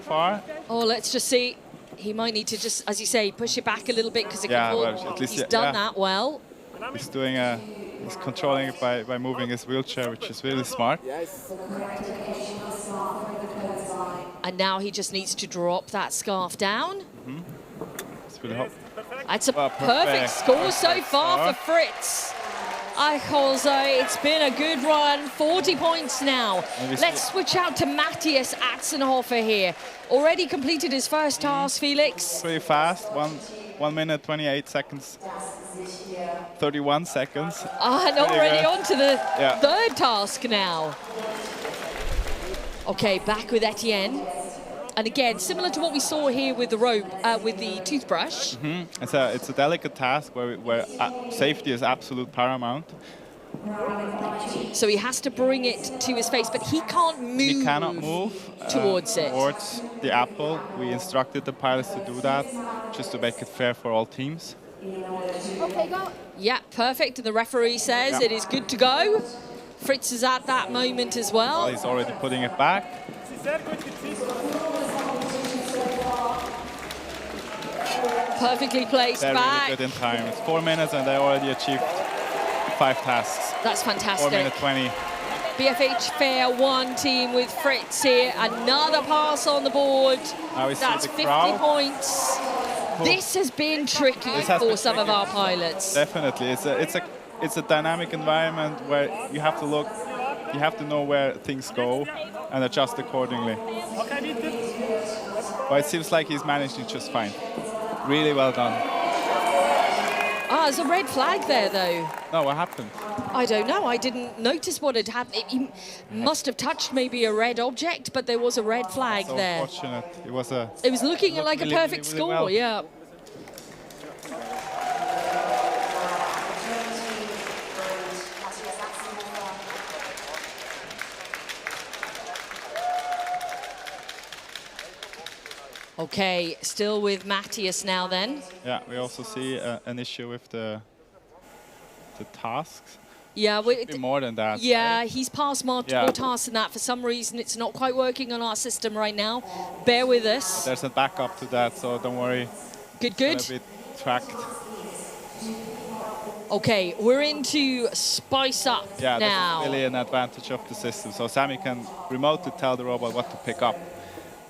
Oh, let's just see. He might need to just, as you say, push it back a little bit because he's done that well. He's doing he's controlling it by moving his wheelchair, which is really smart. And now he just needs to drop that scarf down. That's a perfect score so far for Fritz. Jose, it's been a good run, 40 points now. Let's switch out to Matthias Atzenhofer here. Already completed his first task, Felix. Pretty fast, 1 minute, 28 seconds, 31 seconds. And already on to the third task now. Okay, back with Etienne. And again, similar to what we saw here with the rope, with the toothbrush. It's a delicate task where safety is absolute paramount. So he has to bring it to his face, but he can't move. He cannot move towards it. Towards the apple. We instructed the pilots to do that, just to make it fair for all teams. Okay, go. Yeah, perfect. And the referee says it is good to go. Fritz is at that moment as well. He's already putting it back. Perfectly placed They're back. really good in time. It's 4 minutes and they already achieved 5 tasks. That's fantastic. 4 minutes 20. BFH Fair 1 team with Fritz here. Another pass on the board. Now we see That's the 50 crowd. points. This has been tricky for some of our pilots. Definitely. It's a dynamic environment where you have to look, you have to know where things go and adjust accordingly. But it seems like he's managing just fine. Really well done. There's a red flag there, though. No, what happened? I don't know. I didn't notice what had happened. He must have touched maybe a red object, but there was a red flag there. Unfortunate. It was looking like a perfect score, well. yeah. Okay, still with Matthias now then. Yeah, we also see an issue with the tasks. Yeah, more than that. Yeah, he's passed multiple tasks and that. For some reason, it's not quite working on our system right now. Bear with us. There's a backup to that, so don't worry. Good. It's a bit tracked. Okay, we're into Spice Up Yeah, now. that's really an advantage of the system. So Sammy can remotely tell the robot what to pick up.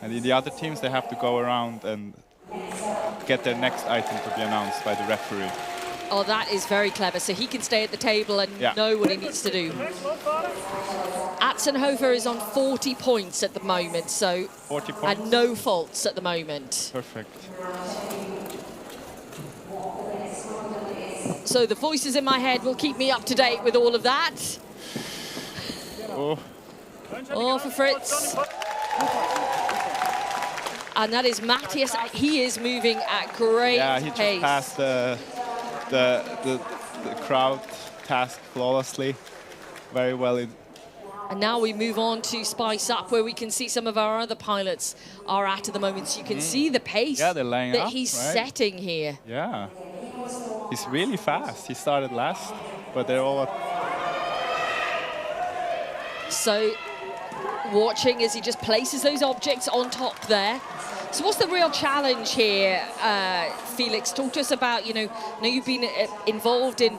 And in the other teams, they have to go around and get their next item to be announced by the referee. Oh, that is very clever. So he can stay at the table and know what he needs to do. Atzenhofer is on 40 points at the moment, so 40 points. And no faults at the moment. Perfect. So the voices in my head will keep me up to date with all of that. Oh, for Fritz. And that is Matthias. He is moving at great yeah, he pace. just passed the crowd task flawlessly. Very well. And now we move on to Spice Up, where we can see some of our other pilots are at the moment. So you can see the pace they're laying that up, he's right? setting here. Yeah. He's really fast. He started last, but they're all So watching as he just places those objects on top there. So what's the real challenge here, Felix? Talk to us about, you know you've been involved in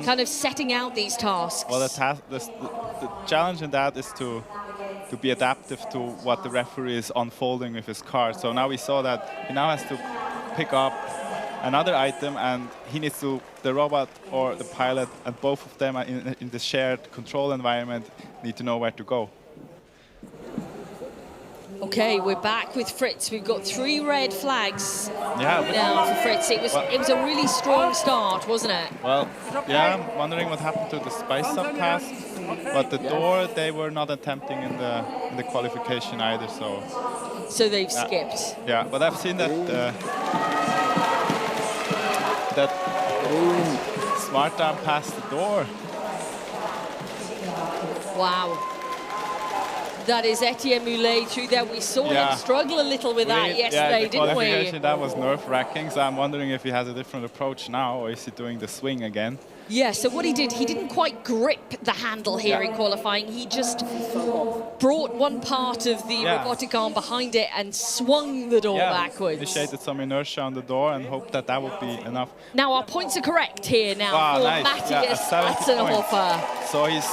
kind of setting out these tasks. Well, the challenge in that is to be adaptive to what the referee is unfolding with his card. So now we saw that he now has to pick up another item, and he needs to, the robot or the pilot, and both of them are in the shared control environment, need to know where to go. Okay, we're back with Fritz. We've got 3 red flags Yeah, now for Fritz. It was a really strong start, wasn't it? Well, yeah, I'm wondering what happened to the Spice Up task, but the door they were not attempting in the qualification either. So they've skipped. Yeah, but I've seen that that Smart Arm passed the door. Wow. That is Etienne Moulet through there. We saw him struggle a little with that yesterday, didn't we? That was nerve-wracking, so I'm wondering if he has a different approach now, or is he doing the swing again? Yeah, so what he did, he didn't quite grip the handle here in qualifying. He just brought one part of the robotic arm behind it and swung the door backwards. Initiated some inertia on the door and hoped that would be enough. Now our points are correct here now for Matthias Atzenhofer. So he's...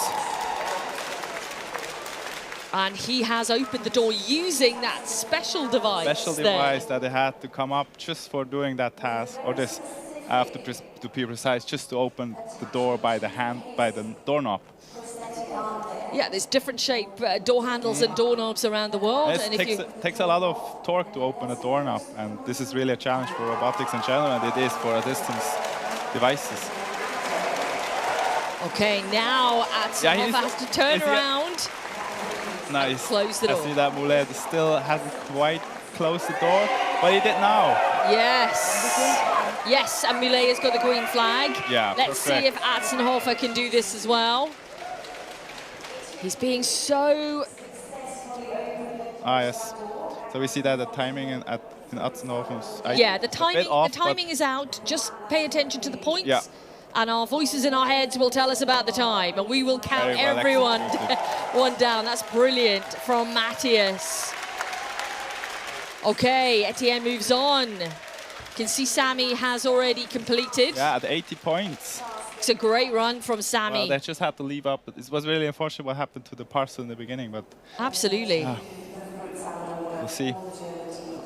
And he has opened the door using that special device. That they had to come up just for doing that task, or this, I have to be precise, just to open the door by the doorknob. Yeah, there's different shape door handles and doorknobs around the world. It takes a lot of torque to open a doorknob, and this is really a challenge for robotics in general, and it is for distance devices. Okay, now Atzenhofer has to turn around. Nice. Close the door. I see that Moulet still hasn't quite closed the door, but he did now. Yes. Yes, and Moulet has got the green flag. Yeah, Let's see if Atzenhofer can do this as well. He's being so... Ah, yes. So we see that the timing in Atzenhofer's... the timing is out. Just pay attention to the points. Yeah. And our voices in our heads will tell us about the time, and we will count everyone one down. That's brilliant from Matthias. Okay, Etienne moves on. You can see Sammy has already completed. Yeah, at 80 points. It's a great run from Sammy. Well, they just had to leave up. It was really unfortunate what happened to the parcel in the beginning, but... Absolutely. We'll see.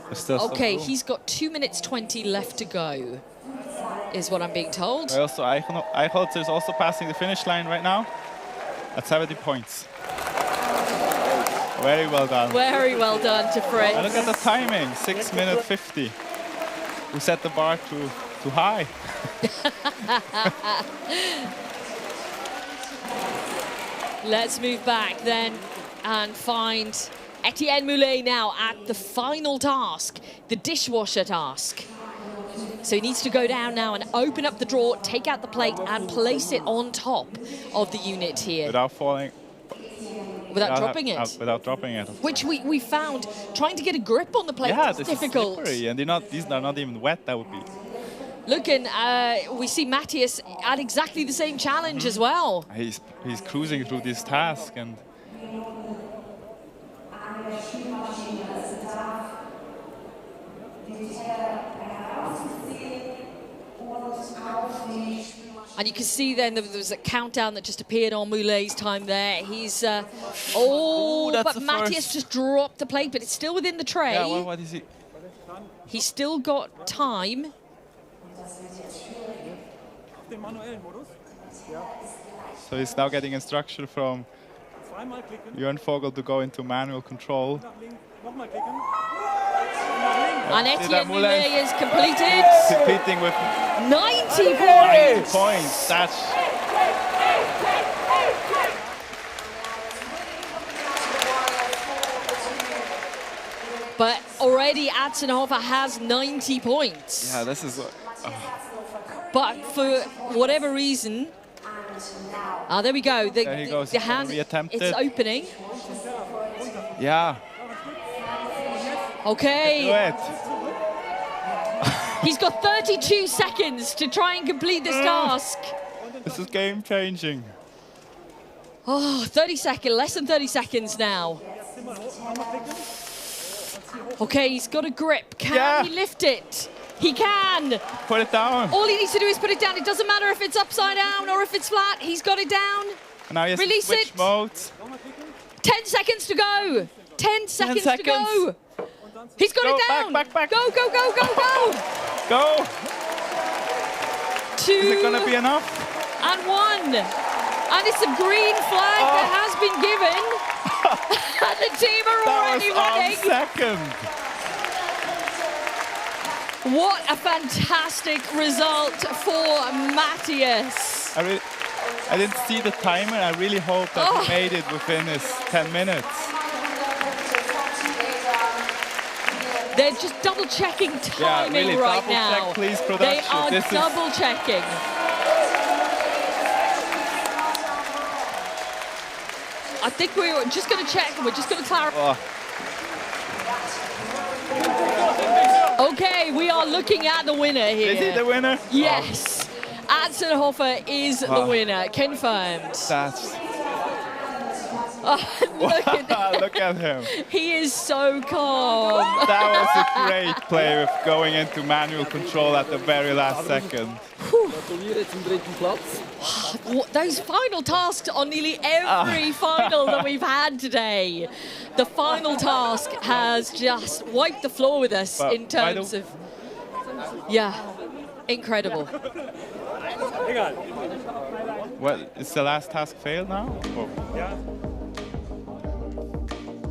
There's still okay, he's got 2 minutes 20 left to go, is what I'm being told. Also, Eichholzer is also passing the finish line right now at 70 points. Very well done. Very well done to Fritz. And look at the timing, 6 minutes 50. We set the bar too high. Let's move back then and find Etienne Moulet now at the final task, the dishwasher task. So he needs to go down now and open up the drawer, take out the plate and place it on top of the unit here. Without falling. Without dropping it. Without dropping it. Which we found trying to get a grip on the plate is difficult. Is slippery, and these are not even wet, that would be. Look, and we see Matthias at exactly the same challenge as well. He's cruising through this task, and And you can see then there was a countdown that just appeared on Moulet's time there. He's, but Matthias just dropped the plate, but it's still within the tray. Yeah, well, what is he? He's still got time. So he's now getting instruction from Jörn Vogel to go into manual control. And Etienne Moulet is completed. Competing with 90 points. 90 points. That's. But already Atzenhofer has 90 points. Yeah, this is. But for whatever reason, there we go. There he goes. The hand, it's opening. Yeah. Okay. Do it. He's got 32 seconds to try and complete this task. This is game changing. Oh, 30 seconds, less than 30 seconds now. Okay, he's got a grip. Can he lift it? He can. Put it down. All he needs to do is put it down. It doesn't matter if it's upside down or if it's flat. He's got it down. And now he has Release to switch it. modes. 10 seconds to go. 10 seconds to go. He's got it down. Back. Go, go, go, go, go. Go. 2. Is it going to be enough? And 1. And it's a green flag that has been given. And the team are already running. Second. What a fantastic result for Matthias. I didn't see the timer. I really hope that he made it within his 10 minutes. They're just double checking timing really, right double now. check, please, production. They are double checking. I think we're just going to check and we're just going to clarify. Okay, we are looking at the winner here. Is he the winner? Yes. Atzenhofer is the winner. Confirmed. That's... Look at him. He is so calm. That was a great play with going into manual control at the very last second. Those final tasks on nearly every final that we've had today. The final task has just wiped the floor with us in terms of... Yeah, incredible. Well, is the last task failed now? Yeah.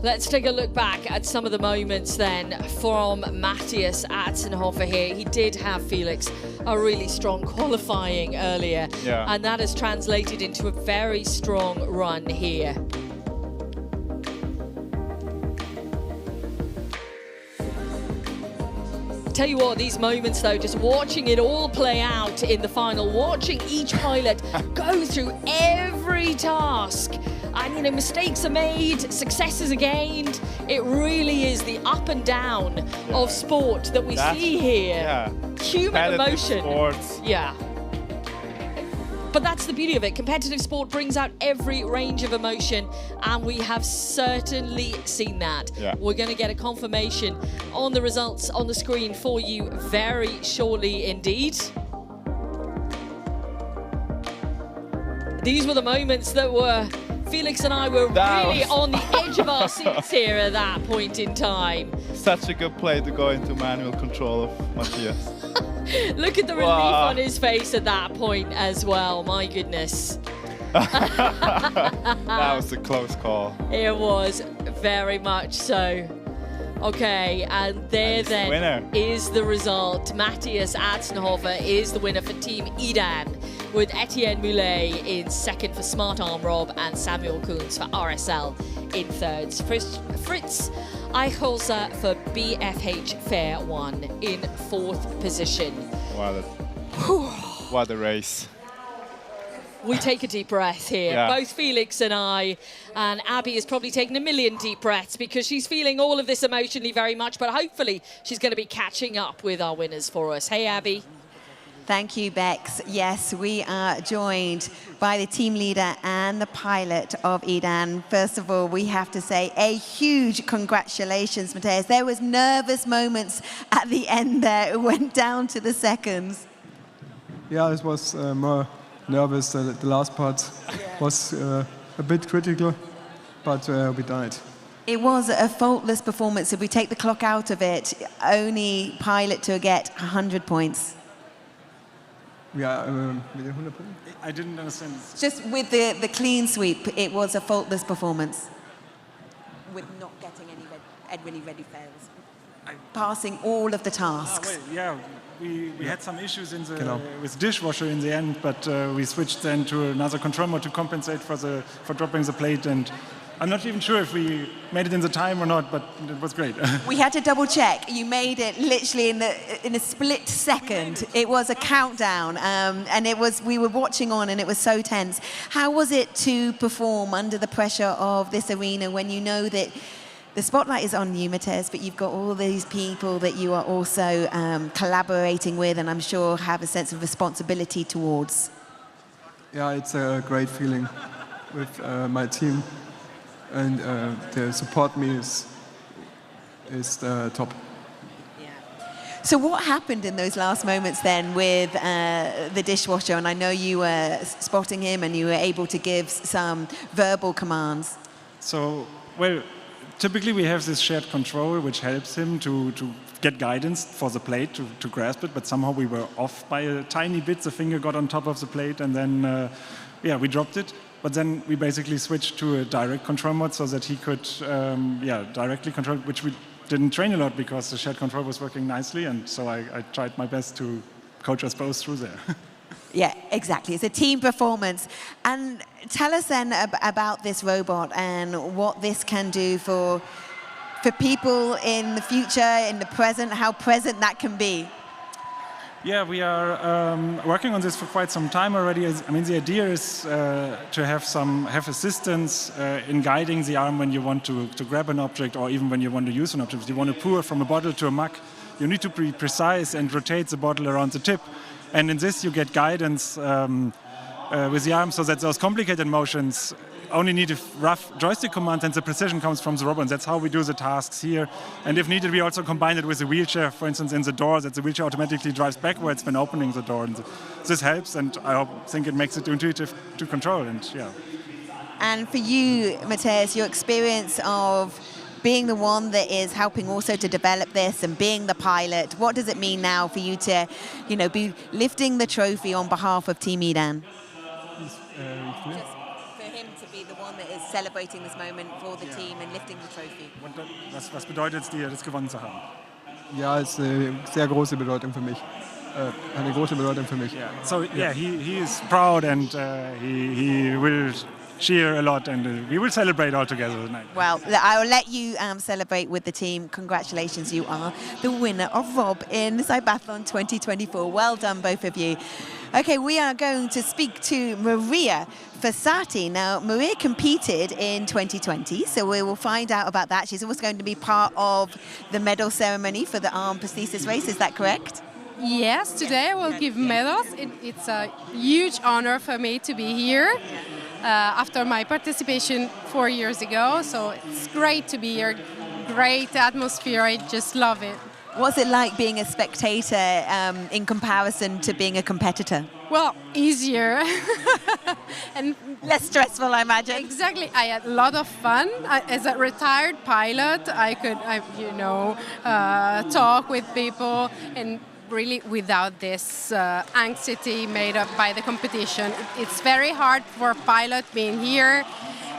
Let's take a look back at some of the moments then from Matthias Atzenhofer here. He did have, Felix, a really strong qualifying earlier. Yeah. And that has translated into a very strong run here. Tell you what, these moments though, just watching it all play out in the final, watching each pilot go through every task. And, you know, mistakes are made, successes are gained. It really is the up and down of sport that we see here. Yeah. Human emotion. Sports. Yeah. But that's the beauty of it. Competitive sport brings out every range of emotion, and we have certainly seen that. Yeah. We're going to get a confirmation on the results on the screen for you very shortly indeed. These were the moments that were... Felix and I were really on the edge of our seats here at that point in time. Such a good play to go into manual control of Matthias. Look at the relief on his face at that point as well. My goodness. That was a close call. It was very much so. Okay, and there then is the result. Matthias Atzenhofer is the winner for Team Edan, with Etienne Moulet in second for Smart Arm Rob and Samuel Kunz for RSL in thirds. Fritz Eicholzer for BFH Fair 1 in fourth position. Wow, what a race. We take a deep breath here. Yeah. Both Felix and I, and Abby is probably taking a million deep breaths because she's feeling all of this emotionally very much, but hopefully she's going to be catching up with our winners for us. Hey, Abby. Thank you, Bex. Yes, we are joined by the team leader and the pilot of Edan. First of all, we have to say a huge congratulations, Matthias. There was nervous moments at the end there. It went down to the seconds. Yeah, it was more nervous. The last part was a bit critical, but we done it. It was a faultless performance. If we take the clock out of it, only pilot to get 100 points. Yeah, mit den 100 Punkten? I didn't understand. Just with the clean sweep, it was a faultless performance. With not getting any ready fails. Passing all of the tasks. Yeah, we had some issues with dishwasher in the end, but we switched then to another control mode to compensate for dropping the plate, and I'm not even sure if we made it in the time or not, but it was great. We had to double check. You made it literally in a split second. It was a countdown, and we were watching on, and it was so tense. How was it to perform under the pressure of this arena when you know that the spotlight is on you, Matej, but you've got all these people that you are also collaborating with, and I'm sure have a sense of responsibility towards? Yeah, it's a great feeling with my team, and the support me is top. So what happened in those last moments then with the dishwasher? And I know you were spotting him and you were able to give some verbal commands. So, well, typically we have this shared control which helps him to get guidance for the plate, to grasp it, but somehow we were off by a tiny bit. The finger got on top of the plate, and then we dropped it. But then we basically switched to a direct control mode so that he could directly control, which we didn't train a lot because the shared control was working nicely, and so I tried my best to coach us both through there. Yeah, exactly. It's a team performance. And tell us then about this robot and what this can do for people in the future, in the present, how present that can be. Yeah, we are working on this for quite some time already. I mean, the idea is to have assistance in guiding the arm when you want to grab an object, or even when you want to use an object. If you want to pour from a bottle to a mug, you need to be precise and rotate the bottle around the tip. And in this, you get guidance with the arm, so that those complicated motions only need a rough joystick command, and the precision comes from the robot. And that's how we do the tasks here. And if needed, we also combine it with a wheelchair, for instance, in the door, that the wheelchair automatically drives backwards when opening the door. And this helps, and I think it makes it intuitive to control. And for you, Matej, your experience of being the one that is helping also to develop this and being the pilot, what does it mean now for you to, be lifting the trophy on behalf of Team Iran? For him to be the one that is celebrating this moment for the team and lifting the trophy. Was bedeutet es dir, das gewonnen zu haben? Ja, es ist eine sehr große Bedeutung für mich. Eine große Bedeutung für mich. Yeah. So he is proud, and he will cheer a lot, and we will celebrate all together tonight. Well, I will let you celebrate with the team. Congratulations, you are the winner of Rob in CYBATHLON 2024. Well done, both of you. Okay, we are going to speak to Maria Fossati. Now, Maria competed in 2020, so we will find out about that. She's also going to be part of the medal ceremony for the Arm Prosthesis Race. Is that correct? Yes, today I will give medals. It's a huge honor for me to be here after my participation 4 years ago. So it's great to be here. Great atmosphere. I just love it. What's it like being a spectator in comparison to being a competitor? Well, easier and less stressful, I imagine. Exactly. I had a lot of fun. As a retired pilot, I could, talk with people, and really without this anxiety made up by the competition. It's very hard for a pilot being here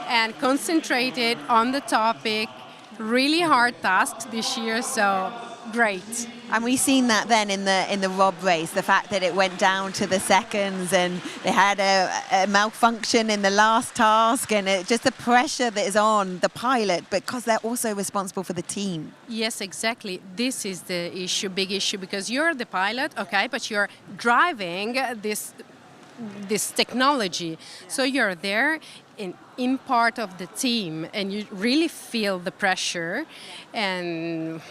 and concentrated on the topic. Really hard tasks this year, so great. And we've seen that then in the Rob race, the fact that it went down to the seconds, and they had a malfunction in the last task, and just the pressure that is on the pilot, because they're also responsible for the team. Yes, exactly. This is the issue, big issue, because you're the pilot, okay, but you're driving this technology. So you're there in part of the team, and you really feel the pressure, and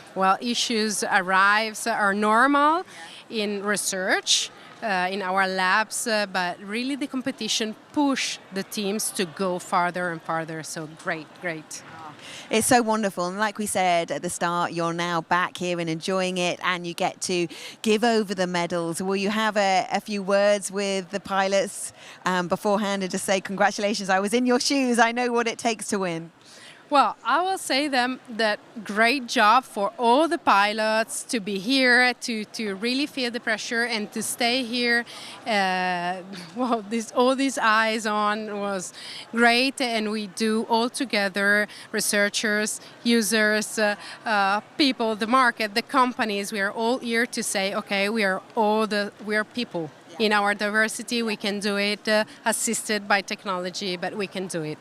issues are normal in research, in our labs, but really the competition pushed the teams to go farther and farther. So great, great. It's so wonderful. And like we said at the start, you're now back here and enjoying it, and you get to give over the medals. Will you have a few words with the pilots beforehand and just say congratulations? I was in your shoes. I know what it takes to win. Well, I will say them that great job for all the pilots to be here, to really feel the pressure and to stay here. Well, all these eyes on was great, and we do all together, researchers, users, people, the market, the companies. We are all here to say, okay, we are people. In our diversity, we can do it, assisted by technology, but we can do it.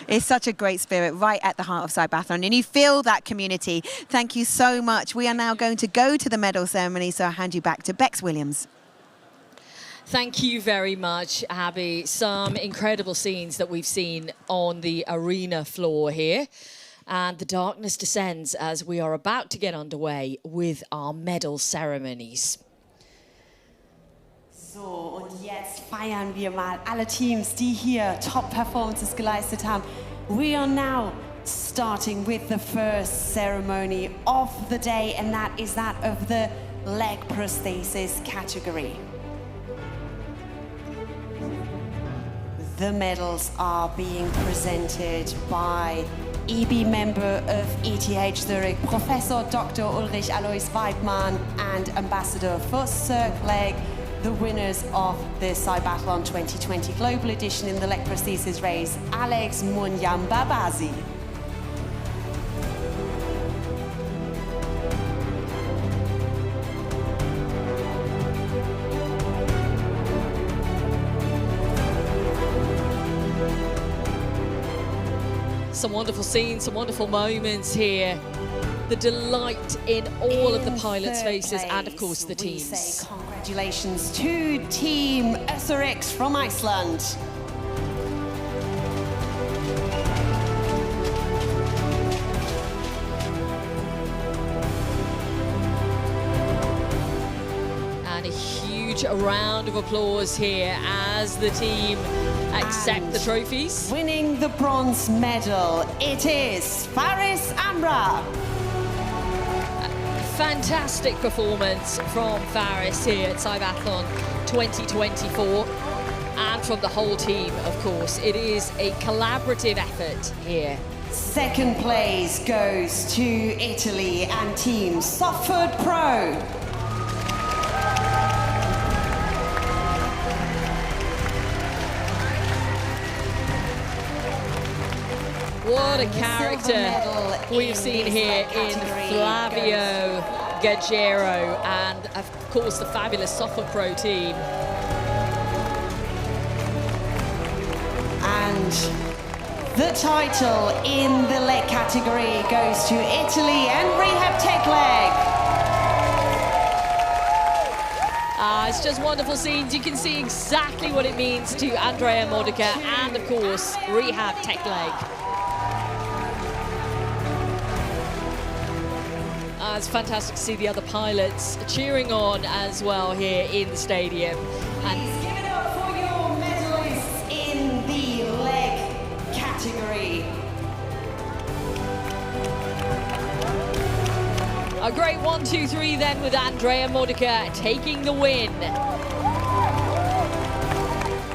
It's such a great spirit right at the heart of CYBATHLON, and you feel that community. Thank you so much. We are now going to go to the medal ceremony, so I'll hand you back to Bex Williams. Thank you very much, Abby. Some incredible scenes that we've seen on the arena floor here. And the darkness descends as we are about to get underway with our medal ceremonies. So, und jetzt feiern wir mal alle Teams, die hier Top-Performances geleistet haben. We are now starting with the first ceremony of the day, and that is that of the leg prosthesis category. The medals are being presented by EB member of ETH Zurich, Professor Dr. Ulrich Alois Weidmann, and Ambassador for Circ-Leg, the winners of the CYBATHLON 2020 Global Edition in the Leg Prosthesis Race, Alex Munyambabazi. Some wonderful scenes, some wonderful moments here. The delight in all of the pilots' faces and, of course, the teams. Congratulations to Team SRX from Iceland. And a huge round of applause here as the team accept the trophies. Winning the bronze medal, it is Faris Amra. Fantastic performance from Faris here at CYBATHLON 2024, and from the whole team, of course. It is a collaborative effort here. Second place goes to Italy and Team Softfoot Pro. What a character we've seen here in Flavio Gaggero, and of course the fabulous Softfoot Pro team. And the title in the leg category goes to Italy and Rehab Tech Leg. It's just wonderful scenes. You can see exactly what it means to Andrea Modica and, of course, Rehab Tech Leg. It's fantastic to see the other pilots cheering on as well here in the stadium. And please give it up for your medalists in the leg category. a great 1-2-3 then with Andrea Modica taking the win.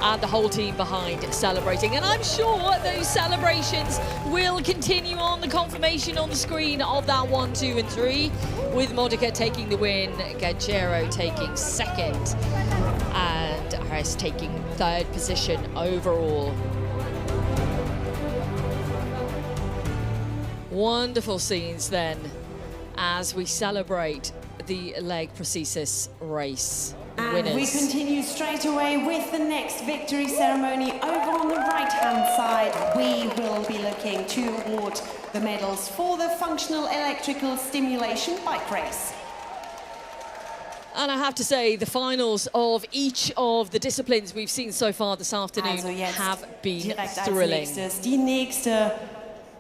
And the whole team behind celebrating. And I'm sure those celebrations will continue on. The confirmation on the screen of that 1, 2, and 3, with Modica taking the win, Gaggero taking second, and Harris taking third position overall. Wonderful scenes then as we celebrate the Leg Prosthesis Race. And winners. we continue straight away with the next victory ceremony. Over on the right-hand side, we will be looking to award the medals for the Functional Electrical Stimulation Bike Race. And I have to say, the finals of each of the disciplines we've seen so far this afternoon have been thrilling. Die nächste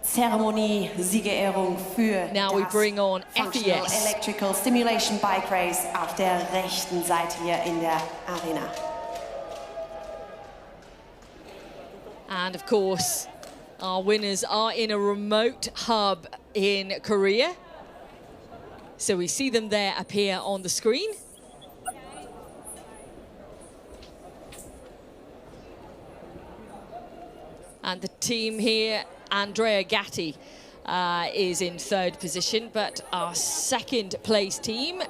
Zeremonie-Siegerehrung für Now we bring on Functional FES. Electrical Stimulation Bike Race auf der rechten Seite hier in der Arena. And of course, our winners are in a remote hub in Korea. So we see them there appear on the screen. And the team here, Andrea Gatti, is in third position, but our second place team,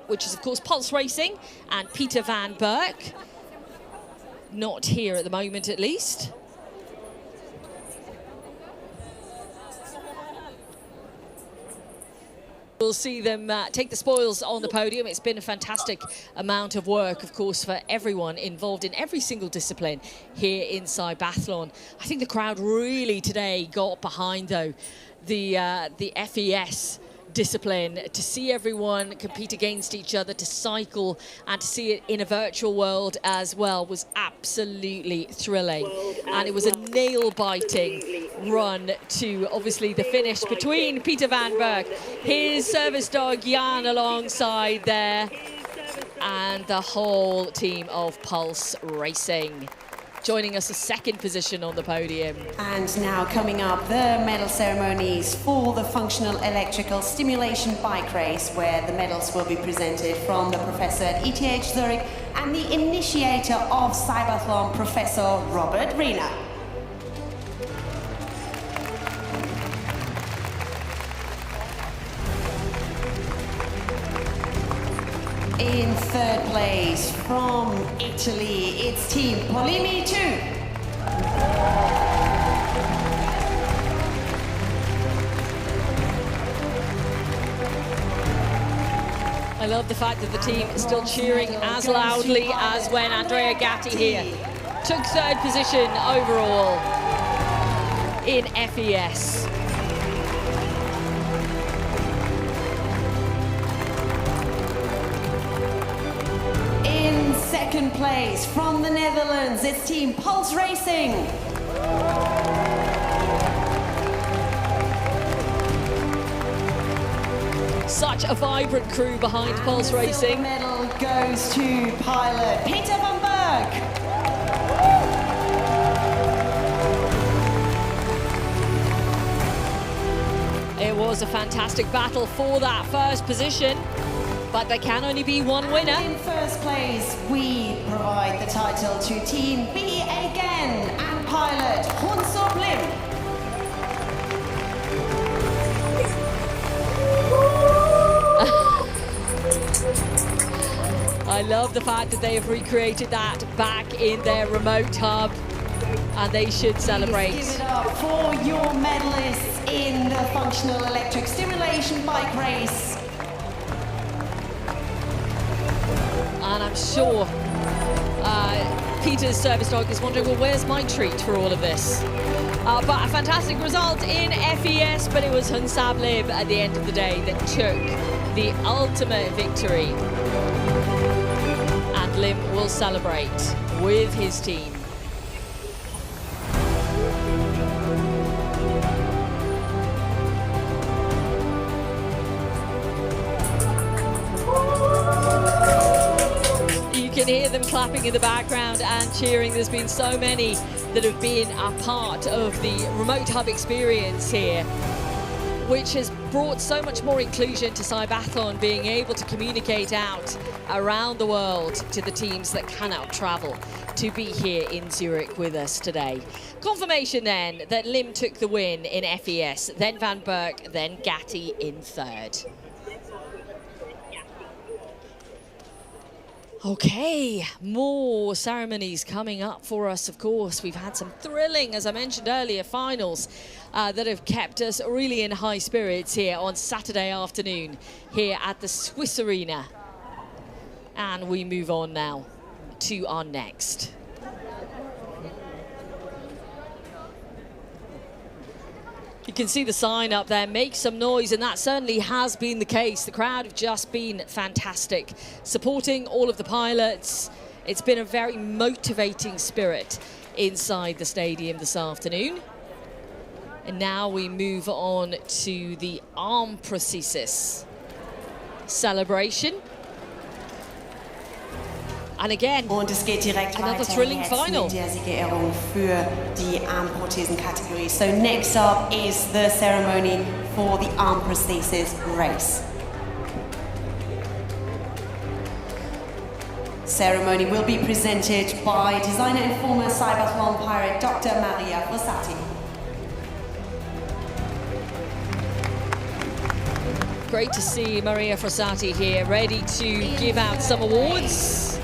which is of course Pulse Racing and Peter van Berk, not here at the moment at least. We'll see them take the spoils on the podium. It's been a fantastic amount of work, of course, for everyone involved in every single discipline here in CYBATHLON. I think the crowd really today got behind, though, the FES discipline, to see everyone compete against each other, to cycle and to see it in a virtual world as well was absolutely thrilling. And it was a nail-biting run to obviously the finish between Peter van Berk, his service dog Jan alongside there, and the whole team of Pulse Racing, joining us a second position on the podium. And now coming up, the medal ceremonies for the Functional Electrical Stimulation Bike Race, where the medals will be presented from the professor at ETH Zurich and the initiator of CYBATHLON, Professor Robert Riener. In third place from Italy, it's Team Polimi 2. I love the fact that the team is still cheering as loudly as when Andrea Gatti here took third position overall in FES. In second place from the Netherlands, it's Team Pulse Racing. Such a vibrant crew behind Pulse Racing. The medal goes to pilot Peter van Berk. It was a fantastic battle for that first position, but there can only be one winner. And in first place, we provide the title to Team B again and pilot Hunsop Lim. I love the fact that they have recreated that back in their remote hub, and they should celebrate. Please give it up for your medalists in the Functional Electric Stimulation Bike Race. And I'm sure Peter's service dog is wondering, well, where's my treat for all of this? But a fantastic result in FES, but it was Hunsab Lib at the end of the day that took the ultimate victory. And Lim will celebrate with his team. You can hear them clapping in the background and cheering. There's been so many that have been a part of the remote hub experience here, which has brought so much more inclusion to CYBATHLON, being able to communicate out around the world to the teams that cannot travel to be here in Zurich with us today. Confirmation then that Lim took the win in FES, then Van Berk, then Gatti in third. Okay, more ceremonies coming up for us, of course. We've had some thrilling, as I mentioned earlier, finals that have kept us really in high spirits here on Saturday afternoon here at the Swiss Arena. And we move on now to our next. You can see the sign up there, make some noise, and that certainly has been the case. The crowd have just been fantastic, supporting all of the pilots. It's been a very motivating spirit inside the stadium this afternoon. And now we move on to the Arm Prosthesis celebration. And again, und es geht direkt another weiter thrilling jetzt final. mit der Siegerehrung für die Armprothesen-Kategorie. So next up is the ceremony for the Arm Prosthesis Race. Ceremony will be presented by designer and former CYBATHLON pirate Dr. Maria Fossati. Great to see Maria Fossati here, ready to give out some awards.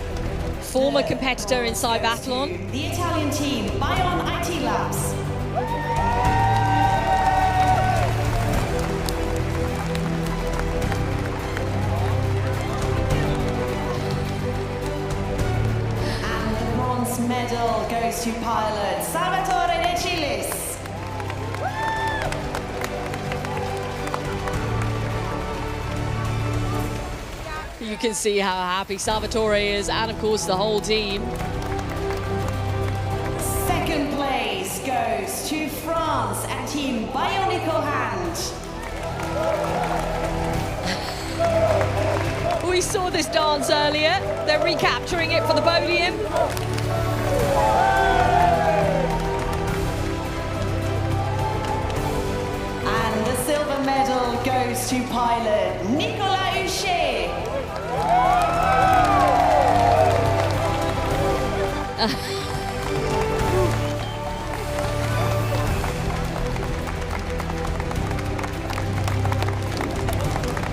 Former competitor in CYBATHLON. The Italian team, Bion IT Labs. And the bronze medal goes to pilot Salvatore De Chilis. You can see how happy Salvatore is, and of course the whole team. Second place goes to France and Team Bionico Hand. We saw this dance earlier. They're recapturing it for the podium. And the silver medal goes to pilot Nicolas Huchet.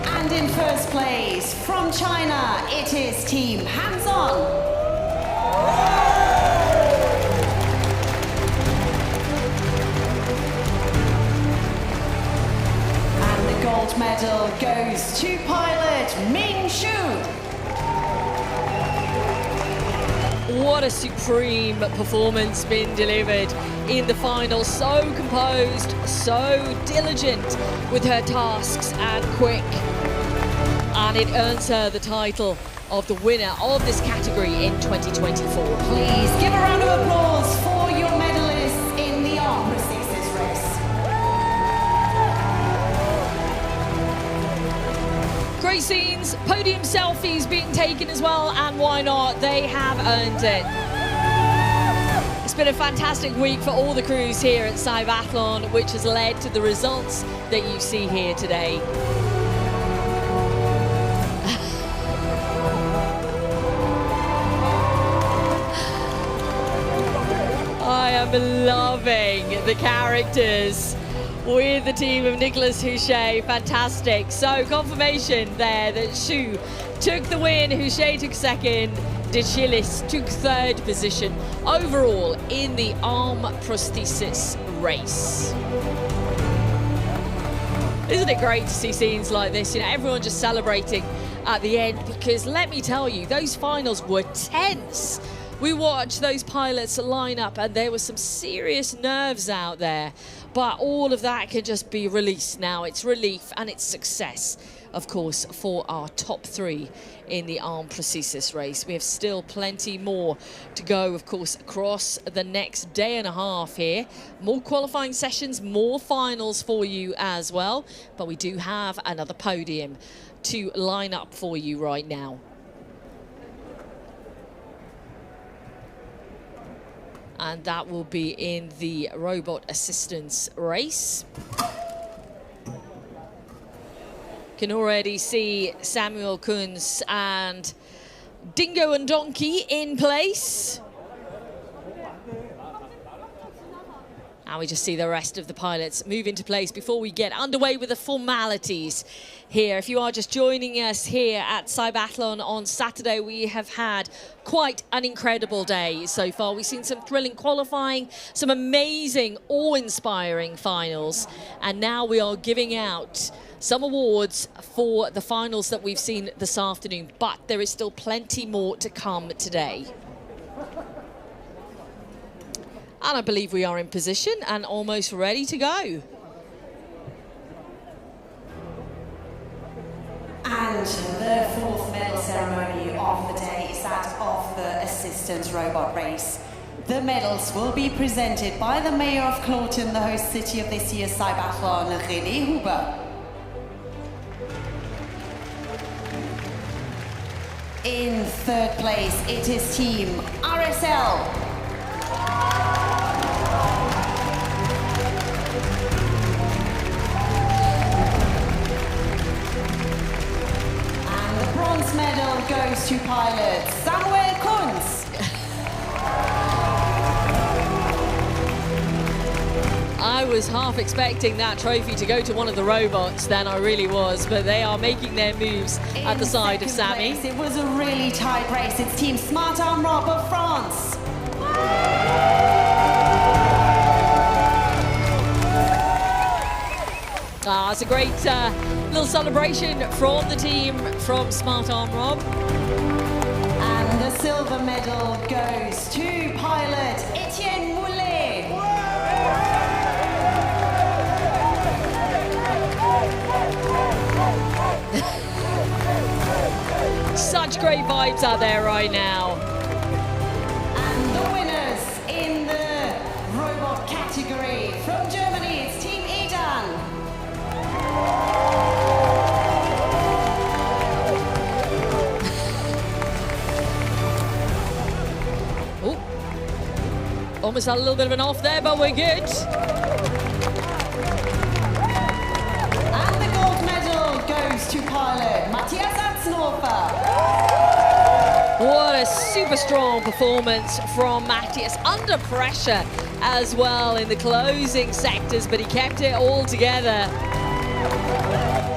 And in first place from China, it is Team Hands On. Gold medal goes to pilot Ming Shu. What a supreme performance been delivered in the final. So composed, so diligent with her tasks and quick. And it earns her the title of the winner of this category in 2024. Please give a round of applause for your medalists in the Arm Prosthesis Race. Great scenes, podium selfies being taken as well, and why not? They have earned it. It's been a fantastic week for all the crews here at CYBATHLON, which has led to the results that you see here today. I am loving the characters with the team of Nicolas Huchet. Fantastic. So confirmation there that Shu took the win, Huchet took second, De Chilis took third position overall in the Arm Prosthesis Race. Isn't it great to see scenes like this? You know, everyone just celebrating at the end, because let me tell you, those finals were tense. We watched those pilots line up and there were some serious nerves out there. But all of that can just be released now. It's relief and it's success, of course, for our top three in the Arm Prosthesis Race. We have still plenty more to go, of course, across the next day and a half here. More qualifying sessions, more finals for you as well. But we do have another podium to line up for you right now. And that will be in the robot assistance race. Can already see Samuel Kunz and Dingo and Donkey in place. And we just see the rest of the pilots move into place before we get underway with the formalities here. If you are just joining us here at CYBATHLON on Saturday, we have had quite an incredible day so far. We've seen some thrilling qualifying, some amazing, awe-inspiring finals, and now we are giving out some awards for the finals that we've seen this afternoon, but there is still plenty more to come today. And I believe we are in position and almost ready to go. And the fourth medal ceremony of the day is that of the assistance robot race. The medals will be presented by the Mayor of Claughton, the host city of this year's CYBATHLON, René Huber. In third place, it is Team RSL. And the bronze medal goes to pilot Samuel Kunz. I was half expecting that trophy to go to one of the robots, then I really was, but they are making their moves at the side of Sammy. It was a really tight race. It's Team Smart Arm Rob of France. It's a great little celebration from the team from Smart Arm Rob. And the silver medal goes to pilot Etienne Moulet. Such great vibes out there right now. And the winners in the robot category from Germany, it's Team Edan. Almost had a little bit of an off there, but we're good. And the gold medal goes to pilot Matthias Atznorfer. What a super strong performance from Matthias, under pressure as well in the closing sectors, but he kept it all together.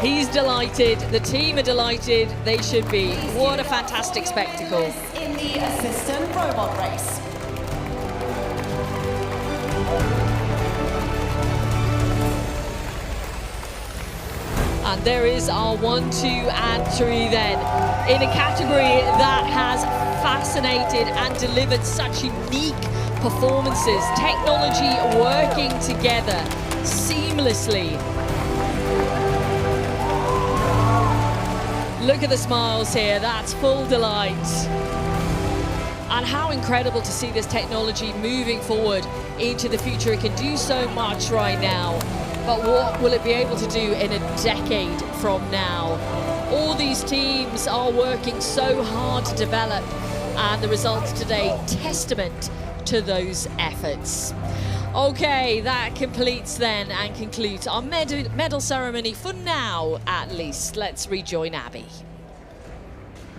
He's delighted, the team are delighted, they should be. What a fantastic spectacle. In the assistant robot race. And there is our 1, 2 and 3 then, in a category that has fascinated and delivered such unique performances. Technology working together seamlessly. Look at the smiles here, that's full delight. And how incredible to see this technology moving forward into the future. It can do so much right now. But what will it be able to do in a decade from now? All these teams are working so hard to develop, and the results today testament to those efforts. Okay, that completes then and concludes our medal ceremony for now, at least. Let's rejoin Abby.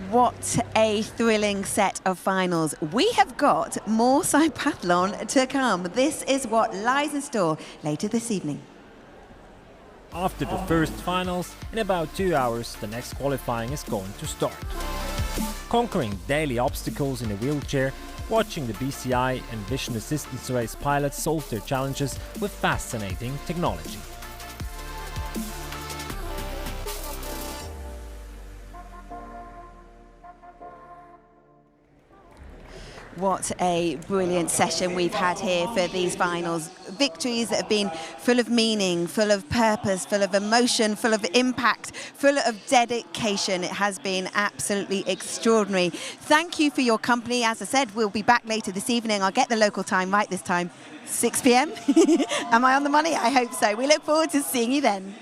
What a thrilling set of finals. We have got more CYBATHLON to come. This is what lies in store later this evening. After the first finals, in about 2 hours, the next qualifying is going to start. Conquering daily obstacles in a wheelchair, watching the BCI and Vision Assistance Race pilots solve their challenges with fascinating technology. What a brilliant session we've had here for these finals. Victories that have been full of meaning, full of purpose, full of emotion, full of impact, full of dedication. It has been absolutely extraordinary. Thank you for your company. As I said, we'll be back later this evening. I'll get the local time right this time, 6 p.m. Am I on the money? I hope so. We look forward to seeing you then.